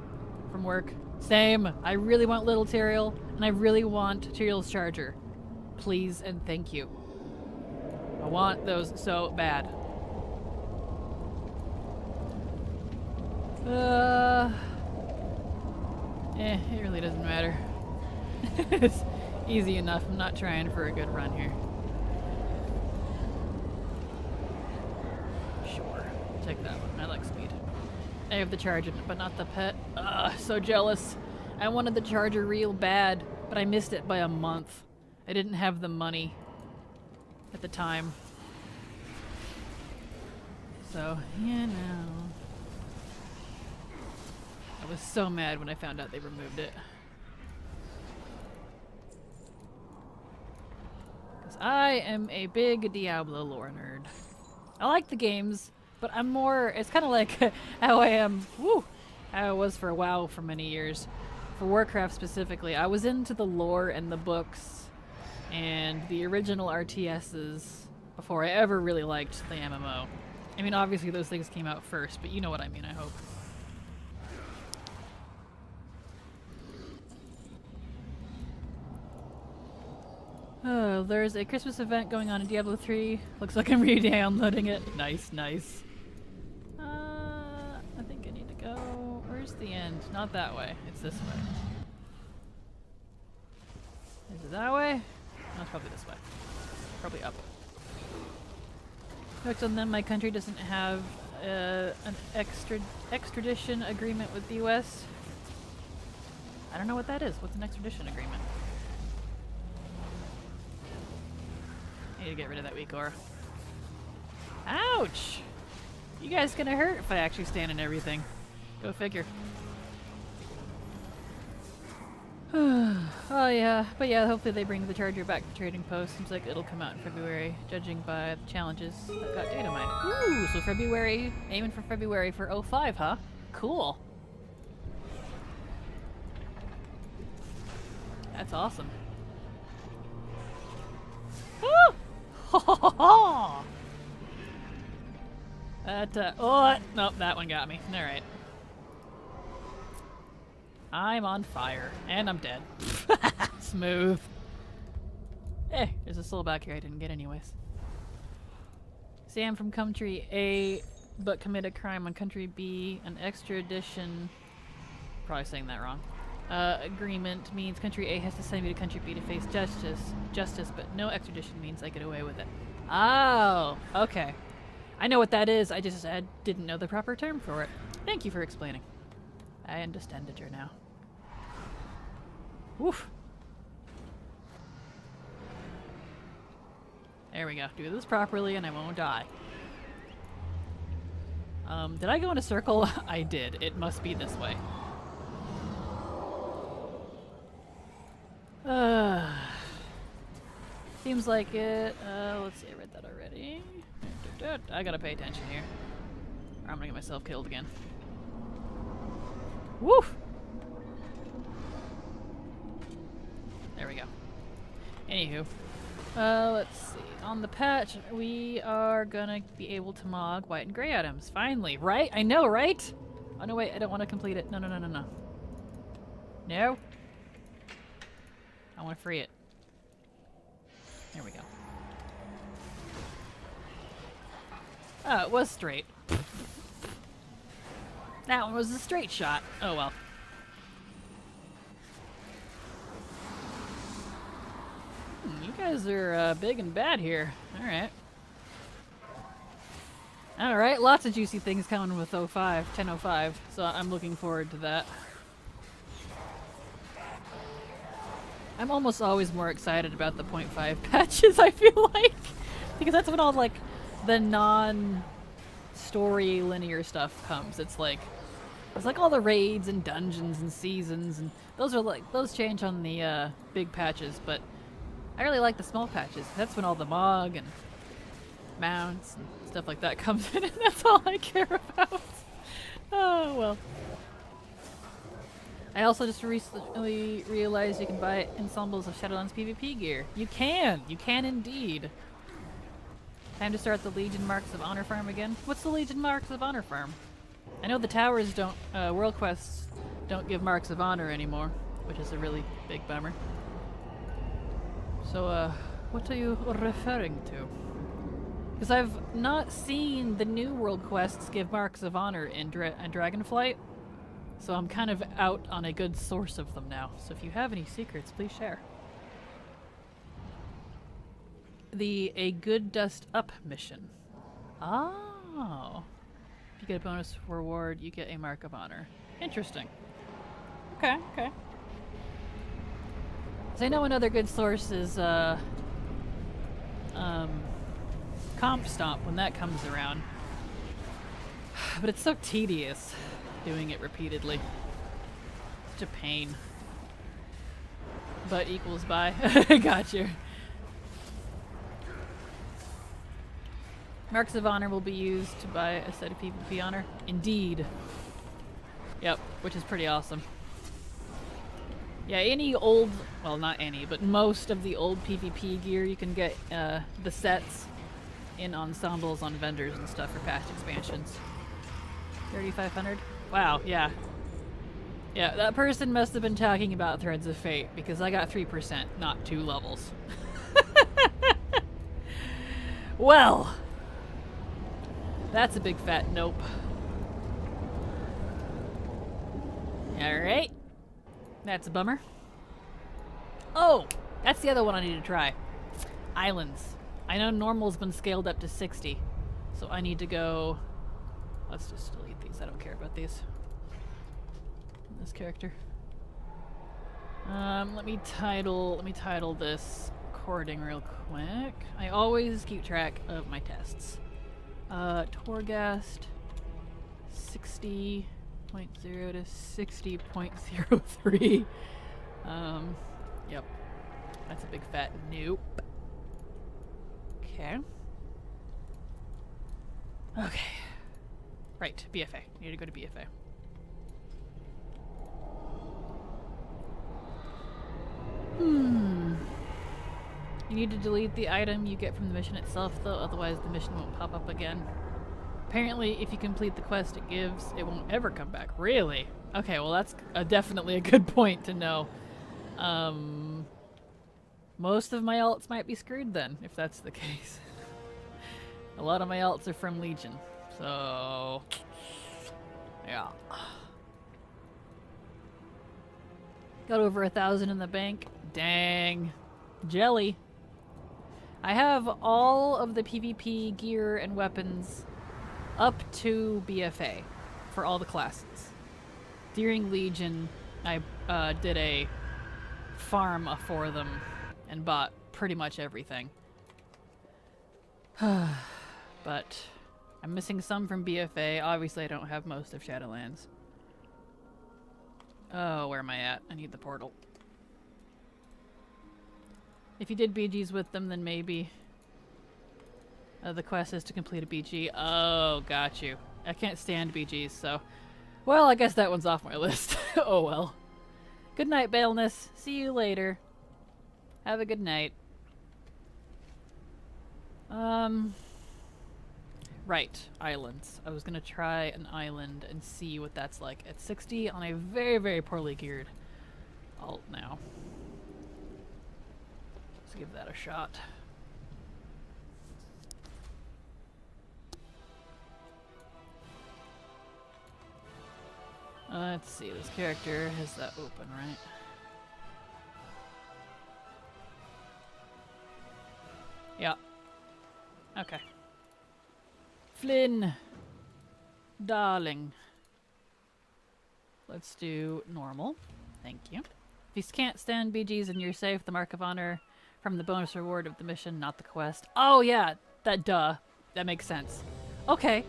From work. Same! I really want Little Tyrael, and I really want Tyrael's Charger. Please and thank you. I want those so bad. It really doesn't matter. It's easy enough. I'm not trying for a good run here. Sure. Take that one. I like speed. I have the Charger, but not the pet. So jealous. I wanted the Charger real bad, but I missed it by a month. I didn't have the money at the time. So, you know. I was so mad when I found out they removed it. Because I am a big Diablo lore nerd. I like the games, but I'm more, it's kind of like how I am, how I was for WoW for many years. For Warcraft specifically, I was into the lore and the books and the original RTSs before I ever really liked the MMO. I mean, obviously those things came out first, but you know what I mean, I hope. Oh, there's a Christmas event going on in Diablo 3. Looks like I'm re-downloading it. Nice, nice. I think I need to go... Where's the end? Not that way. It's this way. Is it that way? No, it's probably this way. Probably up. Hooked on them, my country doesn't have an extradition agreement with the US. I don't know what that is. What's an extradition agreement? I need to get rid of that weak aura. Ouch! You guys gonna hurt if I actually stand in everything. Go figure. Oh yeah, but yeah, hopefully they bring the charger back to Trading Post. Seems like it'll come out in February, judging by the challenges that got data mined. Ooh, so February, aiming for February for 05, huh? Cool. That's awesome. Woo! Ho ho ho ho! That, oh, nope, that one got me. Alright. I'm on fire. And I'm dead. Smooth. Hey, there's a soul back here I didn't get anyways. Sam from country A, but commit a crime on country B. An extradition... Probably saying that wrong. Agreement means country A has to send me to country B to face justice, but no extradition means I get away with it. Oh, okay. I know what that is, I didn't know the proper term for it. Thank you for explaining. I understand it now. Woof. There we go. Do this properly and I won't die. Did I go in a circle? I did. It must be this way. Seems like it. Let's see, I read that already. I gotta pay attention here. Or I'm gonna get myself killed again. Woof! There we go. Anywho. Let's see. On the patch, we are gonna be able to mog white and gray items. Finally, right? I know, right? Oh no, wait, I don't want to complete it. No, no, no, no, no. No? I want to free it. There we go. Oh, it was straight. That one was a straight shot. Oh well. You guys are big and bad here. Alright. Alright, lots of juicy things coming with 10.05, so I'm looking forward to that. I'm almost always more excited about the 0.5 patches, I feel like. Because that's when all, like, the non-story linear stuff comes. It's like all the raids and dungeons and seasons, and those are like, those change on the big patches, but I really like the small patches. That's when all the mog and mounts and stuff like that comes in, and that's all I care about. Oh, well. I also just recently realized you can buy ensembles of Shadowlands PvP gear. You can! You can indeed! Time to start the Legion Marks of Honor farm again. What's the Legion Marks of Honor farm? I know the towers don't, World Quests don't give Marks of Honor anymore, which is a really big bummer. So, what are you referring to? Because I've not seen the new World Quests give Marks of Honor in Dragonflight. So I'm kind of out on a good source of them now. So if you have any secrets, please share. A Good Dust Up mission. Oh. If you get a bonus reward, you get a Mark of Honor. Interesting. Okay, okay. So I know another good source is Comp Stomp when that comes around. But it's so tedious doing it repeatedly. Such a pain. But equals by. Gotcha. Marks of Honor will be used to buy a set of PvP honor. Indeed. Yep, which is pretty awesome. Yeah, any old, well not any, but most of the old PvP gear you can get the sets in ensembles on vendors and stuff for past expansions. 3,500? Wow, yeah. Yeah, that person must have been talking about Threads of Fate, because I got 3%, not 2 levels. Well, that's a big fat nope. Alright. That's a bummer. Oh! That's the other one I need to try. Islands. I know normal's been scaled up to 60, so I need to go... Let's just delete these. I don't care about these. This character. Let me title this recording real quick. I always keep track of my tests. Torghast 60.0 to 60.03. Yep. That's a big fat nope. Okay. Okay. Right, BFA. Need to go to BFA. You need to delete the item you get from the mission itself, though, otherwise the mission won't pop up again. Apparently, if you complete the quest it gives, it won't ever come back. Really? Okay, well that's definitely a good point to know. Most of my alts might be screwed then, if that's the case. A lot of my alts are from Legion, so... yeah. Got over 1,000 in the bank. Dang. Jelly. I have all of the PvP gear and weapons up to BFA for all the classes. During Legion, I did a farm for them and bought pretty much everything. But I'm missing some from BFA. Obviously, I don't have most of Shadowlands. Oh, where am I at? I need the portal. If you did BGs with them, then maybe. The quest is to complete a BG. Oh, got you. I can't stand BGs, so... well, I guess that one's off my list. Oh well. Good night, Baleness. See you later. Have a good night. Right. Islands. I was gonna try an island and see what that's like at 60 on a very, very poorly geared alt now. Let's give that a shot. Let's see, this character has that open, right? Yeah. Okay. Flynn. Darling. Let's do normal. Thank you. If you can't stand BGs and you're safe, the Mark of Honor from the bonus reward of the mission, not the quest. Oh yeah, that makes sense. Okay,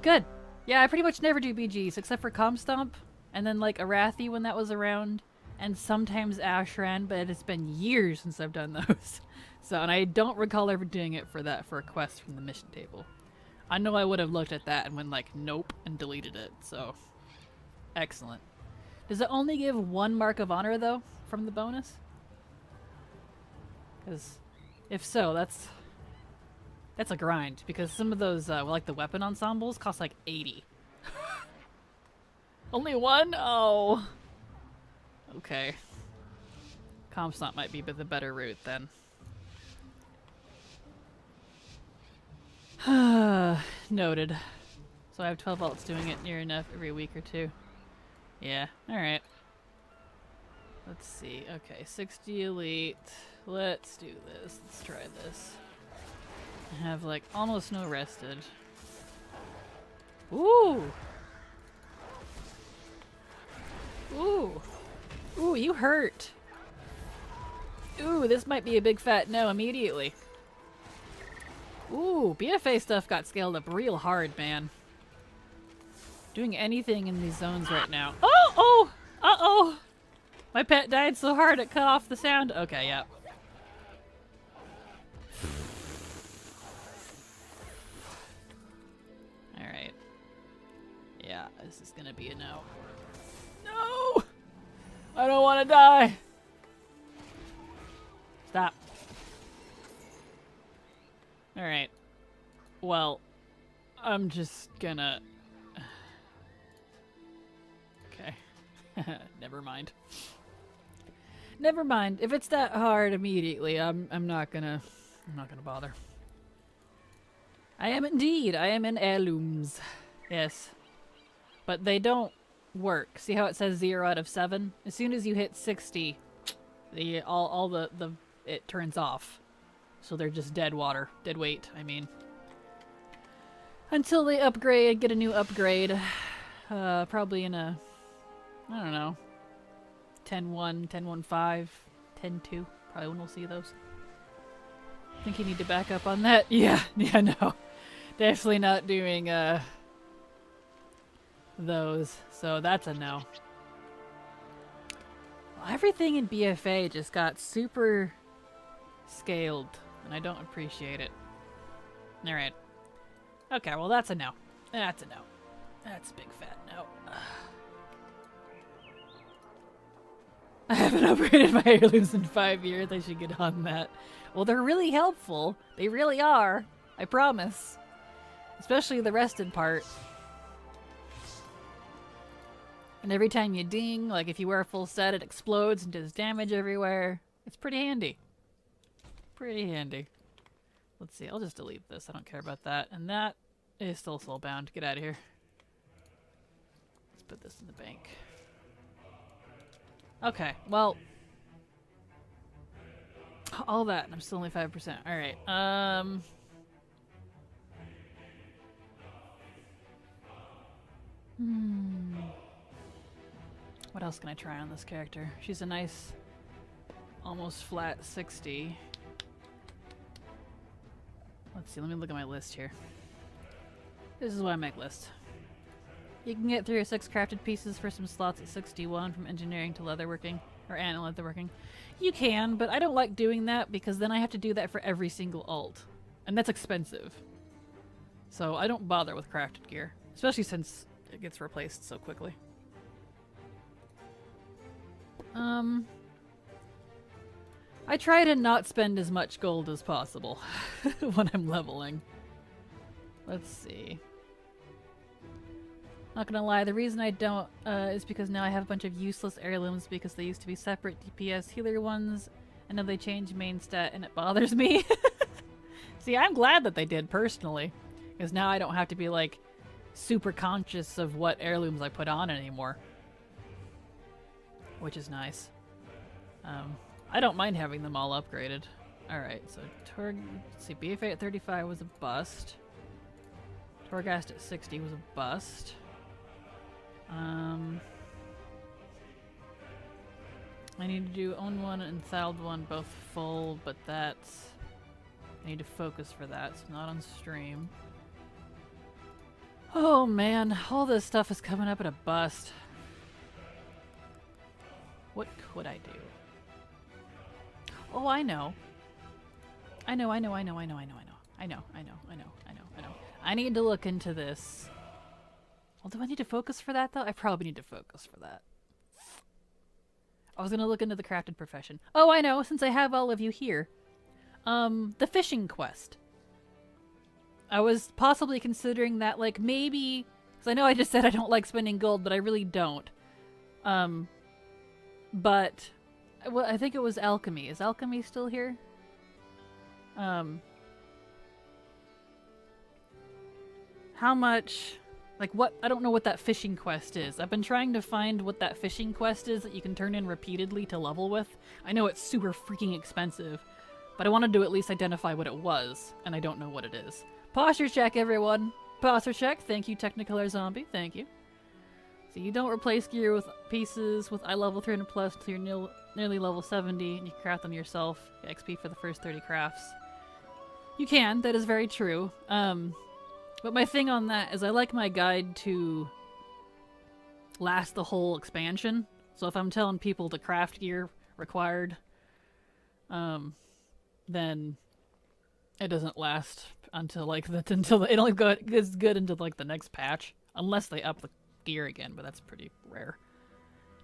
good. Yeah, I pretty much never do BGs except for Comstomp and then like Arathi when that was around and sometimes Ashran, but it's been years since I've done those. So, and I don't recall ever doing it for a quest from the mission table. I know I would have looked at that and went like, nope, and deleted it, so. Excellent. Does it only give one Mark of Honor, though, from the bonus? Because if so, that's a grind, because some of those, like the weapon ensembles, cost like 80. Only one? Oh. Okay. Comstomp might be the better route, then. Noted. So I have 12 alts doing it near enough every week or two. Yeah, alright. Let's see. Okay, 60 elite. Let's do this. Let's try this. I have like almost no rested. Ooh! Ooh! Ooh, you hurt! Ooh, this might be a big fat no immediately. Ooh, BFA stuff got scaled up real hard, man. Doing anything in these zones right now. Oh! Oh! Uh-oh! My pet died so hard it cut off the sound. Okay, yeah. Alright. Yeah, this is gonna be a no. No! I don't want to die! Stop. Alright. Well, I'm just gonna... okay. Never mind. Never mind. If it's that hard immediately, I'm not gonna bother. I am indeed. I am in heirlooms. Yes. But they don't work. See how it says 0 out of 7? As soon as you hit 60, it turns off. So they're just dead water. Dead weight, I mean. Until they upgrade, get a new upgrade. Probably in a, I don't know, 10.1, 10.15, 10.2. Probably when we'll see those. Think you need to back up on that? Yeah, no. Definitely not doing those. So that's a no. Everything in BFA just got super scaled, and I don't appreciate it. Alright. Okay, well that's a no. That's a no. That's a big fat no. I haven't upgraded my heirlooms in 5 years. I should get on that. Well, they're really helpful. They really are. I promise. Especially the rested part. And every time you ding, like if you wear a full set, it explodes and does damage everywhere. It's pretty handy. Pretty handy. Let's see, I'll just delete this. I don't care about that. And that is still soulbound. Get out of here. Let's put this in the bank. Okay, well. All that, and I'm still only 5%. Alright, what else can I try on this character? She's a nice, almost flat 60. Let's see, let me look at my list here. This is why I make lists. You can get 3 or 6 crafted pieces for some slots at 61 from engineering to leatherworking, or and leatherworking. You can, but I don't like doing that because then I have to do that for every single alt. And that's expensive. So I don't bother with crafted gear, especially since it gets replaced so quickly. I try to not spend as much gold as possible when I'm leveling. Let's see. Not gonna lie, the reason I don't is because now I have a bunch of useless heirlooms because they used to be separate DPS healer ones, and now they change main stat and it bothers me. See, I'm glad that they did personally, because now I don't have to be like super conscious of what heirlooms I put on anymore. Which is nice. I don't mind having them all upgraded. Alright, so let's see, BFA at 35 was a bust. Torghast at 60 was a bust. I need to do Own One and Thald One both full, but that's... I need to focus for that, so not on stream. Oh man, all this stuff is coming up at a bust. What could I do? Oh, I know. I know. I need to look into this. Well, do I need to focus for that, though? I probably need to focus for that. I was going to look into the crafted profession. Oh, I know, since I have all of you here. The fishing quest. I was possibly considering that, like, maybe... Because I know I just said I don't like spending gold, but I really don't. But... Well, I think it was alchemy. Is alchemy still here? How much... Like, what? I don't know what that fishing quest is. I've been trying to find what that fishing quest is that you can turn in repeatedly to level with. I know it's super freaking expensive, but I wanted to at least identify what it was, and I don't know what it is. Posture check, everyone! Posture check. Thank you, Technicolor Zombie. Thank you. So you don't replace gear with pieces with eye level 300 plus until you're nearly level 70, and you can craft them yourself. Get XP for the first 30 crafts. You can. That is very true. But my thing on that is I like my guide to last the whole expansion. So if I'm telling people to craft gear required, then it doesn't last until like it only gets good until like the next patch, unless they up the gear again. But that's pretty rare.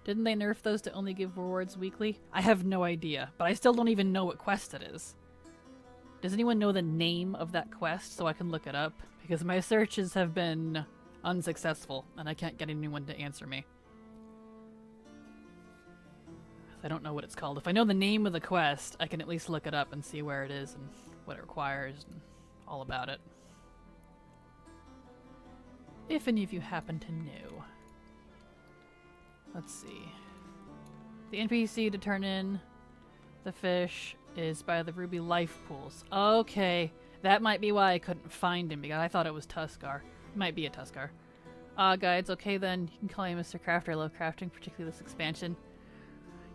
Didn't they nerf those to only give rewards weekly? I have no idea, but I still don't even know what quest it is. Does anyone know the name of that quest so I can look it up? Because my searches have been unsuccessful, and I can't get anyone to answer me. I don't know what it's called. If I know the name of the quest, I can at least look it up and see where it is and what it requires and all about it. If any of you happen to know. Let's see. The NPC to turn in the fish is by the Ruby Life Pools. Okay. That might be why I couldn't find him, because I thought it was Tuskar. Might be a Tuskar. Guides, okay then. You can call me Mr. Crafter. I love crafting, particularly this expansion.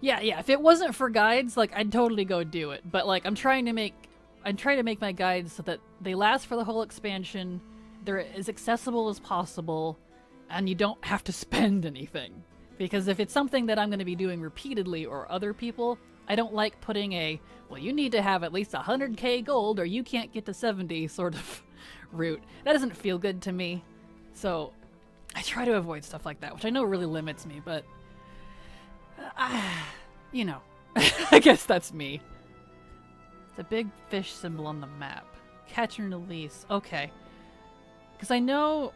Yeah, if it wasn't for guides, like, I'd totally go do it. But, like, I'm trying to make I try to make my guides so that they last for the whole expansion, they're as accessible as possible, and you don't have to spend anything. Because if it's something that I'm going to be doing repeatedly or other people, I don't like putting a, well, you need to have at least 100k gold or you can't get to 70 sort of route. That doesn't feel good to me. So I try to avoid stuff like that, which I know really limits me, but you know, I guess that's me. It's a big fish symbol on the map. Catch and release. Okay. Because I know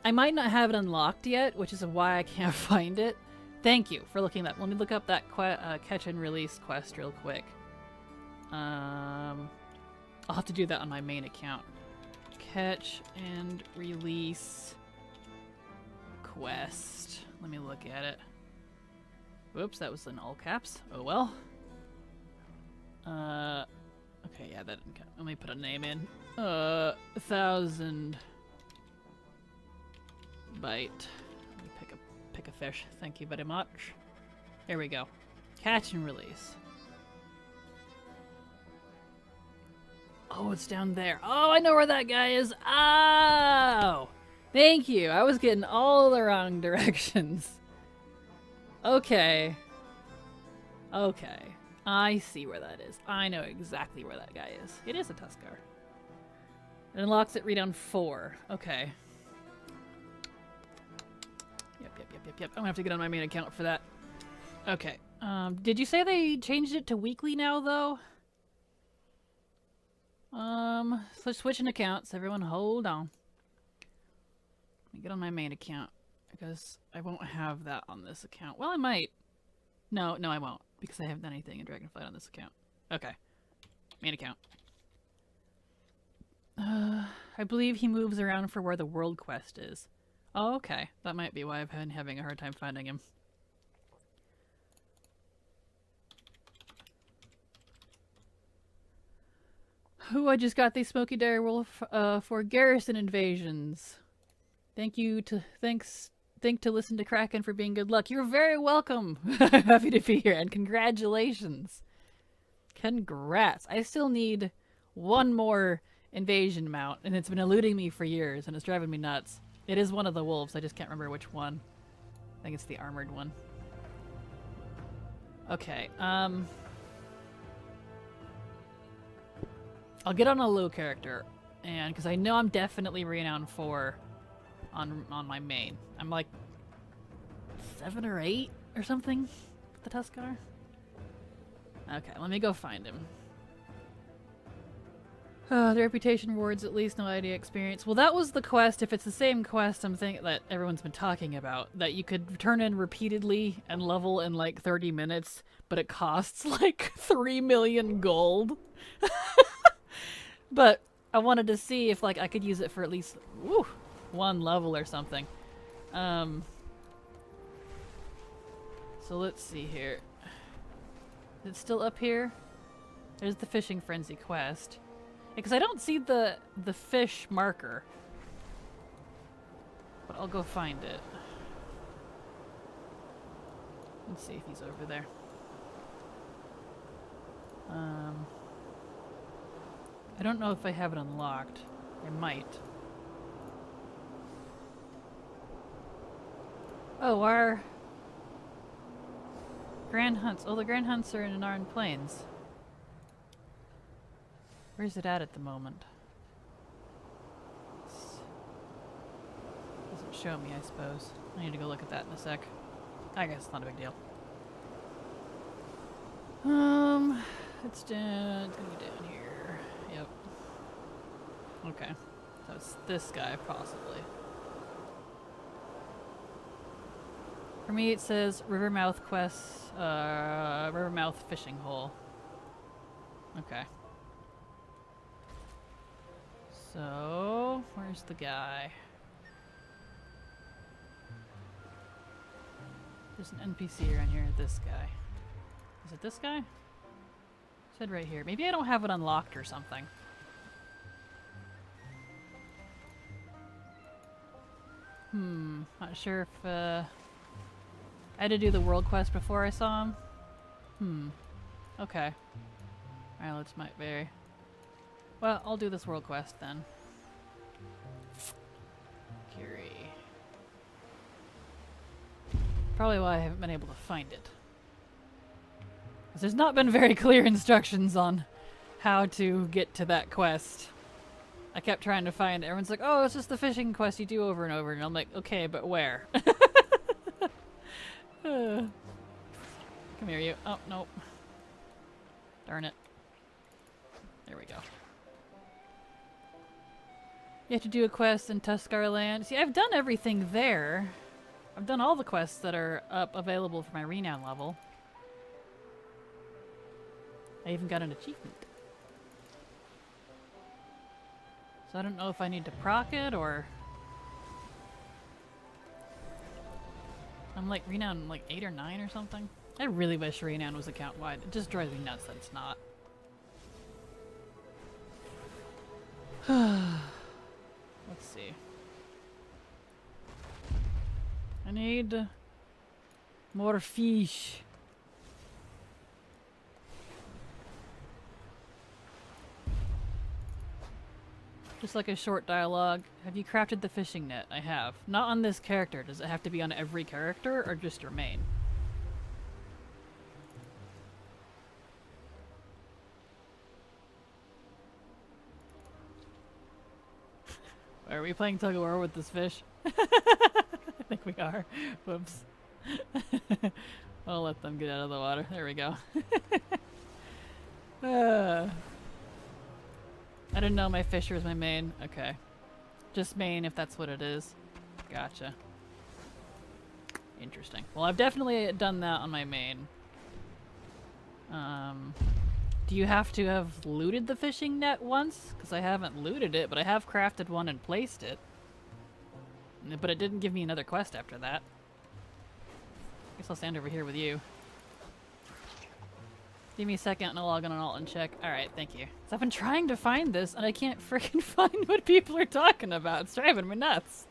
I might not have it unlocked yet, which is why I can't find it. Thank you for looking at that. Let me look up that catch and release quest real quick. I'll have to do that on my main account. Catch and release quest. Let me look at it. Whoops, that was in all caps. Oh well. Okay, yeah, that didn't count. Let me put a name in. 1,000 bite. Let me pick a fish. Thank you very much. Here we go. Catch and release. Oh, it's down there. Oh, I know where that guy is. Oh! Thank you. I was getting all the wrong directions. Okay. Okay. I see where that is. I know exactly where that guy is. It is a Tuskar. It unlocks at readout 4. Okay. Yep. I'm gonna have to get on my main account for that. Okay. Did you say they changed it to weekly now, though? So switching accounts. Everyone hold on. Let me get on my main account, because I won't have that on this account. Well, I might. No, I won't, because I haven't done anything in Dragonflight on this account. Okay. Main account. I believe he moves around for where the world quest is. Oh, okay. That might be why I've been having a hard time finding him. Ooh, I just got the Smoky Dire Wolf for garrison invasions. Thank to listen to Kraken for being good luck. You're very welcome. I'm happy to be here, and congratulations. Congrats. I still need one more invasion mount, and it's been eluding me for years, and it's driving me nuts. It is one of the wolves. I just can't remember which one. I think it's the armored one. Okay, I'll get on a low character, and because I know I'm definitely renowned 4 on my main. I'm like 7 or 8 or something with the Tuskar. Okay, let me go find him. The reputation rewards at least no idea experience. Well, that was the quest. If it's the same quest I'm thinking that everyone's been talking about, that you could turn in repeatedly and level in like 30 minutes, but it costs like 3 million gold. But I wanted to see if like I could use it for at least one level or something. So let's see here. Is it still up here? There's the Fishing Frenzy quest. Because I don't see the fish marker. But I'll go find it. Let's see if he's over there. I don't know if I have it unlocked. I might. Oh, our Grand Hunts. Oh, the Grand Hunts are in Narn Plains. Where's it at the moment? Doesn't show me, I suppose. I need to go look at that in a sec. I guess it's not a big deal. It's gonna be down here. Yep. Okay. So it's this guy, possibly. For me, it says Rivermouth Quest, Rivermouth Fishing Hole. Okay. So, where's the guy? There's an NPC around here. This guy. Is it this guy? It said right here. Maybe I don't have it unlocked or something. Not sure if I had to do the world quest before I saw him. Okay. Alright, let's might vary. Well, I'll do this world quest then. Curie. Probably why I haven't been able to find it. 'Cause there's not been very clear instructions on how to get to that quest. I kept trying to find it. Everyone's like, oh, it's just the fishing quest you do over and over. And I'm like, okay, but where? Come here, you. Oh, nope. Darn it. There we go. You have to do a quest in Tuscar Land. See, I've done everything there. I've done all the quests that are up available for my renown level. I even got an achievement. So I don't know if I need to proc it or... I'm like renown like 8 or 9 or something. I really wish renown was account wide. It just drives me nuts that it's not. Let's see. I need more fish. Just like a short dialogue. Have you crafted the fishing net? I have. Not on this character. Does it have to be on every character or just your main? Are we playing tug of war with this fish? I think we are. Whoops. I'll let them get out of the water. There we go. I didn't know my fisher was my main. Okay. Just main if that's what it is. Gotcha. Interesting. Well, I've definitely done that on my main. Do you have to have looted the fishing net once? Because I haven't looted it, but I have crafted one and placed it. But it didn't give me another quest after that. Guess I'll stand over here with you. Give me a second and I'll log on an alt and check. Alright, thank you. So I've been trying to find this and I can't freaking find what people are talking about. It's driving me nuts.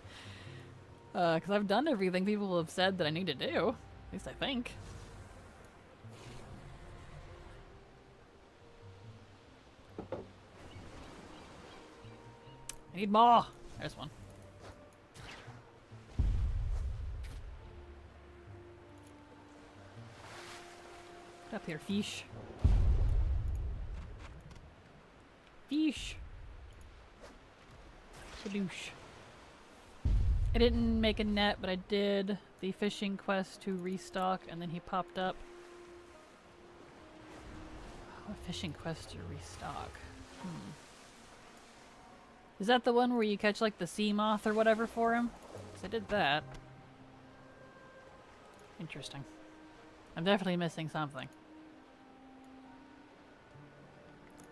Because I've done everything people have said that I need to do. At least I think. I need more! There's one. Get up here, fish. Fish! Kadoosh. I didn't make a net, but I did the fishing quest to restock, and then he popped up. Oh, a fishing quest to restock. Is that the one where you catch like the sea moth or whatever for him? 'Cause I did that. Interesting. I'm definitely missing something.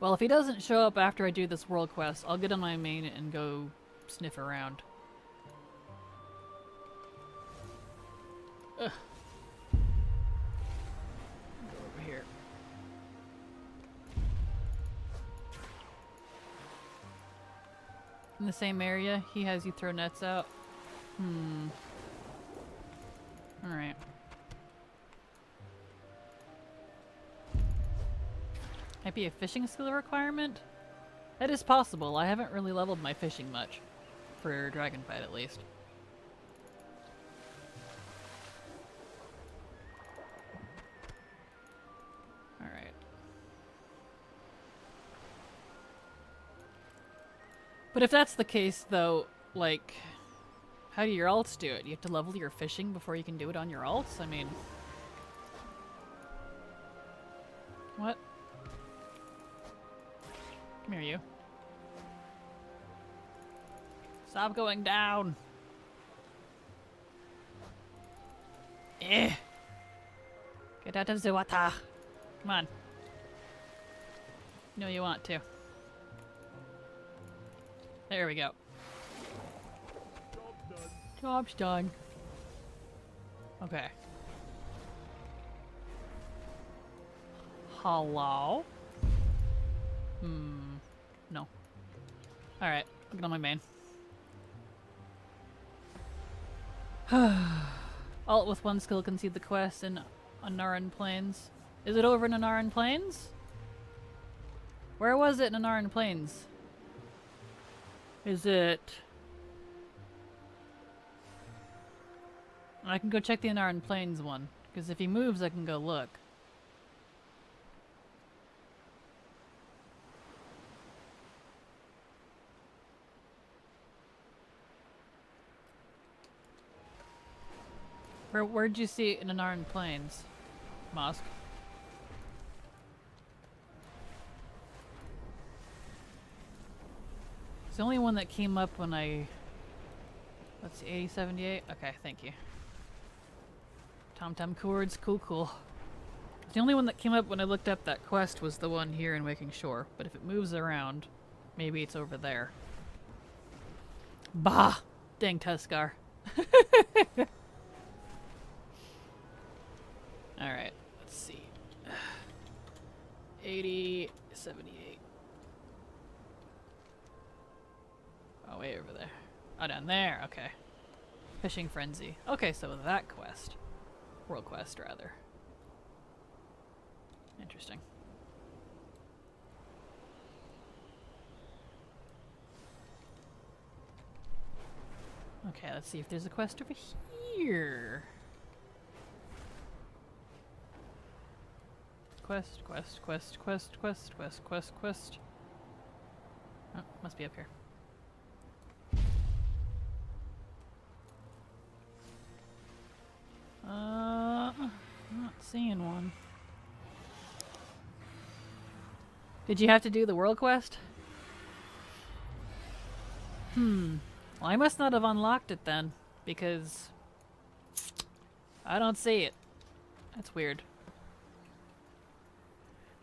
Well, if he doesn't show up after I do this world quest, I'll get on my main and go sniff around. Ugh. Go over here. In the same area, he has you throw nets out. Alright. Might be a fishing skill requirement? That is possible. I haven't really leveled my fishing much. For Dragonflight, at least. Alright. But if that's the case, though, like, how do your alts do it? You have to level your fishing before you can do it on your alts? I mean... What? Come here, you. Stop going down! Eh! Get out of the water! Come on. You know you want to. There we go. Job's done. Okay. Hello? No. Alright, I'll get on my main. Alt with one skill can see the quest in Anaran Plains. Is it over in Anaran Plains? Where was it in Anaran Plains? Is it... I can go check the Anaran Plains one, because if he moves I can go look. Where'd you see it in Anaran Plains? Mosque. It's the only one that came up when I... Let's see, 8078? Okay, thank you. Tom chords, cool. The only one that came up when I looked up that quest was the one here in Waking Shore, but if it moves around, maybe it's over there. Bah! Dang Tuskar. Alright, let's see. 8078. Oh, way over there. Oh, down there, okay. Fishing Frenzy. Okay, so that quest. World quest, rather. Interesting. Okay, let's see if there's a quest over here. Quest. Oh, must be up here. Not seeing one. Did you have to do the world quest? Well, I must not have unlocked it then, because I don't see it. That's weird.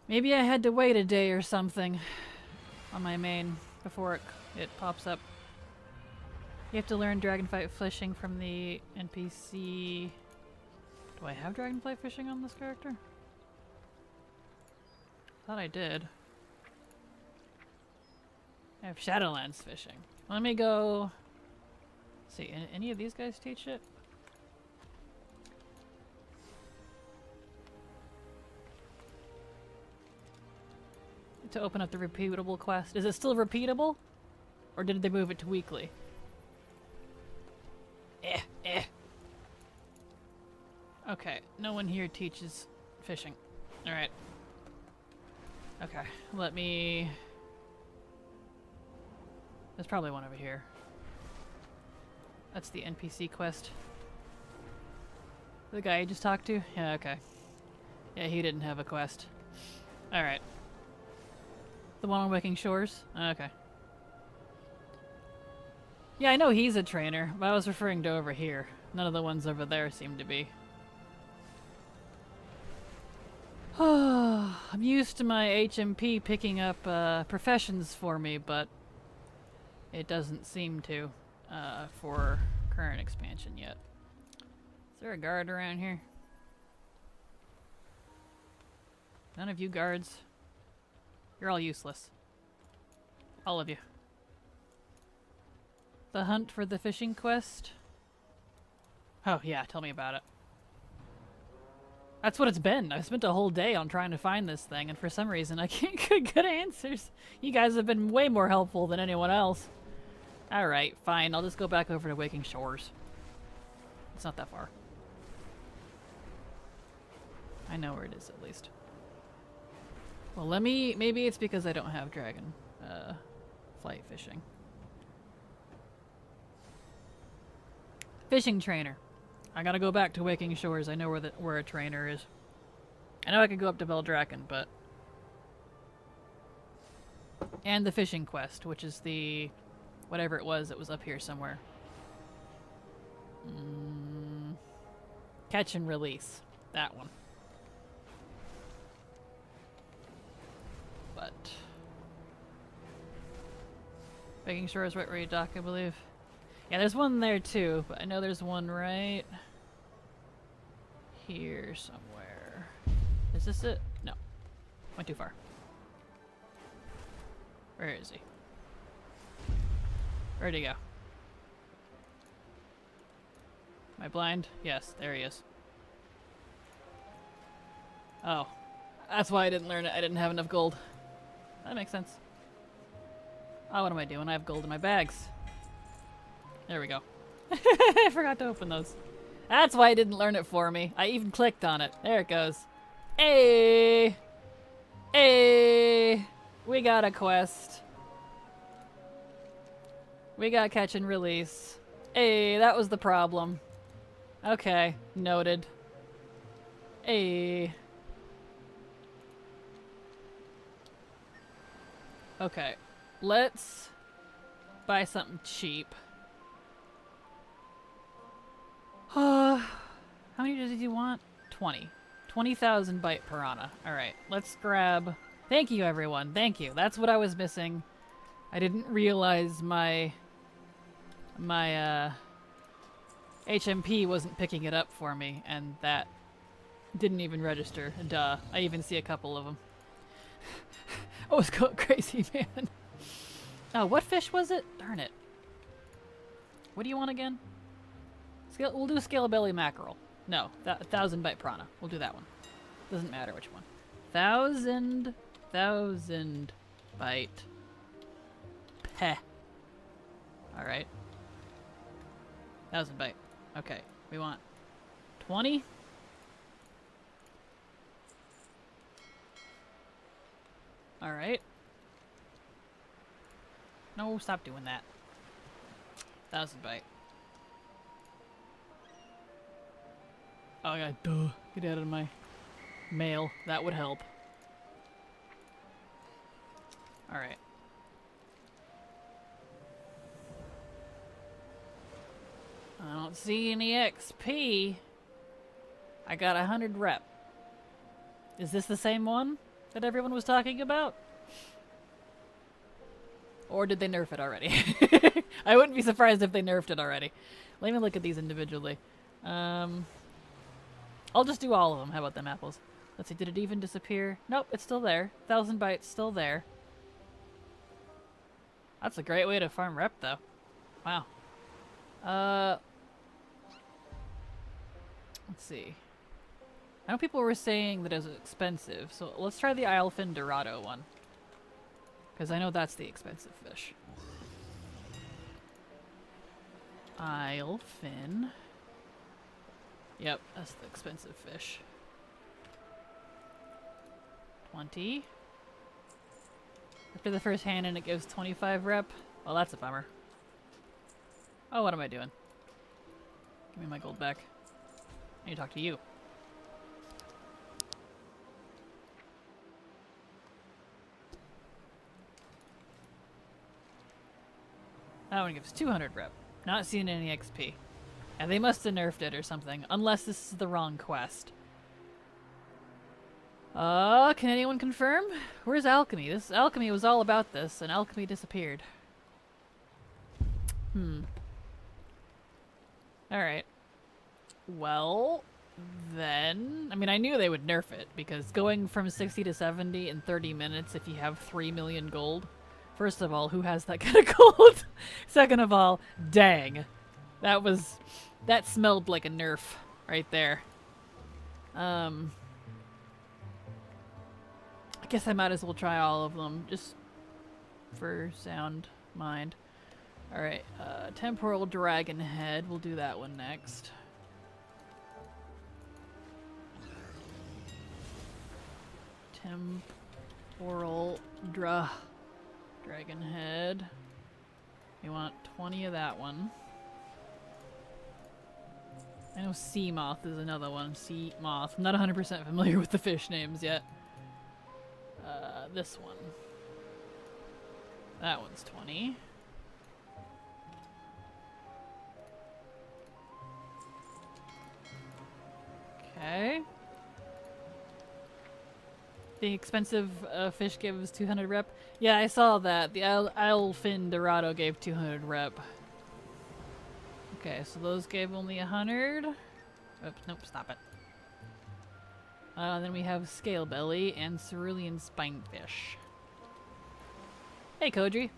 Maybe I had to wait a day or something on my main before it pops up. You have to learn Dragonflight fishing from the NPC. Do I have Dragonflight fishing on this character? Thought I did. I have Shadowlands fishing. Let me go... see, any of these guys teach it? To open up the repeatable quest. Is it still repeatable? Or did they move it to weekly? Okay, no one here teaches fishing. Alright. Okay, let me... There's probably one over here. That's the NPC quest. The guy you just talked to? Yeah, okay. Yeah, he didn't have a quest. Alright. The one on Waking Shores? Okay. Yeah, I know he's a trainer, but I was referring to over here. None of the ones over there seem to be. I'm used to my HMP picking up professions for me, but it doesn't seem to for current expansion yet. Is there a guard around here? None of you guards. You're all useless. All of you. The hunt for the fishing quest? Oh yeah, tell me about it. That's what it's been. I spent a whole day on trying to find this thing, and for some reason I can't get good answers. You guys have been way more helpful than anyone else. Alright, fine. I'll just go back over to Waking Shores. It's not that far. I know where it is, at least. Well, let me... maybe it's because I don't have dragon flight fishing. Fishing trainer. I gotta go back to Waking Shores. I know where a trainer is. I know I could go up to Beldraken, but... And the fishing quest, which is the... whatever it was that was up here somewhere. Catch and release. That one. But... Waking Shores right where you dock, I believe. Yeah, there's one there too, but I know there's one right here somewhere. Is this it? No. Went too far. Where is he? Where'd he go? Am I blind? Yes, there he is. Oh. That's why I didn't learn it. I didn't have enough gold. That makes sense. Oh, what am I doing? I have gold in my bags. There we go. I forgot to open those. That's why it didn't learn it for me. I even clicked on it. There it goes. Hey! Hey! We got a quest. We got catch and release. Hey, that was the problem. Okay, noted. Hey. Okay, let's buy something cheap. How many did you want? 20. 20,000 byte piranha. Alright, let's grab... Thank you, everyone. Thank you. That's what I was missing. I didn't realize my HMP wasn't picking it up for me, and that didn't even register. Duh. I even see a couple of them. I was going crazy, man. Oh, what fish was it? Darn it. What do you want again? We'll do scalability mackerel. No, 1,000 byte piranha. We'll do that one. Doesn't matter which one. 1,000 byte. Peh. Alright. 1,000 byte. Okay, we want 20. Alright. No, stop doing that. 1,000 byte. Oh yeah, duh. Get out of my mail. That would help. Alright. I don't see any XP. I got 100 rep. Is this the same one that everyone was talking about? Or did they nerf it already? I wouldn't be surprised if they nerfed it already. Let me look at these individually. I'll just do all of them. How about them apples? Let's see, did it even disappear? Nope, it's still there. 1,000 bytes still there. That's a great way to farm rep, though. Wow. Let's see. I know people were saying that it was expensive, so let's try the Islefin Dorado one. Because I know that's the expensive fish. Islefin. Yep, that's the expensive fish. 20. After the first hand and it gives 25 rep. Well, that's a bummer. Oh, what am I doing? Give me my gold back. I need to talk to you. That one gives 200 rep. Not seeing any XP. And they must have nerfed it or something. Unless this is the wrong quest. Can anyone confirm? Where's alchemy? This alchemy was all about this, and alchemy disappeared. Alright. Well, then... I mean, I knew they would nerf it, because going from 60 to 70 in 30 minutes if you have 3 million gold... First of all, who has that kind of gold? Second of all, dang. That smelled like a nerf right there. I guess I might as well try all of them, just for sound mind. Alright, Temporal Dragon Head. We'll do that one next. Temporal Dragon Head. We want 20 of that one. I know Sea Moth is another one. Sea Moth. I'm not 100% familiar with the fish names yet. This one. That one's 20. Okay. The expensive fish gives 200 rep. Yeah, I saw that. The Islefin Dorado gave 200 rep. Okay, so those gave only 100. Oops, nope, stop it. Then we have Scale Belly and Cerulean Spinefish. Hey, Kodri.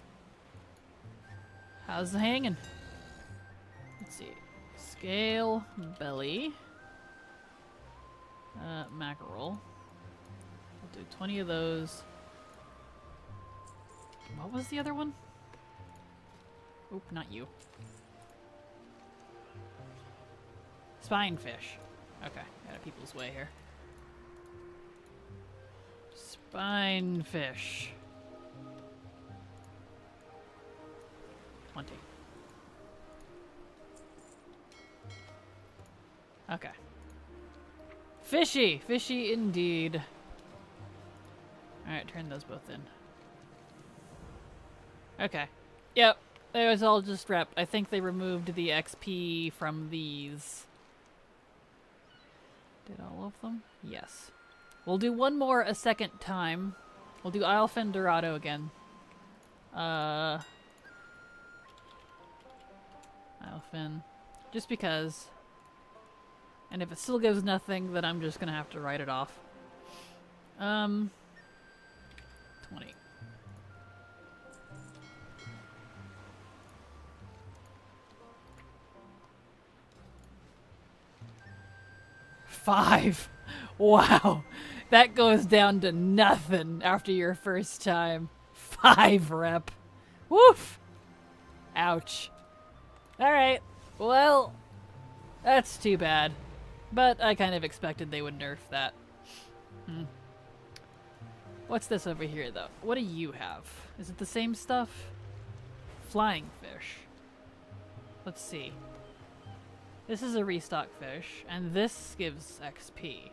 How's it hanging? Let's see. Scale Belly. Mackerel. We'll do 20 of those. What was the other one? Oop, not you. Spinefish. Okay, got a people's way here. Spinefish. 20. Okay. Fishy! Fishy indeed. Alright, turn those both in. Okay. Yep. It was all just rep. I think they removed the XP from these. Did all of them? Yes. We'll do one more a second time. We'll do Islefen Dorado again. Islefen. Just because. And if it still gives nothing, then I'm just gonna have to write it off. 20. $5. Wow. That goes down to nothing after your first time. 5 rep. Woof. Ouch. Alright. Well, that's too bad. But I kind of expected they would nerf that. What's this over here, though? What do you have? Is it the same stuff? Flying fish. Let's see. This is a restock fish, and this gives XP.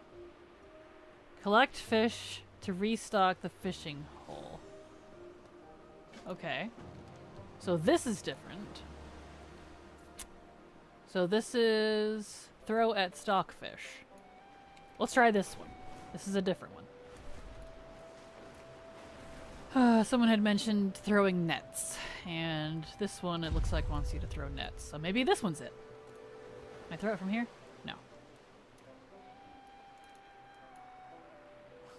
Collect fish to restock the fishing hole. Okay. So this is different. So this is throw at stockfish. Let's try this one. This is a different one. Someone had mentioned throwing nets, and this one it looks like wants you to throw nets. So maybe this one's it. Can I throw it from here? No.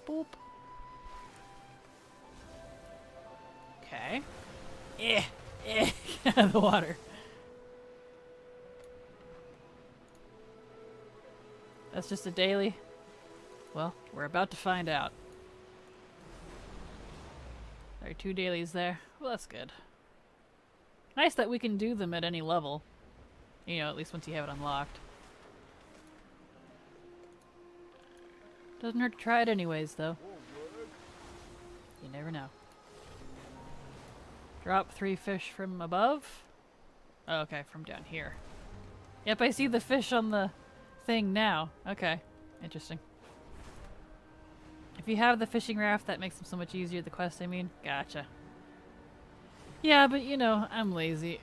Boop. Okay. Get out of the water. That's just a daily? Well, we're about to find out. There are 2 dailies there. Well, that's good. Nice that we can do them at any level. You know, at least once you have it unlocked. Doesn't hurt to try it anyways, though. You never know. Drop 3 fish from above? Oh, okay, from down here. Yep, I see the fish on the thing now. Okay, interesting. If you have the fishing raft, that makes them so much easier, the quest, I mean. Gotcha. Yeah, but you know, I'm lazy.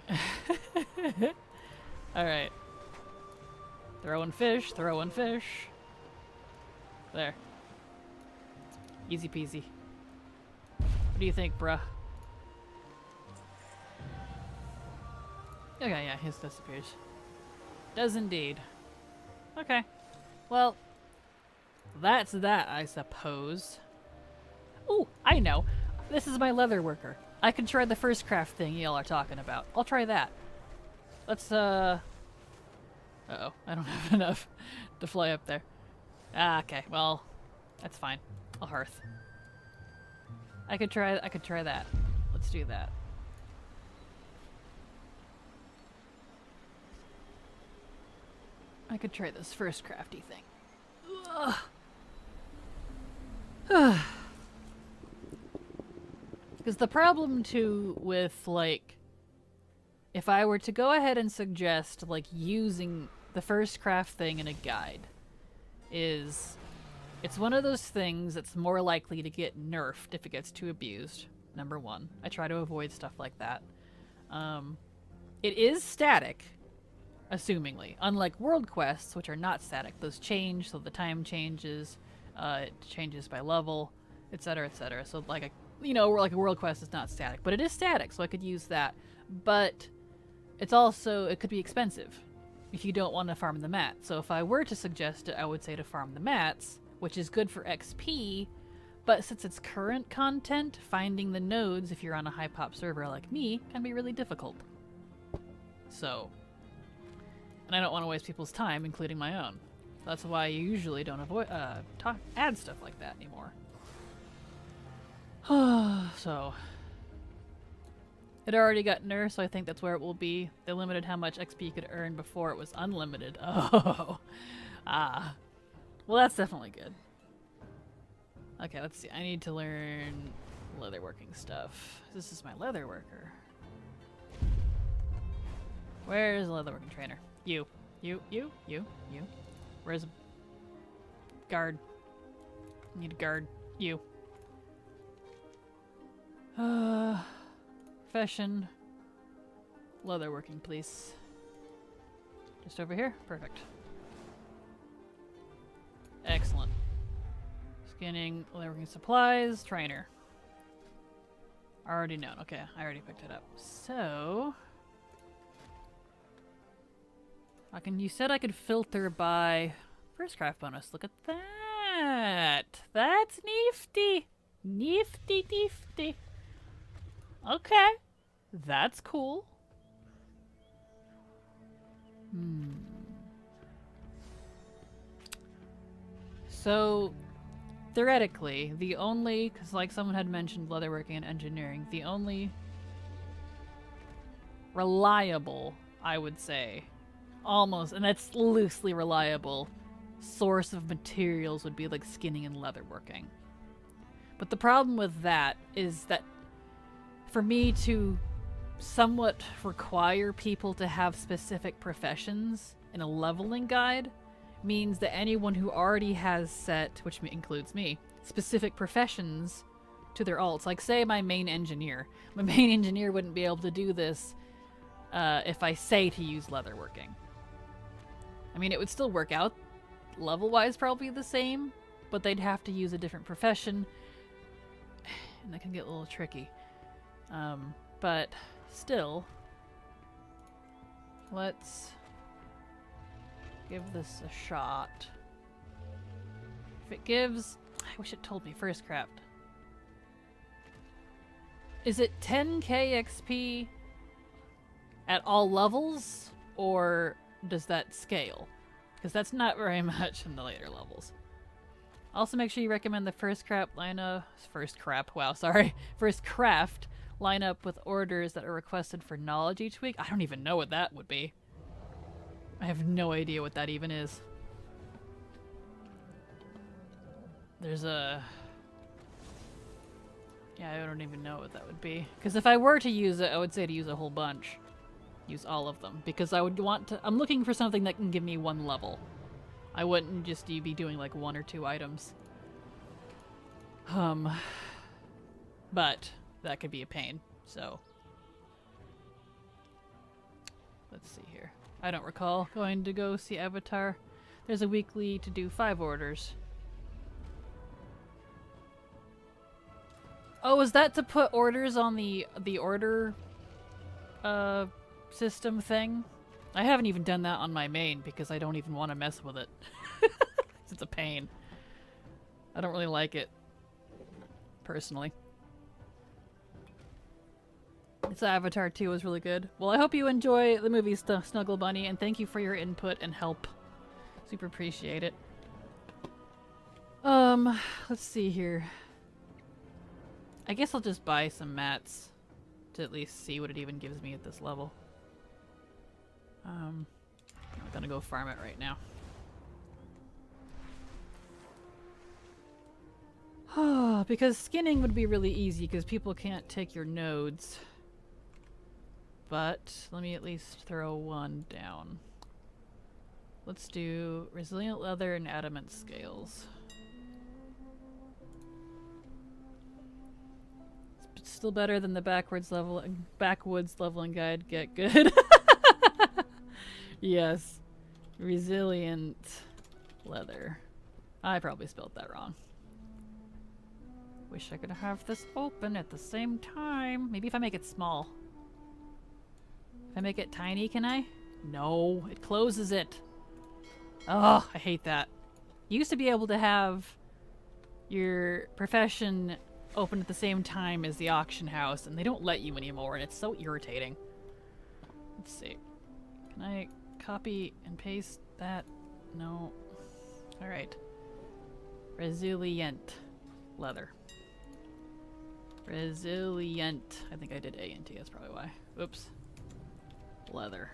Alright. Throwing fish, throwing fish. There. Easy peasy. What do you think, bruh? Okay, yeah, his disappears. Does indeed. Okay. Well, that's that, I suppose. Ooh, I know. This is my leather worker. I can try the first craft thing y'all are talking about. I'll try that. Let's, uh-oh. I don't have enough to fly up there. Ah, okay. Well, that's fine. I'll hearth. I could try that. Let's do that. I could try this first crafty thing. Because the problem too with, like, if I were to go ahead and suggest, like, using the first craft thing in a guide, is it's one of those things that's more likely to get nerfed if it gets too abused, number one. I try to avoid stuff like that. It is static, assumingly. Unlike world quests, which are not static. Those change, so the time changes, it changes by level, etc., etc. So, like, like a world quest is not static, but it is static, so I could use that. But it's also, it could be expensive if you don't want to farm the mats. So if I were to suggest it, I would say to farm the mats, which is good for XP, but since it's current content, finding the nodes, if you're on a high pop server like me, can be really difficult. So, and I don't want to waste people's time, including my own. That's why I usually don't add stuff like that anymore. So, It already got nerfed, so I think that's where it will be. They limited how much XP you could earn before it was unlimited. Oh. Ah. Well, that's definitely good. Okay, let's see. I need to learn leatherworking stuff. This is my leatherworker. Where's the leatherworking trainer? You. Where's a guard? I need a guard. You. Profession. Leatherworking, please. Just over here? Perfect. Excellent. Scanning, leatherworking supplies, trainer. Already known. Okay, I already picked it up. So... you said I could filter by first craft bonus. Look at that. That's nifty. Nifty. Okay. That's cool. So, theoretically, the only, because like someone had mentioned leatherworking and engineering, the only reliable, I would say, almost, and that's loosely reliable, source of materials would be like skinning and leatherworking. But the problem with that is that for me to somewhat require people to have specific professions in a leveling guide means that anyone who already has set, which includes me, specific professions to their alts, like say my main engineer wouldn't be able to do this if I say to use leatherworking. I mean, it would still work out level-wise probably the same, but they'd have to use a different profession, and that can get a little tricky. But still, let's give this a shot. If it gives... I wish it told me first craft. Is it 10k XP at all levels, or does that scale? Because that's not very much in the later levels. Also, make sure you recommend the first craft line up with orders that are requested for knowledge each week. I don't even know what that would be. I have no idea what that even is. There's a... Yeah, I don't even know what that would be. Because if I were to use it, I would say to use a whole bunch. Use all of them. Because I would want to... I'm looking for something that can give me one level. I wouldn't just be doing like 1 or 2 items. But that could be a pain, so... Let's see here. I don't recall going to go see Avatar. There's a weekly to do 5 orders. Oh, is that to put orders on the order system thing? I haven't even done that on my main because I don't even want to mess with it. It's a pain. I don't really like it, personally. This Avatar 2 was really good. Well, I hope you enjoy the movie Snuggle Bunny, and thank you for your input and help. Super appreciate it. Let's see here. I guess I'll just buy some mats to at least see what it even gives me at this level. I'm gonna go farm it right now. Because skinning would be really easy because people can't take your nodes. But let me at least throw one down. Let's do resilient leather and adamant scales. It's still better than the backwoods leveling guide. Get good. Yes. Resilient leather. I probably spelled that wrong. Wish I could have this open at the same time. Maybe if I make it small. If I make it tiny, can I? No, it closes it. Oh, I hate that. You used to be able to have your profession open at the same time as the auction house, and they don't let you anymore, and it's so irritating. Let's see. Can I copy and paste that? No. Alright. Resilient leather. Resilient. I think I did A and T, that's probably why. Oops. Leather.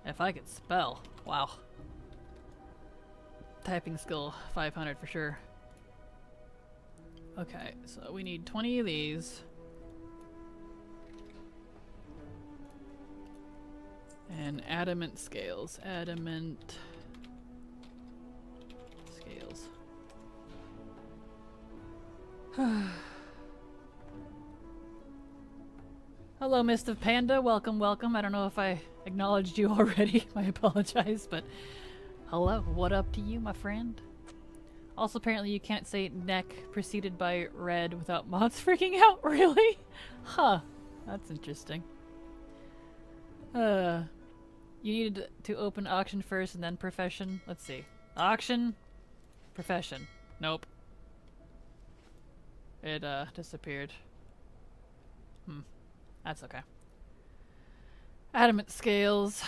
If I could spell. Wow. Typing skill 500 for sure. Okay, so we need 20 of these. And adamant scales. Adamant scales. Hello, Mist of Panda. Welcome, welcome. I don't know if I acknowledged you already. I apologize, but hello. What up to you, my friend? Also, apparently you can't say neck preceded by red without mods freaking out. Really? Huh. That's interesting. You needed to open auction first and then profession. Let's see. Auction. Profession. Nope. It, disappeared. That's okay. Adamant scales.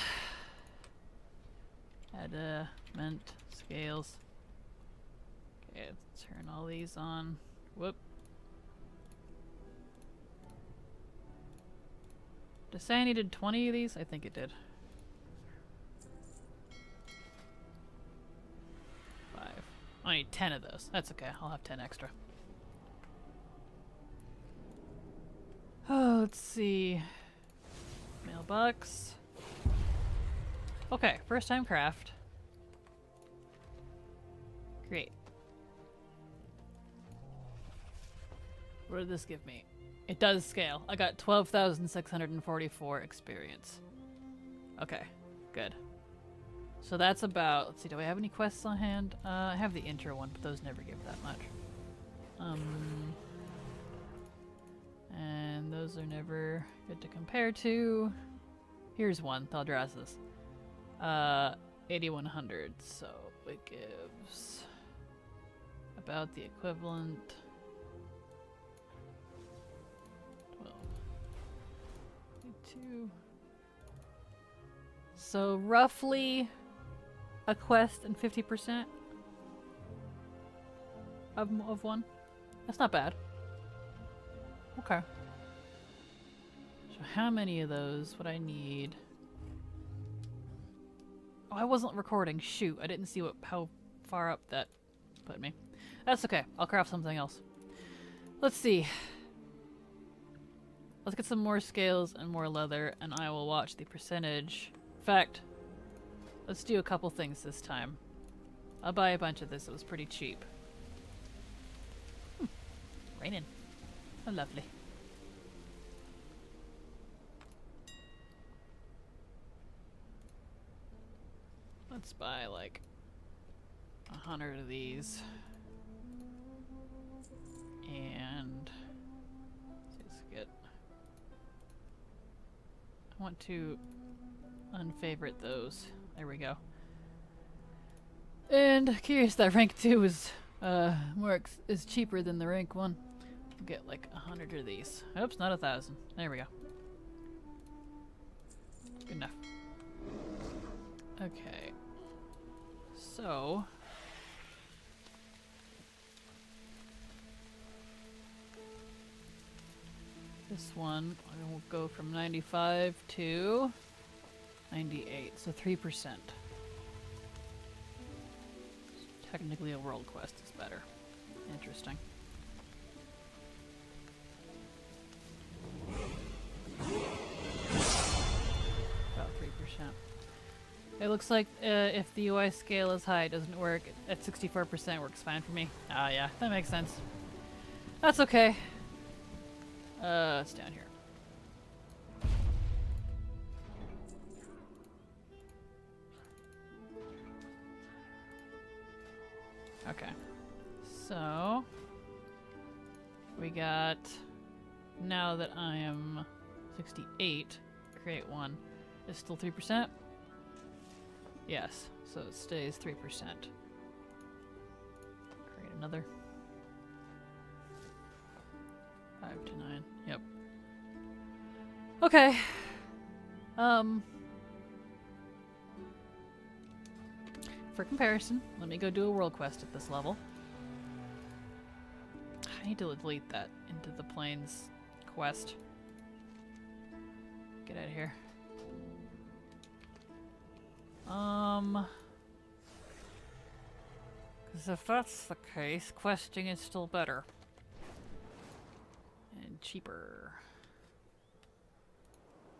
Adamant scales. Okay, let's turn all these on. Whoop. Did it say I needed 20 of these? I think it did. 5. I need 10 of those. That's okay. I'll have 10 extra. Oh, let's see. Mailbox. Okay, first time craft. Great. What did this give me? It does scale. I got 12,644 experience. Okay, good. So that's about, let's see, do I have any quests on hand? I have the intro one, but those never give that much. And those are never good to compare to. Here's one, Thaldraszus. 8,100, so it gives about the equivalent. 12. 2. So roughly a quest and 50% of one. That's not bad. Okay. So how many of those would I need? Oh, I wasn't recording. Shoot, I didn't see how far up that put me. That's okay. I'll craft something else. Let's see. Let's get some more scales and more leather, and I will watch the percentage. In fact, let's do a couple things this time. I'll buy a bunch of this. It was pretty cheap. Raining. Oh, lovely. Let's buy like 100 of these. And let's get. I want to unfavorite those. There we go. And curious that rank 2 is is cheaper than the rank 1. We'll get like 100 of these. Oops, not 1,000. There we go. Good enough. Okay. So this one I will go from 95 to 98, so 3%. Technically a world quest is better. Interesting. About 3%. It looks like if the UI scale is high, it doesn't work. At 64% works fine for me. Ah, yeah, that makes sense. That's okay. It's down here. Okay. So we got, now that I am 68, create one. Is still 3%? Yes, so it stays 3%. Create another. 5 to 9. Yep. Okay. For comparison, let me go do a world quest at this level. I need to delete that into the plains quest. Get out of here. Because if that's the case, questing is still better. And cheaper.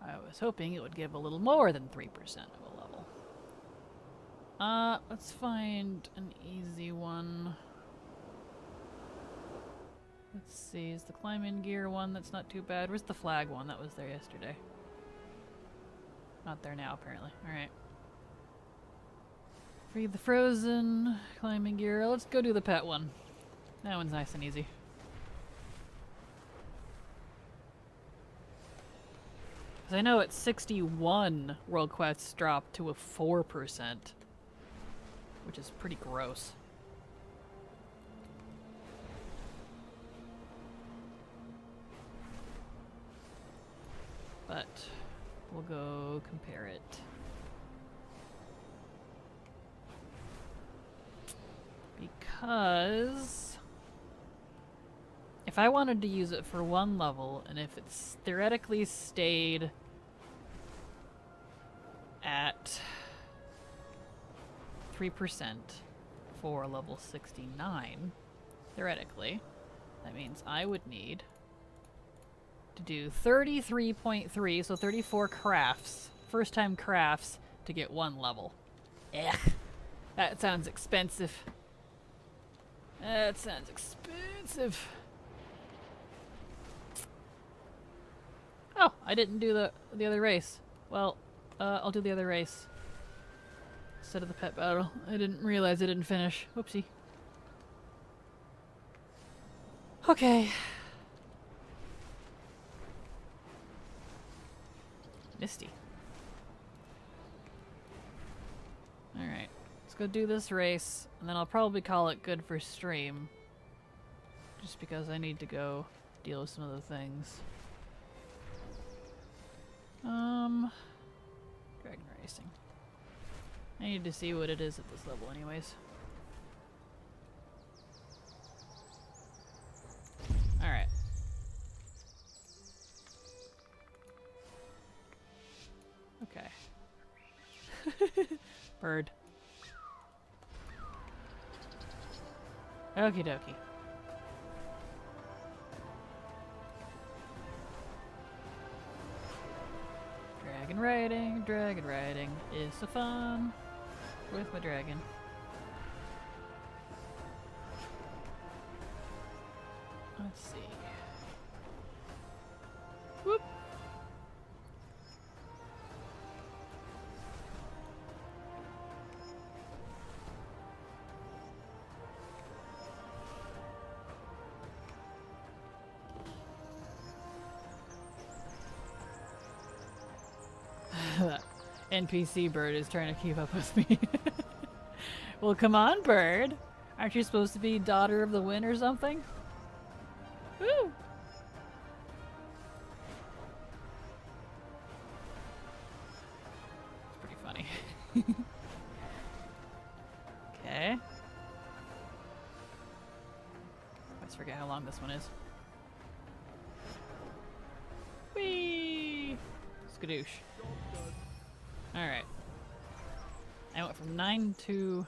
I was hoping it would give a little more than 3% of a level. Let's find an easy one. Let's see, is the climbing gear one? That's not too bad. Where's the flag one? That was there yesterday. Not there now, apparently. Alright. Free the frozen, climbing gear. Let's go do the pet one. That one's nice and easy. Because I know at 61 world quests drop to a 4%. Which is pretty gross. But we'll go compare it. Because if I wanted to use it for one level, and if it's theoretically stayed at 3% for level 69, theoretically, that means I would need to do 33.3, so 34 crafts, first time crafts, to get one level. Ugh, that sounds expensive. That sounds expensive. Oh, I didn't do the other race. Well, I'll do the other race instead of the pet battle. I didn't realize I didn't finish. Whoopsie. Okay. Misty. Alright. Let's go do this race, and then I'll probably call it good for stream. Just because I need to go deal with some other things. Dragon racing. I need to see what it is at this level anyways. Alright. Okay. Bird. Okie dokie. Dragon riding is so fun with my dragon. Let's see. Whoop. NPC bird is trying to keep up with me. Well, come on, bird. Aren't you supposed to be daughter of the wind or something? Woo! It's pretty funny. Okay. I always forget how long this one is. Whee! Skadoosh. Alright. I went from 9 to...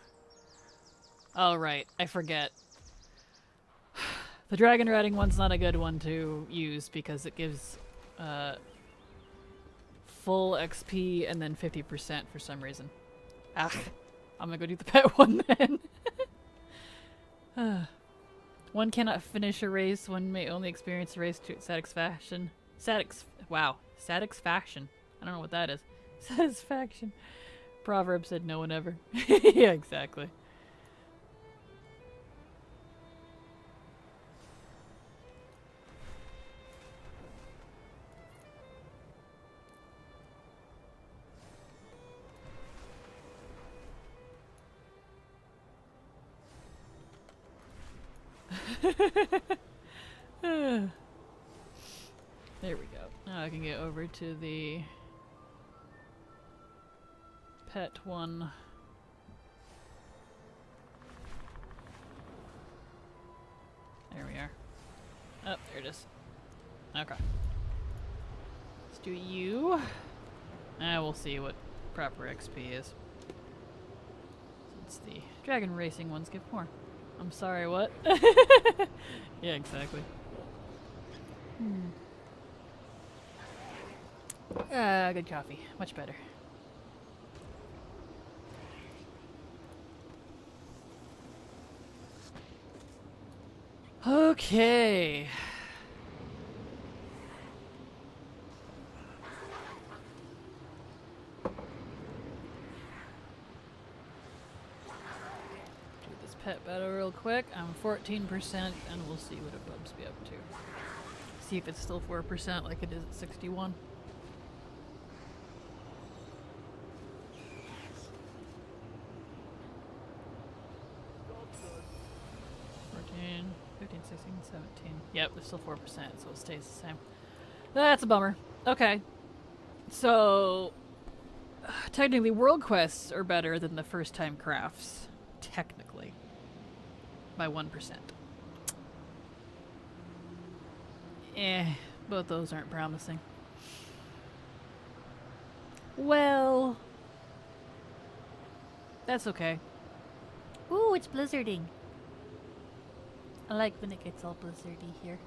Oh, right. I forget. The dragon riding one's not a good one to use because it gives full XP and then 50% for some reason. Ah, I'm gonna go do the pet one then. One cannot finish a race. One may only experience a race to its satisfaction. Wow. Satisfaction. I don't know what that is. Satisfaction. Proverb said no one ever. Yeah, exactly. There we go. Now I can get over to the pet one. There we are. it is. Okay. Let's do you. And we'll see what proper XP is. Since the dragon racing ones give more. I'm sorry, what? Yeah, exactly. Good coffee. Much better. Okay. Do this pet battle real quick. I'm 14%, and we'll see what it bumps me up to. See if it's still 4% like it is at 61. $14, $15, $16, $17. Yep, there's still 4%, so it stays the same. That's a bummer. Okay. So, technically world quests are better than the first time crafts. Technically. By 1%. Both those aren't promising. Well, that's okay. Ooh, it's blizzarding. I like when it gets all blizzardy here.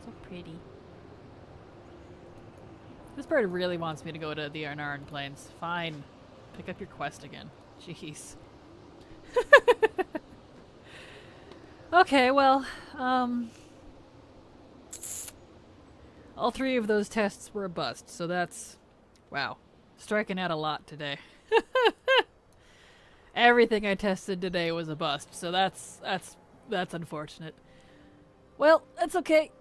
So pretty. This bird really wants me to go to the Arnaran Plains. Fine. Pick up your quest again. Jeez. Okay, well, all 3 of those tests were a bust, so that's... Wow. Striking out a lot today. Everything I tested today was a bust, so that's unfortunate. Well, that's okay.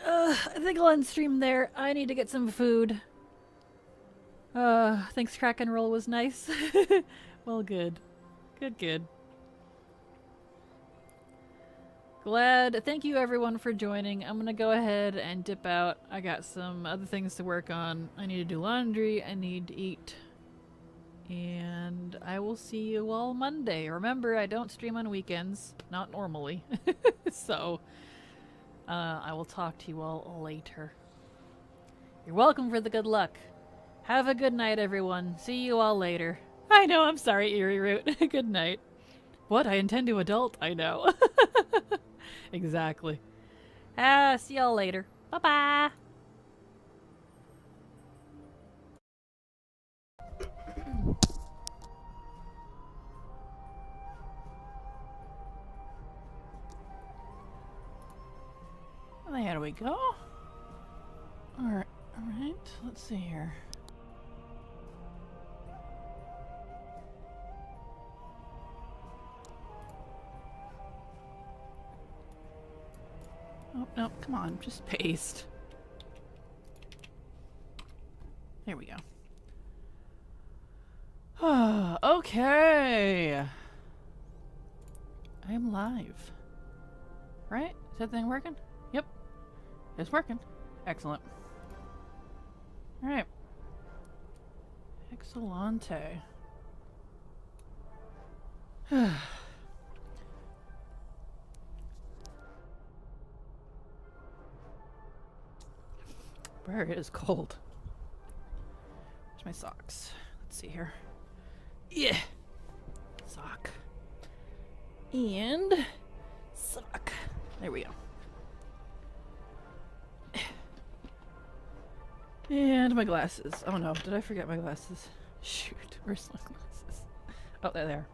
I think I'll end stream there. I need to get some food. Thanks, Kraken roll was nice. Well, good. Good. Glad. Thank you everyone for joining. I'm gonna go ahead and dip out. I got some other things to work on. I need to do laundry. I need to eat. And I will see you all Monday. Remember, I don't stream on weekends. Not normally. So, I will talk to you all later. You're welcome for the good luck. Have a good night, everyone. See you all later. I know, I'm sorry, Eerie Root. Good night. What? I intend to adult? I know. Exactly. See y'all later. Bye-bye. There we go. Alright, let's see here. Oh, no, come on, just paste. There we go. Okay. I am live. Right? Is that thing working? Yep. It's working. Excellent. Alright. Excellente. Where it is cold. Where's my socks? Let's see here. Yeah. Sock. And sock. There we go. And my glasses. Oh no, did I forget my glasses? Shoot, where's my glasses? Oh, they're there.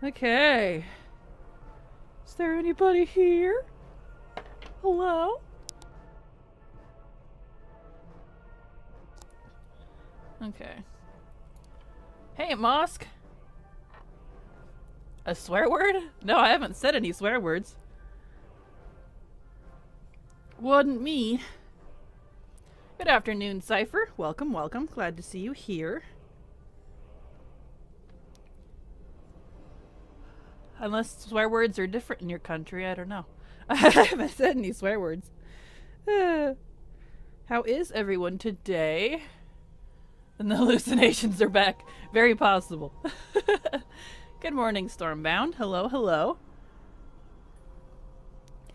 Okay. Is there anybody here? Hello? Okay. Hey, Mosk! A swear word? No, I haven't said any swear words. Wasn't me. Good afternoon, Cypher. Welcome, welcome. Glad to see you here. Unless swear words are different in your country, I don't know. I haven't said any swear words. How is everyone today? And the hallucinations are back. Very possible. Good morning, Stormbound. Hello, hello.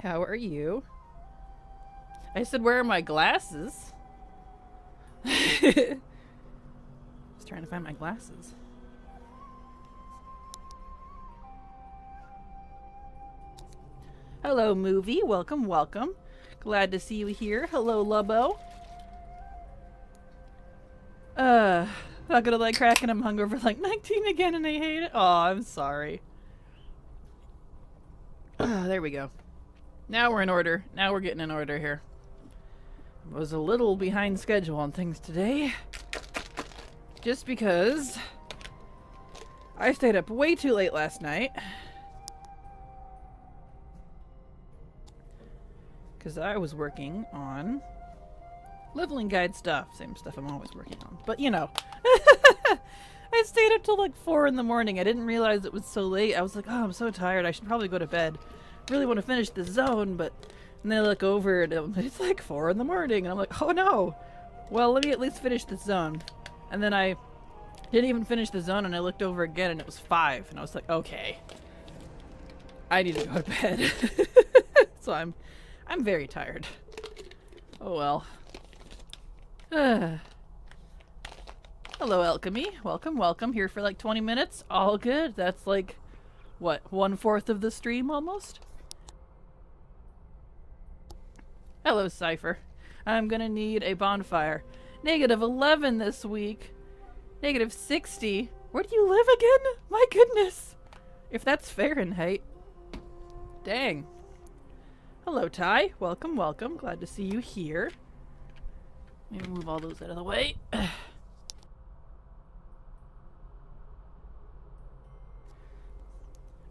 How are you? I said, where are my glasses? Just trying to find my glasses. Hello, movie. Welcome, welcome. Glad to see you here. Hello, Lubbo. Not gonna like Kraken. I'm hungover like 19 again and I hate it. Oh, I'm sorry. There we go. Now we're in order. Now we're getting in order here. I was a little behind schedule on things today. Just because I stayed up way too late last night. Because I was working on leveling guide stuff. Same stuff I'm always working on. But you know. I stayed up till like 4 in the morning. I didn't realize it was so late. I was like, oh, I'm so tired. I should probably go to bed. Really want to finish this zone, but... And then I look over and it's like 4 in the morning. And I'm like, oh no. Well, let me at least finish this zone. And then I didn't even finish the zone and I looked over again and it was 5. And I was like, okay. I need to go to bed. So I'm very tired. Oh well. Hello, Alchemy. Welcome, welcome. Here for like 20 minutes. All good. That's like, what, 1/4 of the stream almost? Hello, Cypher. I'm gonna need a bonfire. -11 this week. -60. Where do you live again? My goodness. If that's Fahrenheit. Dang. Hello, Ty. Welcome, welcome. Glad to see you here. Let me move all those out of the way.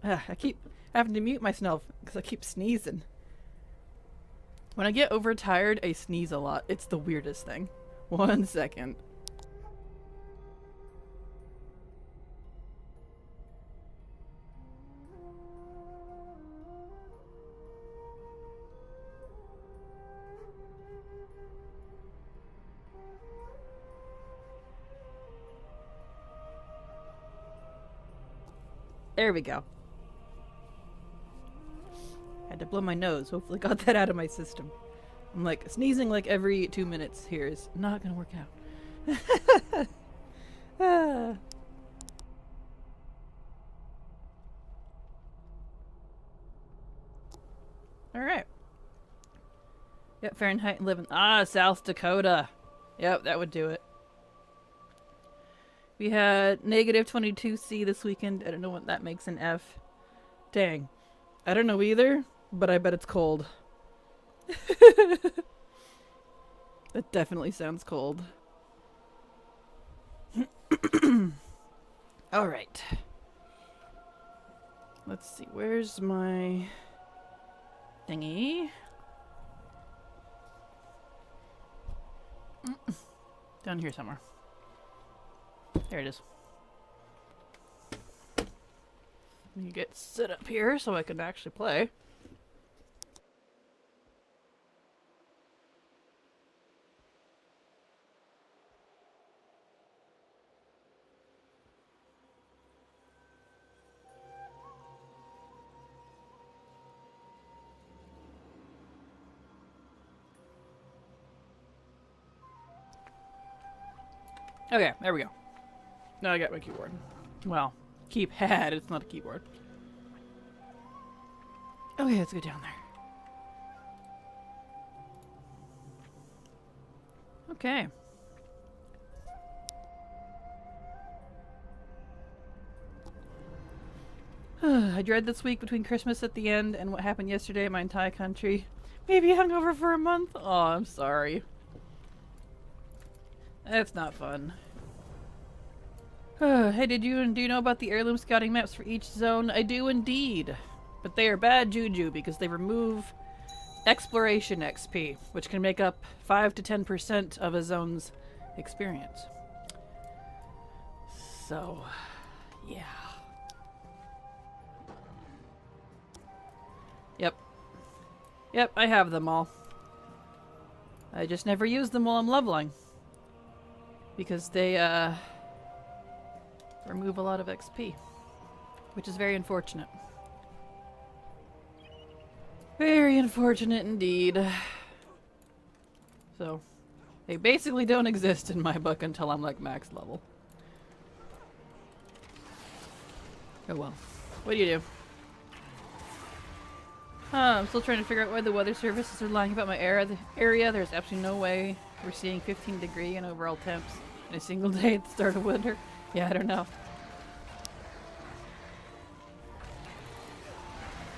I keep having to mute myself because I keep sneezing. When I get overtired, I sneeze a lot. It's the weirdest thing. 1 second. There we go. Had to blow my nose. Hopefully got that out of my system. I'm like, sneezing like every 2 minutes here is not gonna work out. Alright. Yep, Fahrenheit 11. Ah, South Dakota. Yep, that would do it. We had -22C this weekend. I don't know what that makes in F. Dang. I don't know either, but I bet it's cold. That definitely sounds cold. Alright. Let's see, where's my thingy? Down here somewhere. There it is. Let me get set up here so I can actually play. Okay, there we go. Now I got my keyboard. Well, keypad, it's not a keyboard. Okay, let's go down there. Okay. I dread this week between Christmas at the end and what happened yesterday in my entire country. Maybe hungover for a month? Oh, I'm sorry. That's not fun. Hey, do you know about the heirloom scouting maps for each zone? I do indeed. But they are bad juju because they remove exploration XP, which can make up 5 to 10% of a zone's experience. So, yeah. Yep, I have them all. I just never use them while I'm leveling. Because they, remove a lot of XP. Which is very unfortunate. Very unfortunate indeed. So, they basically don't exist in my book until I'm like max level. Oh well. What do you do? I'm still trying to figure out why the weather services are lying about my area. There's absolutely no way we're seeing 15-degree and overall temps in a single day at the start of winter. Yeah, I don't know.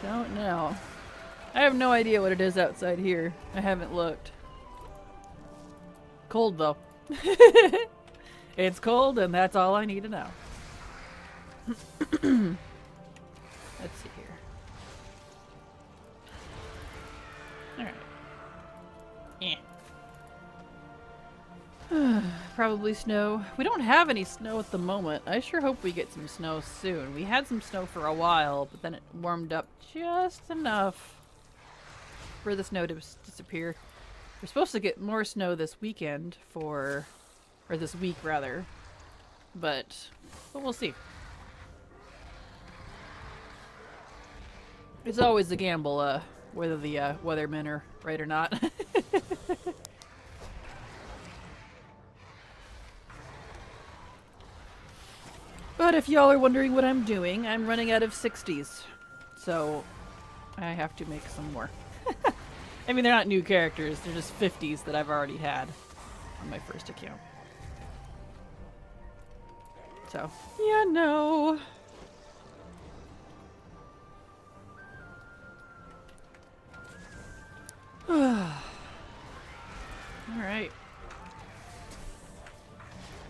Don't know. I have no idea what it is outside here. I haven't looked. Cold though. It's cold and that's all I need to know. Let's see here. Alright. Yeah. Probably snow. We don't have any snow at the moment. I sure hope we get some snow soon. We had some snow for a while, but then it warmed up just enough for the snow to disappear. We're supposed to get more snow this weekend or this week rather, but we'll see. It's always a gamble, whether the weathermen are right or not. But if y'all are wondering what I'm doing, I'm running out of 60s. So I have to make some more. I mean, they're not new characters, they're just 50s that I've already had on my first account. So, yeah, no. Alright.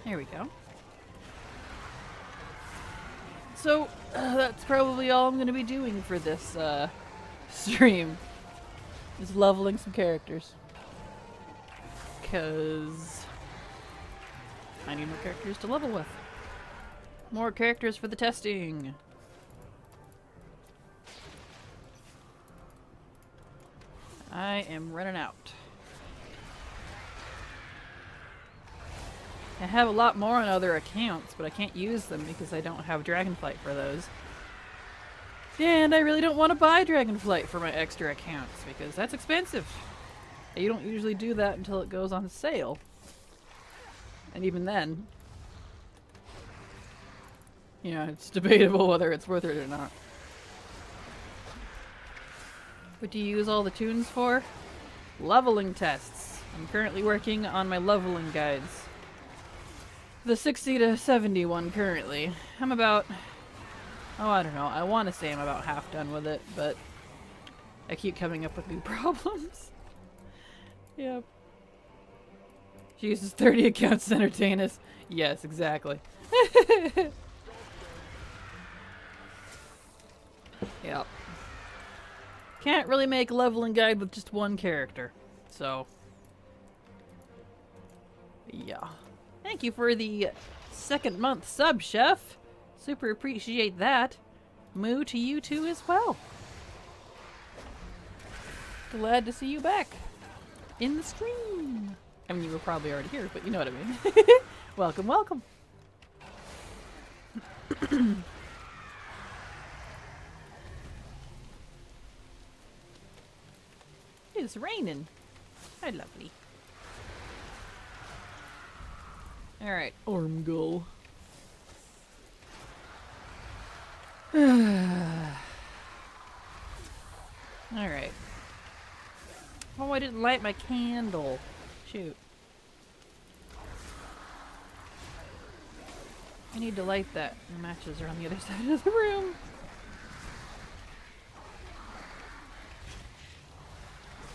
There we go. So, that's probably all I'm going to be doing for this stream. Is leveling some characters. Because I need more characters to level with. More characters for the testing. I am running out. I have a lot more on other accounts, but I can't use them because I don't have Dragonflight for those. And I really don't want to buy Dragonflight for my extra accounts because that's expensive. You don't usually do that until it goes on sale. And even then, you know, it's debatable whether it's worth it or not. What do you use all the tunes for? Leveling tests. I'm currently working on my leveling guides. The 60 to 70 one currently. I'm about, oh, I don't know. I want to say I'm about half done with it, but I keep coming up with new problems. Yep. She uses 30 accounts to entertain us. Yes, exactly. Yep. Can't really make a leveling guide with just one character. So, yeah. Thank you for the second month sub, Chef. Super appreciate that. Moo to you too as well. Glad to see you back in the stream. I mean, you were probably already here, but you know what I mean. Welcome, welcome. It's raining. How lovely. Alright, Ormgull. Alright. Oh, I didn't light my candle. Shoot. I need to light that. The matches are on the other side of the room.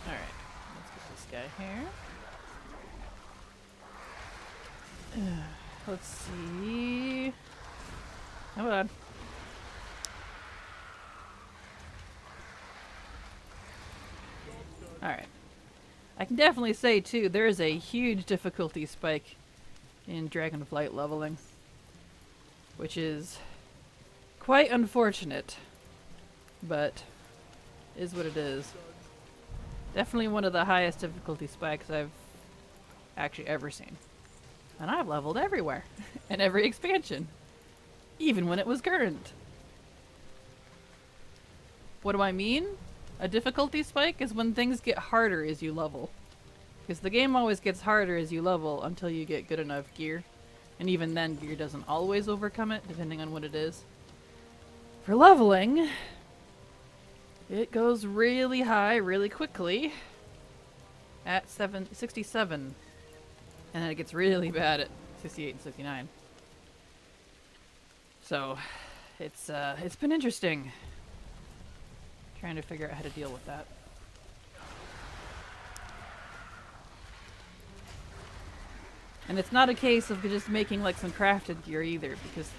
Alright. Let's get this guy here. Let's see. Hold on. Alright. I can definitely say, too, there is a huge difficulty spike in Dragonflight leveling. Which is quite unfortunate. But is what it is. Definitely one of the highest difficulty spikes I've actually ever seen. And I've leveled everywhere. In every expansion. Even when it was current. What do I mean? a difficulty spike is when things get harder as you level. Because the game always gets harder as you level until you get good enough gear. And even then, gear doesn't always overcome it, depending on what it is. For leveling, it goes really high really quickly at 67. And then it gets really bad at 68 and 69. So, it's been interesting. Trying to figure out how to deal with that. And it's not a case of just making like some crafted gear either, because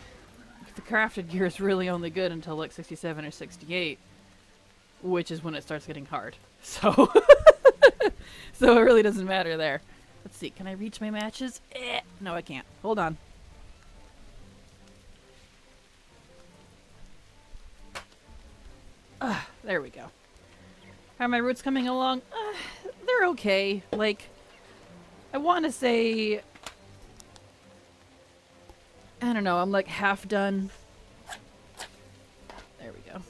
the crafted gear is really only good until like 67 or 68, which is when it starts getting hard. So, so it really doesn't matter there. Let's see, can I reach my matches? No, I can't. Hold on. There we go. How are my roots coming along? They're okay. Like, I want to say, I don't know, I'm like half done. There we go.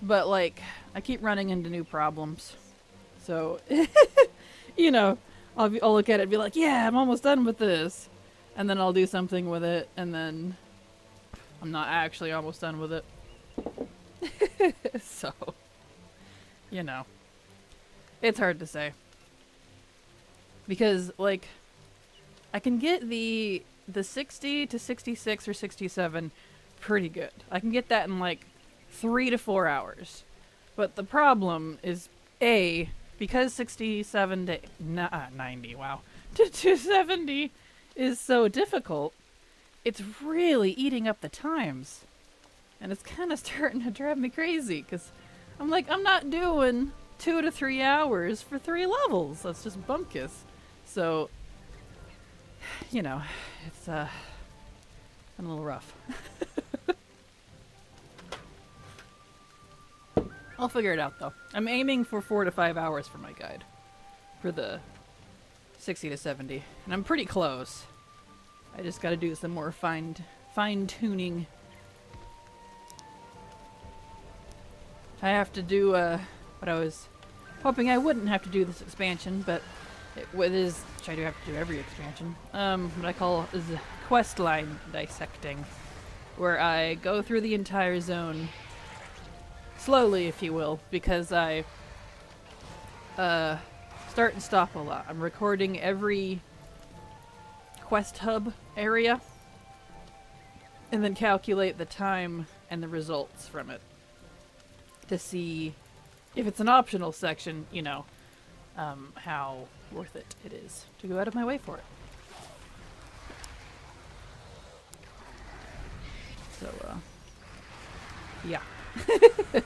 But like, I keep running into new problems. So, you know, I'll look at it and be like, yeah, I'm almost done with this. And then I'll do something with it, and then I'm not actually almost done with it. So, you know, it's hard to say. Because, like, I can get the 60 to 66 or 67 pretty good. I can get that in, like, 3 to 4 hours. But the problem is, A, because 67 to 90, wow, to 270 is so difficult, it's really eating up the times. And it's kind of starting to drive me crazy, because I'm like, I'm not doing 2 to 3 hours for 3 levels. That's just bumpkiss. So, you know, it's been a little rough. I'll figure it out, though. I'm aiming for 4 to 5 hours for my guide. For the 60 to 70. And I'm pretty close. I just gotta do some more fine-tuning. I have to do what I was hoping I wouldn't have to do this expansion, but it is, which I do have to do every expansion, what I call is quest line dissecting, where I go through the entire zone slowly, if you will, because I start and stop a lot. I'm recording every quest hub area and then calculate the time and the results from it to see if it's an optional section, you know, how worth it is to go out of my way for it. So, yeah.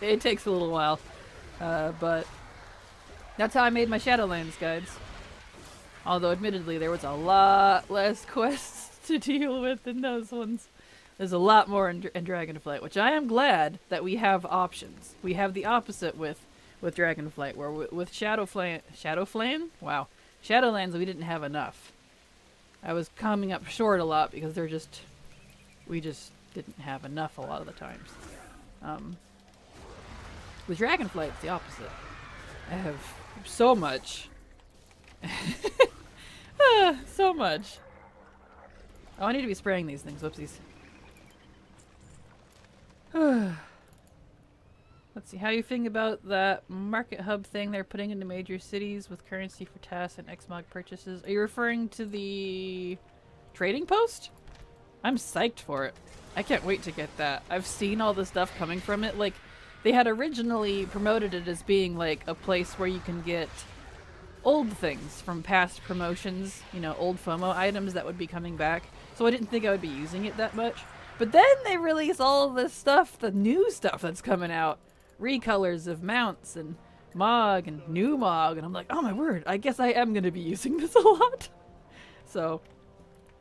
It takes a little while, but that's how I made my Shadowlands guides. Although, admittedly, there was a lot less quests to deal with than those ones. There's a lot more in Dragonflight, which I am glad that we have options. We have the opposite with Dragonflight, where with Shadowflame? Wow. Shadowlands, we didn't have enough. I was coming up short a lot because we just didn't have enough a lot of the times. With Dragonflight, it's the opposite. I have so much. So much. Oh, I need to be spraying these things. Whoopsies. Let's see, how you think about that market hub thing they're putting into major cities with currency for tasks and Xmog purchases? Are you referring to the trading post? I'm psyched for it. I can't wait to get that. I've seen all the stuff coming from it. Like, they had originally promoted it as being like a place where you can get old things from past promotions, you know, old FOMO items that would be coming back. So I didn't think I would be using it that much. But then they release all this stuff, the new stuff that's coming out. Recolors of mounts and Mog and new Mog. And I'm like, oh my word, I guess I am going to be using this a lot. So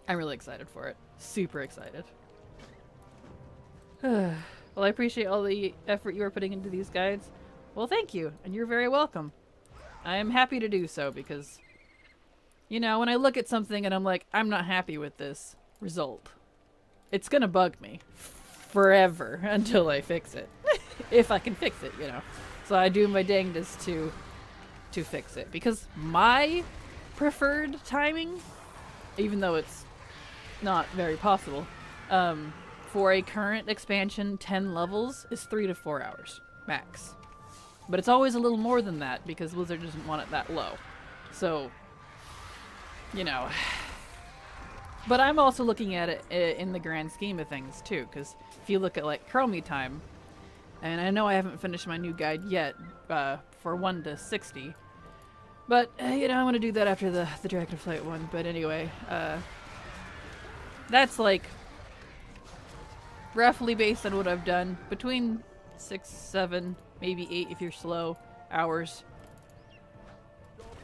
I'm really excited for it. Super excited. Well, I appreciate all the effort you are putting into these guides. Well, thank you, and you're very welcome. I am happy to do so because, you know, when I look at something and I'm like, I'm not happy with this result, it's gonna bug me forever until I fix it. If I can fix it, you know. So I do my dangest to fix it. Because my preferred timing, even though it's not very possible, for a current expansion 10 levels is 3 to 4 hours max. But it's always a little more than that because Blizzard doesn't want it that low. So, you know. But I'm also looking at it in the grand scheme of things too, because if you look at like Chromie time, and I know I haven't finished my new guide yet for 1 to 60, but you know, I want to do that after the Dragonflight one. But anyway, that's like roughly based on what I've done, between 6, 7, maybe 8 if you're slow hours.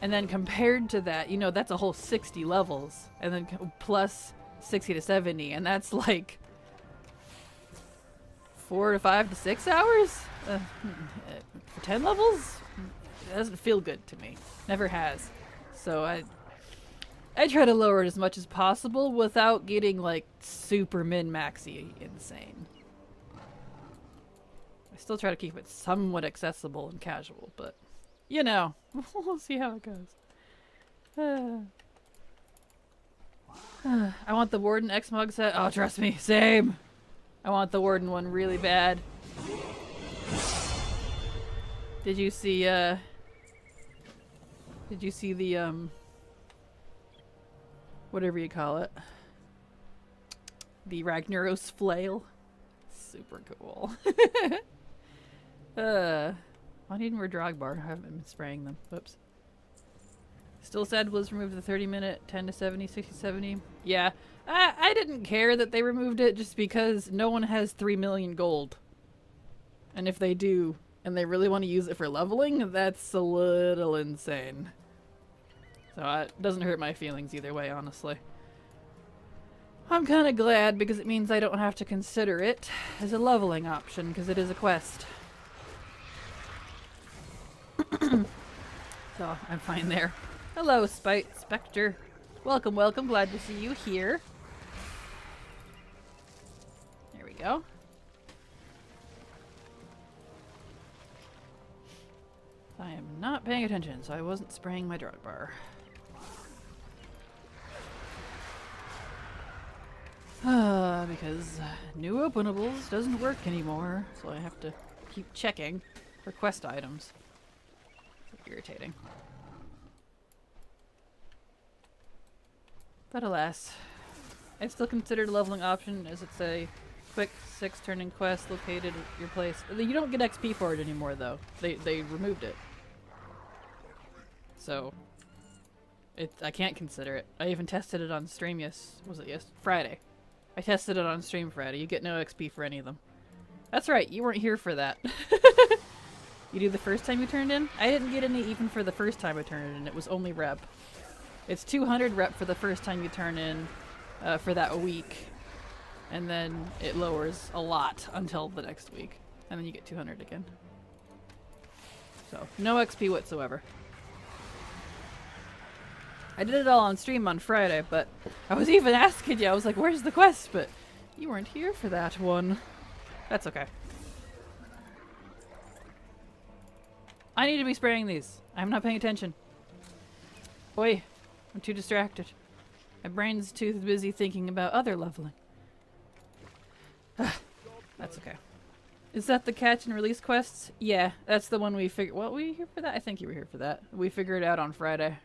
And then compared to that, you know, that's a whole 60 levels, and then plus 60 to 70, and that's like 4 to 5 to 6 hours for 10 levels. It doesn't feel good to me. Never has. So I try to lower it as much as possible without getting like super min-maxy insane. I still try to keep it somewhat accessible and casual, but you know, we'll see how it goes. I want the Warden X-Mog set. Oh, trust me, same. I want the Warden one really bad. Did you see the whatever you call it, the Ragnaros flail? Super cool. I need more Drogbar. I haven't been spraying them. Whoops. Still sad was removed the 30-minute 10 to 70, 60, 70. Yeah, I didn't care that they removed it just because no one has 3 million gold. And if they do, and they really want to use it for leveling, that's a little insane. So it doesn't hurt my feelings either way, honestly. I'm kind of glad because it means I don't have to consider it as a leveling option because it is a quest. So I'm fine there. Hello, Spectre. Welcome, welcome. Glad to see you here. There we go. I am not paying attention, so I wasn't spraying my Drogbar. Because new openables doesn't work anymore, so I have to keep checking for quest items. Irritating. But alas, I still considered a leveling option as it's a quick 6-turning quest located at your place. You don't get XP for it anymore though. They removed it. So I can't consider it. I even tested it on stream Friday. I tested it on stream Friday. You get no XP for any of them. That's right, you weren't here for that. You do the first time you turned in? I didn't get any even for the first time I turned in. It was only rep. It's 200 rep for the first time you turn in for that week. And then it lowers a lot until the next week. And then you get 200 again. So, no XP whatsoever. I did it all on stream on Friday, but I was even asking you. I was like, where's the quest? But you weren't here for that one. That's okay. I need to be spraying these. I'm not paying attention. Oi, I'm too distracted. My brain's too busy thinking about other leveling. That's okay. Is that the catch and release quests? Yeah, that's the one we figured. Well, were you here for that? I think you were here for that. We figured it out on Friday.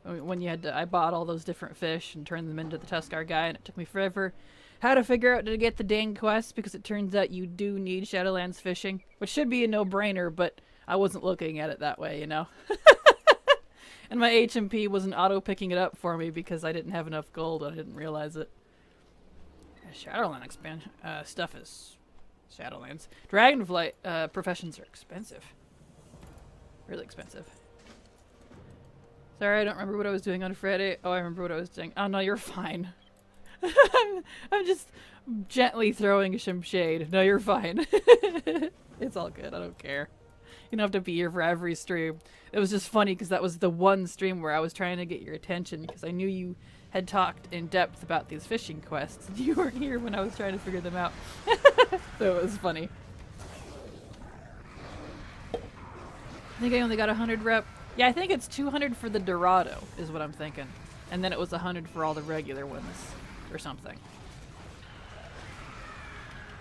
When you had to, I bought all those different fish and turned them into the Tuskar guy, and it took me forever how to figure out to get the dang quest because it turns out you do need Shadowlands fishing, which should be a no-brainer, but I wasn't looking at it that way, you know. And my HMP wasn't auto-picking it up for me because I didn't have enough gold and I didn't realize it. Shadowland expansion stuff is Shadowlands. Dragonflight professions are expensive. Really expensive. Sorry, I don't remember what I was doing on Friday. Oh, I remember what I was doing. Oh, no, you're fine. I'm just gently throwing some shade. No, you're fine. It's all good. I don't care. You don't have to be here for every stream. It was just funny because that was the one stream where I was trying to get your attention because I knew you had talked in depth about these fishing quests and you weren't here when I was trying to figure them out. So it was funny. I think I only got 100 rep. Yeah, I think it's 200 for the Dorado is what I'm thinking. And then it was 100 for all the regular ones or something.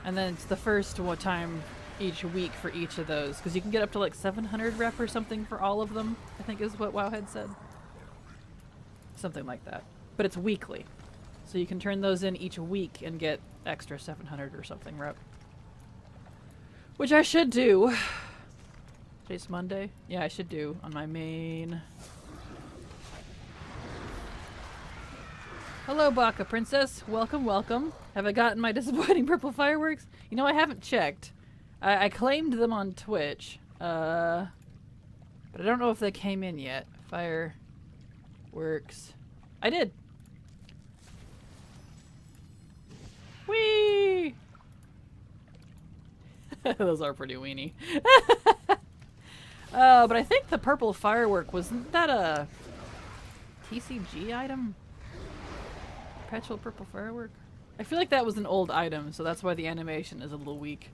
And then it's the first one time each week for each of those, because you can get up to like 700 rep or something for all of them, I think is what WoW had said. Something like that. But it's weekly. So you can turn those in each week and get extra 700 or something rep. Which I should do. Today's Monday? Yeah, I should do on my main. Hello, Baka Princess. Welcome, welcome. Have I gotten my disappointing purple fireworks? You know, I haven't checked. I claimed them on Twitch. But I don't know if they came in yet. Fireworks. I did. Whee! Those are pretty weenie. But I think the purple firework, wasn't that a TCG item? Perpetual purple firework? I feel like that was an old item, so that's why the animation is a little weak.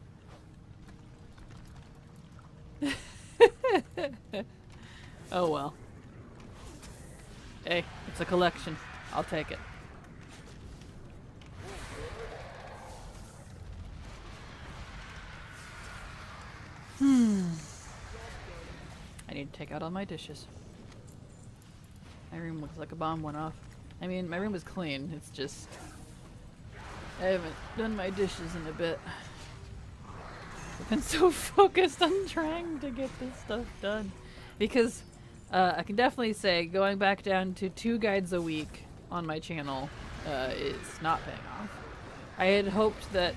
Oh well. Hey, it's a collection. I'll take it. I need to take out all my dishes. My room looks like a bomb went off. I mean, my room is clean. It's just I haven't done my dishes in a bit. I've been so focused on trying to get this stuff done. Because I can definitely say going back down to 2 guides a week on my channel is not paying off. I had hoped that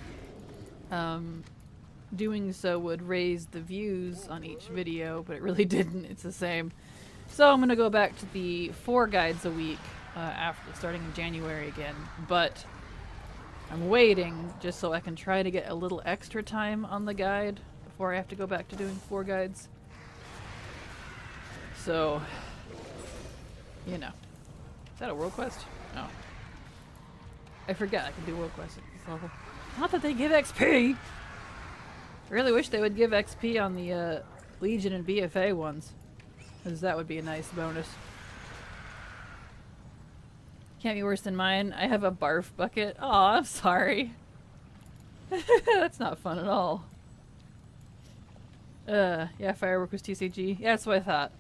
doing so would raise the views on each video, but it really didn't. It's the same. So I'm going to go back to the 4 guides a week after starting in January again. But I'm waiting just so I can try to get a little extra time on the guide before I have to go back to doing 4 guides. So, you know. Is that a world quest? No. I forgot I can do world quests at this level. Not that they give XP! I really wish they would give XP on the Legion and BFA ones, because that would be a nice bonus. Can't be worse than mine. I have a barf bucket. Aw, I'm sorry. That's not fun at all. Yeah, firework was TCG. Yeah, that's what I thought.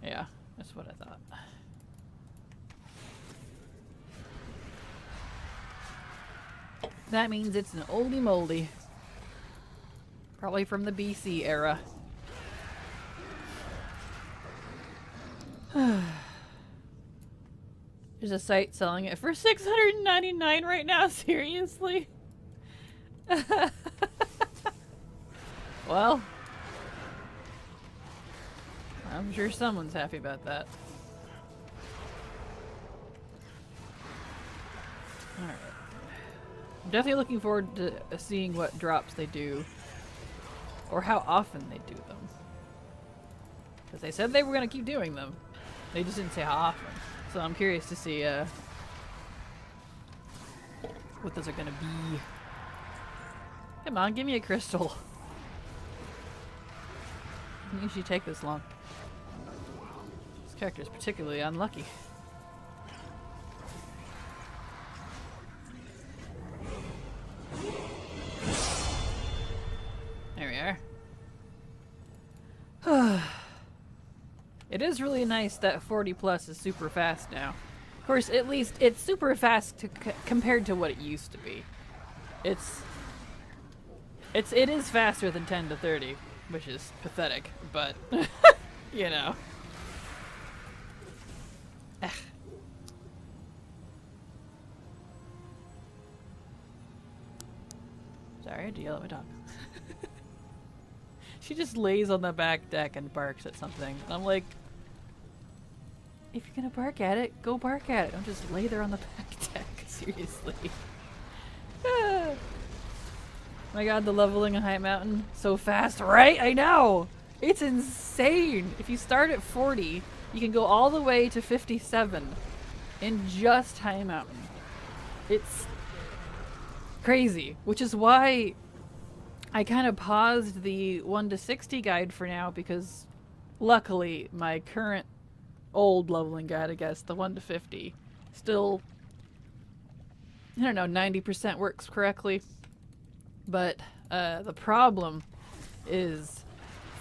Yeah, that's what I thought. That means it's an oldie moldy. Probably from the BC era. There's a site selling it for $699 right now, seriously? Well, I'm sure someone's happy about that. Alright. I'm definitely looking forward to seeing what drops they do. Or how often they do them. Because they said they were going to keep doing them. They just didn't say how often. So I'm curious to see what those are going to be. Come on, give me a crystal. Doesn't usually take this long. This character is particularly unlucky. There we are. It is really nice that 40 plus is super fast now. Of course, at least it's super fast to compared to what it used to be. It is faster than 10 to 30, which is pathetic, but you know. Sorry, I had to yell at my dog. She just lays on the back deck and barks at something. And I'm like, if you're gonna bark at it, go bark at it. Don't just lay there on the back deck. Seriously. My god, the leveling on High Mountain. So fast, right? I know! It's insane! If you start at 40, you can go all the way to 57 in just High Mountain. It's crazy. Which is why I kind of paused the 1 to 60 guide for now because luckily my current old leveling guide, I guess, the 1 to 50, still, I don't know, 90% works correctly. But the problem is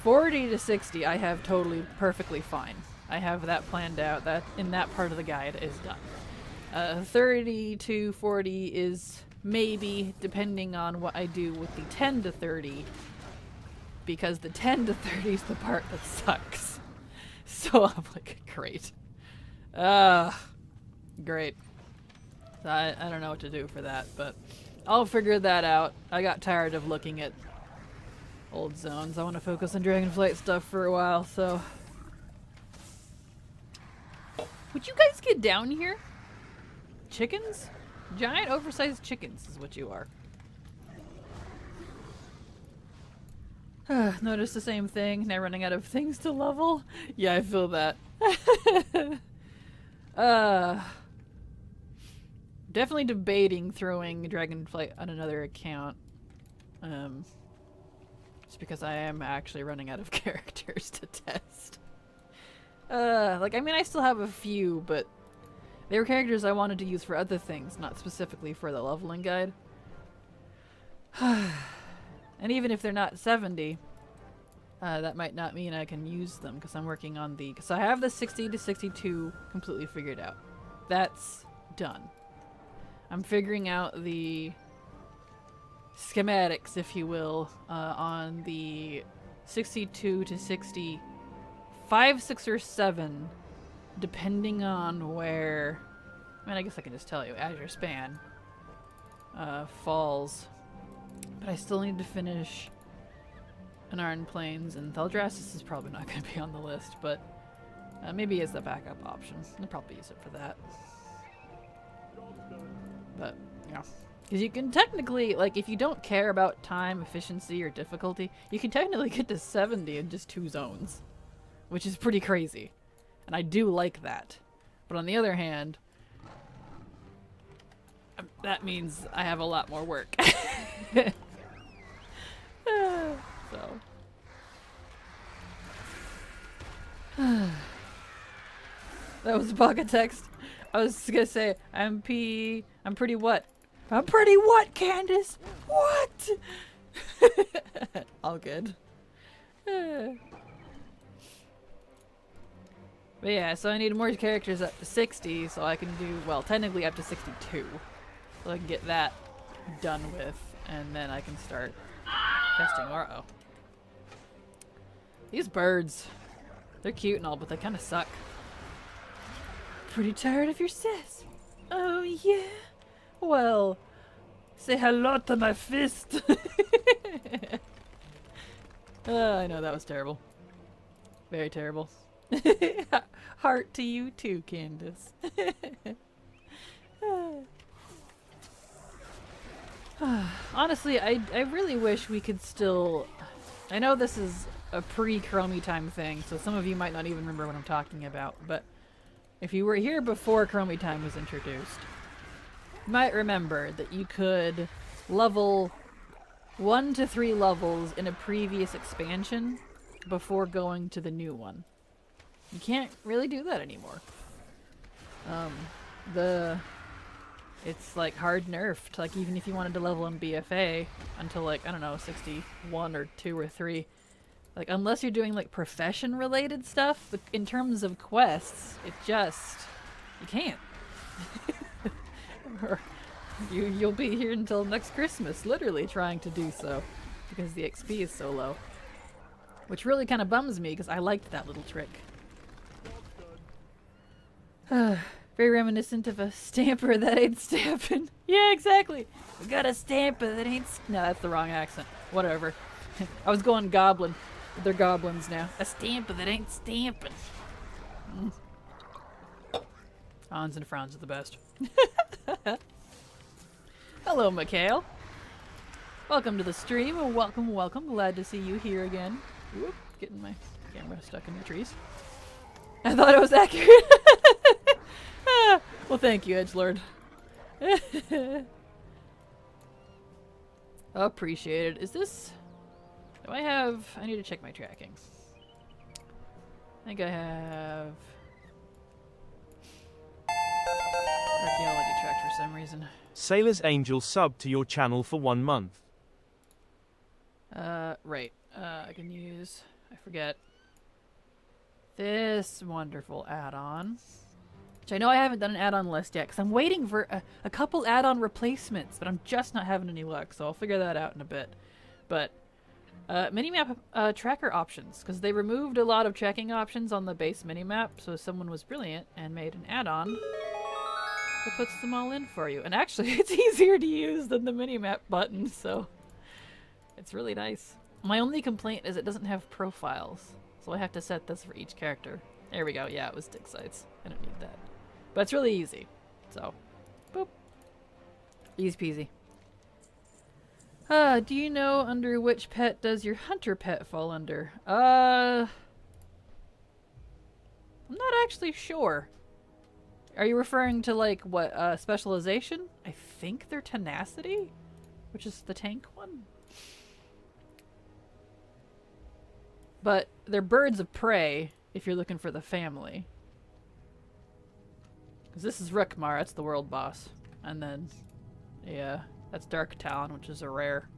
40 to 60 I have totally perfectly fine. I have that planned out. That in that part of the guide is done. 30 to 40 is maybe, depending on what I do with the 10 to 30, because the 10 to 30 is the part that sucks. So I'm like, great. Great. So I don't know what to do for that, but I'll figure that out. I got tired of looking at old zones. I want to focus on Dragonflight stuff for a while, so... Would you guys get down here? Chickens? Giant oversized chickens is what you are. Notice the same thing. Now running out of things to level. Yeah, I feel that. Definitely debating throwing Dragonflight on another account. Just because I am actually running out of characters to test. Like, I mean, I still have a few, but they were characters I wanted to use for other things, not specifically for the leveling guide. And even if they're not 70, that might not mean I can use them, because I'm working on the... So I have the 60 to 62 completely figured out. That's done. I'm figuring out the schematics, if you will, on the 62 to 60, 5, 6, or 7, depending on where... I mean, I guess I can just tell you. Azure Span falls. But I still need to finish an Iron Plains, and Theldraszus is probably not going to be on the list, but maybe as a backup option. I'll probably use it for that. But, yeah. Because you can technically, like, if you don't care about time, efficiency, or difficulty, you can technically get to 70 in just 2 zones. Which is pretty crazy. And I do like that. But on the other hand, that means I have a lot more work. So. That was a pocket text. I was gonna say, I'm pretty what? I'm pretty what, Candace? What? All good. But yeah, so I need more characters up to 60 so I can do, well, technically up to 62. So I can get that done with, and then I can start testing. Uh-oh. These birds, they're cute and all, but they kind of suck. Pretty tired of your sis. Oh, yeah? Well, say hello to my fist. I know, that was terrible. Very terrible. Heart to you too, Candace. Honestly, I really wish we could still... I know this is a pre-Chromie time thing, so some of you might not even remember what I'm talking about, but if you were here before Chromie time was introduced, you might remember that you could level 1 to 3 levels in a previous expansion before going to the new one. You can't really do that anymore. It's like hard nerfed. Like, even if you wanted to level in BFA until, like, I don't know, 61 or 2 or 3, like, unless you're doing like profession related stuff, in terms of quests, it just, you can't. Or you'll be here until next Christmas, literally trying to do so, because the XP is so low. Which really kind of bums me, because I liked that little trick. Very reminiscent of a stamper that ain't stamping. Yeah, exactly. We got a stamper that ain't... No, that's the wrong accent. Whatever. I was going goblin. They're goblins now. A stamper that ain't stamping. Hans and Franz are the best. Hello, Mikhail. Welcome to the stream. Welcome, welcome. Glad to see you here again. Whoop, getting my camera stuck in the trees. I thought it was accurate. Well, thank you, Edgelord. Appreciate it. Is this Do I have... I need to check my tracking. I think I have... Archaeology tracked for some reason. Sailor's Angel sub to your channel for 1 month. Right. I can use... I forget. This wonderful add-on. Which I know I haven't done an add-on list yet, because I'm waiting for a couple add-on replacements, but I'm just not having any luck, so I'll figure that out in a bit. But, minimap tracker options, because they removed a lot of tracking options on the base minimap, so someone was brilliant and made an add-on that puts them all in for you. And actually, it's easier to use than the minimap button, so it's really nice. My only complaint is it doesn't have profiles, so I have to set this for each character. There we go. Yeah, it was dig sites. I don't need that. But it's really easy. So, boop. Easy peasy. Do you know under which pet does your hunter pet fall under? I'm not actually sure. Are you referring to, like, what, specialization? I think they're tenacity, which is the tank one. But they're birds of prey if you're looking for the family. Because this is Rukmar, that's the world boss. And then, yeah, that's Dark Talon, which is a rare.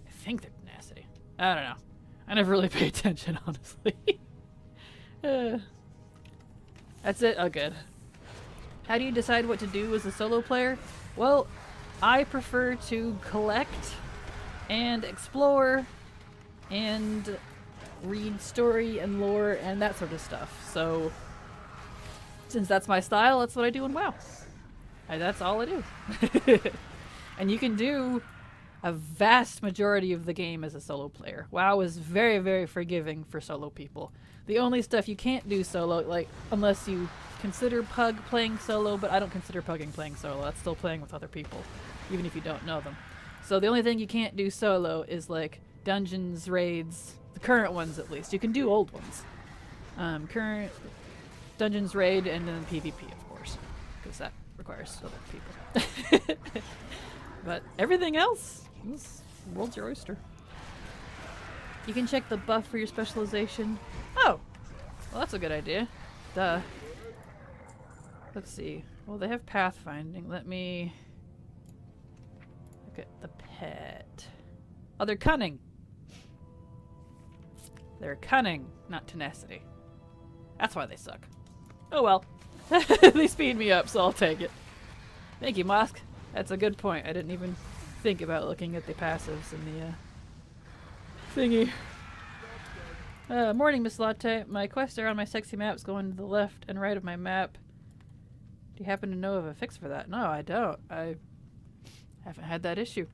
I think they're tenacity. I don't know. I never really pay attention, honestly. That's it? Oh, good. How do you decide what to do as a solo player? Well, I prefer to collect and explore and read story and lore and that sort of stuff. So, since that's my style, that's what I do in WoW. That's all I do. And you can do a vast majority of the game as a solo player. WoW is very, very forgiving for solo people. The only stuff you can't do solo, like, unless you consider Pug playing solo, but I don't consider Pugging playing solo. That's still playing with other people, even if you don't know them. So the only thing you can't do solo is, like, dungeons, raids, the current ones at least. You can do old ones. Current dungeons, raid, and then PvP, of course, because that requires other people. But everything else is world's your oyster. You can check the buff for your specialization. Oh! Well, that's a good idea. Duh. Let's see. Well, they have pathfinding. Let me look at the pet. Oh, they're cunning. They're cunning, not tenacity. That's why they suck. Oh well. They speed me up, so I'll take it. Thank you, Mosk. That's a good point. I didn't even think about looking at the passives in the thingy. Morning, Miss Latte. My quests are on my sexy maps going to the left and right of my map. Do you happen to know of a fix for that? No, I don't. I haven't had that issue.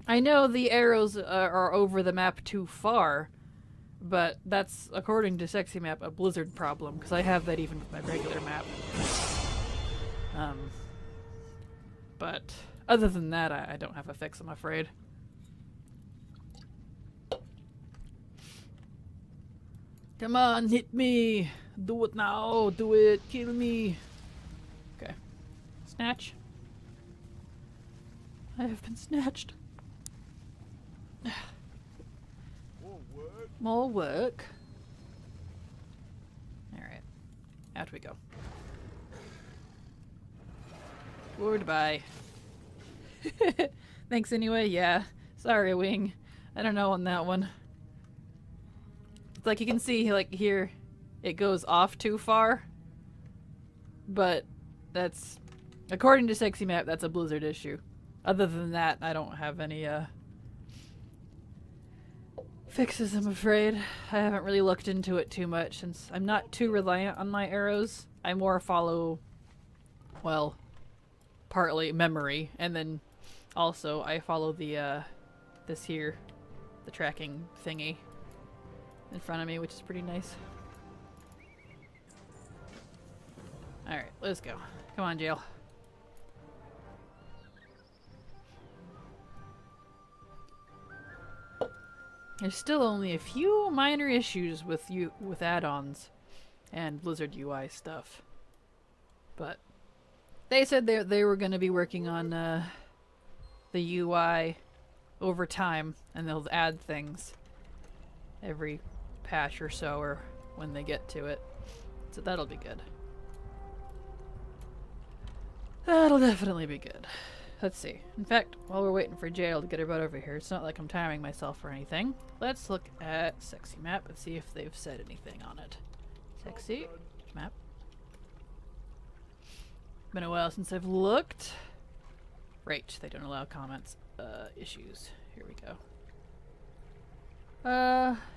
I know the arrows are over the map too far, but that's, according to Sexy Map, a Blizzard problem, because I have that even with my regular map. But other than that, I don't have a fix, I'm afraid. Come on, hit me! Do it now! Do it! Kill me! Okay. Snatch. I have been snatched. More work. Alright. Out we go. Goodbye. Thanks anyway, yeah. Sorry, Wing. I don't know on that one. It's like you can see, like, here, it goes off too far. But that's, according to Sexy Map, that's a Blizzard issue. Other than that, I don't have any, fixes, I'm afraid. I haven't really looked into it too much since I'm not too reliant on my arrows. I more follow, well, partly memory, and then also I follow the, this here, the tracking thingy in front of me, which is pretty nice. Alright, let's go. Come on, Jail. There's still only a few minor issues with add-ons and Blizzard UI stuff. But they said they were going to be working on the UI over time, and they'll add things every patch or so, or when they get to it. So that'll be good. That'll definitely be good. Let's see. In fact, while we're waiting for Jail to get her butt over here, it's not like I'm timing myself or anything. Let's look at Sexy Map and see if they've said anything on it. Sexy Map. Been a while since I've looked. Right, they don't allow comments. Issues. Here we go.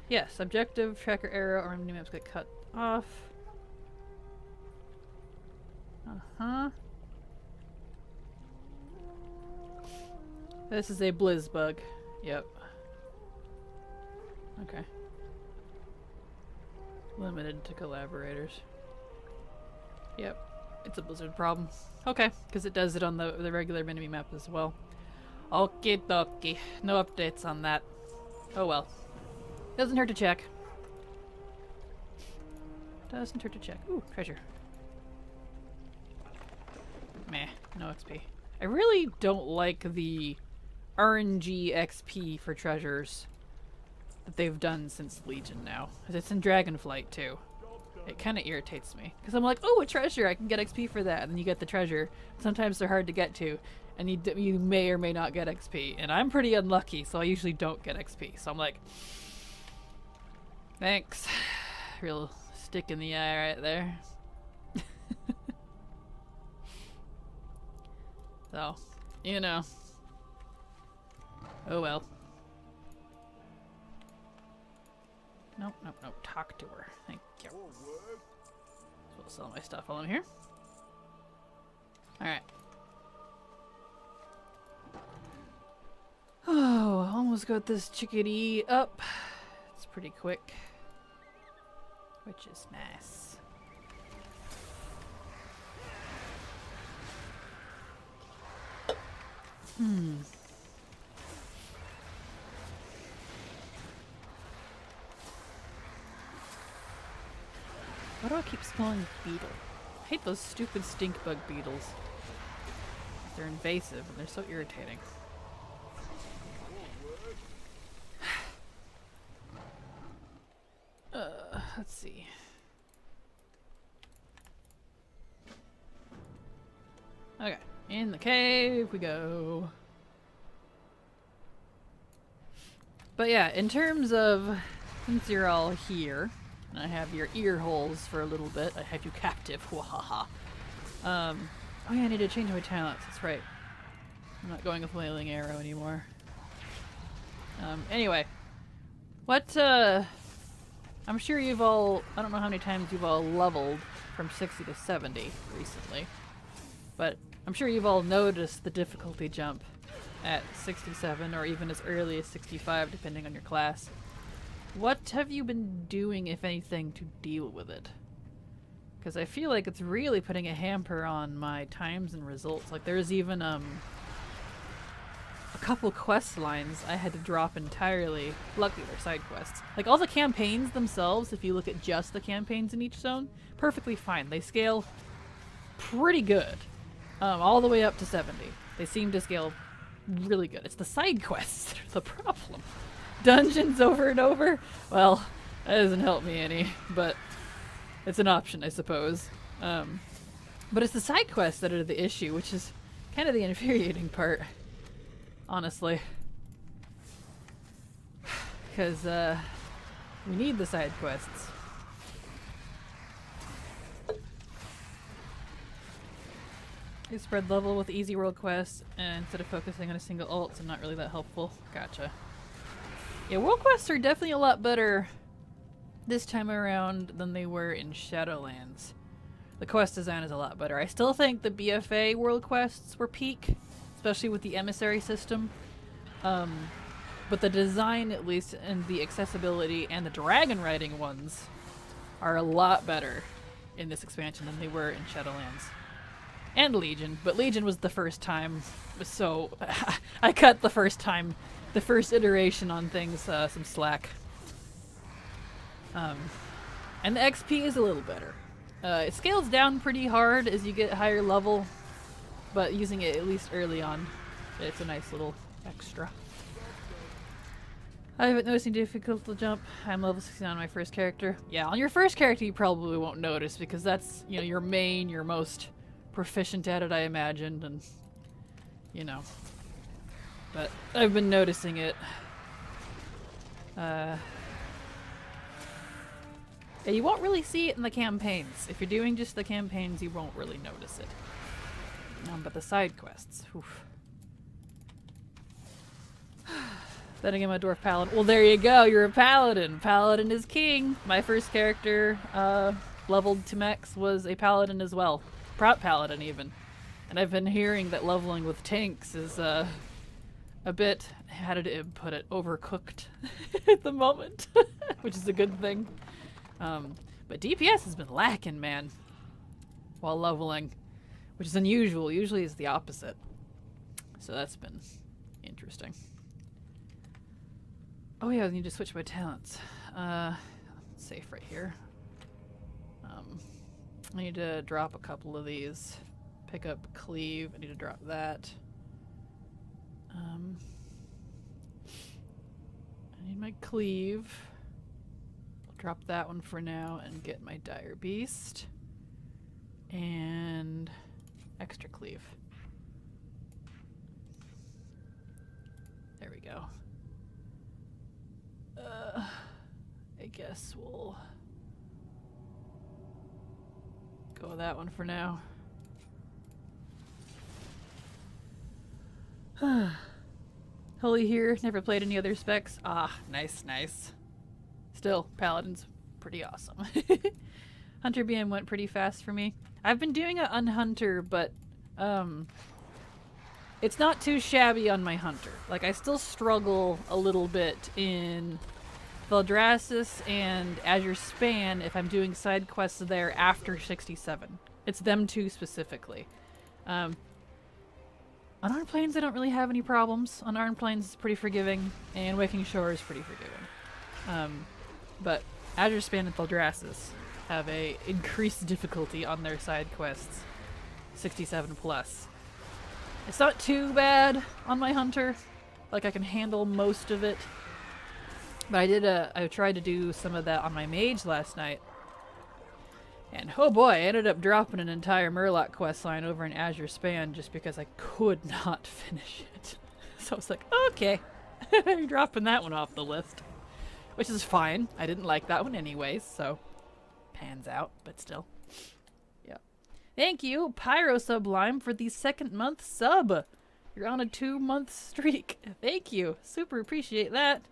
Yes, objective, tracker error, or mini maps get cut off. This is a Blizz bug. Yep. Okay. Limited to collaborators. Yep. It's a Blizzard problem. Okay, because it does it on the regular mini map as well. Okie dokie. No updates on that. Oh well. Doesn't hurt to check. Doesn't hurt to check. Ooh, treasure. Meh. No XP. I really don't like the RNG XP for treasures that they've done since Legion now. Because it's in Dragonflight too. It kind of irritates me. Because I'm like, oh, a treasure! I can get XP for that. And then you get the treasure. Sometimes they're hard to get to. And you may or may not get XP. And I'm pretty unlucky, so I usually don't get XP. So I'm like, thanks. Real stick in the eye right there. So, you know. Oh well. Nope, nope, nope. Talk to her. Thank you. So I'll sell my stuff while I'm here. Alright. Oh, almost got this chickadee up. It's pretty quick. Which is nice. Why do I keep smelling beetle? I hate those stupid stink bug beetles. They're invasive and they're so irritating. Let's see. Okay, in the cave we go. But yeah, in terms of, since you're all here, and I have your ear holes for a little bit, I have you captive, wahaha. Oh yeah, I need to change my talents, that's right. I'm not going with Wailing Arrow anymore. Anyway. What, I'm sure you've all, I don't know how many times you've all leveled from 60 to 70 recently, but I'm sure you've all noticed the difficulty jump at 67 or even as early as 65 depending on your class. What have you been doing, if anything, to deal with it? Because I feel like it's really putting a hamper on my times and results. Like there's even a couple quest lines I had to drop entirely. Luckily they're side quests. Like all the campaigns themselves, if you look at just the campaigns in each zone, perfectly fine. They scale pretty good. All the way up to 70. They seem to scale really good. It's the side quests that are the problem. Dungeons over and over? Well, that doesn't help me any, but it's an option, I suppose. But it's the side quests that are the issue, which is kind of the infuriating part, honestly. Because, we need the side quests. You spread level with easy world quests, and instead of focusing on a single ult, so not really that helpful. Gotcha. Yeah, world quests are definitely a lot better this time around than they were in Shadowlands. The quest design is a lot better. I still think the BFA world quests were peak, especially with the emissary system. But the design, at least, and the accessibility and the dragon riding ones are a lot better in this expansion than they were in Shadowlands. And Legion, but Legion was the first time, so I cut the first iteration on things some slack. And the XP is a little better. It scales down pretty hard as you get higher level, but using it at least early on, it's a nice little extra. I haven't noticed any difficult to jump. I'm level 16 on my first character. Yeah, on your first character you probably won't notice because that's, you know, your main, your most proficient at it, I imagine, and, you know. But I've been noticing it. Yeah, you won't really see it in the campaigns. If you're doing just the campaigns, you won't really notice it. But the side quests, oof. Then again, my dwarf paladin. Well, there you go. You're a paladin. Paladin is king. My first character, leveled to max, was a paladin as well. Prot paladin, even. And I've been hearing that leveling with tanks is a bit, how did it put it, overcooked at the moment, which is a good thing. But DPS has been lacking, man, while leveling, which is unusual. Usually it's the opposite. So that's been interesting. Oh yeah, I need to switch my talents. Safe right here. I need to drop a couple of these. Pick up cleave. I need to drop that. I need my cleave. I'll drop that one for now and get my dire beast. And extra cleave. There we go. I guess we'll go with that one for now. Holy here, never played any other specs. Ah, nice, nice. Still, Paladin's pretty awesome. Hunter BM went pretty fast for me. I've been doing it on Hunter, but it's not too shabby on my Hunter. Like, I still struggle a little bit in Valdrassus and Azure Span if I'm doing side quests there after 67. It's them two specifically. On Iron Plains, I don't really have any problems. On Iron Plains, it's pretty forgiving, and Waking Shore is pretty forgiving. But Azure Span and Valdrassus have a increased difficulty on their side quests, 67 plus. It's not too bad on my Hunter. Like, I can handle most of it. But I tried to do some of that on my Mage last night. And oh boy, I ended up dropping an entire Murloc quest line over in Azure Span just because I could not finish it. So I was like, okay, I'm dropping that one off the list. Which is fine. I didn't like that one anyways, so pans out, but still. Yeah. Thank you, Pyro Sublime, for the 2nd month sub. You're on a 2-month streak. Thank you. Super appreciate that.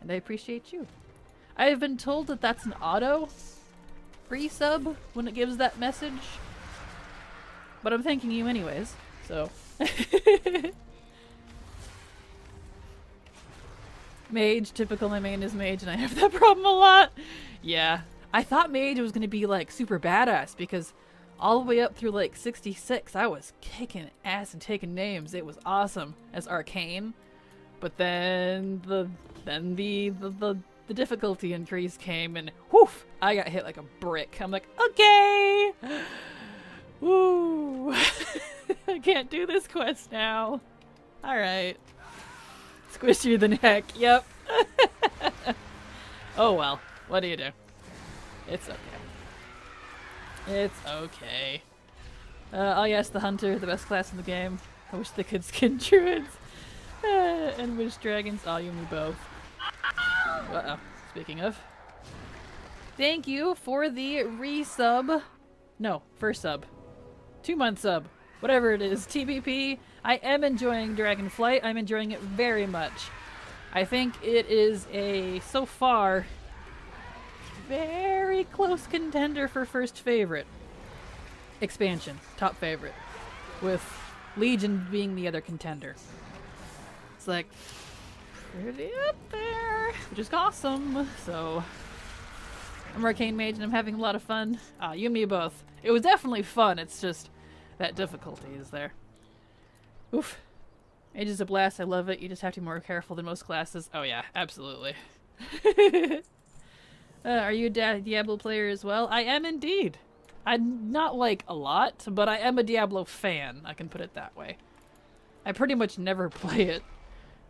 And I appreciate you. I have been told that that's an auto resub when it gives that message. But I'm thanking you anyways, so. Mage, typical, my main is Mage, and I have that problem a lot. Yeah. I thought Mage was going to be, like, super badass, because all the way up through, like, 66, I was kicking ass and taking names. It was awesome as Arcane. But then the difficulty increase came, and whoof, I got hit like a brick. I'm like, okay! Woo! I can't do this quest now. Alright. Squishier than heck, yep. Oh well, what do you do? It's okay. It's okay. Oh yes, the Hunter, the best class in the game. I wish they could skin druids. And wish dragons. Oh, you and me both. Uh-oh. Speaking of. Thank you for the resub. No, first sub. 2-month sub. Whatever it is. TBP. I am enjoying Dragonflight. I'm enjoying it very much. I think it is a, so far, very close contender for first favorite. Expansion. Top favorite. With Legion being the other contender. It's like pretty up there, which is awesome. So I'm Arcane Mage and I'm having a lot of fun. Ah, you and me both. It was definitely fun. It's just that difficulty is there. Oof. Mage is a blast. I love it. You just have to be more careful than most classes. Oh yeah, absolutely. Are you a Diablo player as well? I am indeed. I'm not like a lot, but I am a Diablo fan. I can put it that way. I pretty much never play it.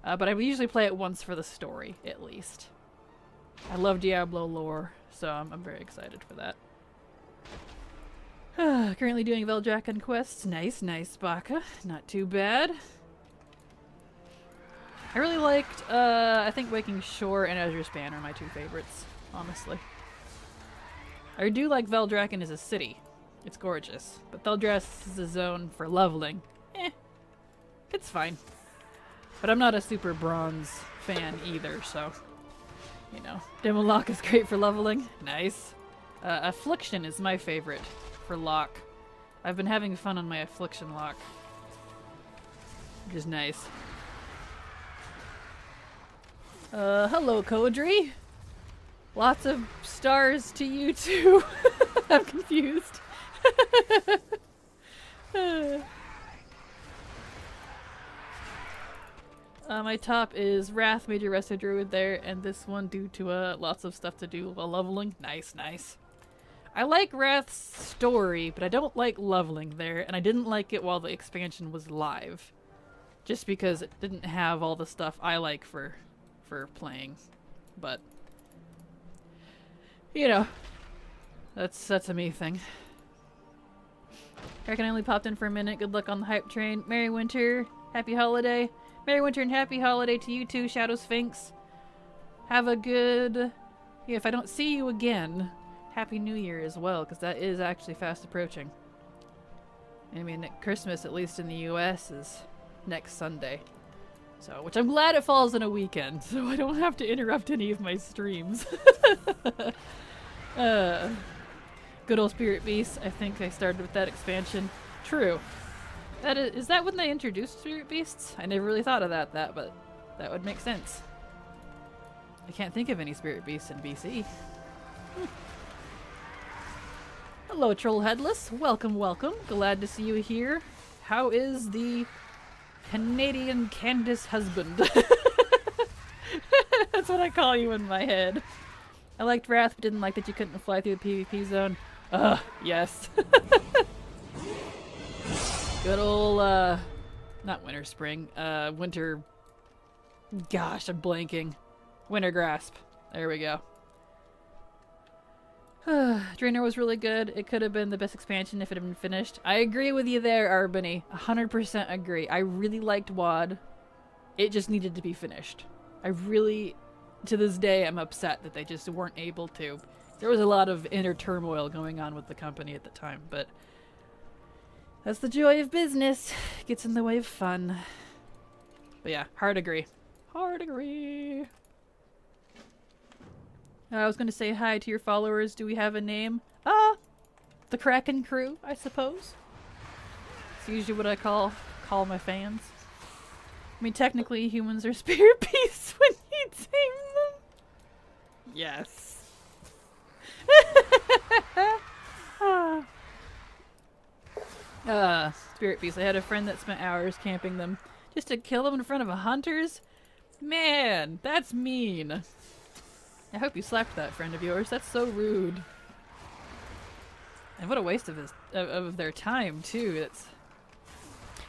But I usually play it once for the story, at least. I love Diablo lore, so I'm very excited for that. Currently doing Veldraken quests. Nice, nice, Baka. Not too bad. I really liked, I think Waking Shore and Azure Span are my two favorites, honestly. I do like Veldraken as a city. It's gorgeous. But Theldras is a zone for leveling. It's fine. But I'm not a super bronze fan either, so, you know. Demolock is great for leveling. Nice. Affliction is my favorite for lock. I've been having fun on my Affliction lock, which is nice. Hello, Kodri. Lots of stars to you too. I'm confused. My top is Wrath, Major Resto Druid there, and this one due to lots of stuff to do while leveling. Nice, nice. I like Wrath's story, but I don't like leveling there, and I didn't like it while the expansion was live. Just because it didn't have all the stuff I like for playing. But, you know, that's a me thing. Kraken only popped in for a minute. Good luck on the hype train. Merry Winter. Happy holiday. Merry Winter and happy holiday to you too, Shadow Sphinx. Have a good... Yeah, if I don't see you again, Happy New Year as well, because that is actually fast approaching. I mean, Christmas, at least in the US, is next Sunday. So, which I'm glad it falls on a weekend, so I don't have to interrupt any of my streams. Good old Spirit Beast. I think I started with that expansion. True. Is that when they introduced Spirit Beasts? I never really thought of that, but that would make sense. I can't think of any Spirit Beasts in BC. Hello, Troll Headless. Welcome, welcome. Glad to see you here. How is the Canadian Candace husband? That's what I call you in my head. I liked Wrath, but didn't like that you couldn't fly through the PvP zone. Yes. Good old, not winter, spring, winter, gosh, I'm blanking. Winter Grasp. There we go. Draenor was really good. It could have been the best expansion if it had been finished. I agree with you there, Arbany. 100% agree. I really liked WoD. It just needed to be finished. I really, to this day, I'm upset that they just weren't able to. There was a lot of inner turmoil going on with the company at the time, but that's the joy of business. It gets in the way of fun. But yeah, hard agree. Hard agree. I was going to say hi to your followers. Do we have a name? The Kraken crew, I suppose. It's usually what I call my fans. I mean, technically, humans are spirit beasts when you tame them. Yes. Spirit beasts. I had a friend that spent hours camping them just to kill them in front of hunters. Man, that's mean. I hope you slapped that friend of yours. That's so rude. And what a waste of their time too.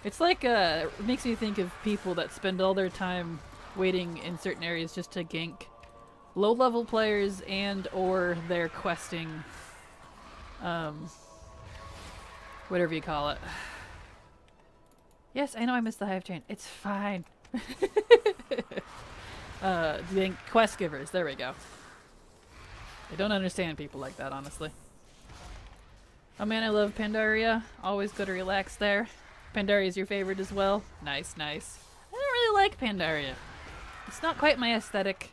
It's like it makes me think of people that spend all their time waiting in certain areas just to gank low-level players and or their questing, whatever you call it. Yes, I know I missed the hive train. It's fine. The quest givers. There we go. I don't understand people like that, honestly. Oh man, I love Pandaria. Always good to relax there. Pandaria is your favorite as well. Nice, nice. I don't really like Pandaria. It's not quite my aesthetic.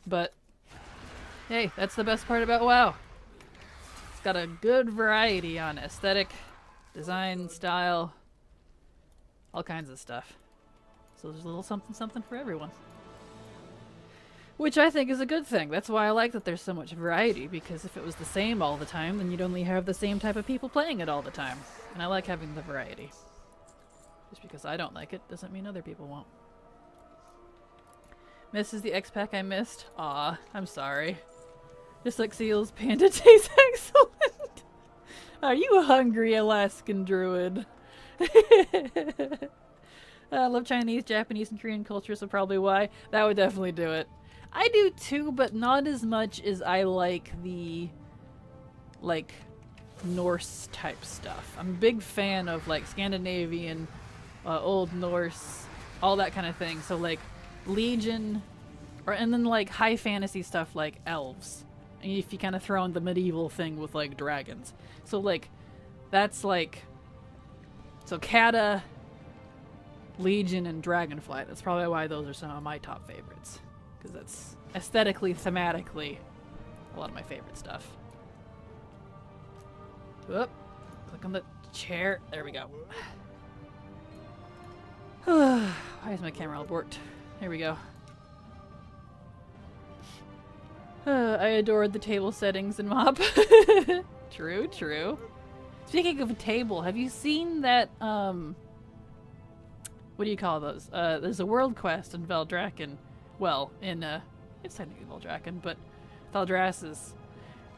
But, hey, that's the best part about WoW. It's got a good variety on aesthetic, design, style, all kinds of stuff. So there's a little something something for everyone. Which I think is a good thing. That's why I like that there's so much variety, because if it was the same all the time, then you'd only have the same type of people playing it all the time. And I like having the variety. Just because I don't like it doesn't mean other people won't. Misses the X-Pack I missed. Aw, I'm sorry. Just like Seal's Panda tastes excellent. Are you hungry, Alaskan Druid? I love Chinese, Japanese, and Korean culture, so probably why. That would definitely do it. I do too, but not as much as I like the, like, Norse type stuff. I'm a big fan of, like, Scandinavian, Old Norse, all that kind of thing. So, like, Legion, and then, like, high fantasy stuff like elves. And if you kind of throw in the medieval thing with, like, dragons. So, like, that's, like, so Kata, Legion, and Dragonflight. That's probably why those are some of my top favorites. Because that's aesthetically, thematically, a lot of my favorite stuff. Whoop. Click on the chair. There we go. Why is my camera all warped? Here we go. I adored the table settings in MoP. True, true. Speaking of a table, have you seen that, what do you call those? There's a world quest in Valdrakken. Well, in, it's technically Valdrakken, but Valdrassus,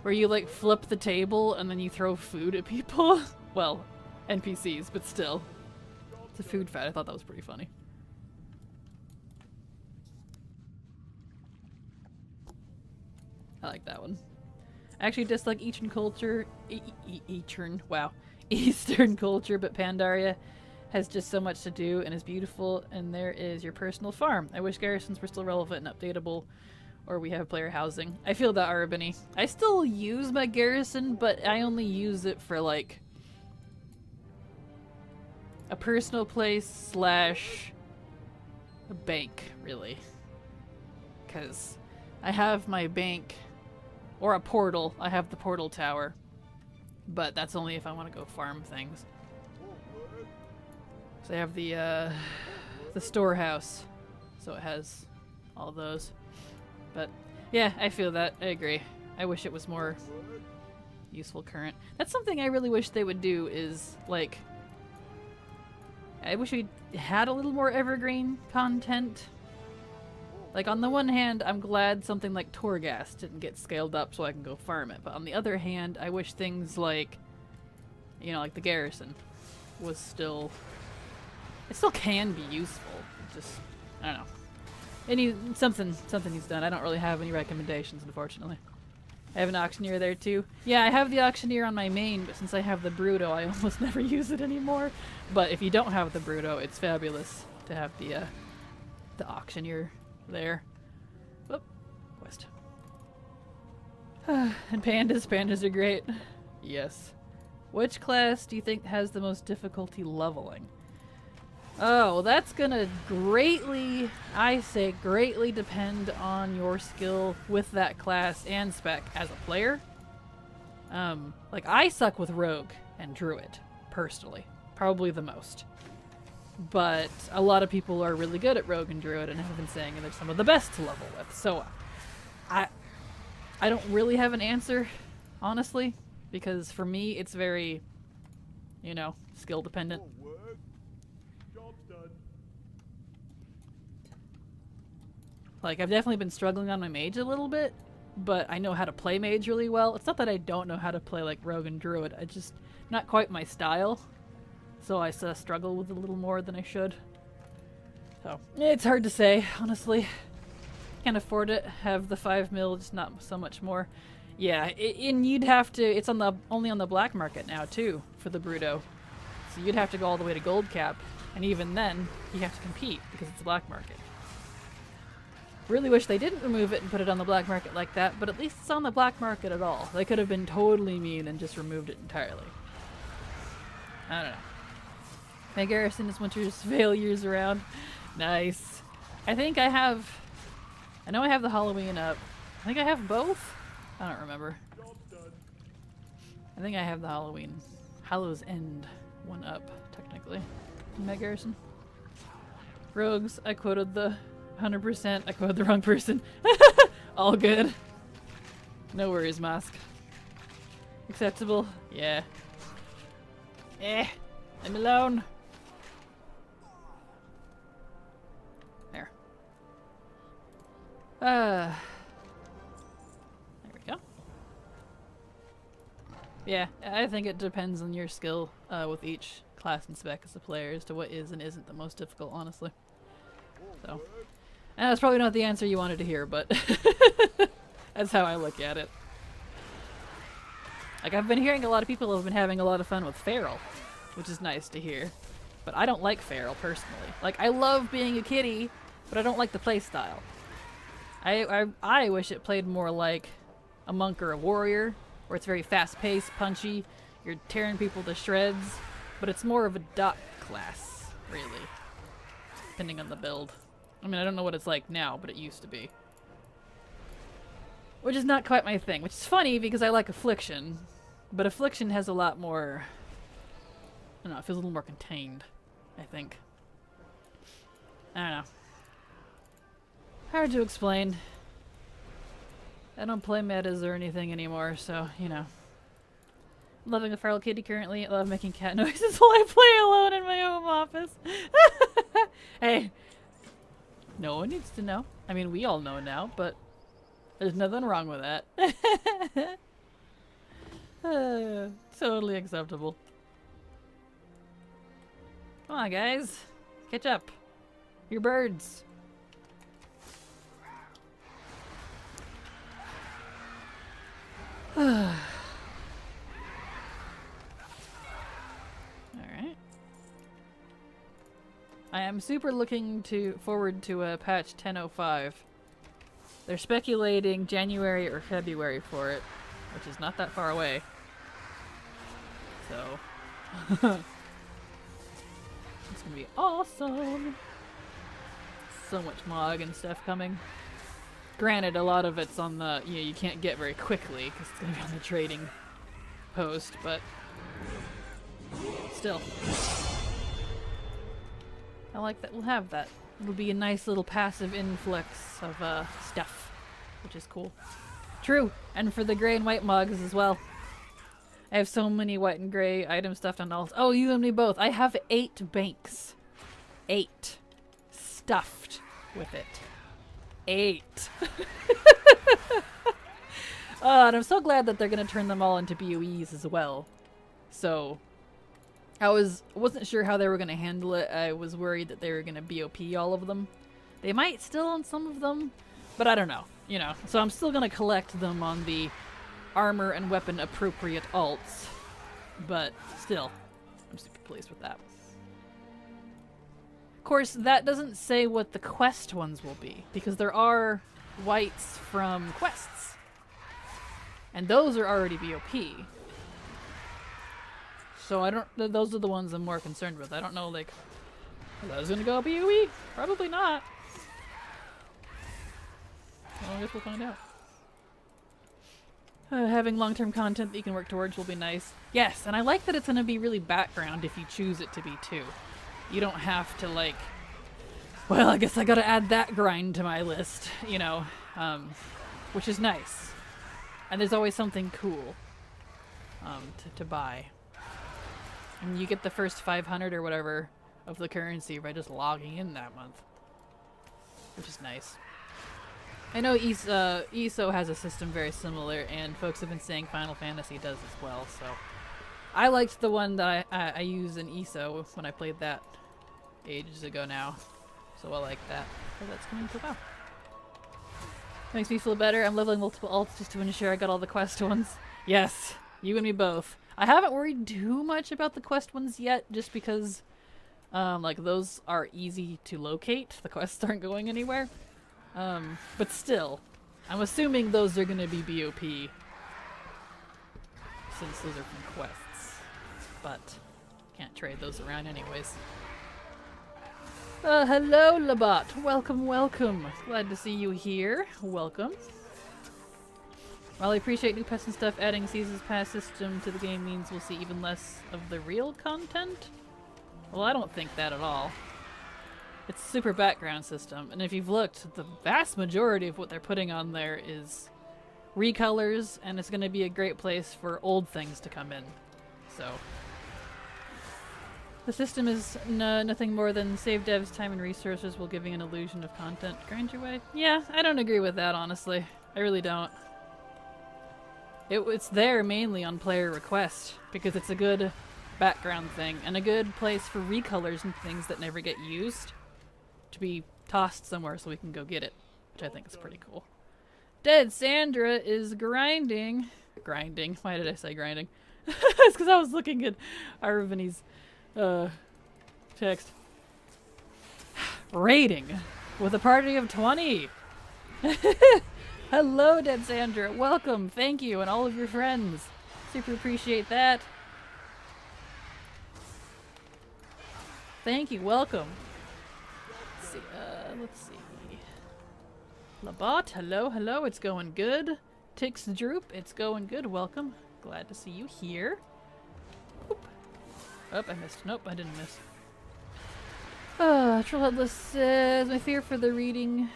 where you, like, flip the table and then you throw food at people. Well, NPCs, but still. It's a food fight. I thought that was pretty funny. I like that one. I actually dislike Eastern culture. Eastern culture, but Pandaria has just so much to do and is beautiful, and there is your personal farm. I wish garrisons were still relevant and updatable, or we have player housing. I feel that, Arbany. I still use my garrison, but I only use it for, like, a personal place slash a bank, really. Because I have my bank, or a portal. I have the portal tower, but that's only if I want to go farm things. So I have the storehouse, so it has all of those. But yeah, I feel that. I agree. I wish it was more useful current. That's something I really wish they would do is, like, I wish we had a little more evergreen content. Like, on the one hand, I'm glad something like Torghast didn't get scaled up so I can go farm it. But on the other hand, I wish things like, you know, like the garrison was still... It still can be useful. Just, I don't know. Something he's done. I don't really have any recommendations, unfortunately. I have an auctioneer there too. Yeah, I have the auctioneer on my main, but since I have the Bruto, I almost never use it anymore. But if you don't have the Bruto, it's fabulous to have the auctioneer there. Whoop. Quest. And pandas are great. Yes. Which class do you think has the most difficulty leveling? Oh, well, that's gonna greatly, I say greatly, depend on your skill with that class and spec as a player. Like, I suck with Rogue and Druid, personally. Probably the most. But a lot of people are really good at Rogue and Druid and have been saying they're some of the best to level with. So, I don't really have an answer, honestly, because for me, it's very, you know, skill dependent. Like, I've definitely been struggling on my mage a little bit, but I know how to play mage really well. It's not that I don't know how to play, like, Rogue and Druid. I just, not quite my style. So I struggle with it a little more than I should. So, it's hard to say, honestly. Can't afford it. Have the 5 mil, just not so much more. Yeah, and you'd have to, it's on the only on the black market now, too, for the Bruto. So you'd have to go all the way to gold cap, and even then, you have to compete, because it's a black market. Really wish they didn't remove it and put it on the black market like that, but at least it's on the black market at all. They could have been totally mean and just removed it entirely. I don't know. My garrison is Winter's Veil years around. Nice. I know I have the Halloween up. I think I have both? I don't remember. I think I have the Hallow's End one up, technically. In my garrison. Rogues, I quoted the 100%. I quoted the wrong person. All good. No worries, Mask. Acceptable? Yeah. I'm alone. There. There we go. Yeah, I think it depends on your skill with each class and spec as a player as to what is and isn't the most difficult, honestly. So, and that's probably not the answer you wanted to hear, but that's how I look at it. Like, I've been hearing a lot of people have been having a lot of fun with Feral, which is nice to hear. But I don't like Feral, personally. Like, I love being a kitty, but I don't like the playstyle. I wish it played more like a monk or a warrior, where it's very fast-paced, punchy, you're tearing people to shreds, but it's more of a dot class, really, depending on the build. I mean, I don't know what it's like now, but it used to be. Which is not quite my thing, which is funny because I like Affliction, but Affliction has a lot more, I don't know, it feels a little more contained, I think. I don't know. Hard to explain. I don't play metas or anything anymore, so, you know. Loving a feral kitty currently. I love making cat noises while I play alone in my home office. Hey, no one needs to know. I mean, we all know now, but there's nothing wrong with that. Totally acceptable. Come on, guys. Catch up. You're birds. Alright. I am super looking forward to patch 10.05. They're speculating January or February for it, which is not that far away. So it's gonna be awesome. So much Mog and stuff coming. Granted, a lot of it's on the, you know, you can't get very quickly because it's going to be on the trading post, but still. I like that we'll have that. It'll be a nice little passive influx of stuff, which is cool. True, and for the gray and white mugs as well. I have so many white and gray items stuffed on alts. Oh, you and me both. I have 8 banks. 8. Stuffed with it. 8. And I'm so glad that they're gonna turn them all into BOEs as well. So I wasn't sure how they were gonna handle it. I was worried that they were gonna BOP all of them. They might still on some of them, but I don't know. You know, so I'm still gonna collect them on the armor and weapon appropriate alts. But still, I'm super pleased with that. Of course, that doesn't say what the quest ones will be, because there are whites from quests. And those are already BOP. So I don't, those are the ones I'm more concerned with. I don't know, like, are those gonna go BOE? Probably not. Well, I guess we'll find out. Having long-term content that you can work towards will be nice. Yes, and I like that it's gonna be really background if you choose it to be too. You don't have to, like, well, I guess I gotta add that grind to my list, you know, which is nice. And there's always something cool to buy. And you get the first 500 or whatever of the currency by just logging in that month, which is nice. I know ESO has a system very similar, and folks have been saying Final Fantasy does as well, so I liked the one that I use in ESO when I played that ages ago now, so I like that. Oh, that's coming to WoW. Makes me feel better. I'm leveling multiple alts just to ensure I got all the quest ones. Yes, you and me both. I haven't worried too much about the quest ones yet, just because like those are easy to locate. The quests aren't going anywhere. But still, I'm assuming those are gonna be BOP since those are from quests. But can't trade those around anyways. Hello, Labat. Welcome, welcome. Glad to see you here. Welcome. While I appreciate new pets and stuff, adding Season's Pass system to the game means we'll see even less of the real content? Well, I don't think that at all. It's a super background system, and if you've looked, the vast majority of what they're putting on there is recolors, and it's going to be a great place for old things to come in. So the system is nothing more than save devs time and resources while giving an illusion of content. Grind your way? Yeah, I don't agree with that, honestly. I really don't. It's there mainly on player request because it's a good background thing and a good place for recolors and things that never get used to be tossed somewhere so we can go get it, which I think is pretty cool. Dead Sandra is grinding. Grinding? Why did I say grinding? It's because I was looking at Arvani's text. Raiding with a party of 20. Hello, Dead Sandra. Welcome. Thank you, and all of your friends. Super appreciate that. Thank you. Welcome. Let's see. Labat, hello, hello. It's going good. Tix Droop, it's going good. Welcome. Glad to see you here. Oop. Oh, I missed. Nope, I didn't miss. Trollheadless says, my fear for the reading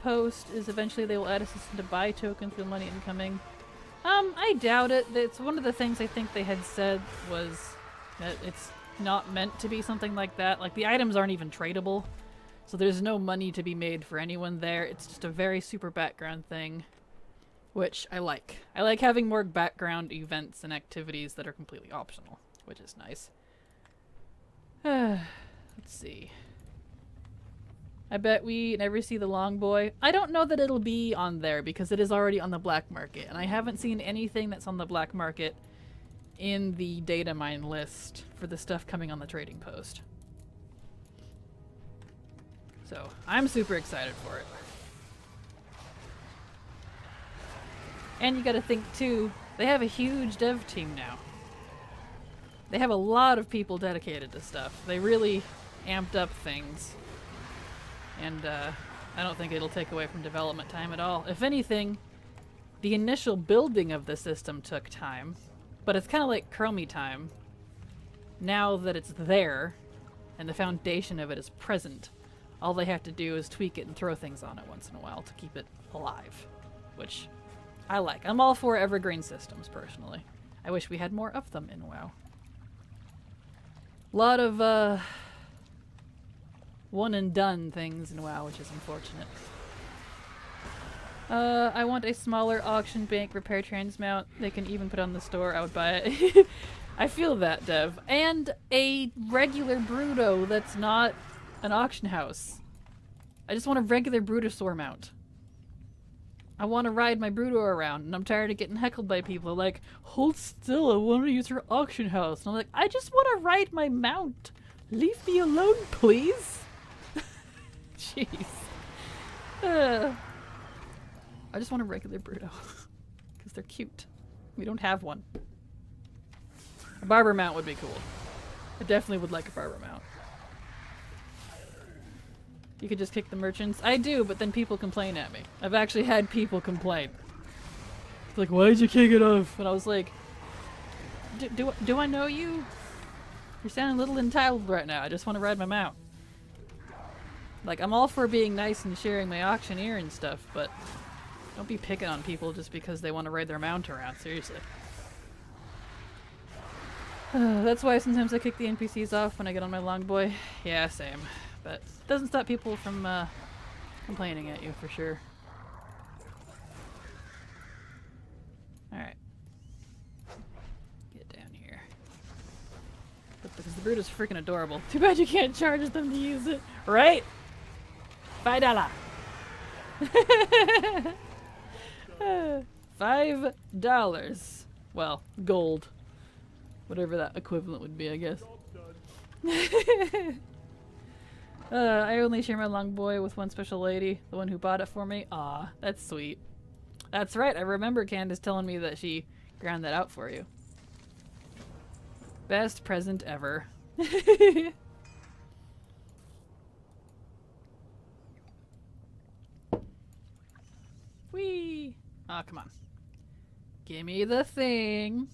post is eventually they will add a system to buy tokens with money incoming. I doubt it. It's one of the things I think they had said was that it's not meant to be something like that. Like, the items aren't even tradable, so there's no money to be made for anyone there. It's just a very super background thing, which I like. I like having more background events and activities that are completely optional, which is nice. Let's see. I bet we never see the Long Boy. I don't know that it'll be on there because it is already on the black market, and I haven't seen anything that's on the black market in the data mine list for the stuff coming on the trading post. So, I'm super excited for it. And you gotta think too, they have a huge dev team now. They have a lot of people dedicated to stuff. They really amped up things. And I don't think it'll take away from development time at all. If anything, the initial building of the system took time, but it's kind of like Chromie time. Now that it's there, and the foundation of it is present, all they have to do is tweak it and throw things on it once in a while to keep it alive, which I like. I'm all for evergreen systems, personally. I wish we had more of them in WoW. A lot of, one and done things in WoW, which is unfortunate. I want a smaller auction bank repair transmount. They can even put on the store. I would buy it. I feel that, Dev. And a regular Bruto that's not an auction house. I just want a regular Brutosaur mount. I want to ride my Bruto around, and I'm tired of getting heckled by people like, hold still, I want to use your auction house. And I'm like, I just want to ride my mount. Leave me alone, please. Jeez. I just want a regular Bruto. Because they're cute. We don't have one. A barber mount would be cool. I definitely would like a barber mount. You could just kick the merchants. I do, but then people complain at me. I've actually had people complain. It's like, why did you kick it off? And I was like, do I know you? You're sounding a little entitled right now. I just want to ride my mount. Like, I'm all for being nice and sharing my auctioneer and stuff, but don't be picking on people just because they want to ride their mount around. Seriously. That's why sometimes I kick the NPCs off when I get on my long boy. Yeah, same. But it doesn't stop people from complaining at you, for sure. Alright. Get down here. But because the brute is freaking adorable. Too bad you can't charge them to use it. Right? $5. $5. Well, gold. Whatever that equivalent would be, I guess. I only share my long boy with one special lady, the one who bought it for me. Aw, that's sweet. That's right, I remember Candace telling me that she ground that out for you. Best present ever. Whee! Aw, come on. Give me the thing.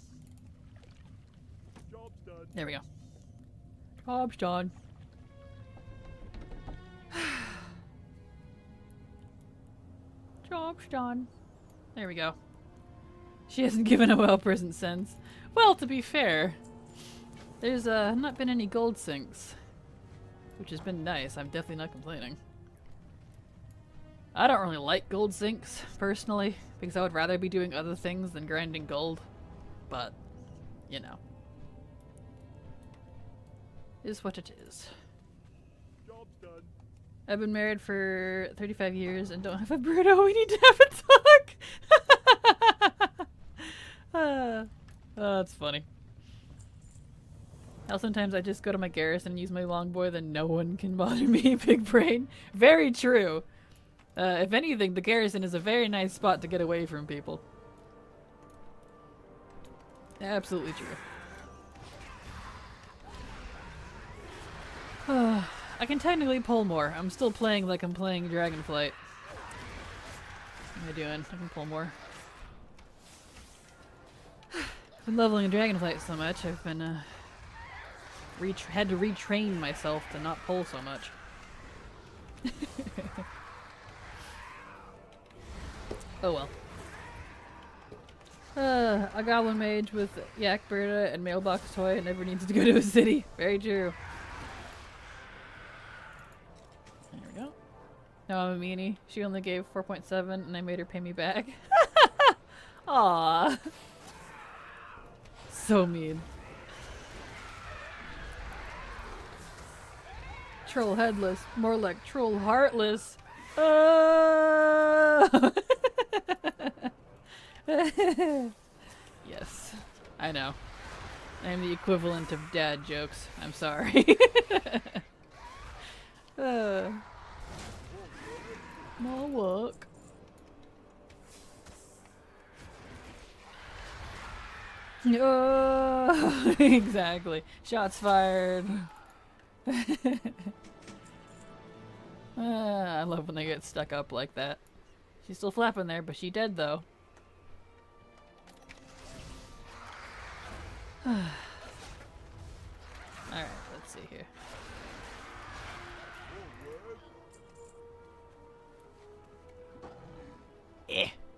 Job's done. There we go. Job's done. Job's done. There we go. She hasn't given a well present since. Well, to be fair, there's not been any gold sinks, which has been nice. I'm definitely not complaining. I don't really like gold sinks, personally, because I would rather be doing other things than grinding gold. But, you know. Is what it is. Job's done. I've been married for 35 years and don't have a Bruno. We need to have a talk! Oh, that's funny. Now sometimes I just go to my garrison and use my longbow, then no one can bother me. Big brain. Very true. If anything, the garrison is a very nice spot to get away from people. Absolutely true. I can technically pull more. I'm still playing like I'm playing Dragonflight. What am I doing? I can pull more. I've been leveling Dragonflight so much, I've been had to retrain myself to not pull so much. Oh well. A goblin mage with Yak Berta and mailbox toy never needs to go to a city. Very true. There we go. No, I'm a meanie. She only gave 4.7 and I made her pay me back. Aww. So mean. Troll headless. More like troll heartless. Yes, I know. I am the equivalent of dad jokes. I'm sorry. More work. Oh, exactly. Shots fired. I love when they get stuck up like that. She's still flapping there, but she dead though. Alright, let's see here.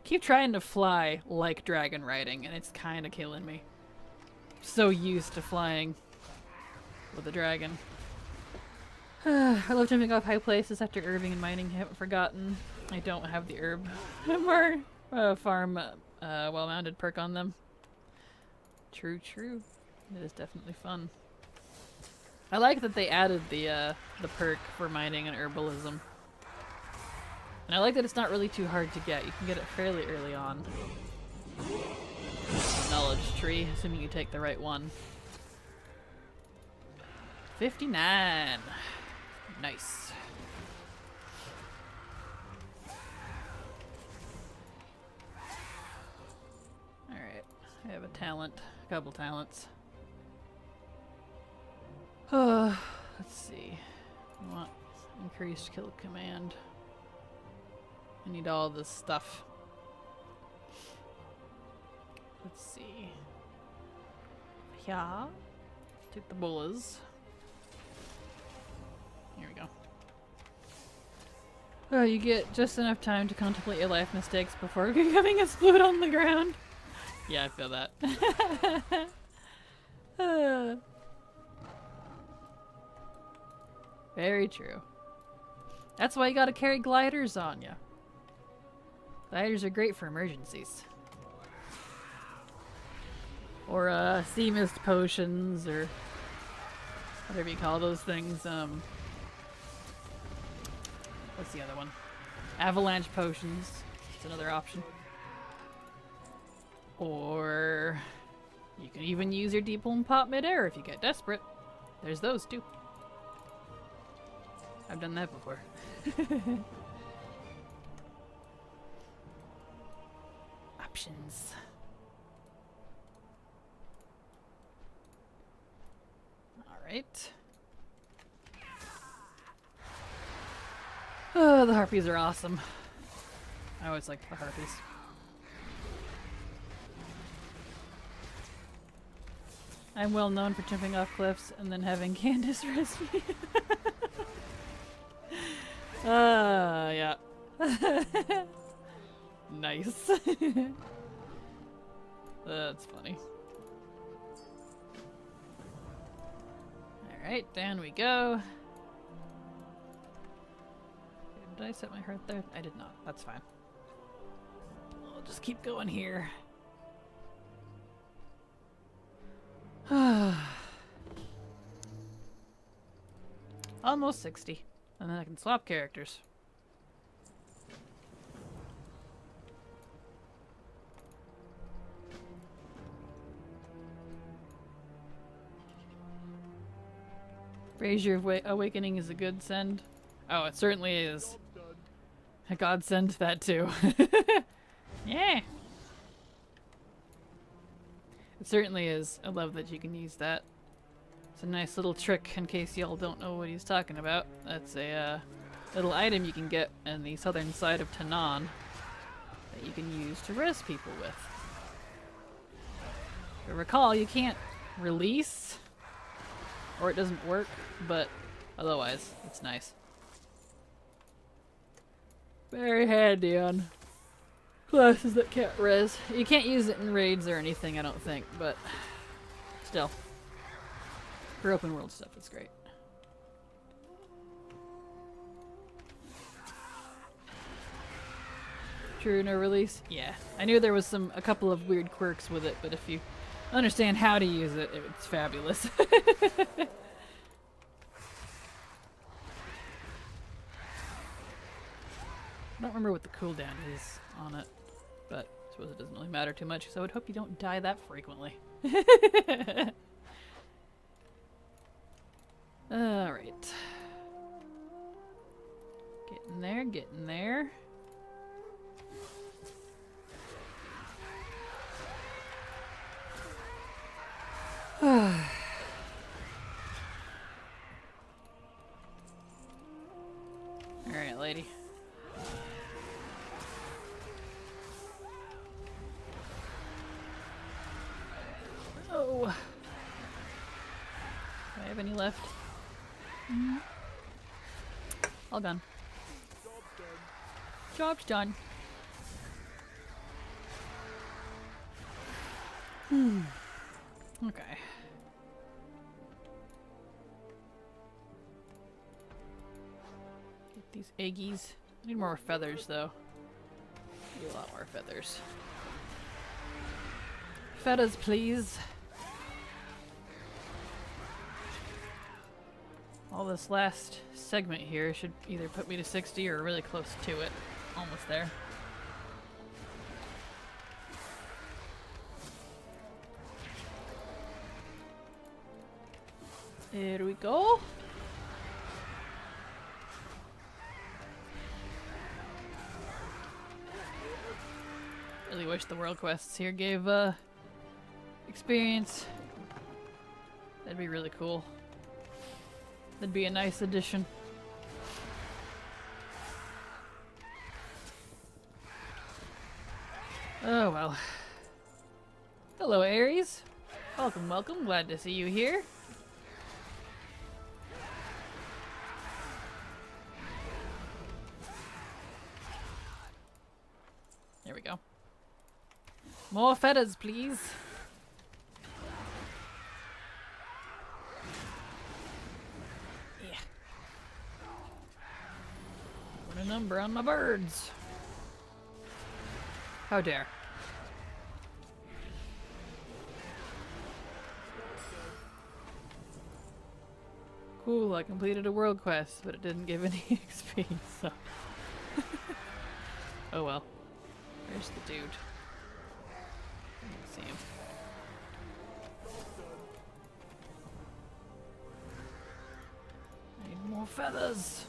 Keep trying to fly like dragon riding, and it's kind of killing me. So used to flying with a dragon. I love jumping off high places after herbing and mining. I haven't forgotten. I don't have the herb farm well-mounted perk on them. True, true. It is definitely fun. I like that they added the perk for mining and herbalism. And I like that it's not really too hard to get. You can get it fairly early on. Knowledge tree, assuming you take the right one. 59. Nice. Alright, I have a talent, a couple talents. Let's see. I want increased kill command. I need all this stuff. Let's see. Yeah. Take the bullets. Here we go. Oh, you get just enough time to contemplate your life mistakes before becoming a sploot on the ground. Yeah, I feel that. Very true. That's why you gotta carry gliders on ya. Gliders are great for emergencies. Or sea mist potions, or whatever you call those things. What's the other one? Avalanche potions. It's another option. Or you can even use your deep and pop midair if you get desperate. There's those too. I've done that before. Options. Alright. Oh, the harpies are awesome. I always like the harpies. I'm well known for jumping off cliffs and then having Candace rescue me. Yeah. Nice. That's funny. Alright, down we go. did I set my heart there? I did not. That's fine. I'll just keep going here. Almost 60. And then I can swap characters. Brazier Awakening is a good send. Oh, it certainly is. A godsend that too. Yeah. It certainly is. I love that you can use that. It's a nice little trick in case y'all don't know what he's talking about. That's a little item you can get in the southern side of Tanan that you can use to res people with. If you recall, you can't release or it doesn't work, but otherwise, it's nice. Very handy on classes that can't res. You can't use it in raids or anything, I don't think, but still. For open world stuff, it's great. True, no release? Yeah. I knew there was a couple of weird quirks with it, but if you understand how to use it, it's fabulous. I don't remember what the cooldown is on it, but I suppose it doesn't really matter too much, so I would hope you don't die that frequently. Alright. Getting there, getting there. Alright, lady. Oh. Do I have any left? All done. Job's done. Okay. Get these eggies. Need more feathers, though. Need a lot more feathers. Feathers, please. All this last segment here should either put me to 60 or really close to it. Almost there. There we go. Really wish the world quests here gave experience. That'd be really cool. That'd be a nice addition. Oh well. Hello, Aries. Welcome, welcome. Glad to see you here. There we go. More feathers, please. A number on my birds. How dare. Cool, I completed a world quest, but it didn't give any XP, so. Oh well. Where's the dude? I don't see him. I need more feathers.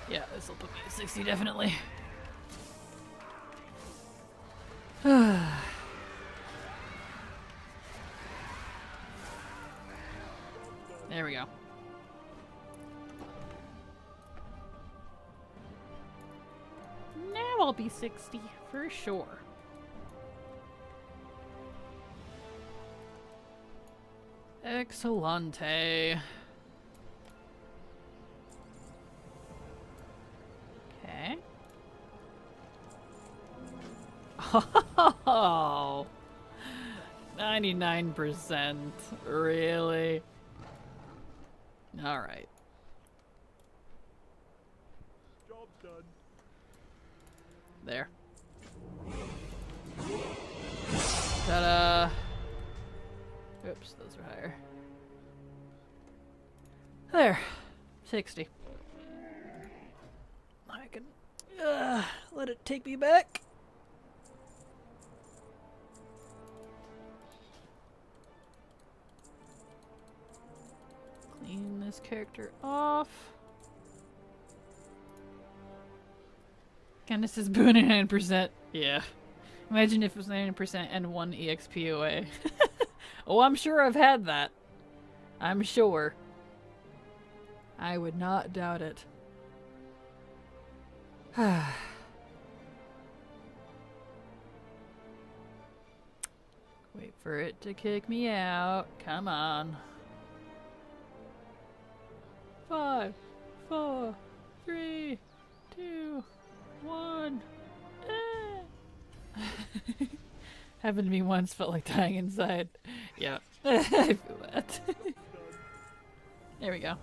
Yeah, this will put me at 60 definitely. There we go. Now I'll be 60 for sure. Excellente. Okay. Oh, 99%. Really? Alright. Job's done. There. Ta-da! Oops, those are higher. There. 60. I can let it take me back. Clean this character off. And this is boo 99%. Yeah. Imagine if it was 99% and 1 EXP away. Oh, I'm sure I've had that. I'm sure. I would not doubt it. Wait for it to kick me out. Come on. 5, 4, 3, 2, 1. Happened to me once, felt like dying inside. Yeah, I feel that. There we go.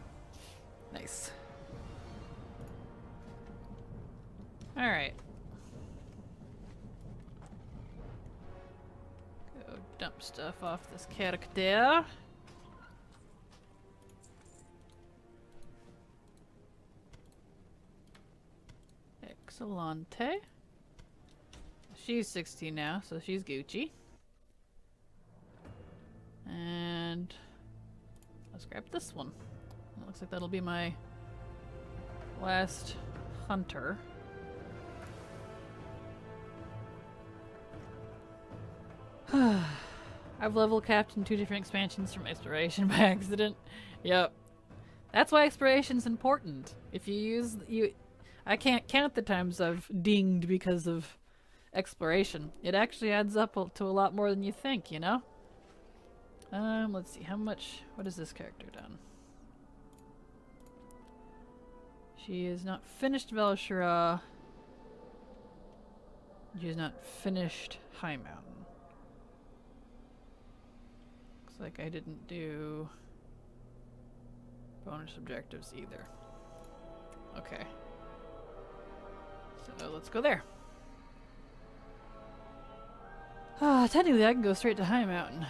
Nice. Alright. Go dump stuff off this character. Excellent. She's 16 now, so she's Gucci. And let's grab this one. It looks like that'll be my last hunter. I've level capped in 2 different expansions from exploration by accident. Yep. That's why exploration's important. If I can't count the times I've dinged because of exploration. It actually adds up to a lot more than you think, you know? Let's see, what has this character done? She is not finished Velshira. She is not finished High Mountain. Looks like I didn't do bonus objectives either. Okay. So let's go there. Technically I can go straight to High Mountain.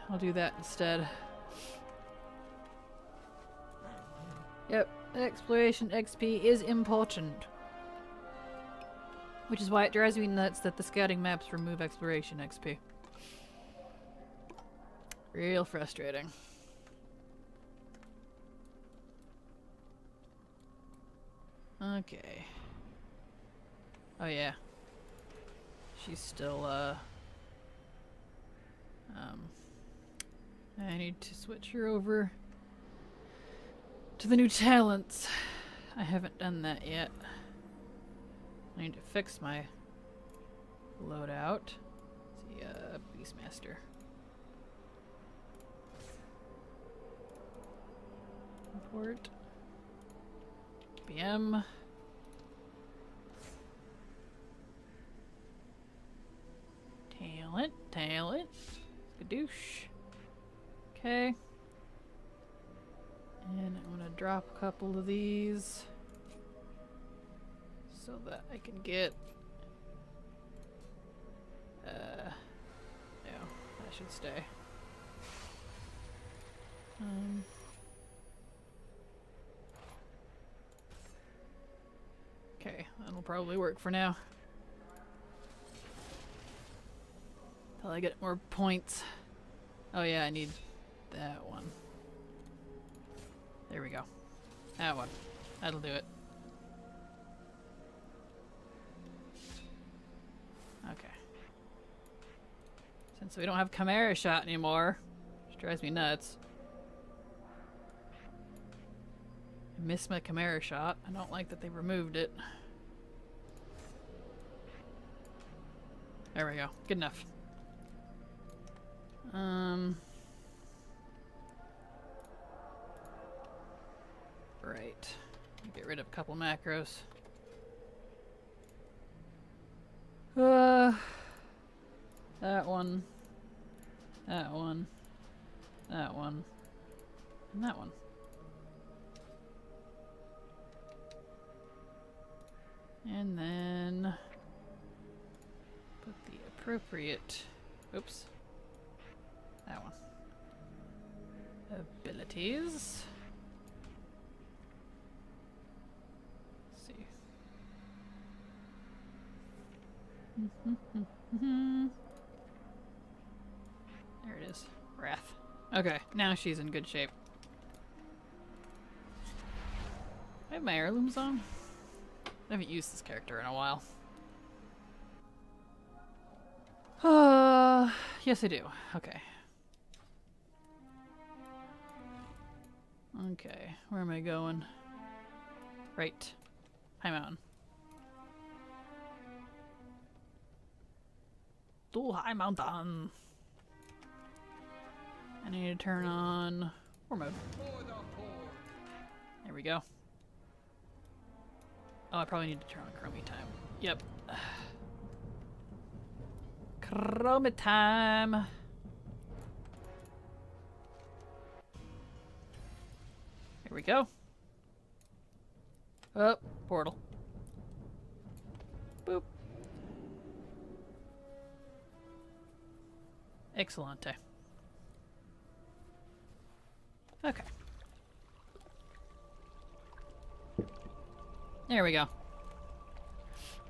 I'll do that instead. Yep, exploration XP is important. Which is why it drives me nuts that the scouting maps remove exploration XP. Real frustrating. Okay. Oh yeah. She's still, I need to switch her over to the new talents. I haven't done that yet. I need to fix my loadout. Let's see, Beastmaster. Import. BM. Talent. Skadoosh. Okay. And I'm gonna drop a couple of these so that I can get no, that should stay. Okay, that'll probably work for now. Till I get more points. Oh yeah, I need that one. There we go. That one. That'll do it. Okay. Since we don't have Chimera Shot anymore, which drives me nuts. I miss my Chimera Shot. I don't like that they removed it. There we go. Good enough. Right. Get rid of a couple macros. That one. That one. That one. And that one. And then put the appropriate, oops, that one. Abilities. Let's see. There it is. Wrath. Okay, now she's in good shape. I have my heirlooms on. I haven't used this character in a while. Yes I do. Okay. Okay, where am I going? Right. High Mountain. To High Mountain! I need to turn on war mode. There we go. Oh, I probably need to turn on chromie time. Yep. Chromie time! Here we go. Oh, portal. Boop. Excellente. Okay. There we go.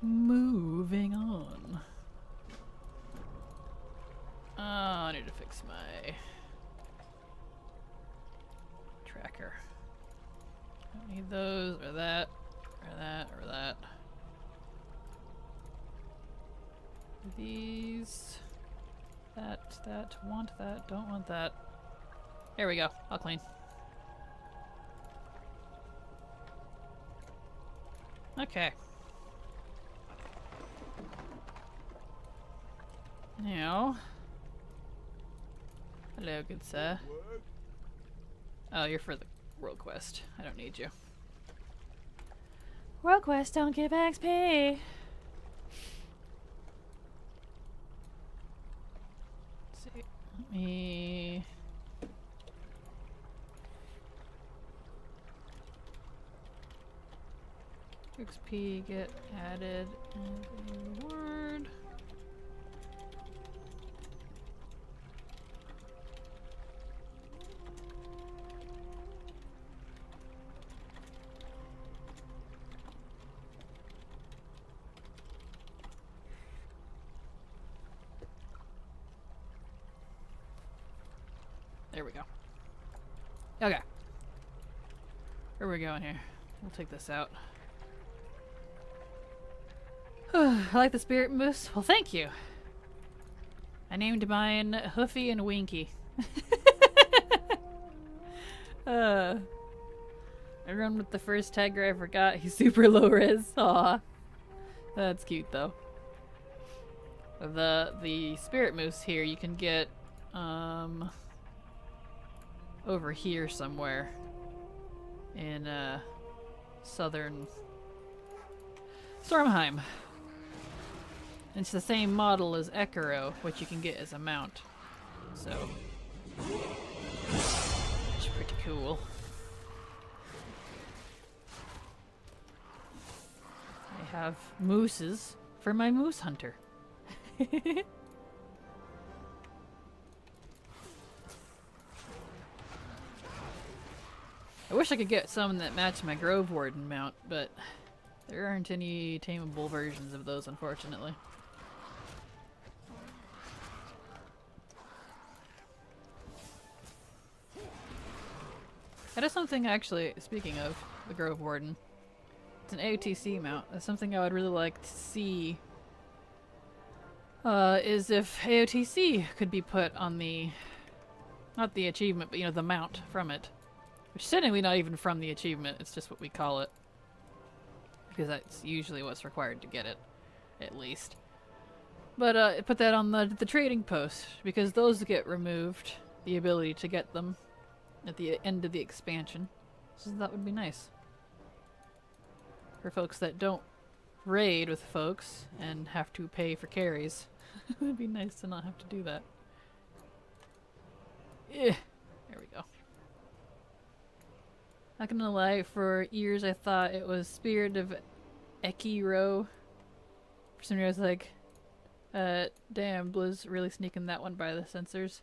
Moving on. Oh, I need to fix my tracker. Don't need those, or that, or that, or that. These. That, want that, don't want that. There we go, all clean. Okay. Now. Hello, good sir. Oh, you're for the world quest. I don't need you. World quest don't give XP. Let's see. Let me. XP get added as a reward. There we go. Okay. Where are we going here? We'll take this out. I like the spirit moose. Well, thank you. I named mine Hoofy and Winky. I run with the first tiger I forgot. He's super low res. Aw. That's cute though. The spirit moose here you can get over here somewhere in southern Stormheim. It's the same model as Ekaro, which you can get as a mount. So, it's pretty cool. I have mooses for my moose hunter. I wish I could get some that match my Grove Warden mount, but there aren't any tameable versions of those, unfortunately. That is something, actually, speaking of the Grove Warden, it's an AOTC mount. That's something I would really like to see, is if AOTC could be put on the, not the achievement, but, you know, the mount from it. Which is technically not even from the achievement, it's just what we call it. Because that's usually what's required to get it, at least. But put that on the trading post, because those get removed, the ability to get them at the end of the expansion. So that would be nice. For folks that don't raid with folks and have to pay for carries. It would be nice to not have to do that. Yeah, there we go. Not gonna lie, for years I thought it was Spirit of Ekiro. For some reason I was like, damn, Blizz really sneaking that one by the sensors.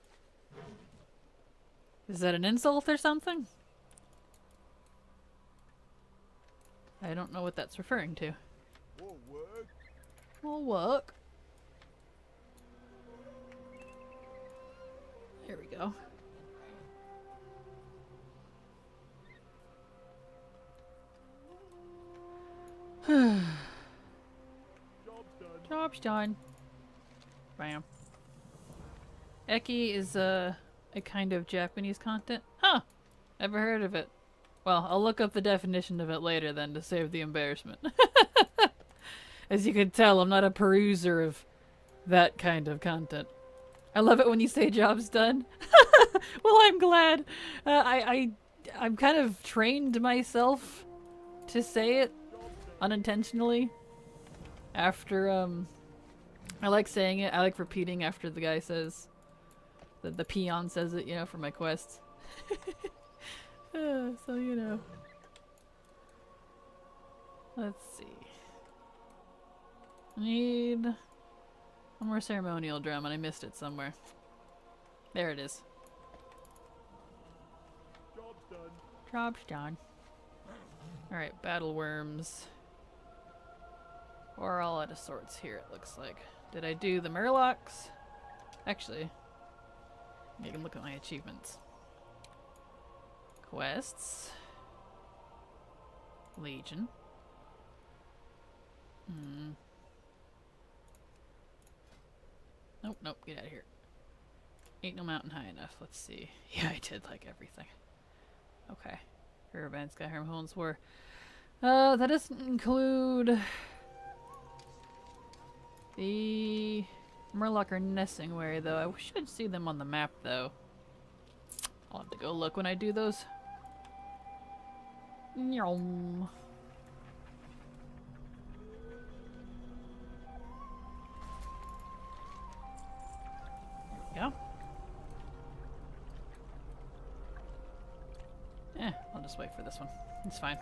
Is that an insult or something? I don't know what that's referring to. Will work. There we go. Job's done. Bam. Eki is a kind of Japanese content. Huh! Never heard of it. Well, I'll look up the definition of it later then to save the embarrassment. As you can tell, I'm not a peruser of that kind of content. I love it when you say job's done. Well, I'm glad. I'm kind of trained myself to say it unintentionally. After, I like saying it. I like repeating after the guy says, the peon says it, you know, for my quests. So, you know. Let's see. I need one more ceremonial drum, and I missed it somewhere. There it is. Job's done. Job's done. Alright, battle worms. We're all out of sorts here, it looks like. Did I do the murlocs? Actually, you can look at my achievements. Quests. Legion. Nope, nope, get out of here. Ain't no mountain high enough. Let's see. Yeah, I did like everything. Okay. Caravan, Skyrim, Hones War. That doesn't include the Murloc or Nessingwary, though. I should see them on the map, though. I'll have to go look when I do those. Nyom. There we go. I'll just wait for this one. It's fine.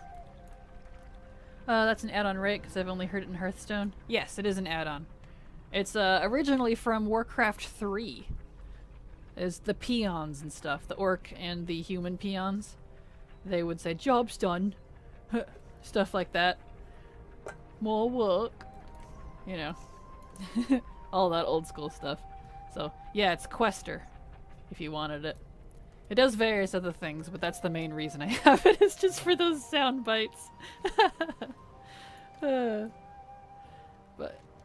That's an add-on, right? Because I've only heard it in Hearthstone. Yes, it is an add-on. It's originally from Warcraft 3. Is the peons and stuff, the orc and the human peons. They would say, "Job's done." Stuff like that. More work. You know. All that old school stuff. So, yeah, it's Quester, if you wanted it. It does various other things, but that's the main reason I have it, is just for those sound bites. But,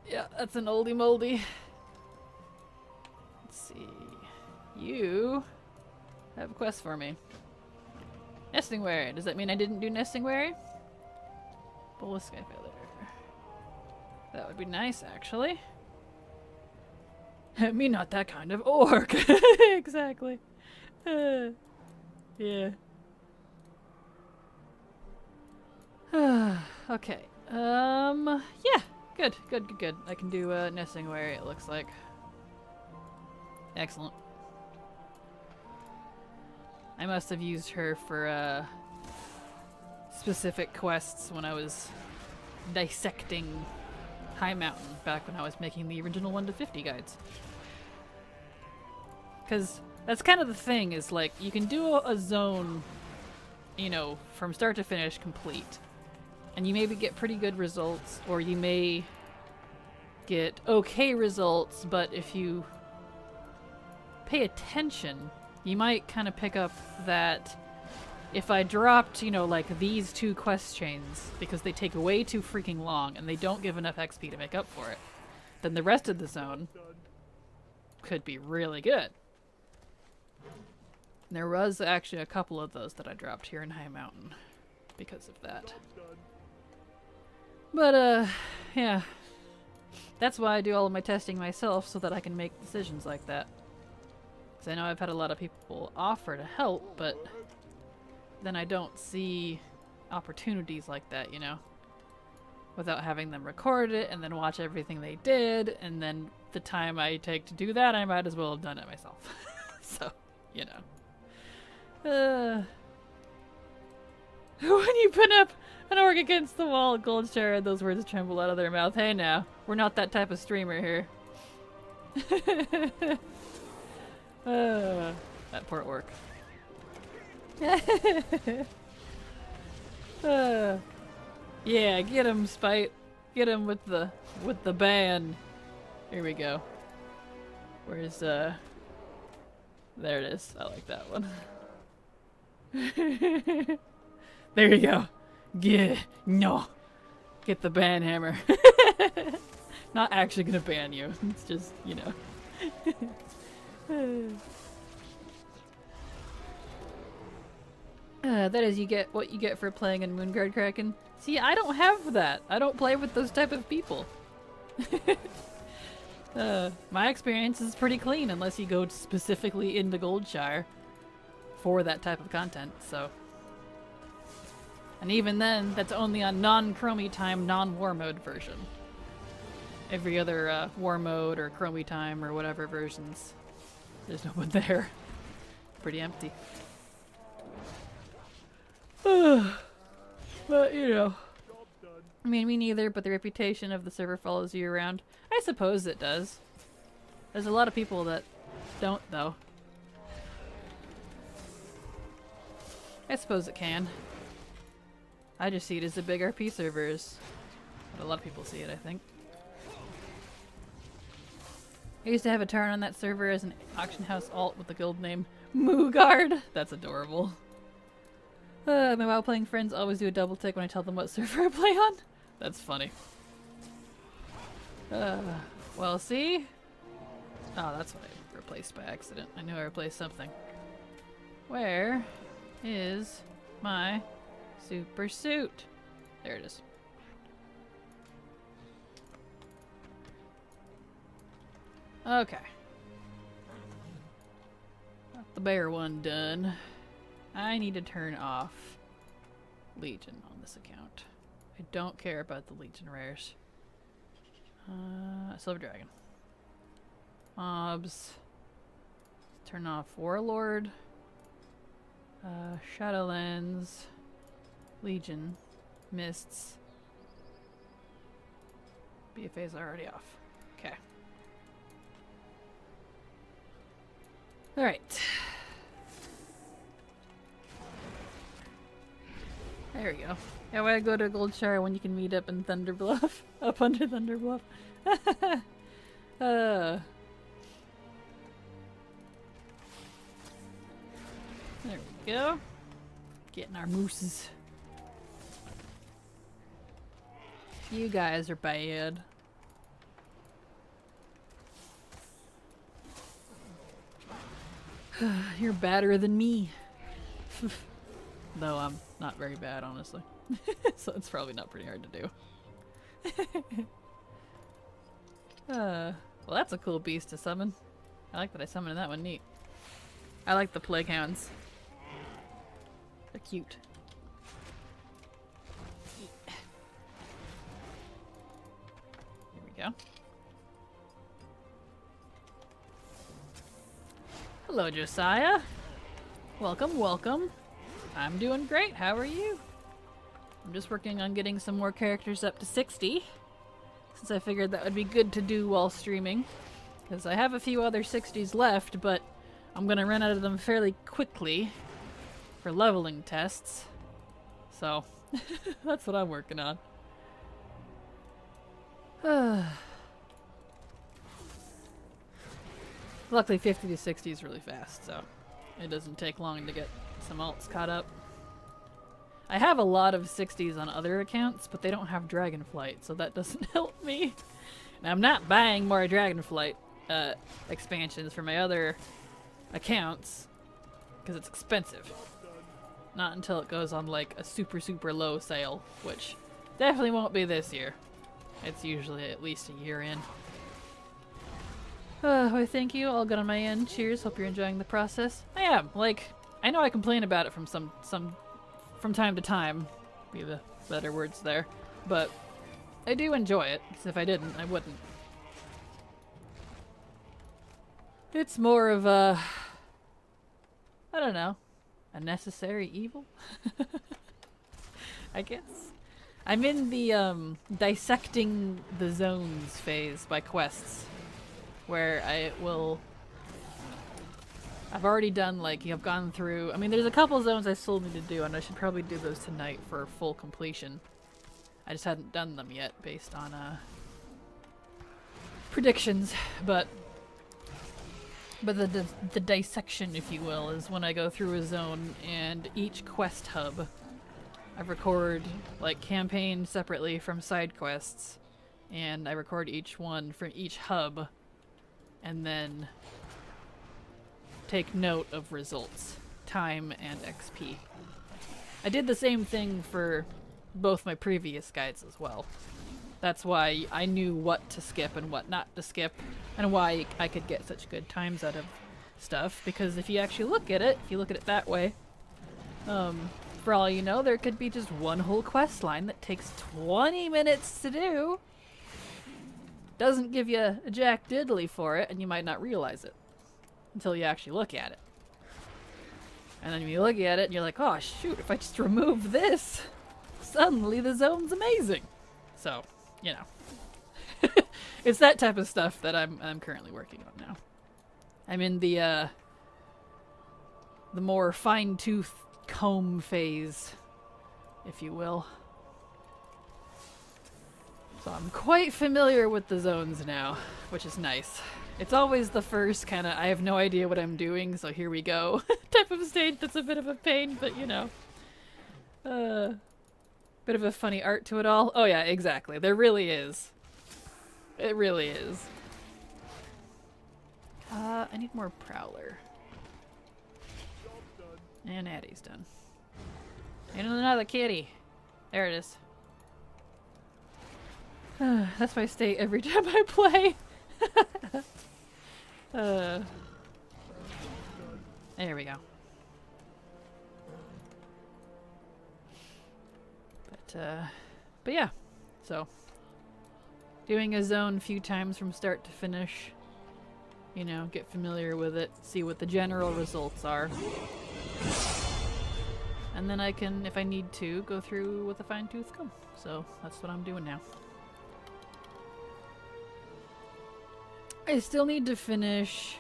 yeah, that's an oldie moldy. Let's see. You have a quest for me. Nessingwary. Does that mean I didn't do Nessingwary? Bullisk failure. That would be nice, actually. Me not that kind of orc. Exactly. Yeah. Okay. Yeah. Good. I can do Nessingwary, it looks like. Excellent. I must have used her for specific quests when I was dissecting High Mountain back when I was making the original 1 to 50 guides. Because that's kind of the thing, is like, you can do a zone, you know, from start to finish complete. And you maybe get pretty good results, or you may get okay results, but if you pay attention, you might kind of pick up that if I dropped, you know, like these 2 quest chains, because they take way too freaking long and they don't give enough XP to make up for it, then the rest of the zone could be really good. There was actually a couple of those that I dropped here in High Mountain because of that. But, yeah. That's why I do all of my testing myself, so that I can make decisions like that. Because I know I've had a lot of people offer to help, but then I don't see opportunities like that, you know? Without having them record it, and then watch everything they did, and then the time I take to do that, I might as well have done it myself. So, you know. When you put up An orc against the wall, Goldshire, and those words tremble out of their mouth. Hey now, we're not that type of streamer here. That poor orc. Yeah, get him, Spite. Get him with the ban. Here we go. Where's there it is. I like that one. There you go. Get the ban hammer. Not actually gonna ban you. It's just, you know. That is what you get for playing in Moonguard Kraken. See, I don't have that. I don't play with those type of people. My experience is pretty clean unless you go specifically into Goldshire for that type of content, so. And even then, that's only on non-Chromie time, non-war mode version. Every other war mode or Chromie time or whatever versions, there's no one there. Pretty empty. But, you know. I mean, me neither, but the reputation of the server follows you around. I suppose it does. There's a lot of people that don't, though. I suppose it can. I just see it as the big RP servers. But a lot of people see it, I think. I used to have a turn on that server as an auction house alt with the guild name Moogard. That's adorable. My WoW playing friends always do a double take when I tell them what server I play on. That's funny. Well, see? Oh, that's what I replaced by accident. I knew I replaced something. Where is my super suit? There it is. Okay. Got the bear one done. I need to turn off Legion on this account. I don't care about the Legion rares. Silver Dragon. Mobs. Turn off Warlord. Shadowlands. Legion. Mists. BFA's already off. Okay. Alright. There we go. Yeah, why go to Goldshire when you can meet up in Thunderbluff? Up under Thunderbluff. There we go. Getting our mooses. You guys are bad. You're badder than me. Though I'm not very bad, honestly. So it's probably not pretty hard to do. Well, that's a cool beast to summon. I like that I summoned that one. Neat. I like the plague hounds. They're cute. Here we go. Hello, Josiah. Welcome, welcome. I'm doing great. How are you? I'm just working on getting some more characters up to 60. Since I figured that would be good to do while streaming. Because I have a few other 60s left, but I'm going to run out of them fairly quickly for leveling tests. So, that's what I'm working on. Luckily 50 to 60 is really fast, so it doesn't take long to get some alts caught up. I have a lot of 60s on other accounts, but they don't have Dragonflight, so that doesn't help me. And I'm not buying more Dragonflight expansions for my other accounts, because it's expensive. Not until it goes on like a super, super low sale, which definitely won't be this year. It's usually at least a year in. Well, thank you. All good on my end. Cheers. Hope you're enjoying the process. I am. Like, I know I complain about it from from time to time, be the better words there, but I do enjoy it, because if I didn't, I wouldn't. It's more of a, I don't know, a necessary evil? I guess. I'm in the dissecting the zones phase by quests, where I've already done, like, I've gone through, I mean, there's a couple zones I still need to do, and I should probably do those tonight for full completion. I just hadn't done them yet based on predictions, but the dissection, if you will, is when I go through a zone and each quest hub I record, like, campaign separately from side quests, and I record each one from each hub and then take note of results, time and XP. I did the same thing for both my previous guides as well. That's why I knew what to skip and what not to skip, and why I could get such good times out of stuff, because if you actually look at it, if you look at it that way, for all you know, there could be just one whole quest line that takes 20 minutes to do, doesn't give you a jack diddly for it, and you might not realize it until you actually look at it. And then when you look at it, and you're like, oh shoot, if I just remove this, suddenly the zone's amazing. So, you know. It's that type of stuff that I'm currently working on now. I'm in the more fine-tooth comb phase, if you will. So I'm quite familiar with the zones now, which is nice. It's always the first kind of, I have no idea what I'm doing, so here we go type of stage that's a bit of a pain, but you know. Bit of a funny art to it all. Oh yeah, exactly. There really is. It really is. I need more Prowler. And Addie's done. And another kitty. There it is. That's my state every time I play. There we go. But yeah, so doing a zone a few times from start to finish, you know, get familiar with it, see what the general results are, and then I can, if I need to, go through with a fine-tooth comb. So that's what I'm doing now. I still need to finish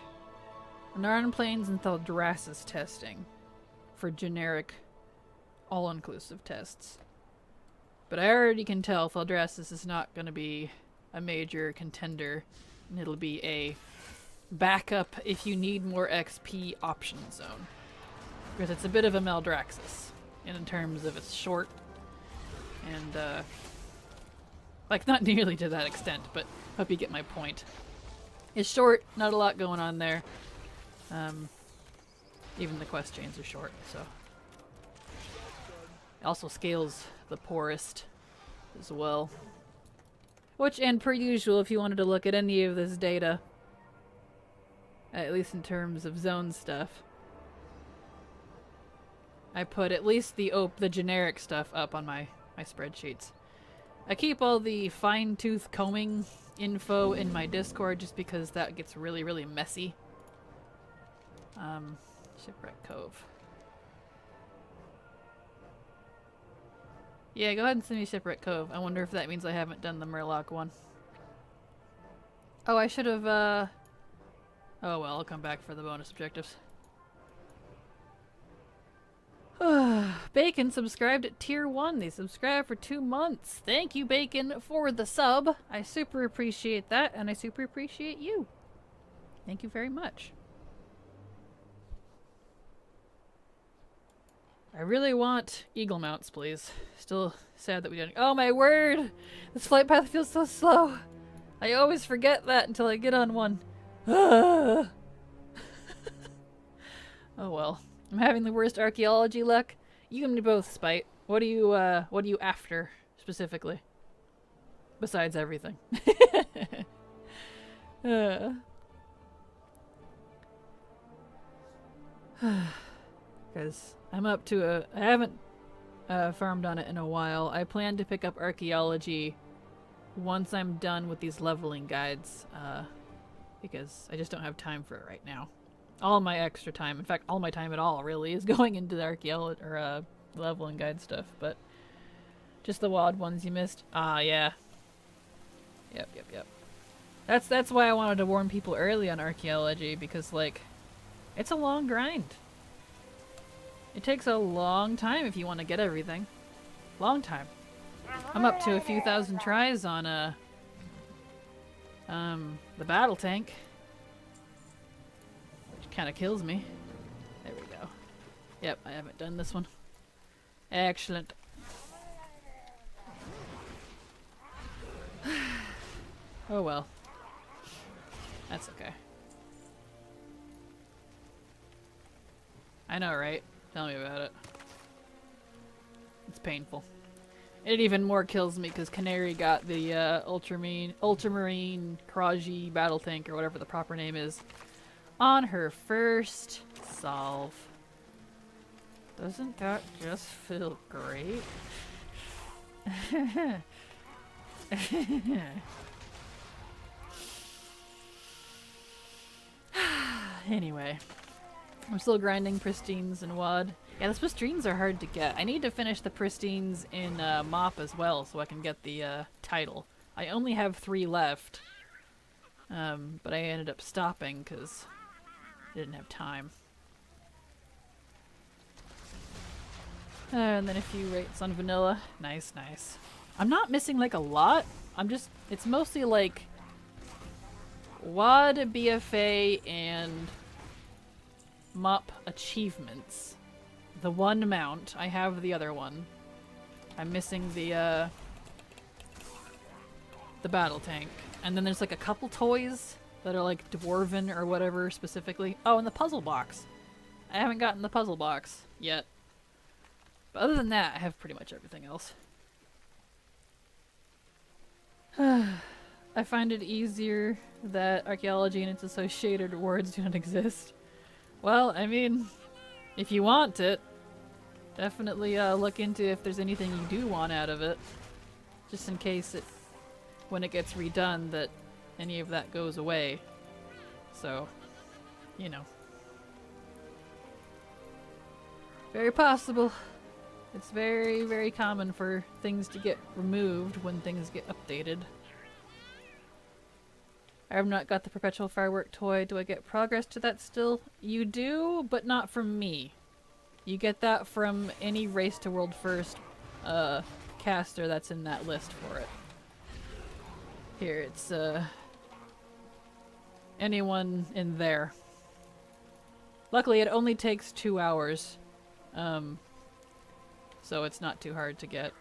Narn Plains and Thaldraszus testing for generic all-inclusive tests. But I already can tell Thaldraszus is not going to be a major contender, and it'll be a backup if you need more XP option zone. Because it's a bit of a Maldraxxus in terms of it's short, and like, not nearly to that extent, but hope you get my point. It's short, not a lot going on there. Even the quest chains are short, so. It also scales the poorest as well. Which, and per usual, if you wanted to look at any of this data, at least in terms of zone stuff, I put at least the generic stuff up on my spreadsheets. I keep all the fine-tooth combing info in my Discord just because that gets really, really messy. Shipwreck Cove. Yeah, go ahead and send me Shipwreck Cove. I wonder if that means I haven't done the Murloc one. Oh, I should have, oh well, I'll come back for the bonus objectives. Bacon subscribed at tier 1. They subscribed for 2 months. Thank you, Bacon, for the sub. I super appreciate that, and I super appreciate you. Thank you very much. I really want eagle mounts, please. Still sad that we didn't. Oh my word! This flight path feels so slow. I always forget that until I get on one. Oh well. I'm having the worst archaeology luck. You and me both, Spite. What are you after, specifically? Besides everything. Because I'm up to I haven't farmed on it in a while. I plan to pick up archaeology once I'm done with these leveling guides, because I just don't have time for it right now. All my extra time, in fact, all my time at all, really, is going into the archaeology or leveling guide stuff. But Just the WoD ones you missed? Ah, yeah. Yep. That's why I wanted to warn people early on archaeology, because, like, it's a long grind. It takes a long time if you want to get everything. Long time. I'm up to a few thousand tries on, the battle tank. Which kind of kills me. There we go. Yep, I haven't done this one. Excellent. Oh well. That's okay. I know, right? Tell me about it. It's painful. It even more kills me because Canary got the Ultramarine Karaji battle tank, or whatever the proper name is, on her first solve. Doesn't that just feel great? Anyway, I'm still grinding pristines and WoD. Yeah, the pristines are hard to get. I need to finish the pristines in MOP as well so I can get the title. I only have 3 left, but I ended up stopping because I didn't have time. And then a few rates on vanilla. Nice, nice. I'm not missing like a lot. It's mostly like WoD, BFA, and MOP achievements. The one mount. I have the other one. I'm missing the battle tank. And then there's like a couple toys that are like dwarven or whatever specifically. Oh, and the puzzle box. I haven't gotten the puzzle box yet. But other than that, I have pretty much everything else. I find it easier that archaeology and its associated rewards do not exist. Well, I mean, if you want it, definitely look into if there's anything you do want out of it. Just in case when it gets redone, that any of that goes away. So, you know. Very possible. It's very, very common for things to get removed when things get updated. I have not got the perpetual firework toy. Do I get progress to that still? You do, but not from me. You get that from any Race to World First caster that's in that list for it. Here, it's anyone in there. Luckily, it only takes 2 hours. So it's not too hard to get.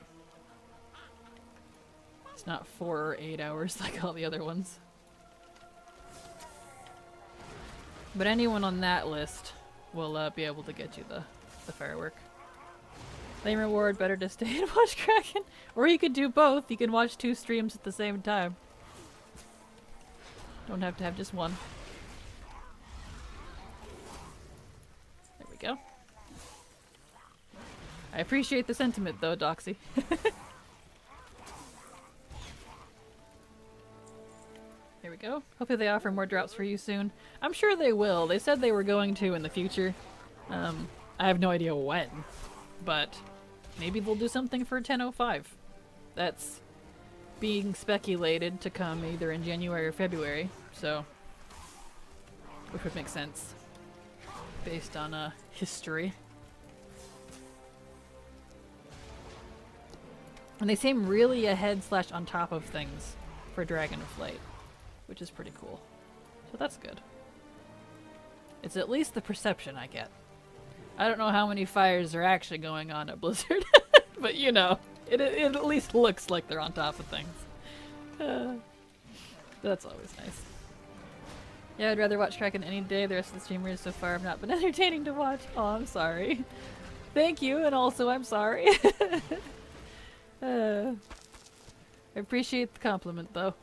It's not 4 or 8 hours like all the other ones. But anyone on that list will be able to get you the firework. Lane reward, better to stay and watch Kraken. Or you could do both. You can watch 2 streams at the same time. Don't have to have just one. There we go. I appreciate the sentiment though, Doxy. There we go. Hopefully they offer more drops for you soon. I'm sure they will. They said they were going to in the future. I have no idea when, but maybe they'll do something for 10.05. That's being speculated to come either in January or February, so which would make sense based on history. And they seem really ahead / on top of things for Dragonflight, which is pretty cool. So that's good. It's at least the perception I get. I don't know how many fires are actually going on at Blizzard, but you know, it at least looks like they're on top of things. That's always nice. Yeah, I'd rather watch Kraken any day. The rest of the streamers so far have not been entertaining to watch. Oh, I'm sorry. Thank you, and also I'm sorry. I appreciate the compliment, though.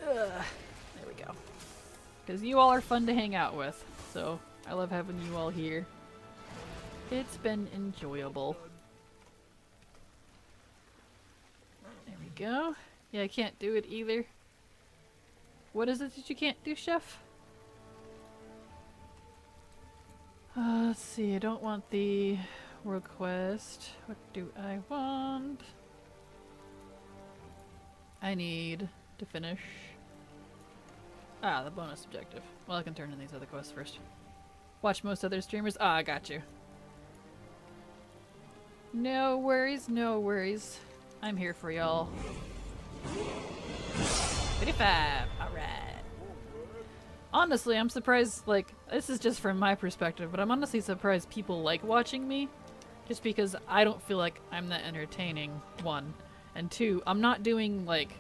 There we go. Because you all are fun to hang out with, so I love having you all here. It's been enjoyable. There we go. Yeah, I can't do it either. What is it that you can't do, Chef? Let's see, I don't want the world quest. What do I want? I need to finish. The bonus objective. Well, I can turn in these other quests first. Watch most other streamers. I got you. No worries, no worries. I'm here for y'all. 55! Alright. Honestly, I'm surprised, like, this is just from my perspective, but I'm honestly surprised people like watching me. Just because I don't feel like I'm that entertaining, one. And two, I'm not doing, like,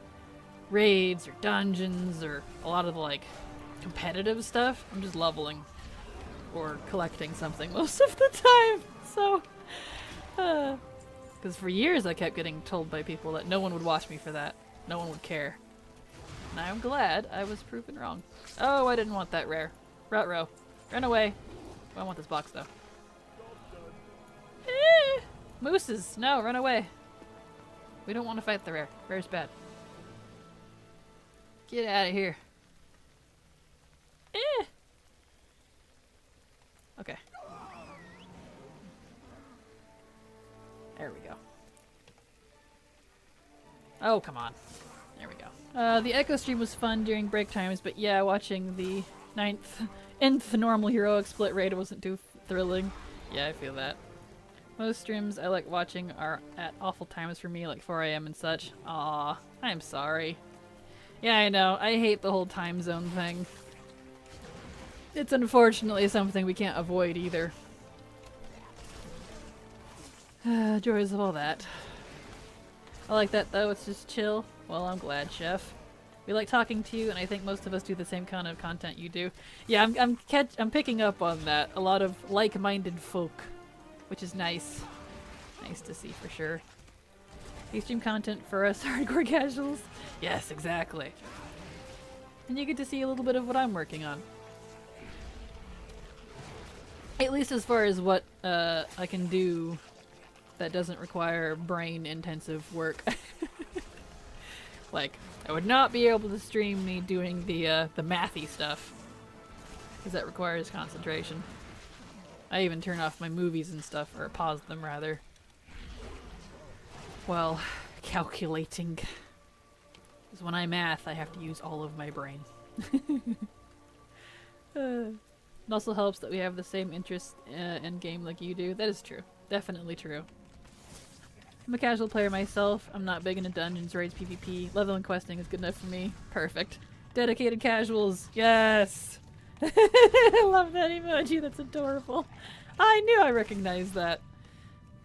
raids or dungeons or a lot of, like, competitive stuff. I'm just leveling. Or collecting something most of the time. So, because for years I kept getting told by people that no one would watch me for that. No one would care. And I'm glad I was proven wrong. Oh, I didn't want that rare. Ruh-roh. Run away. I want this box, though. Mooses! No, run away. We don't want to fight the rare. Rare's bad. Get out of here. Okay. There we go. Oh, come on. There we go. The Echo stream was fun during break times, but yeah, watching the 9th normal heroic split raid wasn't too thrilling. Yeah, I feel that. Most streams I like watching are at awful times for me, like 4 AM and such. Aw, I'm sorry. Yeah, I know. I hate the whole time zone thing. It's unfortunately something we can't avoid either. Joys of all that. I like that though, it's just chill. Well, I'm glad, Chef. We like talking to you, and I think most of us do the same kind of content you do. Yeah, I'm picking up on that. A lot of like-minded folk, which is nice. Nice to see for sure. You stream content for us hardcore casuals? Yes, exactly. And you get to see a little bit of what I'm working on. At least as far as what I can do that doesn't require brain-intensive work. Like, I would not be able to stream me doing the mathy stuff, because that requires concentration. I even turn off my movies and stuff, or pause them rather. Well, calculating. Because when I math, I have to use all of my brain. It also helps that we have the same interest in game like you do. That is true. Definitely true. I'm a casual player myself. I'm not big into dungeons, raids, PvP. Level and questing is good enough for me. Perfect. Dedicated casuals. Yes! I love that emoji. That's adorable. I knew I recognized that.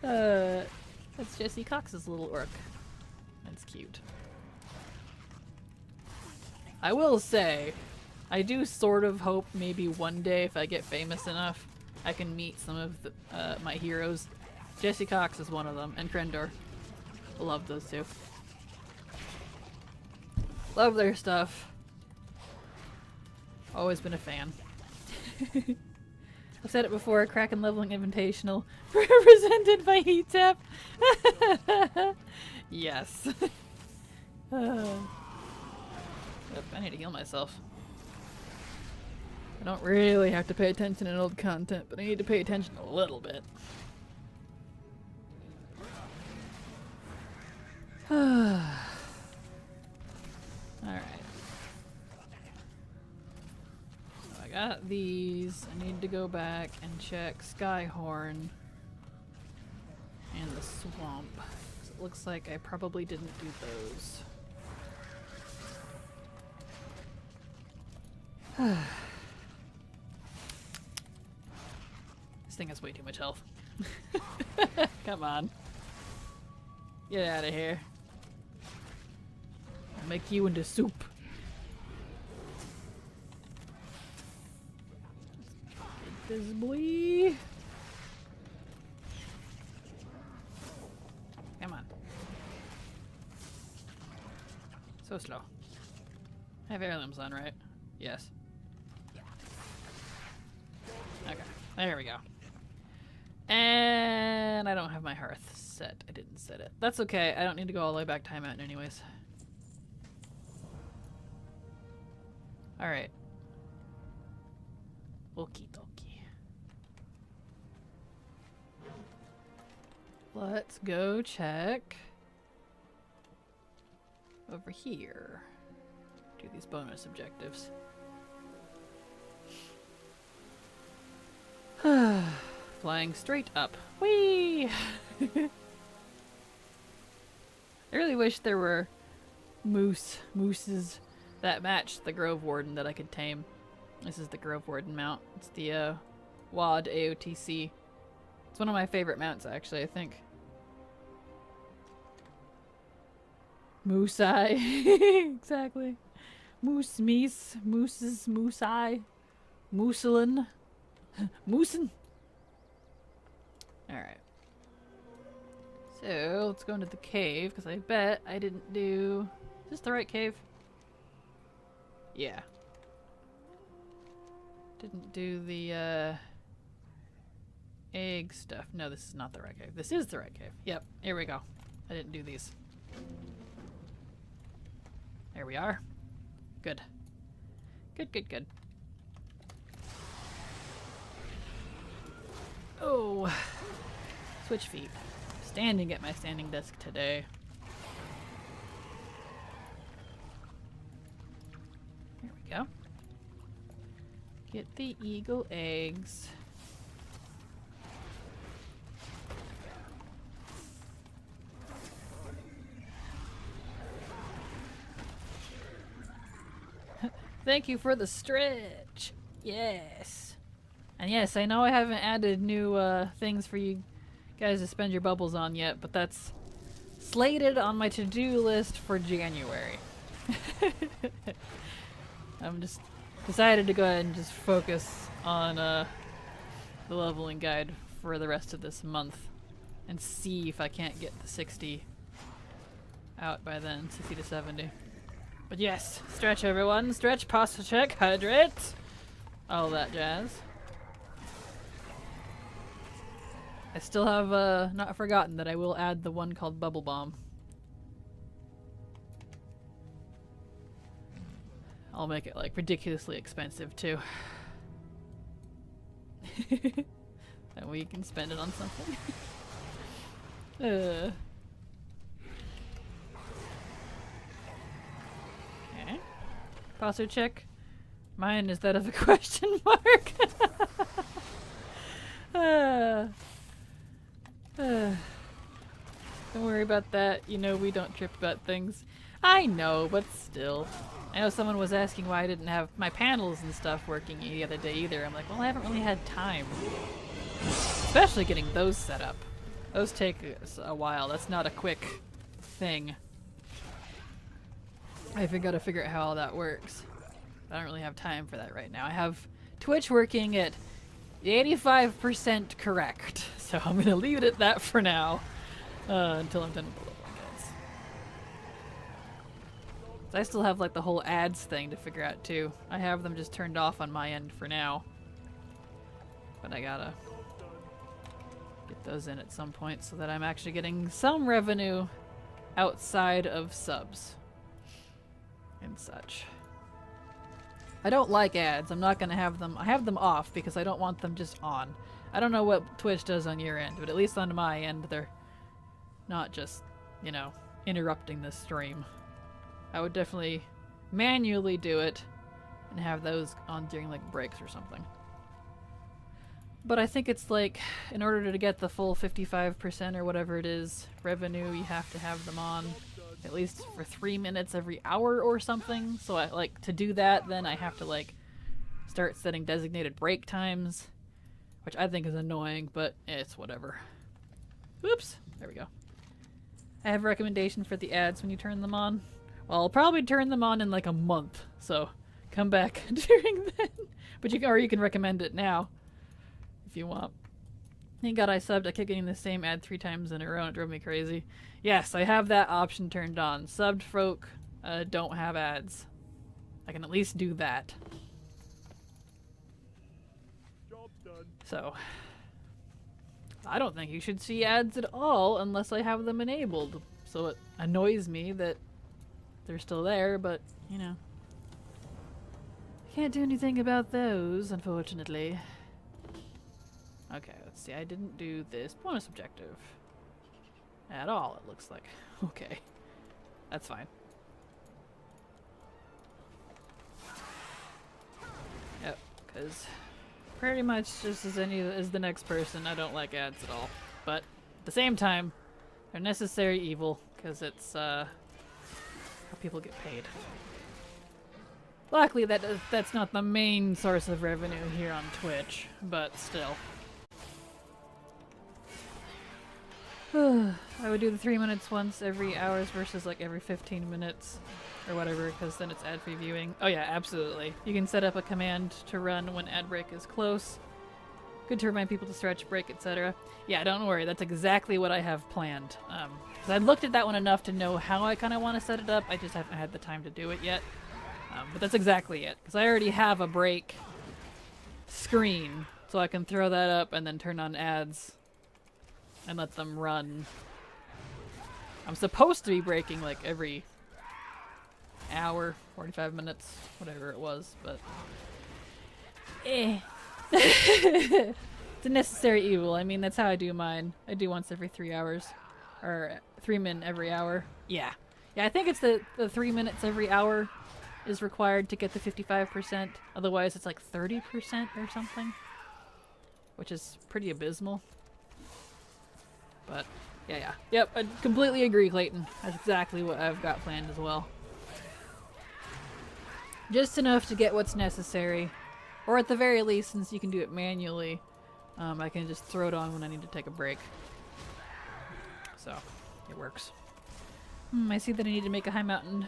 That's Jesse Cox's little orc. That's cute. I will say, I do sort of hope maybe one day if I get famous enough, I can meet some of the, my heroes. Jesse Cox is one of them, and Krendor. I love those two. Love their stuff. Always been a fan. I've said it before, Kraken leveling invitational represented by Heat Tap. Yes. Yep, I need to heal myself. I don't really have to pay attention in old content, but I need to pay attention a little bit. Alright. So I got these. I need to go back and check Skyhorn and the swamp. It looks like I probably didn't do those. This thing has way too much health. Come on. Get out of here. I'll make you into soup. Get this boy. Come on. So slow. I have heirlooms on, right? Yes. Okay, there we go. And I don't have my hearth set. I didn't set it. That's okay. I don't need to go all the way back time out anyways. Alright. Okie dokie. let's go check over here. Do these bonus objectives. Flying straight up. Whee! I really wish there were mooses that matched the Grove Warden that I could tame. This is the Grove Warden mount. It's the WAD AOTC. It's one of my favorite mounts, actually, I think. Moose eye. Exactly. Moose meese. Mooses. Moose eye. Mooselin. Moosin. Alright. So, let's go into the cave, because I bet I didn't do... Is this the right cave? Yeah. Didn't do the, egg stuff. No, this is not the right cave. This is the right cave. Yep, here we go. I didn't do these. There we are. Good. Good, good, good. Oh. Switch feet. Standing at my standing desk today. There we go. Get the eagle eggs. Thank you for the stretch. Yes. And yes, I know I haven't added new things for you guys to spend your bubbles on yet, but that's slated on my to-do list for January. I'm just decided to go ahead and just focus on the leveling guide for the rest of this month and see if I can't get the 60 out by then, 60 to 70. But yes, stretch everyone, stretch, posture check, hydrate, all that jazz. I still have not forgotten that I will add the one called Bubble Bomb. I'll make it like ridiculously expensive too. And we can spend it on something. Okay. Posture check. Mine is that of a question mark. Don't worry about that. You know we don't trip about things. I know, but still. I know someone was asking why I didn't have my panels and stuff working the other day either. I'm like, well, I haven't really had time. Especially getting those set up. Those take a while. That's not a quick thing. I've got to figure out how all that works. I don't really have time for that right now. I have Twitch working at 85% correct. So I'm going to leave it at that for now. Until I'm done with the leveling guides. So I still have like the whole ads thing to figure out too. I have them just turned off on my end for now. But I gotta get those in at some point so that I'm actually getting some revenue outside of subs and such. I don't like ads. I'm not gonna have them. I have them off because I don't want them just on. I don't know what Twitch does on your end, but at least on my end they're not just, you know, interrupting the stream. I would definitely manually do it and have those on during like breaks or something. But I think it's like, in order to get the full 55% or whatever it is revenue, you have to have them on at least for 3 minutes every hour or something. So I like to do that, then I have to like start setting designated break times, which I think is annoying, but it's whatever. Oops, there we go. I have a recommendation for the ads when you turn them on. Well, I'll probably turn them on in like a month, so come back during then. But you can recommend it now if you want. Thank God I subbed. I kept getting the same ad 3 times in a row and it drove me crazy. Yes, I have that option turned on. Subbed folk don't have ads. I can at least do that. Job's done. So I don't think you should see ads at all unless I have them enabled. So it annoys me that they're still there, but, you know. Can't do anything about those, unfortunately. Okay, let's see. I didn't do this bonus objective. At all, it looks like. Okay. That's fine. Yep, because pretty much just as the next person, I don't like ads at all. But at the same time, they're necessary evil, because it's how people get paid. Luckily, that's not the main source of revenue here on Twitch, but still. I would do the 3 minutes once every hours versus like every 15 minutes or whatever, because then it's ad-free viewing. Oh yeah, absolutely. You can set up a command to run when ad break is close. Good to remind people to stretch, break, etc. Yeah, don't worry, that's exactly what I have planned. Because I looked at that one enough to know how I kind of want to set it up. I just haven't had the time to do it yet. But that's exactly it, because I already have a break screen, so I can throw that up and then turn on ads and let them run. I'm supposed to be breaking like every hour, 45 minutes, whatever it was, but it's a necessary evil. I mean, that's how I do mine. I do once every 3 hours, or 3 min every hour. Yeah, I think it's the 3 minutes every hour is required to get the 55%. Otherwise, it's like 30% or something, which is pretty abysmal. But yeah. Yep, I completely agree, Clayton. That's exactly what I've got planned as well. Just enough to get what's necessary. Or at the very least, since you can do it manually, I can just throw it on when I need to take a break. So, it works. I see that I need to make a high mountain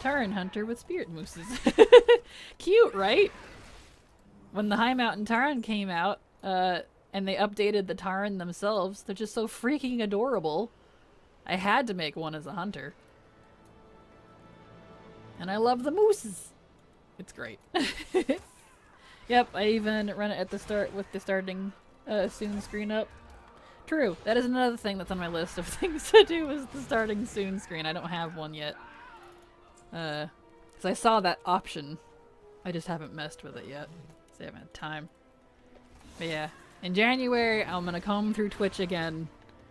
Taran hunter with spirit mooses. Cute, right? When the high mountain Taran came out, and they updated the Taran themselves, they're just so freaking adorable. I had to make one as a hunter. And I love the mooses. It's great. Yep, I even run it at the start with the starting soon screen up. True, that is another thing that's on my list of things to do, is the starting soon screen. I don't have one yet. Because I saw that option. I just haven't messed with it yet. So I haven't had time. But yeah, in January, I'm going to comb through Twitch again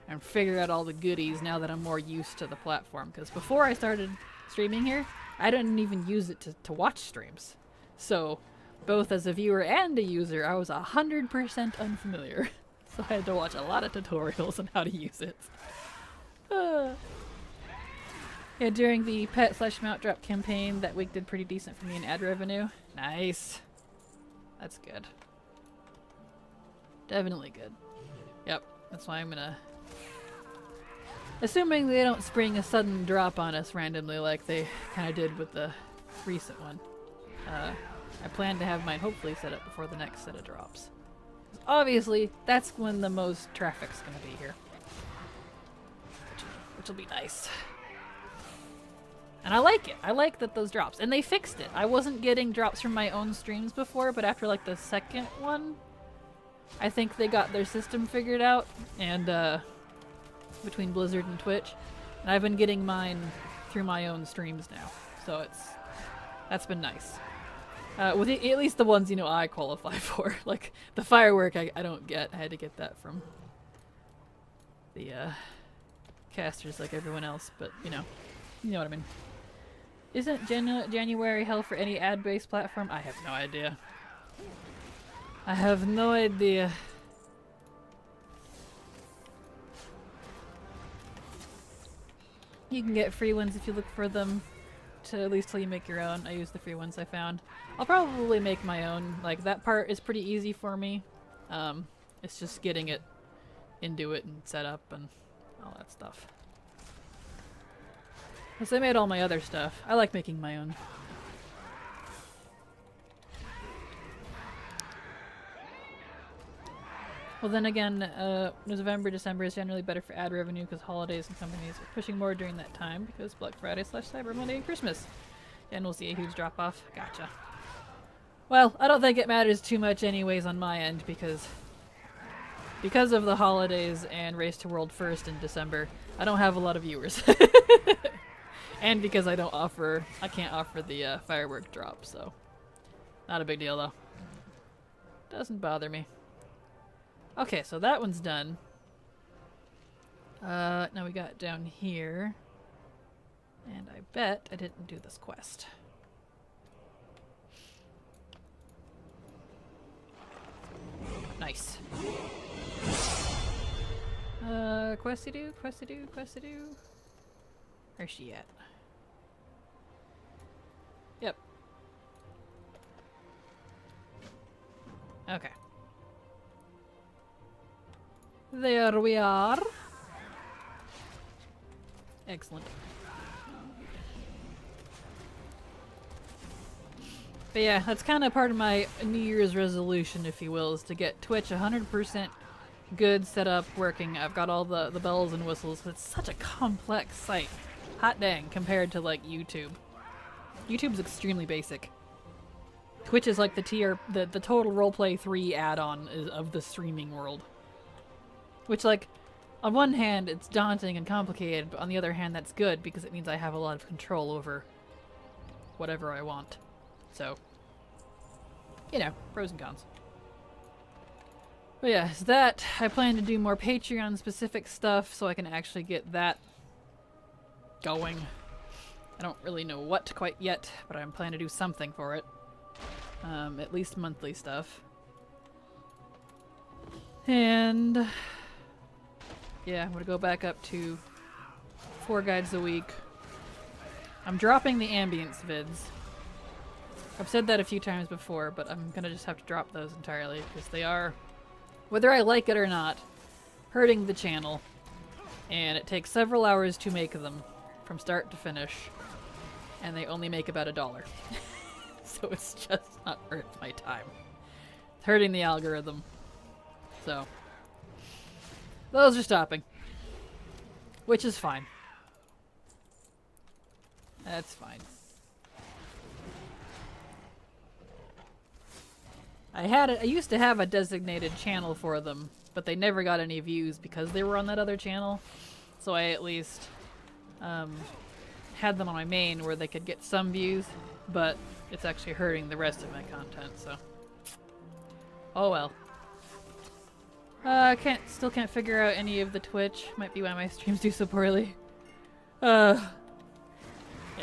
and figure out all the goodies now that I'm more used to the platform. Because before I started streaming here, I didn't even use it to watch streams. So, both as a viewer and a user, I was 100% unfamiliar. So I had to watch a lot of tutorials on how to use it. Yeah, during the pet/mount drop campaign, that week did pretty decent for me in ad revenue. Nice. That's good. Definitely good. Yep, that's why I'm gonna... Assuming they don't spring a sudden drop on us randomly like they kind of did with the recent one. I plan to have mine hopefully set up before the next set of drops. Obviously, that's when the most traffic's gonna be here. Which will be nice. And I like it. I like that those drops. And they fixed it. I wasn't getting drops from my own streams before, but after like the second one, I think they got their system figured out. And between Blizzard and Twitch. And I've been getting mine through my own streams now. So that's been nice. With at least the ones, you know, I qualify for. Like, the firework I don't get. I had to get that from the casters like everyone else. But, you know what I mean. Isn't January hell for any ad-based platform? I have no idea. I have no idea. You can get free ones if you look for them, to at least till you make your own. I use the free ones I found. I'll probably make my own. Like, that part is pretty easy for me. It's just getting it into it and set up and all that stuff. Because I made all my other stuff. I like making my own. Well, then again, November, December is generally better for ad revenue because holidays and companies are pushing more during that time because Black Friday/Cyber Monday and Christmas. And we'll see a huge drop-off. Gotcha. Well, I don't think it matters too much anyways on my end because of the holidays and Race to World First in December, I don't have a lot of viewers. And because I can't offer the firework drop, so not a big deal though. Doesn't bother me. Okay, so that one's done. Now we got down here. And I bet I didn't do this quest. Nice. Questy-do, questy-do, questy-do. Where's she at? Yep. Okay. There we are. Excellent. But yeah, that's kind of part of my New Year's resolution, if you will, is to get Twitch 100% good, set up, working. I've got all the bells and whistles. It's such a complex site. Hot dang, compared to like YouTube. YouTube's extremely basic. Twitch is like the total roleplay 3 add-on of the streaming world. Which, like, on one hand, it's daunting and complicated, but on the other hand, that's good because it means I have a lot of control over whatever I want. So, you know, pros and cons. But yeah, is that. I plan to do more Patreon-specific stuff so I can actually get that going. I don't really know what quite yet, but I'm planning to do something for it. At least monthly stuff. And yeah, I'm gonna go back up to 4 guides a week. I'm dropping the ambience vids. I've said that a few times before, but I'm gonna just have to drop those entirely because they are, whether I like it or not, hurting the channel. And it takes several hours to make them from start to finish. And they only make about $1. So it's just not worth my time. It's hurting the algorithm. So those are stopping. Which is fine. That's fine. I used to have a designated channel for them, but they never got any views because they were on that other channel. So I at least had them on my main where they could get some views, but it's actually hurting the rest of my content, so. Oh well. Still can't figure out any of the Twitch. Might be why my streams do so poorly. Yeah,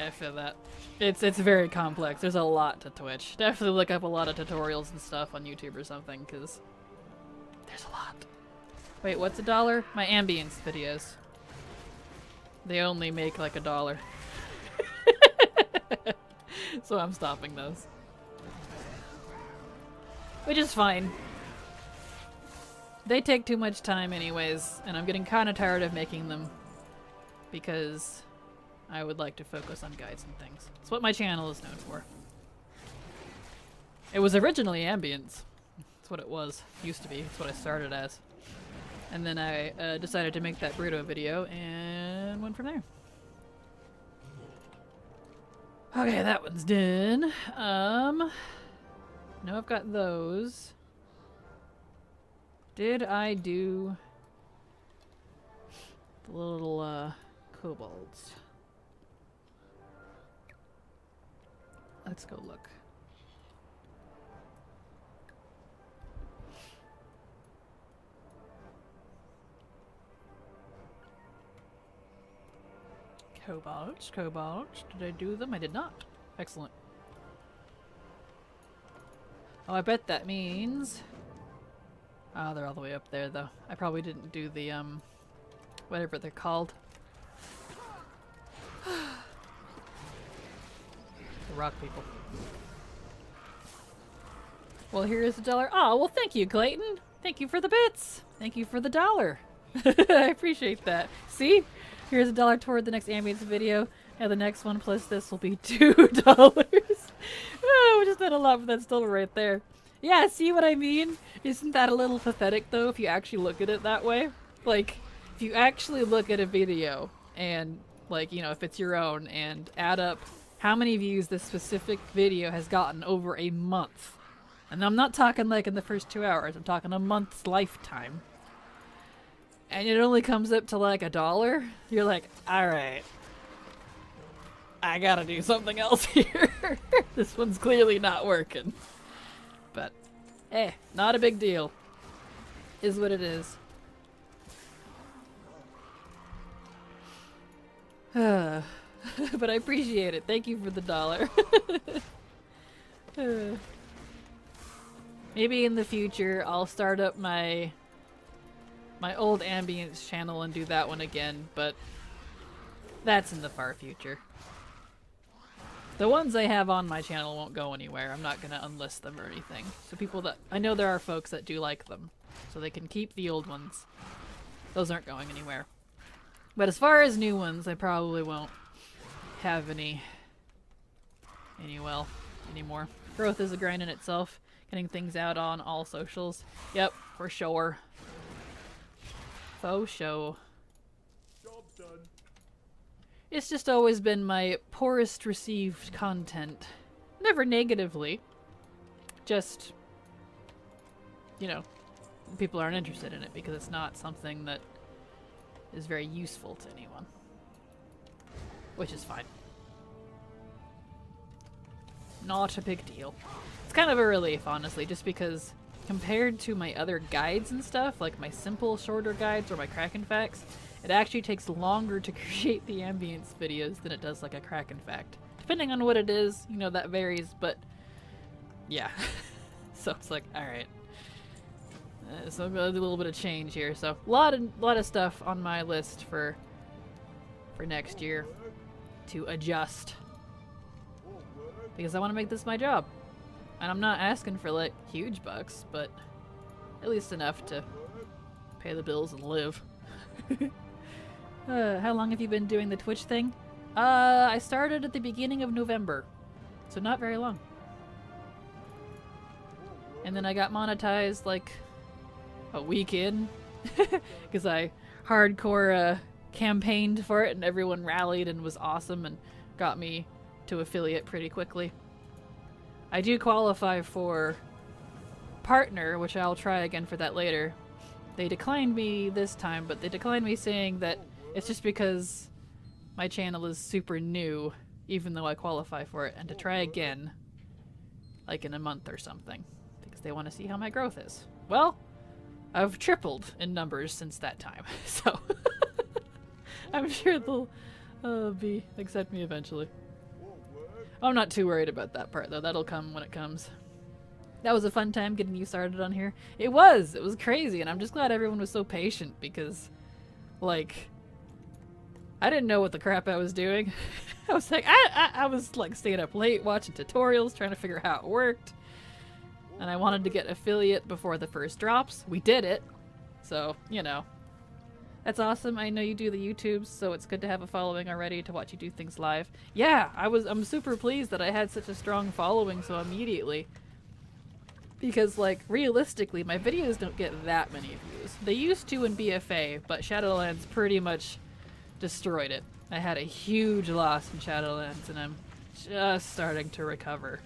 I feel that. It's very complex. There's a lot to Twitch. Definitely look up a lot of tutorials and stuff on YouTube or something, because there's a lot. Wait, what's $1? My ambience videos. They only make like $1. So I'm stopping those. Which is fine. They take too much time anyways, and I'm getting kind of tired of making them because I would like to focus on guides and things. It's what my channel is known for. It was originally ambience. That's what it was. Used to be. That's what I started as. And then I decided to make that Bruto video and went from there. Okay, that one's done. No, I've got those. Did I do the little kobolds? Let's go look. Kobolds, kobolds. Did I do them? I did not. Excellent. Oh, I bet that means... Oh, they're all the way up there, though. I probably didn't do the, whatever they're called. The rock people. Well, here is $1. Oh, well, thank you, Clayton. Thank you for the bits. Thank you for the $1. I appreciate that. See? Here's $1 toward the next ambience video. And the next one plus this will be $2. Oh, we just did a lot, but that's still right there. Yeah, see what I mean? Isn't that a little pathetic, though, if you actually look at it that way? Like, if you actually look at a video and, like, you know, if it's your own and add up how many views this specific video has gotten over a month. And I'm not talking, like, in the first 2 hours. I'm talking a month's lifetime. And it only comes up to, like, $1. You're like, alright. I gotta do something else here. This one's clearly not working. But, not a big deal. Is what it is. But I appreciate it. Thank you for the $1. Maybe in the future I'll start up my old ambience channel and do that one again, but that's in the far future. The ones I have on my channel won't go anywhere. I'm not gonna unlist them or anything. So people that I know there are folks that do like them, so they can keep the old ones. Those aren't going anywhere. But as far as new ones, I probably won't have any anymore. Growth is a grind in itself. Getting things out on all socials. Yep, for sure. Faux show. Job's done. It's just always been my poorest received content. Never negatively. Just, you know, people aren't interested in it because it's not something that is very useful to anyone. Which is fine. Not a big deal. It's kind of a relief, honestly, just because compared to my other guides and stuff, like my simple, shorter guides or my Kraken facts, it actually takes longer to create the ambience videos than it does like a Kraken fact. Depending on what it is, you know, that varies, but yeah. So it's like, alright. So I'm gonna do a little bit of change here. So a lot of stuff on my list for next year to adjust. Because I want to make this my job. And I'm not asking for like huge bucks, but at least enough to pay the bills and live. How long have you been doing the Twitch thing? I started at the beginning of November, so not very long. And then I got monetized like a week in, because I hardcore campaigned for it and everyone rallied and was awesome and got me to affiliate pretty quickly. I do qualify for partner, which I'll try again for that later. They declined me this time, but they declined me saying that it's just because my channel is super new, even though I qualify for it, and to try again, like in a month or something, because they want to see how my growth is. Well, I've tripled in numbers since that time, so I'm sure they'll accept me eventually. I'm not too worried about that part, though. That'll come when it comes. That was a fun time getting you started on here. It was crazy, and I'm just glad everyone was so patient because, like, I didn't know what the crap I was doing. I was like, I was like staying up late watching tutorials, trying to figure out how it worked. And I wanted to get affiliate before the first drops. We did it. So, you know. That's awesome. I know you do the YouTubes, so it's good to have a following already to watch you do things live. Yeah, I'm super pleased that I had such a strong following so immediately. Because, like, realistically, my videos don't get that many views. They used to in BFA, but Shadowlands pretty much destroyed it. I had a huge loss in Shadowlands, and I'm just starting to recover.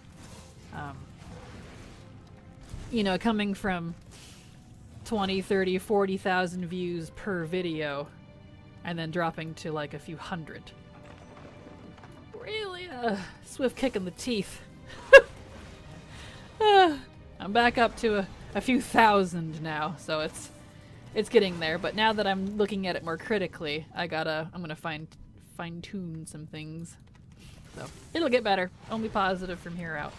You know, coming from 20, 30, 40,000 views per video, and then dropping to like a few hundred. Really a swift kick in the teeth. I'm back up to a few thousand now, so it's getting there. But now that I'm looking at it more critically, I'm gonna fine tune some things. So it'll get better. Only positive from here out.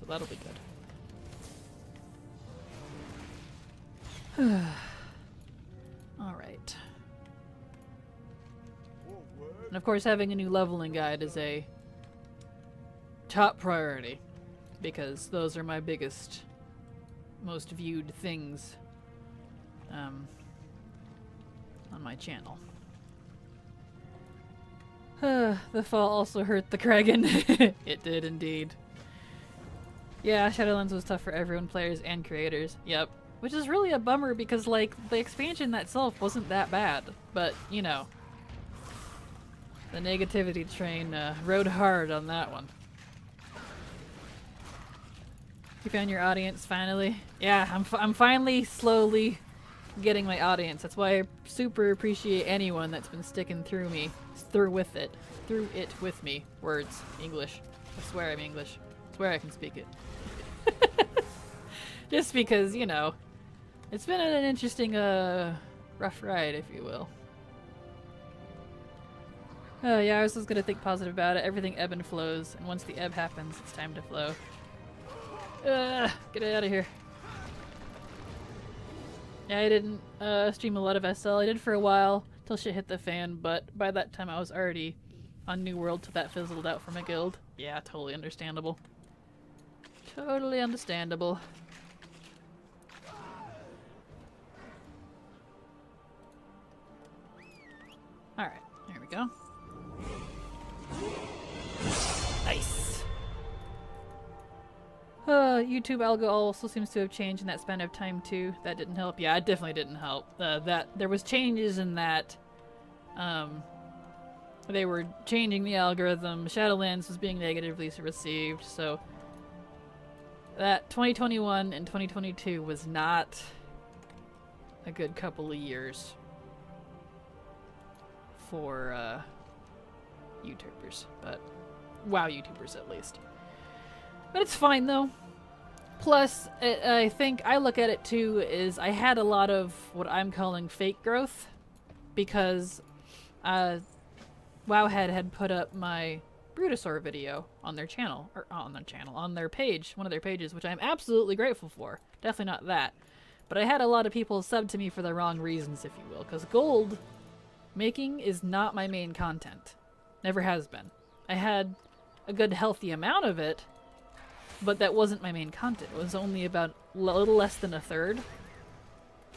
So that'll be good. Alright. And of course having a new leveling guide is a top priority, because those are my biggest, most viewed things on my channel. The fall also hurt the Kraken. It did indeed. Yeah, Shadowlands was tough for everyone, players and creators. Yep. Which is really a bummer because, like, the expansion itself wasn't that bad. But, you know, the negativity train rode hard on that one. You found your audience finally? Yeah, I'm finally slowly getting my audience. That's why I super appreciate anyone that's been sticking through it with me. Words. English. I swear I'm English. I swear I can speak it. Just because, you know, it's been an interesting, rough ride, if you will. Oh yeah, I was just gonna think positive about it. Everything ebb and flows, and once the ebb happens, it's time to flow. Get out of here. Yeah, I didn't stream a lot of SL. I did for a while, till shit hit the fan, but by that time I was already on New World, so that fizzled out for my guild. Yeah, totally understandable. Totally understandable. Alright, here we go. Nice! YouTube algo also seems to have changed in that span of time too. That didn't help. Yeah, it definitely didn't help. That there was changes in that they were changing the algorithm. Shadowlands was being negatively received, so that 2021 and 2022 was not a good couple of years for YouTubers, but WoW YouTubers at least. But it's fine though. Plus, I think I look at it too is I had a lot of what I'm calling fake growth because Wowhead had put up my Brutosaur video on their channel, or on their page, one of their pages, which I'm absolutely grateful for. Definitely not that. But I had a lot of people sub to me for the wrong reasons, if you will, because gold making is not my main content. Never has been. I had a good healthy amount of it, but that wasn't my main content. It was only about a little less than a third.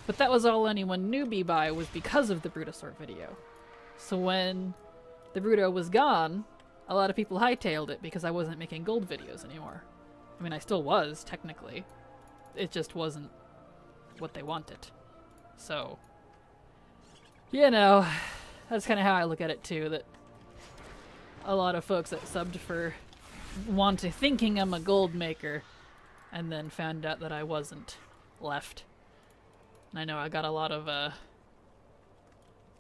But that was all anyone knew me by was because of the Brutosaur video. So when the Bruto was gone, a lot of people hightailed it because I wasn't making gold videos anymore. I mean, I still was, technically. It just wasn't what they wanted. So, you know, that's kind of how I look at it too, that a lot of folks that subbed for thinking I'm a gold maker and then found out that I wasn't left. And I know I got a lot of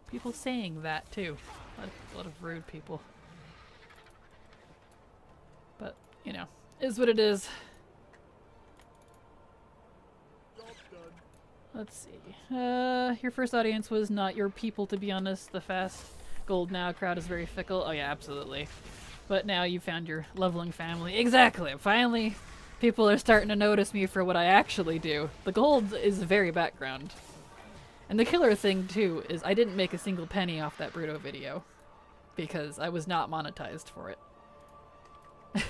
people saying that too. A lot of rude people. But, you know, is what it is. Let's see. Your first audience was not your people, to be honest. The fast gold now crowd is very fickle. Oh yeah, absolutely. But now you found your leveling family. Exactly! Finally, people are starting to notice me for what I actually do. The gold is very background. And the killer thing, too, is I didn't make a single penny off that Bruto video. Because I was not monetized for it.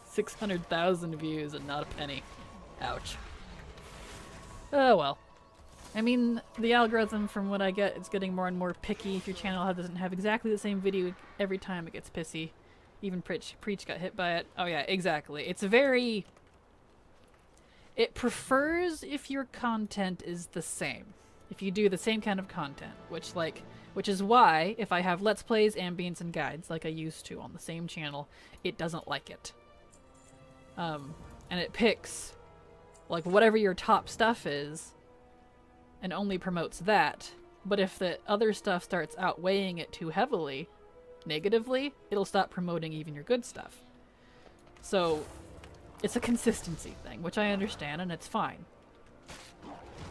600,000 views and not a penny. Ouch. Oh well. I mean, the algorithm, from what I get, is getting more and more picky. If your channel doesn't have exactly the same video every time, it gets pissy. Even Preach got hit by it. Oh yeah, exactly. It's very... It prefers if your content is the same. If you do the same kind of content, which is why, if I have Let's Plays, Ambience, and Guides, like I used to on the same channel, it doesn't like it. And it picks, like, whatever your top stuff is, and only promotes that. But if the other stuff starts outweighing it too heavily, negatively, it'll stop promoting even your good stuff. So, it's a consistency thing, which I understand, and it's fine.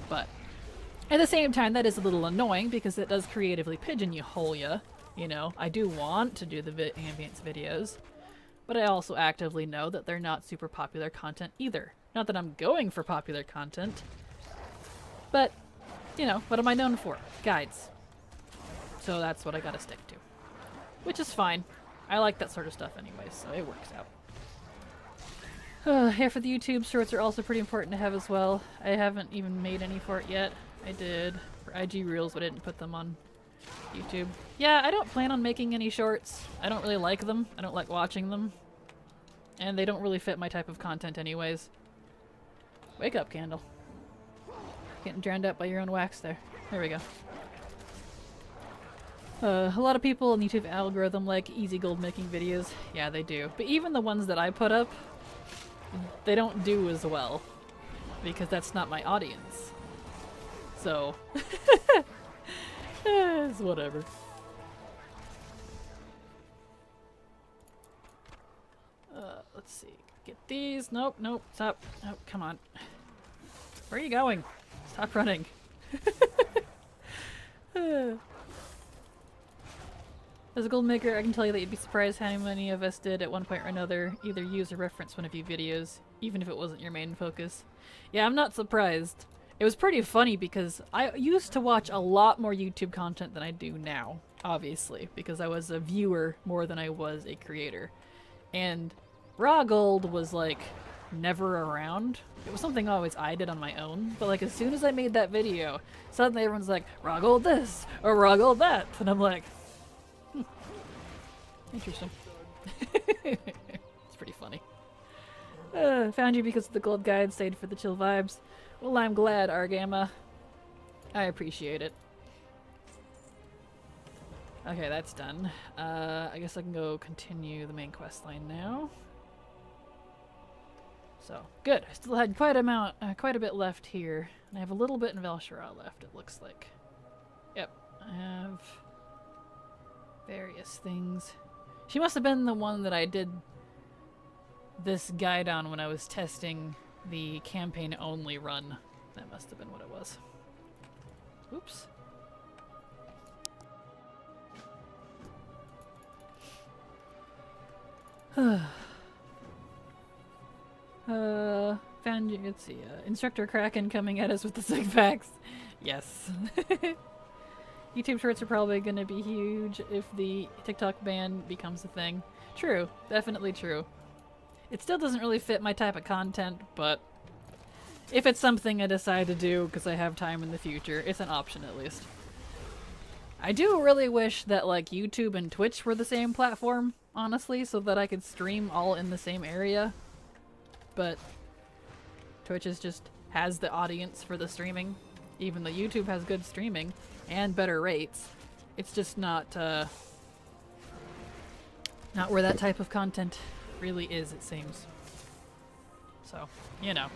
But at the same time, that is a little annoying because it does creatively pigeonhole ya. You know, I do want to do the ambience videos, but I also actively know that they're not super popular content either. Not that I'm going for popular content, but, you know, what am I known for? Guides. So that's what I gotta stick to. Which is fine. I like that sort of stuff anyway, so it works out. Yeah, for the YouTube, shorts are also pretty important to have as well. I haven't even made any for it yet. I did for IG Reels, but I didn't put them on YouTube. Yeah, I don't plan on making any shorts. I don't really like them. I don't like watching them. And they don't really fit my type of content anyways. Wake up, Candle. Getting drowned out by your own wax there. There we go. A lot of people in the YouTube algorithm like easy gold making videos. Yeah, they do. But even the ones that I put up, they don't do as well. Because that's not my audience. So, it's whatever. Let's see. Get these. Nope, nope. Stop. Oh, come on. Where are you going? Stop running. As a gold maker, I can tell you that you'd be surprised how many of us did at one point or another either use or reference one of your videos, even if it wasn't your main focus. Yeah, I'm not surprised. It was pretty funny because I used to watch a lot more YouTube content than I do now, obviously, because I was a viewer more than I was a creator. And raw gold was like never around. It was something always I did on my own, but like as soon as I made that video, suddenly everyone's like, raw gold this or raw gold that, and I'm like, interesting. It's pretty funny. Found you because of the gold guide, stayed for the chill vibes. Well, I'm glad, Argama. I appreciate it. Okay, that's done. I guess I can go continue the main quest line now. So, good. I still had quite a bit left here. And I have a little bit in Velshara left, it looks like. Yep, I have various things. She must have been the one that I did this guide on when I was testing the campaign-only run. That must have been what it was. Oops. Found you. Let's see. Instructor Kraken coming at us with the sick facts. Yes. YouTube shorts are probably going to be huge if the TikTok ban becomes a thing. True. Definitely true. It still doesn't really fit my type of content, but if it's something I decide to do because I have time in the future, it's an option at least. I do really wish that like YouTube and Twitch were the same platform, honestly, so that I could stream all in the same area. But Twitch has the audience for the streaming, even though YouTube has good streaming and better rates. It's just not where that type of content really is, it seems. So, you know.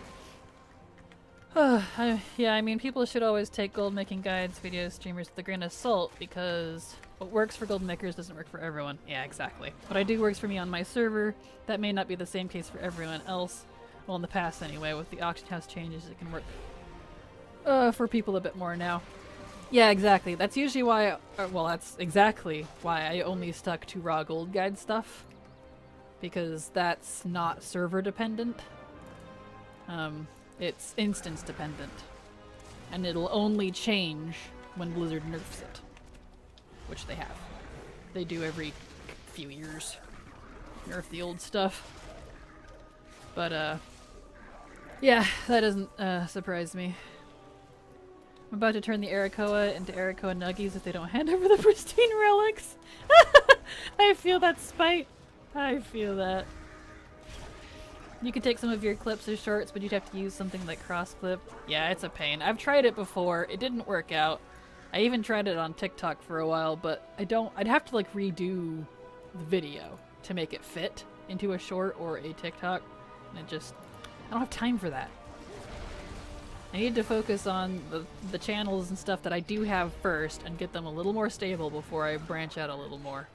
Yeah, I mean, people should always take gold making guides, videos, streamers with a grain of salt, because what works for gold makers doesn't work for everyone. Yeah, exactly. What I do works for me on my server. That may not be the same case for everyone else. Well, in the past anyway. With the auction house changes, it can work for people a bit more now. Yeah, exactly. That's usually why, well, that's exactly why I only stuck to raw gold guide stuff. Because that's not server dependent. It's instance dependent. And it'll only change when Blizzard nerfs it. Which they have. They do every few years. Nerf the old stuff. But, yeah, that doesn't surprise me. I'm about to turn the Arakoa into Arakoa Nuggies if they don't hand over the pristine relics. I feel that spite. I feel that. You could take some of your clips or shorts, but you'd have to use something like cross-clip. Yeah, it's a pain. I've tried it before. It didn't work out. I even tried it on TikTok for a while, but I'd have to like redo the video to make it fit into a short or a TikTok. And I don't have time for that. I need to focus on the channels and stuff that I do have first and get them a little more stable before I branch out a little more.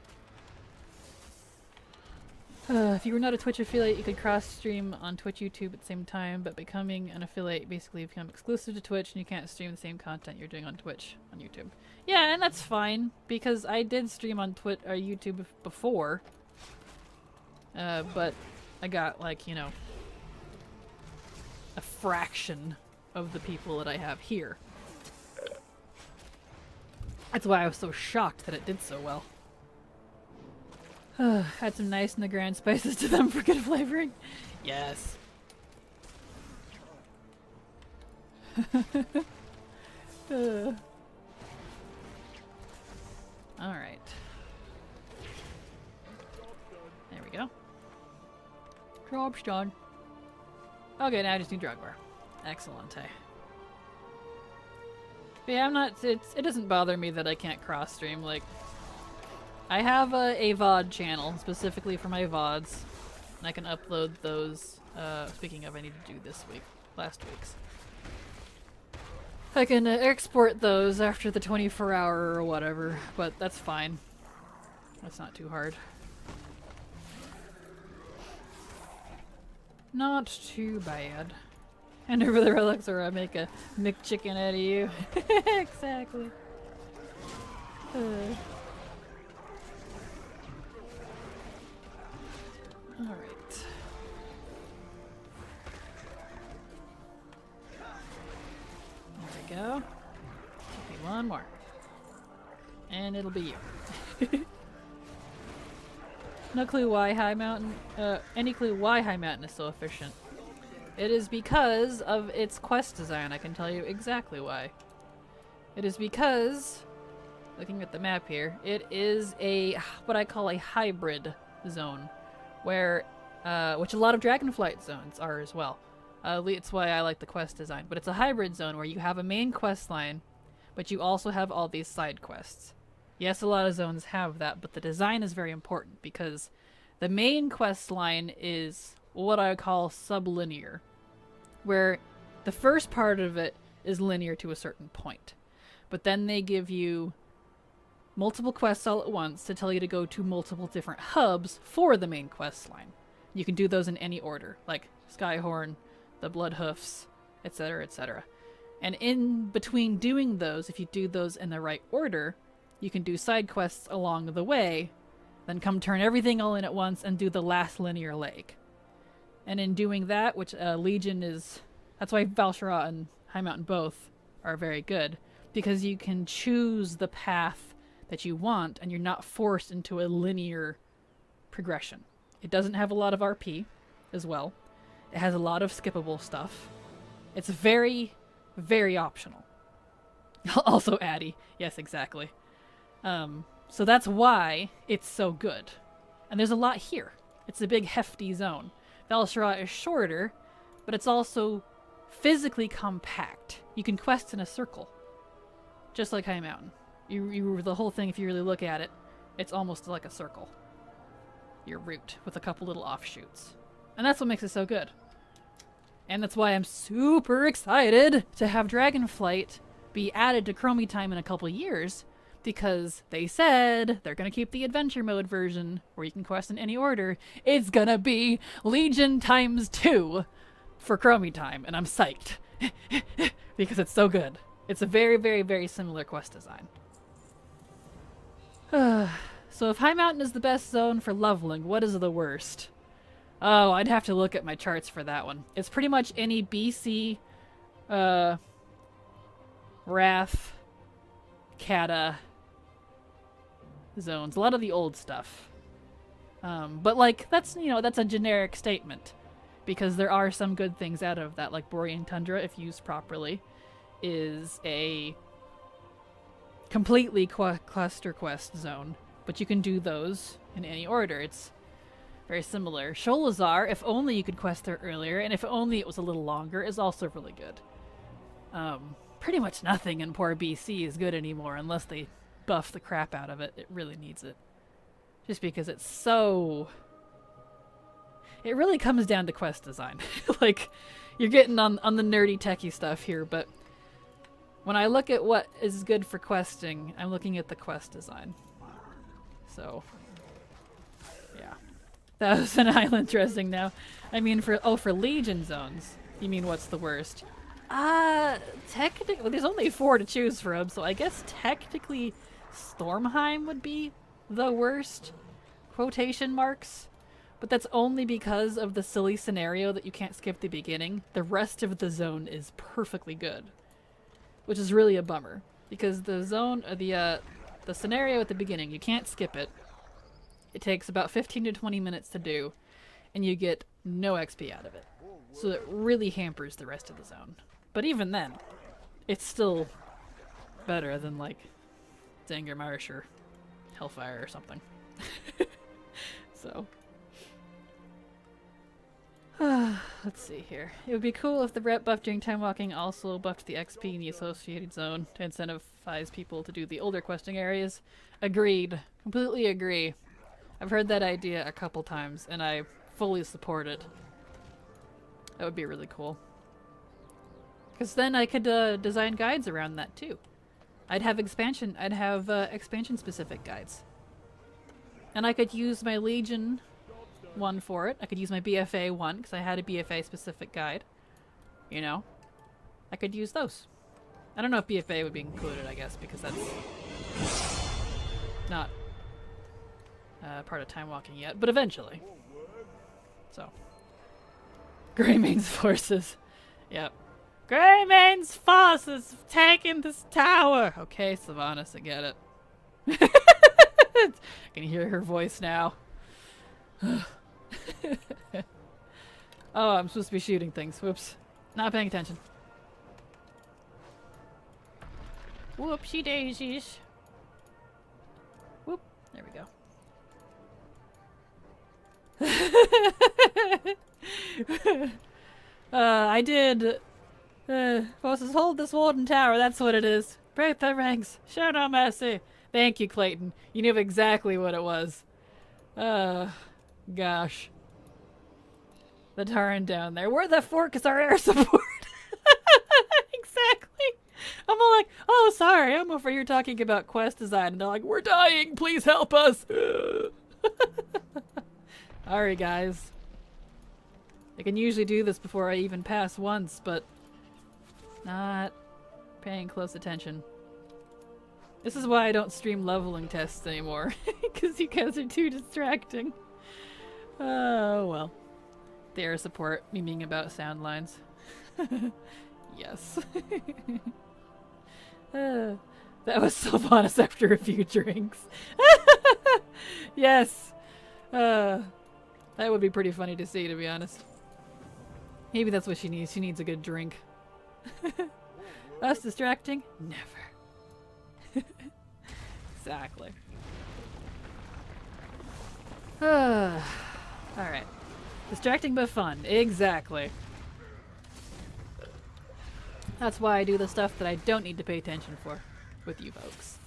If you were not a Twitch affiliate, you could cross-stream on Twitch YouTube at the same time, but becoming an affiliate basically become exclusive to Twitch and you can't stream the same content you're doing on Twitch on YouTube. Yeah, and that's fine, because I did stream on YouTube before, but I got, like, you know, a fraction of the people that I have here. That's why I was so shocked that it did so well. Add some nice and the grand spices to them for good flavoring. Yes. Alright. There we go. Job's done. Okay, now I just need Drugware. Excellent. But yeah, it doesn't bother me that I can't cross-stream, like, I have a VOD channel specifically for my VODs, and I can upload those, speaking of, I need to do last week's. I can export those after the 24-hour or whatever, but that's fine. That's not too hard. Not too bad. Hand over the relics or I make a McChicken out of you. Alright. There we go. Okay, one more. And it'll be you. No clue why High Mountain, any clue why High Mountain is so efficient. It is because of its quest design. I can tell you exactly why. It is because, looking at the map here, it is a, what I call a hybrid zone, where, which a lot of Dragonflight zones are as well. It's why I like the quest design. But it's a hybrid zone where you have a main quest line, but you also have all these side quests. Yes, a lot of zones have that, but the design is very important because the main quest line is what I call sublinear, where the first part of it is linear to a certain point. But then they give you multiple quests all at once to tell you to go to multiple different hubs for the main quest line. You can do those in any order, like Skyhorn, the Bloodhoofs, etc., etc. And in between doing those, if you do those in the right order, you can do side quests along the way, then come turn everything all in at once and do the last linear leg. And in doing that, which Legion is... That's why Val'sharah and High Mountain both are very good, because you can choose the path that you want and you're not forced into a linear progression. It doesn't have a lot of RP as well. It has a lot of skippable stuff. It's very, very optional. Also Addy. Yes, exactly. So that's why it's so good. And there's a lot here. It's a big, hefty zone. Val'sharah is shorter, but it's also physically compact. You can quest in a circle. Just like High Mountain. The whole thing, if you really look at it, it's almost like a circle. Your route, with a couple little offshoots. And that's what makes it so good. And that's why I'm super excited to have Dragonflight be added to Chromie Time in a couple years, because they said they're going to keep the adventure mode version where you can quest in any order. It's going to be Legion ×2 for Chromie Time, and I'm psyched because it's so good. It's a very, very, very similar quest design. So if High Mountain is the best zone for leveling, what is the worst? Oh, I'd have to look at my charts for that one. It's pretty much any BC, Wrath, Kata zones. A lot of the old stuff. But like, that's, you know, that's a generic statement. Because there are some good things out of that, like Borean Tundra, if used properly, is a completely cluster quest zone. But you can do those in any order. It's very similar. Sholazar, if only you could quest there earlier, and if only it was a little longer, is also really good. Pretty much nothing in poor BC is good anymore unless they buff the crap out of it. It really needs it. Just because it's so... It really comes down to quest design. Like, you're getting on the nerdy techie stuff here, but when I look at what is good for questing, I'm looking at the quest design. So, yeah. Thousand Island dressing now. I mean, for Legion zones. You mean what's the worst? Technically, well, there's only 4 to choose from, so I guess technically Stormheim would be the worst. Quotation marks. But that's only because of the silly scenario that you can't skip the beginning. The rest of the zone is perfectly good. Which is really a bummer. Because the zone, the scenario at the beginning, you can't skip it. It takes about 15 to 20 minutes to do. And you get no XP out of it. So it really hampers the rest of the zone. But even then, it's still better than, like, Zangarmarsh or Hellfire or something. So... let's see here. It would be cool if the rep buff during time walking also buffed the XP in the associated zone to incentivize people to do the older questing areas. Agreed. Completely agree. I've heard that idea a couple times, and I fully support it. That would be really cool. Because then I could design guides around that too. I'd have expansion specific guides. And I could use my Legion one for it. I could use my BFA one because I had a BFA specific guide. You know, I could use those. I don't know if BFA would be included, I guess, because that's not part of time walking yet, but eventually. So. Greymane's forces. Yep. Greymane's forces have taken this tower! Okay, Sylvanas, I get it. I can hear her voice now. Oh, I'm supposed to be shooting things. Whoops. Not paying attention. Whoopsie daisies. Whoop. There we go. I did. Forces hold this Warden Tower. That's what it is. Break the ranks. Show no mercy. Thank you, Clayton. You knew exactly what it was. Gosh. The Taran down there. Where the fork is our air support? Exactly. I'm all like, oh, sorry. I'm over here talking about quest design. And they're like, we're dying. Please help us. Sorry, guys. I can usually do this before I even pass once, but not paying close attention. This is why I don't stream leveling tests anymore, because you guys are too distracting. Oh, well. The air support, memeing about sound lines. Yes. That was Sylvanas after a few drinks. Yes. That would be pretty funny to see, to be honest. Maybe that's what she needs. She needs a good drink. Us distracting? Never. Exactly. Alright. Distracting but fun. Exactly. That's why I do the stuff that I don't need to pay attention for with you folks.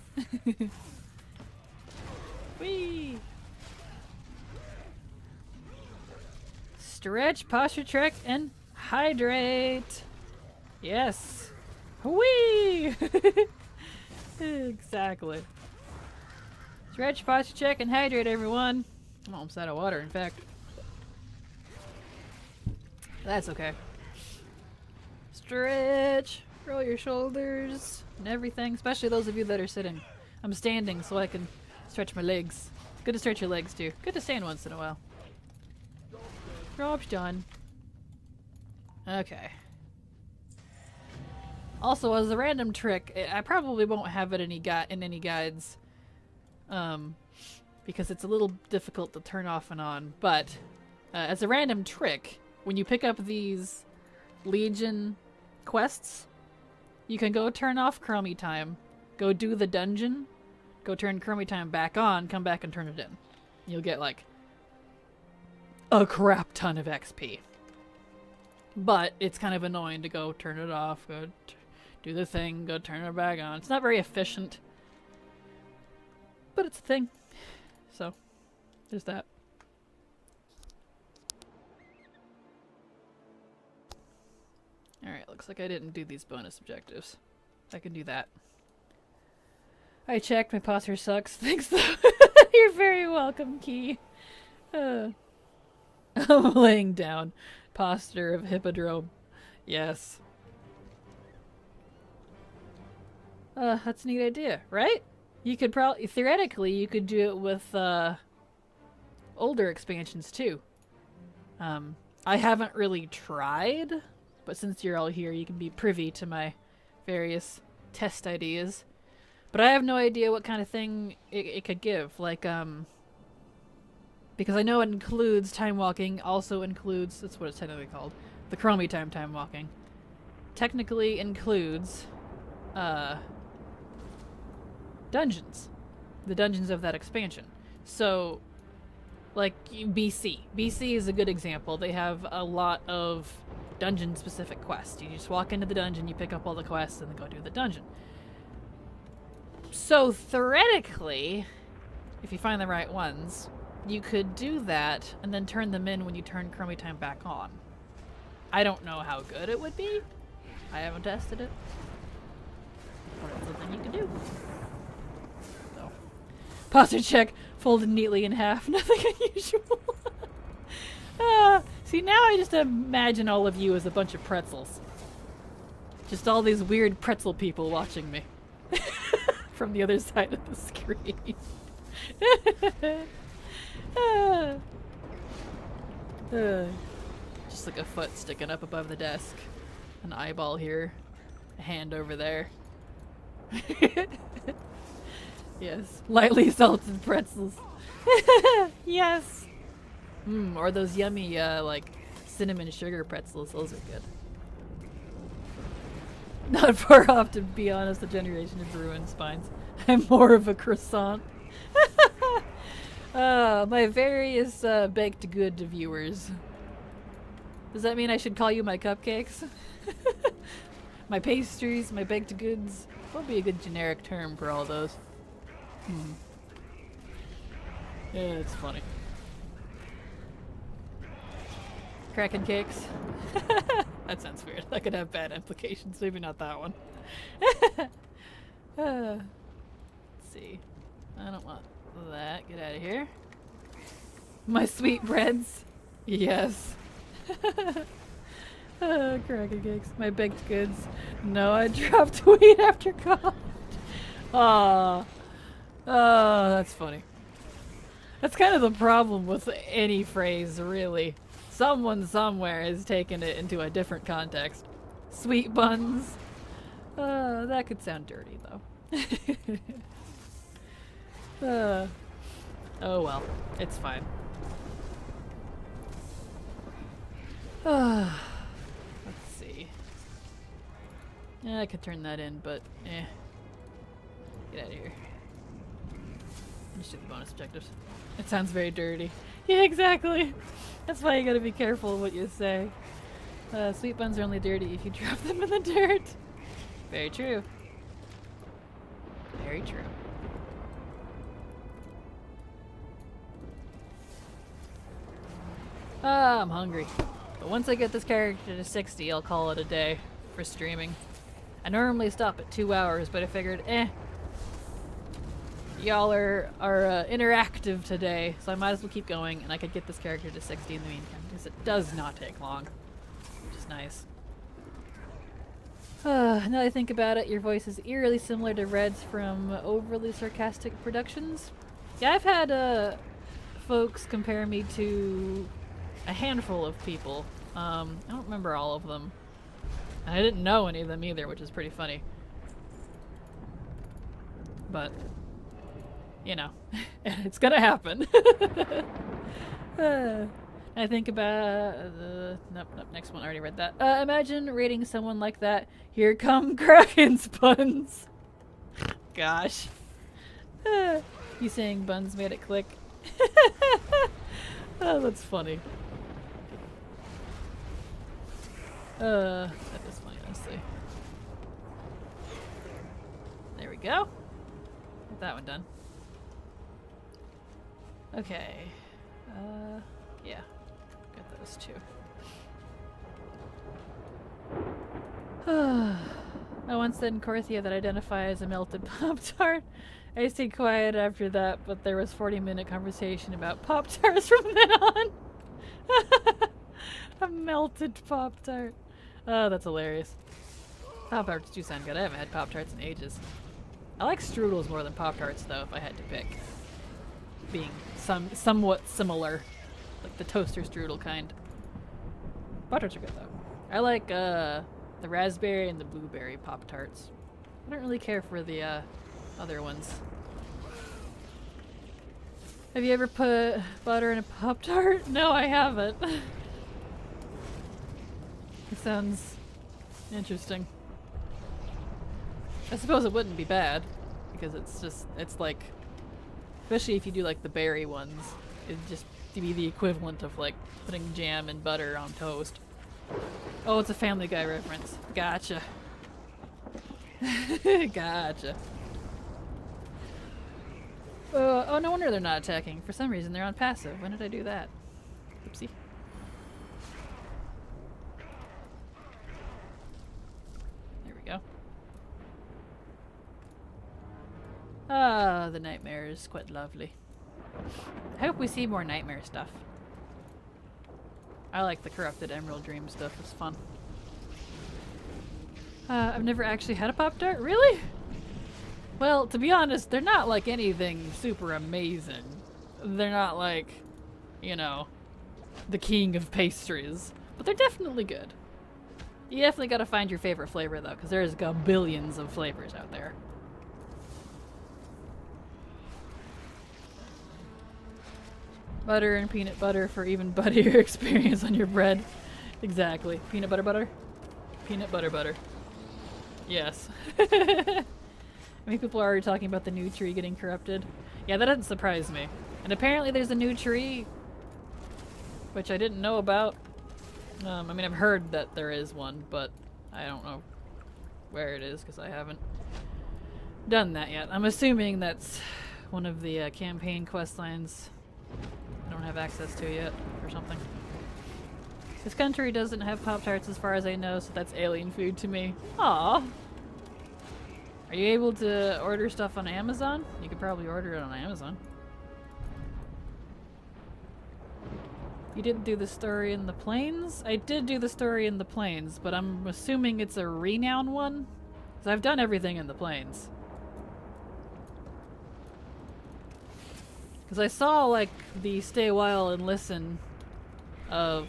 Whee! Stretch, posture check, and hydrate. Yes. Whee! Exactly. Stretch, posture check, and hydrate, everyone. I'm almost out of water, in fact. That's okay. Stretch. Roll your shoulders and everything, especially those of you that are sitting. I'm standing so I can stretch my legs. Good to stretch your legs too. Good to stand once in a while. Job's done. Okay. Also, as a random trick, I probably won't have it in any guides, because it's a little difficult to turn off and on. But as a random trick, when you pick up these Legion quests, you can go turn off Chromie time, go do the dungeon, go turn Chromie time back on, come back and turn it in. You'll get like a crap ton of XP. But it's kind of annoying to go turn it off, go do the thing, go turn it back on. It's not very efficient, but it's a thing. So, there's that. Alright, looks like I didn't do these bonus objectives. I can do that. I checked, my posture sucks. Thanks though. You're very welcome, Key. I'm laying down. Posture of Hippodrome. Yes. That's a neat idea, right? You could probably, theoretically, you could do it with, older expansions too. I haven't really tried, but since you're all here, you can be privy to my various test ideas. But I have no idea what kind of thing it could give. Like, because I know it includes time walking, also includes, that's what it's technically called, the Chromie time walking. Technically includes, dungeons. The dungeons of that expansion. So, like, BC. BC is a good example. They have a lot of dungeon-specific quests. You just walk into the dungeon, you pick up all the quests, and then go do the dungeon. So, theoretically, if you find the right ones, you could do that, and then turn them in when you turn Chromie time back on. I don't know how good it would be. I haven't tested it. But it's something you can do. So. Posture check, folded neatly in half. Nothing unusual. See, now I just imagine all of you as a bunch of pretzels. Just all these weird pretzel people watching me. From the other side of the screen. Just like a foot sticking up above the desk. An eyeball here. A hand over there. Yes. Lightly salted pretzels. Yes! Or those yummy, like, cinnamon sugar pretzels. Those are good. Not far off, to be honest, a generation of ruined spines. I'm more of a croissant. My various baked good viewers. Does that mean I should call you my cupcakes? My pastries, my baked goods? What would be a good generic term for all those? Yeah, it's funny. Kraken cakes? That sounds weird. That could have bad implications. Maybe not that one. Let's see. I don't want that. Get out of here. My sweet breads. Yes. Kraken cakes. My baked goods. No, I dropped wheat after college. Aww. Oh, that's funny. That's kind of the problem with any phrase, really. Someone somewhere has taken it into a different context. Sweet buns. That could sound dirty, though. Oh well. It's fine. Let's see. Yeah, I could turn that in, but eh. Get out of here. Just do the bonus objectives. It sounds very dirty. Yeah, exactly. That's why you gotta be careful of what you say. Sweet buns are only dirty if you drop them in the dirt. Very true. Very true. I'm hungry. But once I get this character to 60, I'll call it a day for streaming. I normally stop at 2 hours, but I figured, y'all are interactive today, so I might as well keep going, and I could get this character to 60 in the meantime, because it does not take long, which is nice. Now that I think about it, your voice is eerily similar to Red's from Overly Sarcastic Productions. Yeah, I've had folks compare me to a handful of people. I don't remember all of them. And I didn't know any of them either, which is pretty funny. But you know, it's gonna happen. I think about nope, next one, I already read that. Imagine rating someone like that. Here come Kraken's buns. Gosh. You saying buns made it click? Oh, that's funny. That is funny, honestly. There we go. Get that one done. Okay. Yeah. Got those two. I once said in Korthia that I identify as a melted Pop-Tart. I stayed quiet after that, but there was 40-minute conversation about Pop-Tarts from then on. A melted Pop-Tart. Oh, that's hilarious. Pop-Tarts do sound good. I haven't had Pop-Tarts in ages. I like strudels more than Pop-Tarts, though, if I had to pick. Being somewhat similar. Like the toaster strudel kind. Pop-Tarts are good, though. I like the raspberry and the blueberry Pop-Tarts. I don't really care for the other ones. Have you ever put butter in a Pop-Tart? No, I haven't. It sounds interesting. I suppose it wouldn't be bad, because it's like, especially if you do like the berry ones, it'd just be the equivalent of like putting jam and butter on toast. Oh, it's a Family Guy reference. Gotcha. Gotcha. Oh, no wonder they're not attacking. For some reason, they're on passive. When did I do that? Oopsie. There we go. Ah, the nightmare is quite lovely. I hope we see more nightmare stuff. I like the Corrupted Emerald Dream stuff. It's fun. I've never actually had a Pop-Tart. Really? Well, to be honest, they're not like anything super amazing. They're not like, you know, the king of pastries, but they're definitely good. You definitely gotta find your favorite flavor though, because there's billions of flavors out there. Butter and peanut butter for even buttier experience on your bread. Exactly. Peanut butter butter? Peanut butter butter. Yes. I mean, people are already talking about the new tree getting corrupted. Yeah, that doesn't surprise me. And apparently there's a new tree, which I didn't know about. I mean, I've heard that there is one, but I don't know where it is because I haven't done that yet. I'm assuming that's one of the campaign quest lines I don't have access to yet or something. This country doesn't have Pop-Tarts as far as I know, so that's alien food to me. Aww. Are you able to order stuff on Amazon? You could probably order it on Amazon. You didn't do the story in the plains? I did do the story in the plains, but I'm assuming it's a renown one? Because I've done everything in the plains. Because I saw, like, the Stay a While and Listen of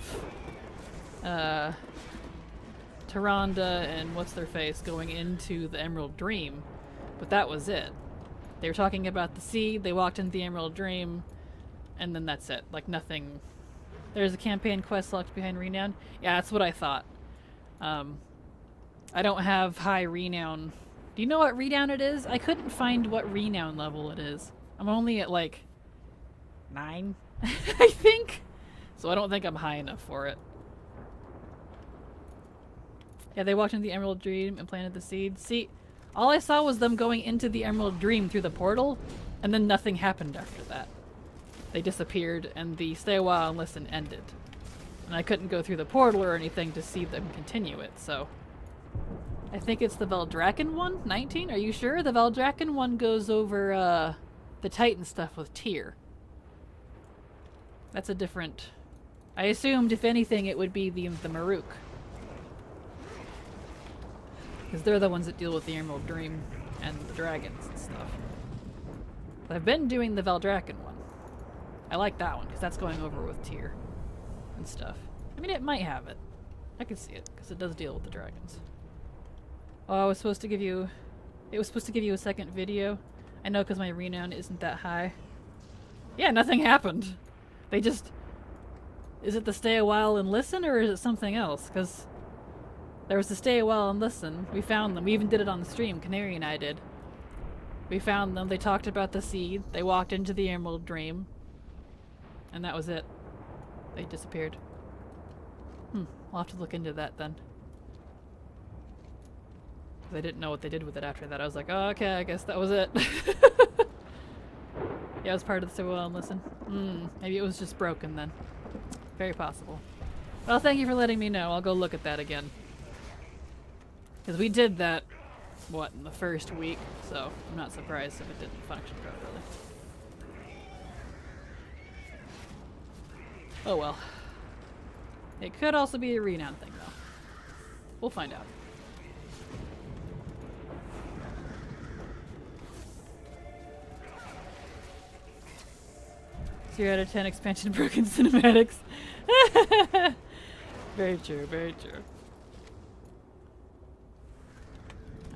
Tyrande and what's-their-face going into the Emerald Dream, but that was it. They were talking about the seed, they walked into the Emerald Dream, and then that's it. Like, nothing... There's a campaign quest locked behind renown. Yeah, that's what I thought. I don't have high renown. Do you know what renown it is? I couldn't find what renown level it is. I'm only at, like, 9, I think? So I don't think I'm high enough for it. Yeah, they walked into the Emerald Dream and planted the seed. See, all I saw was them going into the Emerald Dream through the portal, and then nothing happened after that. They disappeared, and the Stay a While and Listen ended. And I couldn't go through the portal or anything to see them continue it, so... I think it's the Veldraken one? 19? Are you sure? The Veldraken one goes over, the Titan stuff with Tyr. That's a different... I assumed, if anything, it would be the Maruk. Because they're the ones that deal with the Emerald Dream and the dragons and stuff. But I've been doing the Veldraken one. I like that one, because that's going over with Tyr and stuff. I mean, it might have it. I can see it, because it does deal with the dragons. Oh, I was supposed to give you... It was supposed to give you a second video. I know, because my renown isn't that high. Yeah, nothing happened. They just... Is it the Stay a While and Listen, or is it something else? Because there was the Stay a While and Listen. We found them. We even did it on the stream. Canary and I did. We found them. They talked about the seed. They walked into the Emerald Dream. And that was it. They disappeared. I'll have to look into that then. Because I didn't know what they did with it after that. I was like, oh, okay, I guess that was it. Yeah, it was part of the Stay a While and Listen. Maybe it was just broken then. Very possible. Well, thank you for letting me know. I'll go look at that again. Because we did that, what, in the first week, so I'm not surprised if it didn't function properly. Oh well. It could also be a renown thing, though. We'll find out. 0 out of 10 expansion broken cinematics. Very true, very true.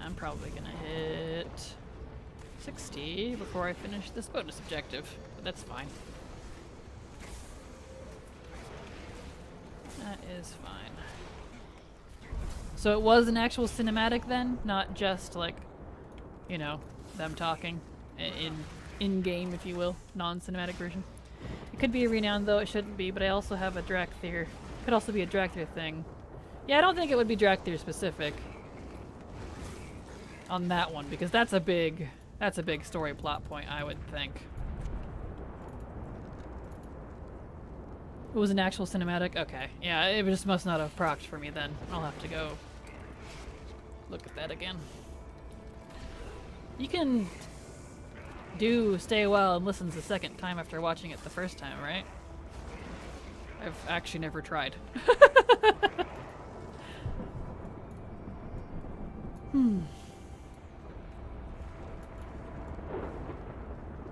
I'm probably gonna hit 60 before I finish this bonus objective, but that's fine. That is fine. So it was an actual cinematic then, not just like, you know, them talking in-game, if you will, non-cinematic version. It could be a renown though, it shouldn't be, but I also have a Drakthir. Could also be a Drakthir thing. Yeah, I don't think it would be Drakthir specific on that one, because that's a big story plot point, I would think. It was an actual cinematic? Okay. Yeah, it just must not have procced for me then. I'll have to go look at that again. You can do Stay a While and Listen the second time after watching it the first time, right? I've actually never tried.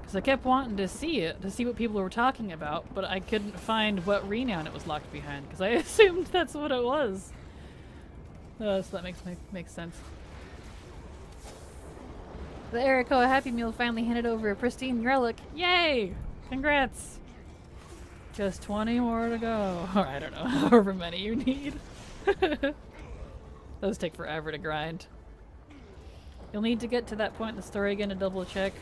Because Because I kept wanting to see it, to see what people were talking about, but I couldn't find what renown it was locked behind, because I assumed that's what it was. So that makes sense. The Erico Happy Meal finally handed over a pristine relic. Yay! Congrats! Just 20 more to go. Or I don't know, however many you need. Those take forever to grind. You'll need to get to that point in the story again to double check.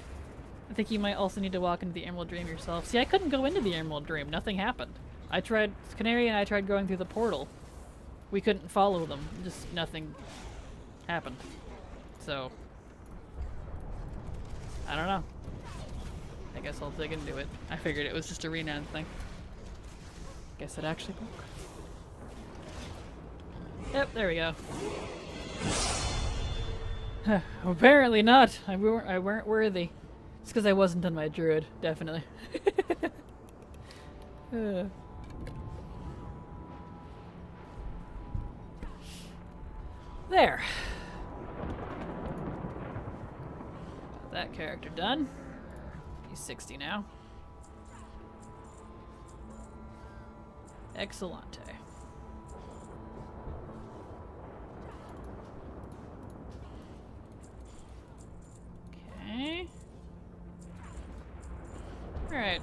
I think you might also need to walk into the Emerald Dream yourself. See, I couldn't go into the Emerald Dream. Nothing happened. I tried, Canary and I tried going through the portal. We couldn't follow them. Just nothing happened. So, I don't know. I guess I'll dig into it. I figured it was just a renown thing. Guess it actually broke. Yep, there we go. Apparently not. I weren't worthy. It's because I wasn't on my druid, definitely. There. Got that character done. He's 60 now. Excellente. Okay. Alright.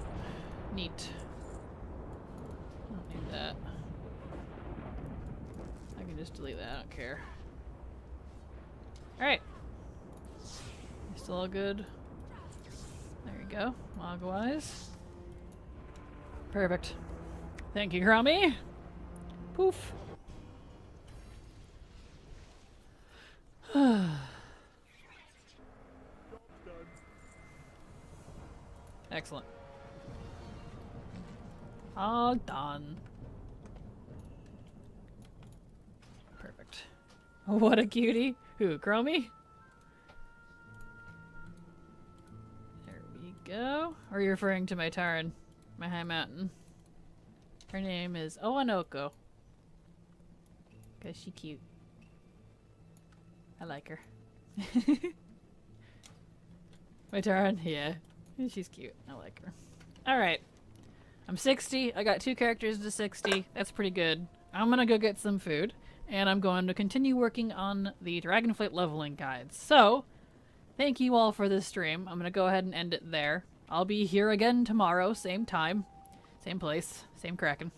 Neat. Don't need that. I can just delete that, I don't care. Alright. Still all good. There you go. Log-wise. Perfect. Thank you, Crummy. Poof. Excellent. All done. Perfect. What a cutie. Who, Chromie? There we go. Or are you referring to my Taran? My High Mountain? Her name is Oanoko. Cause she cute. I like her. My Taran? Yeah. She's cute. I like her. Alright. I'm 60. I got 2 characters to 60. That's pretty good. I'm gonna go get some food. And I'm going to continue working on the Dragonflight leveling guides. So, thank you all for this stream. I'm gonna go ahead and end it there. I'll be here again tomorrow, same time, same place, same Kraken.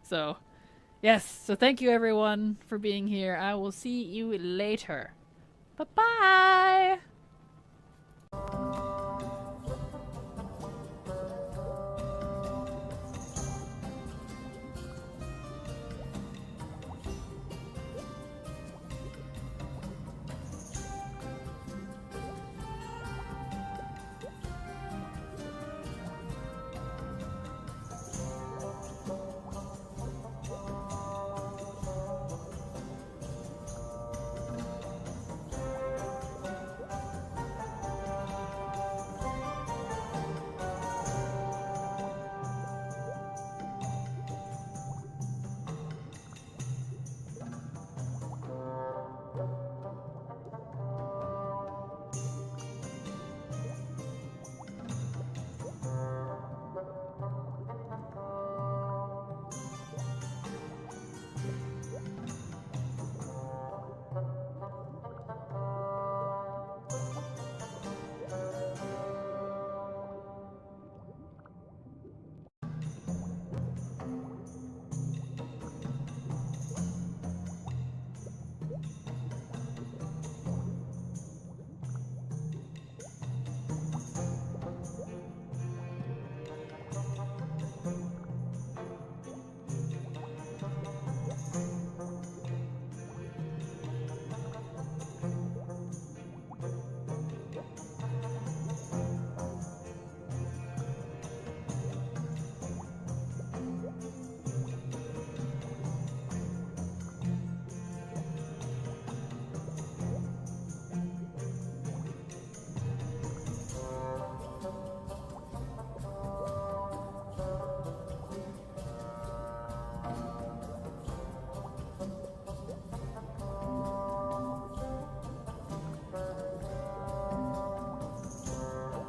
So, yes. So thank you everyone for being here. I will see you later. Bye-bye!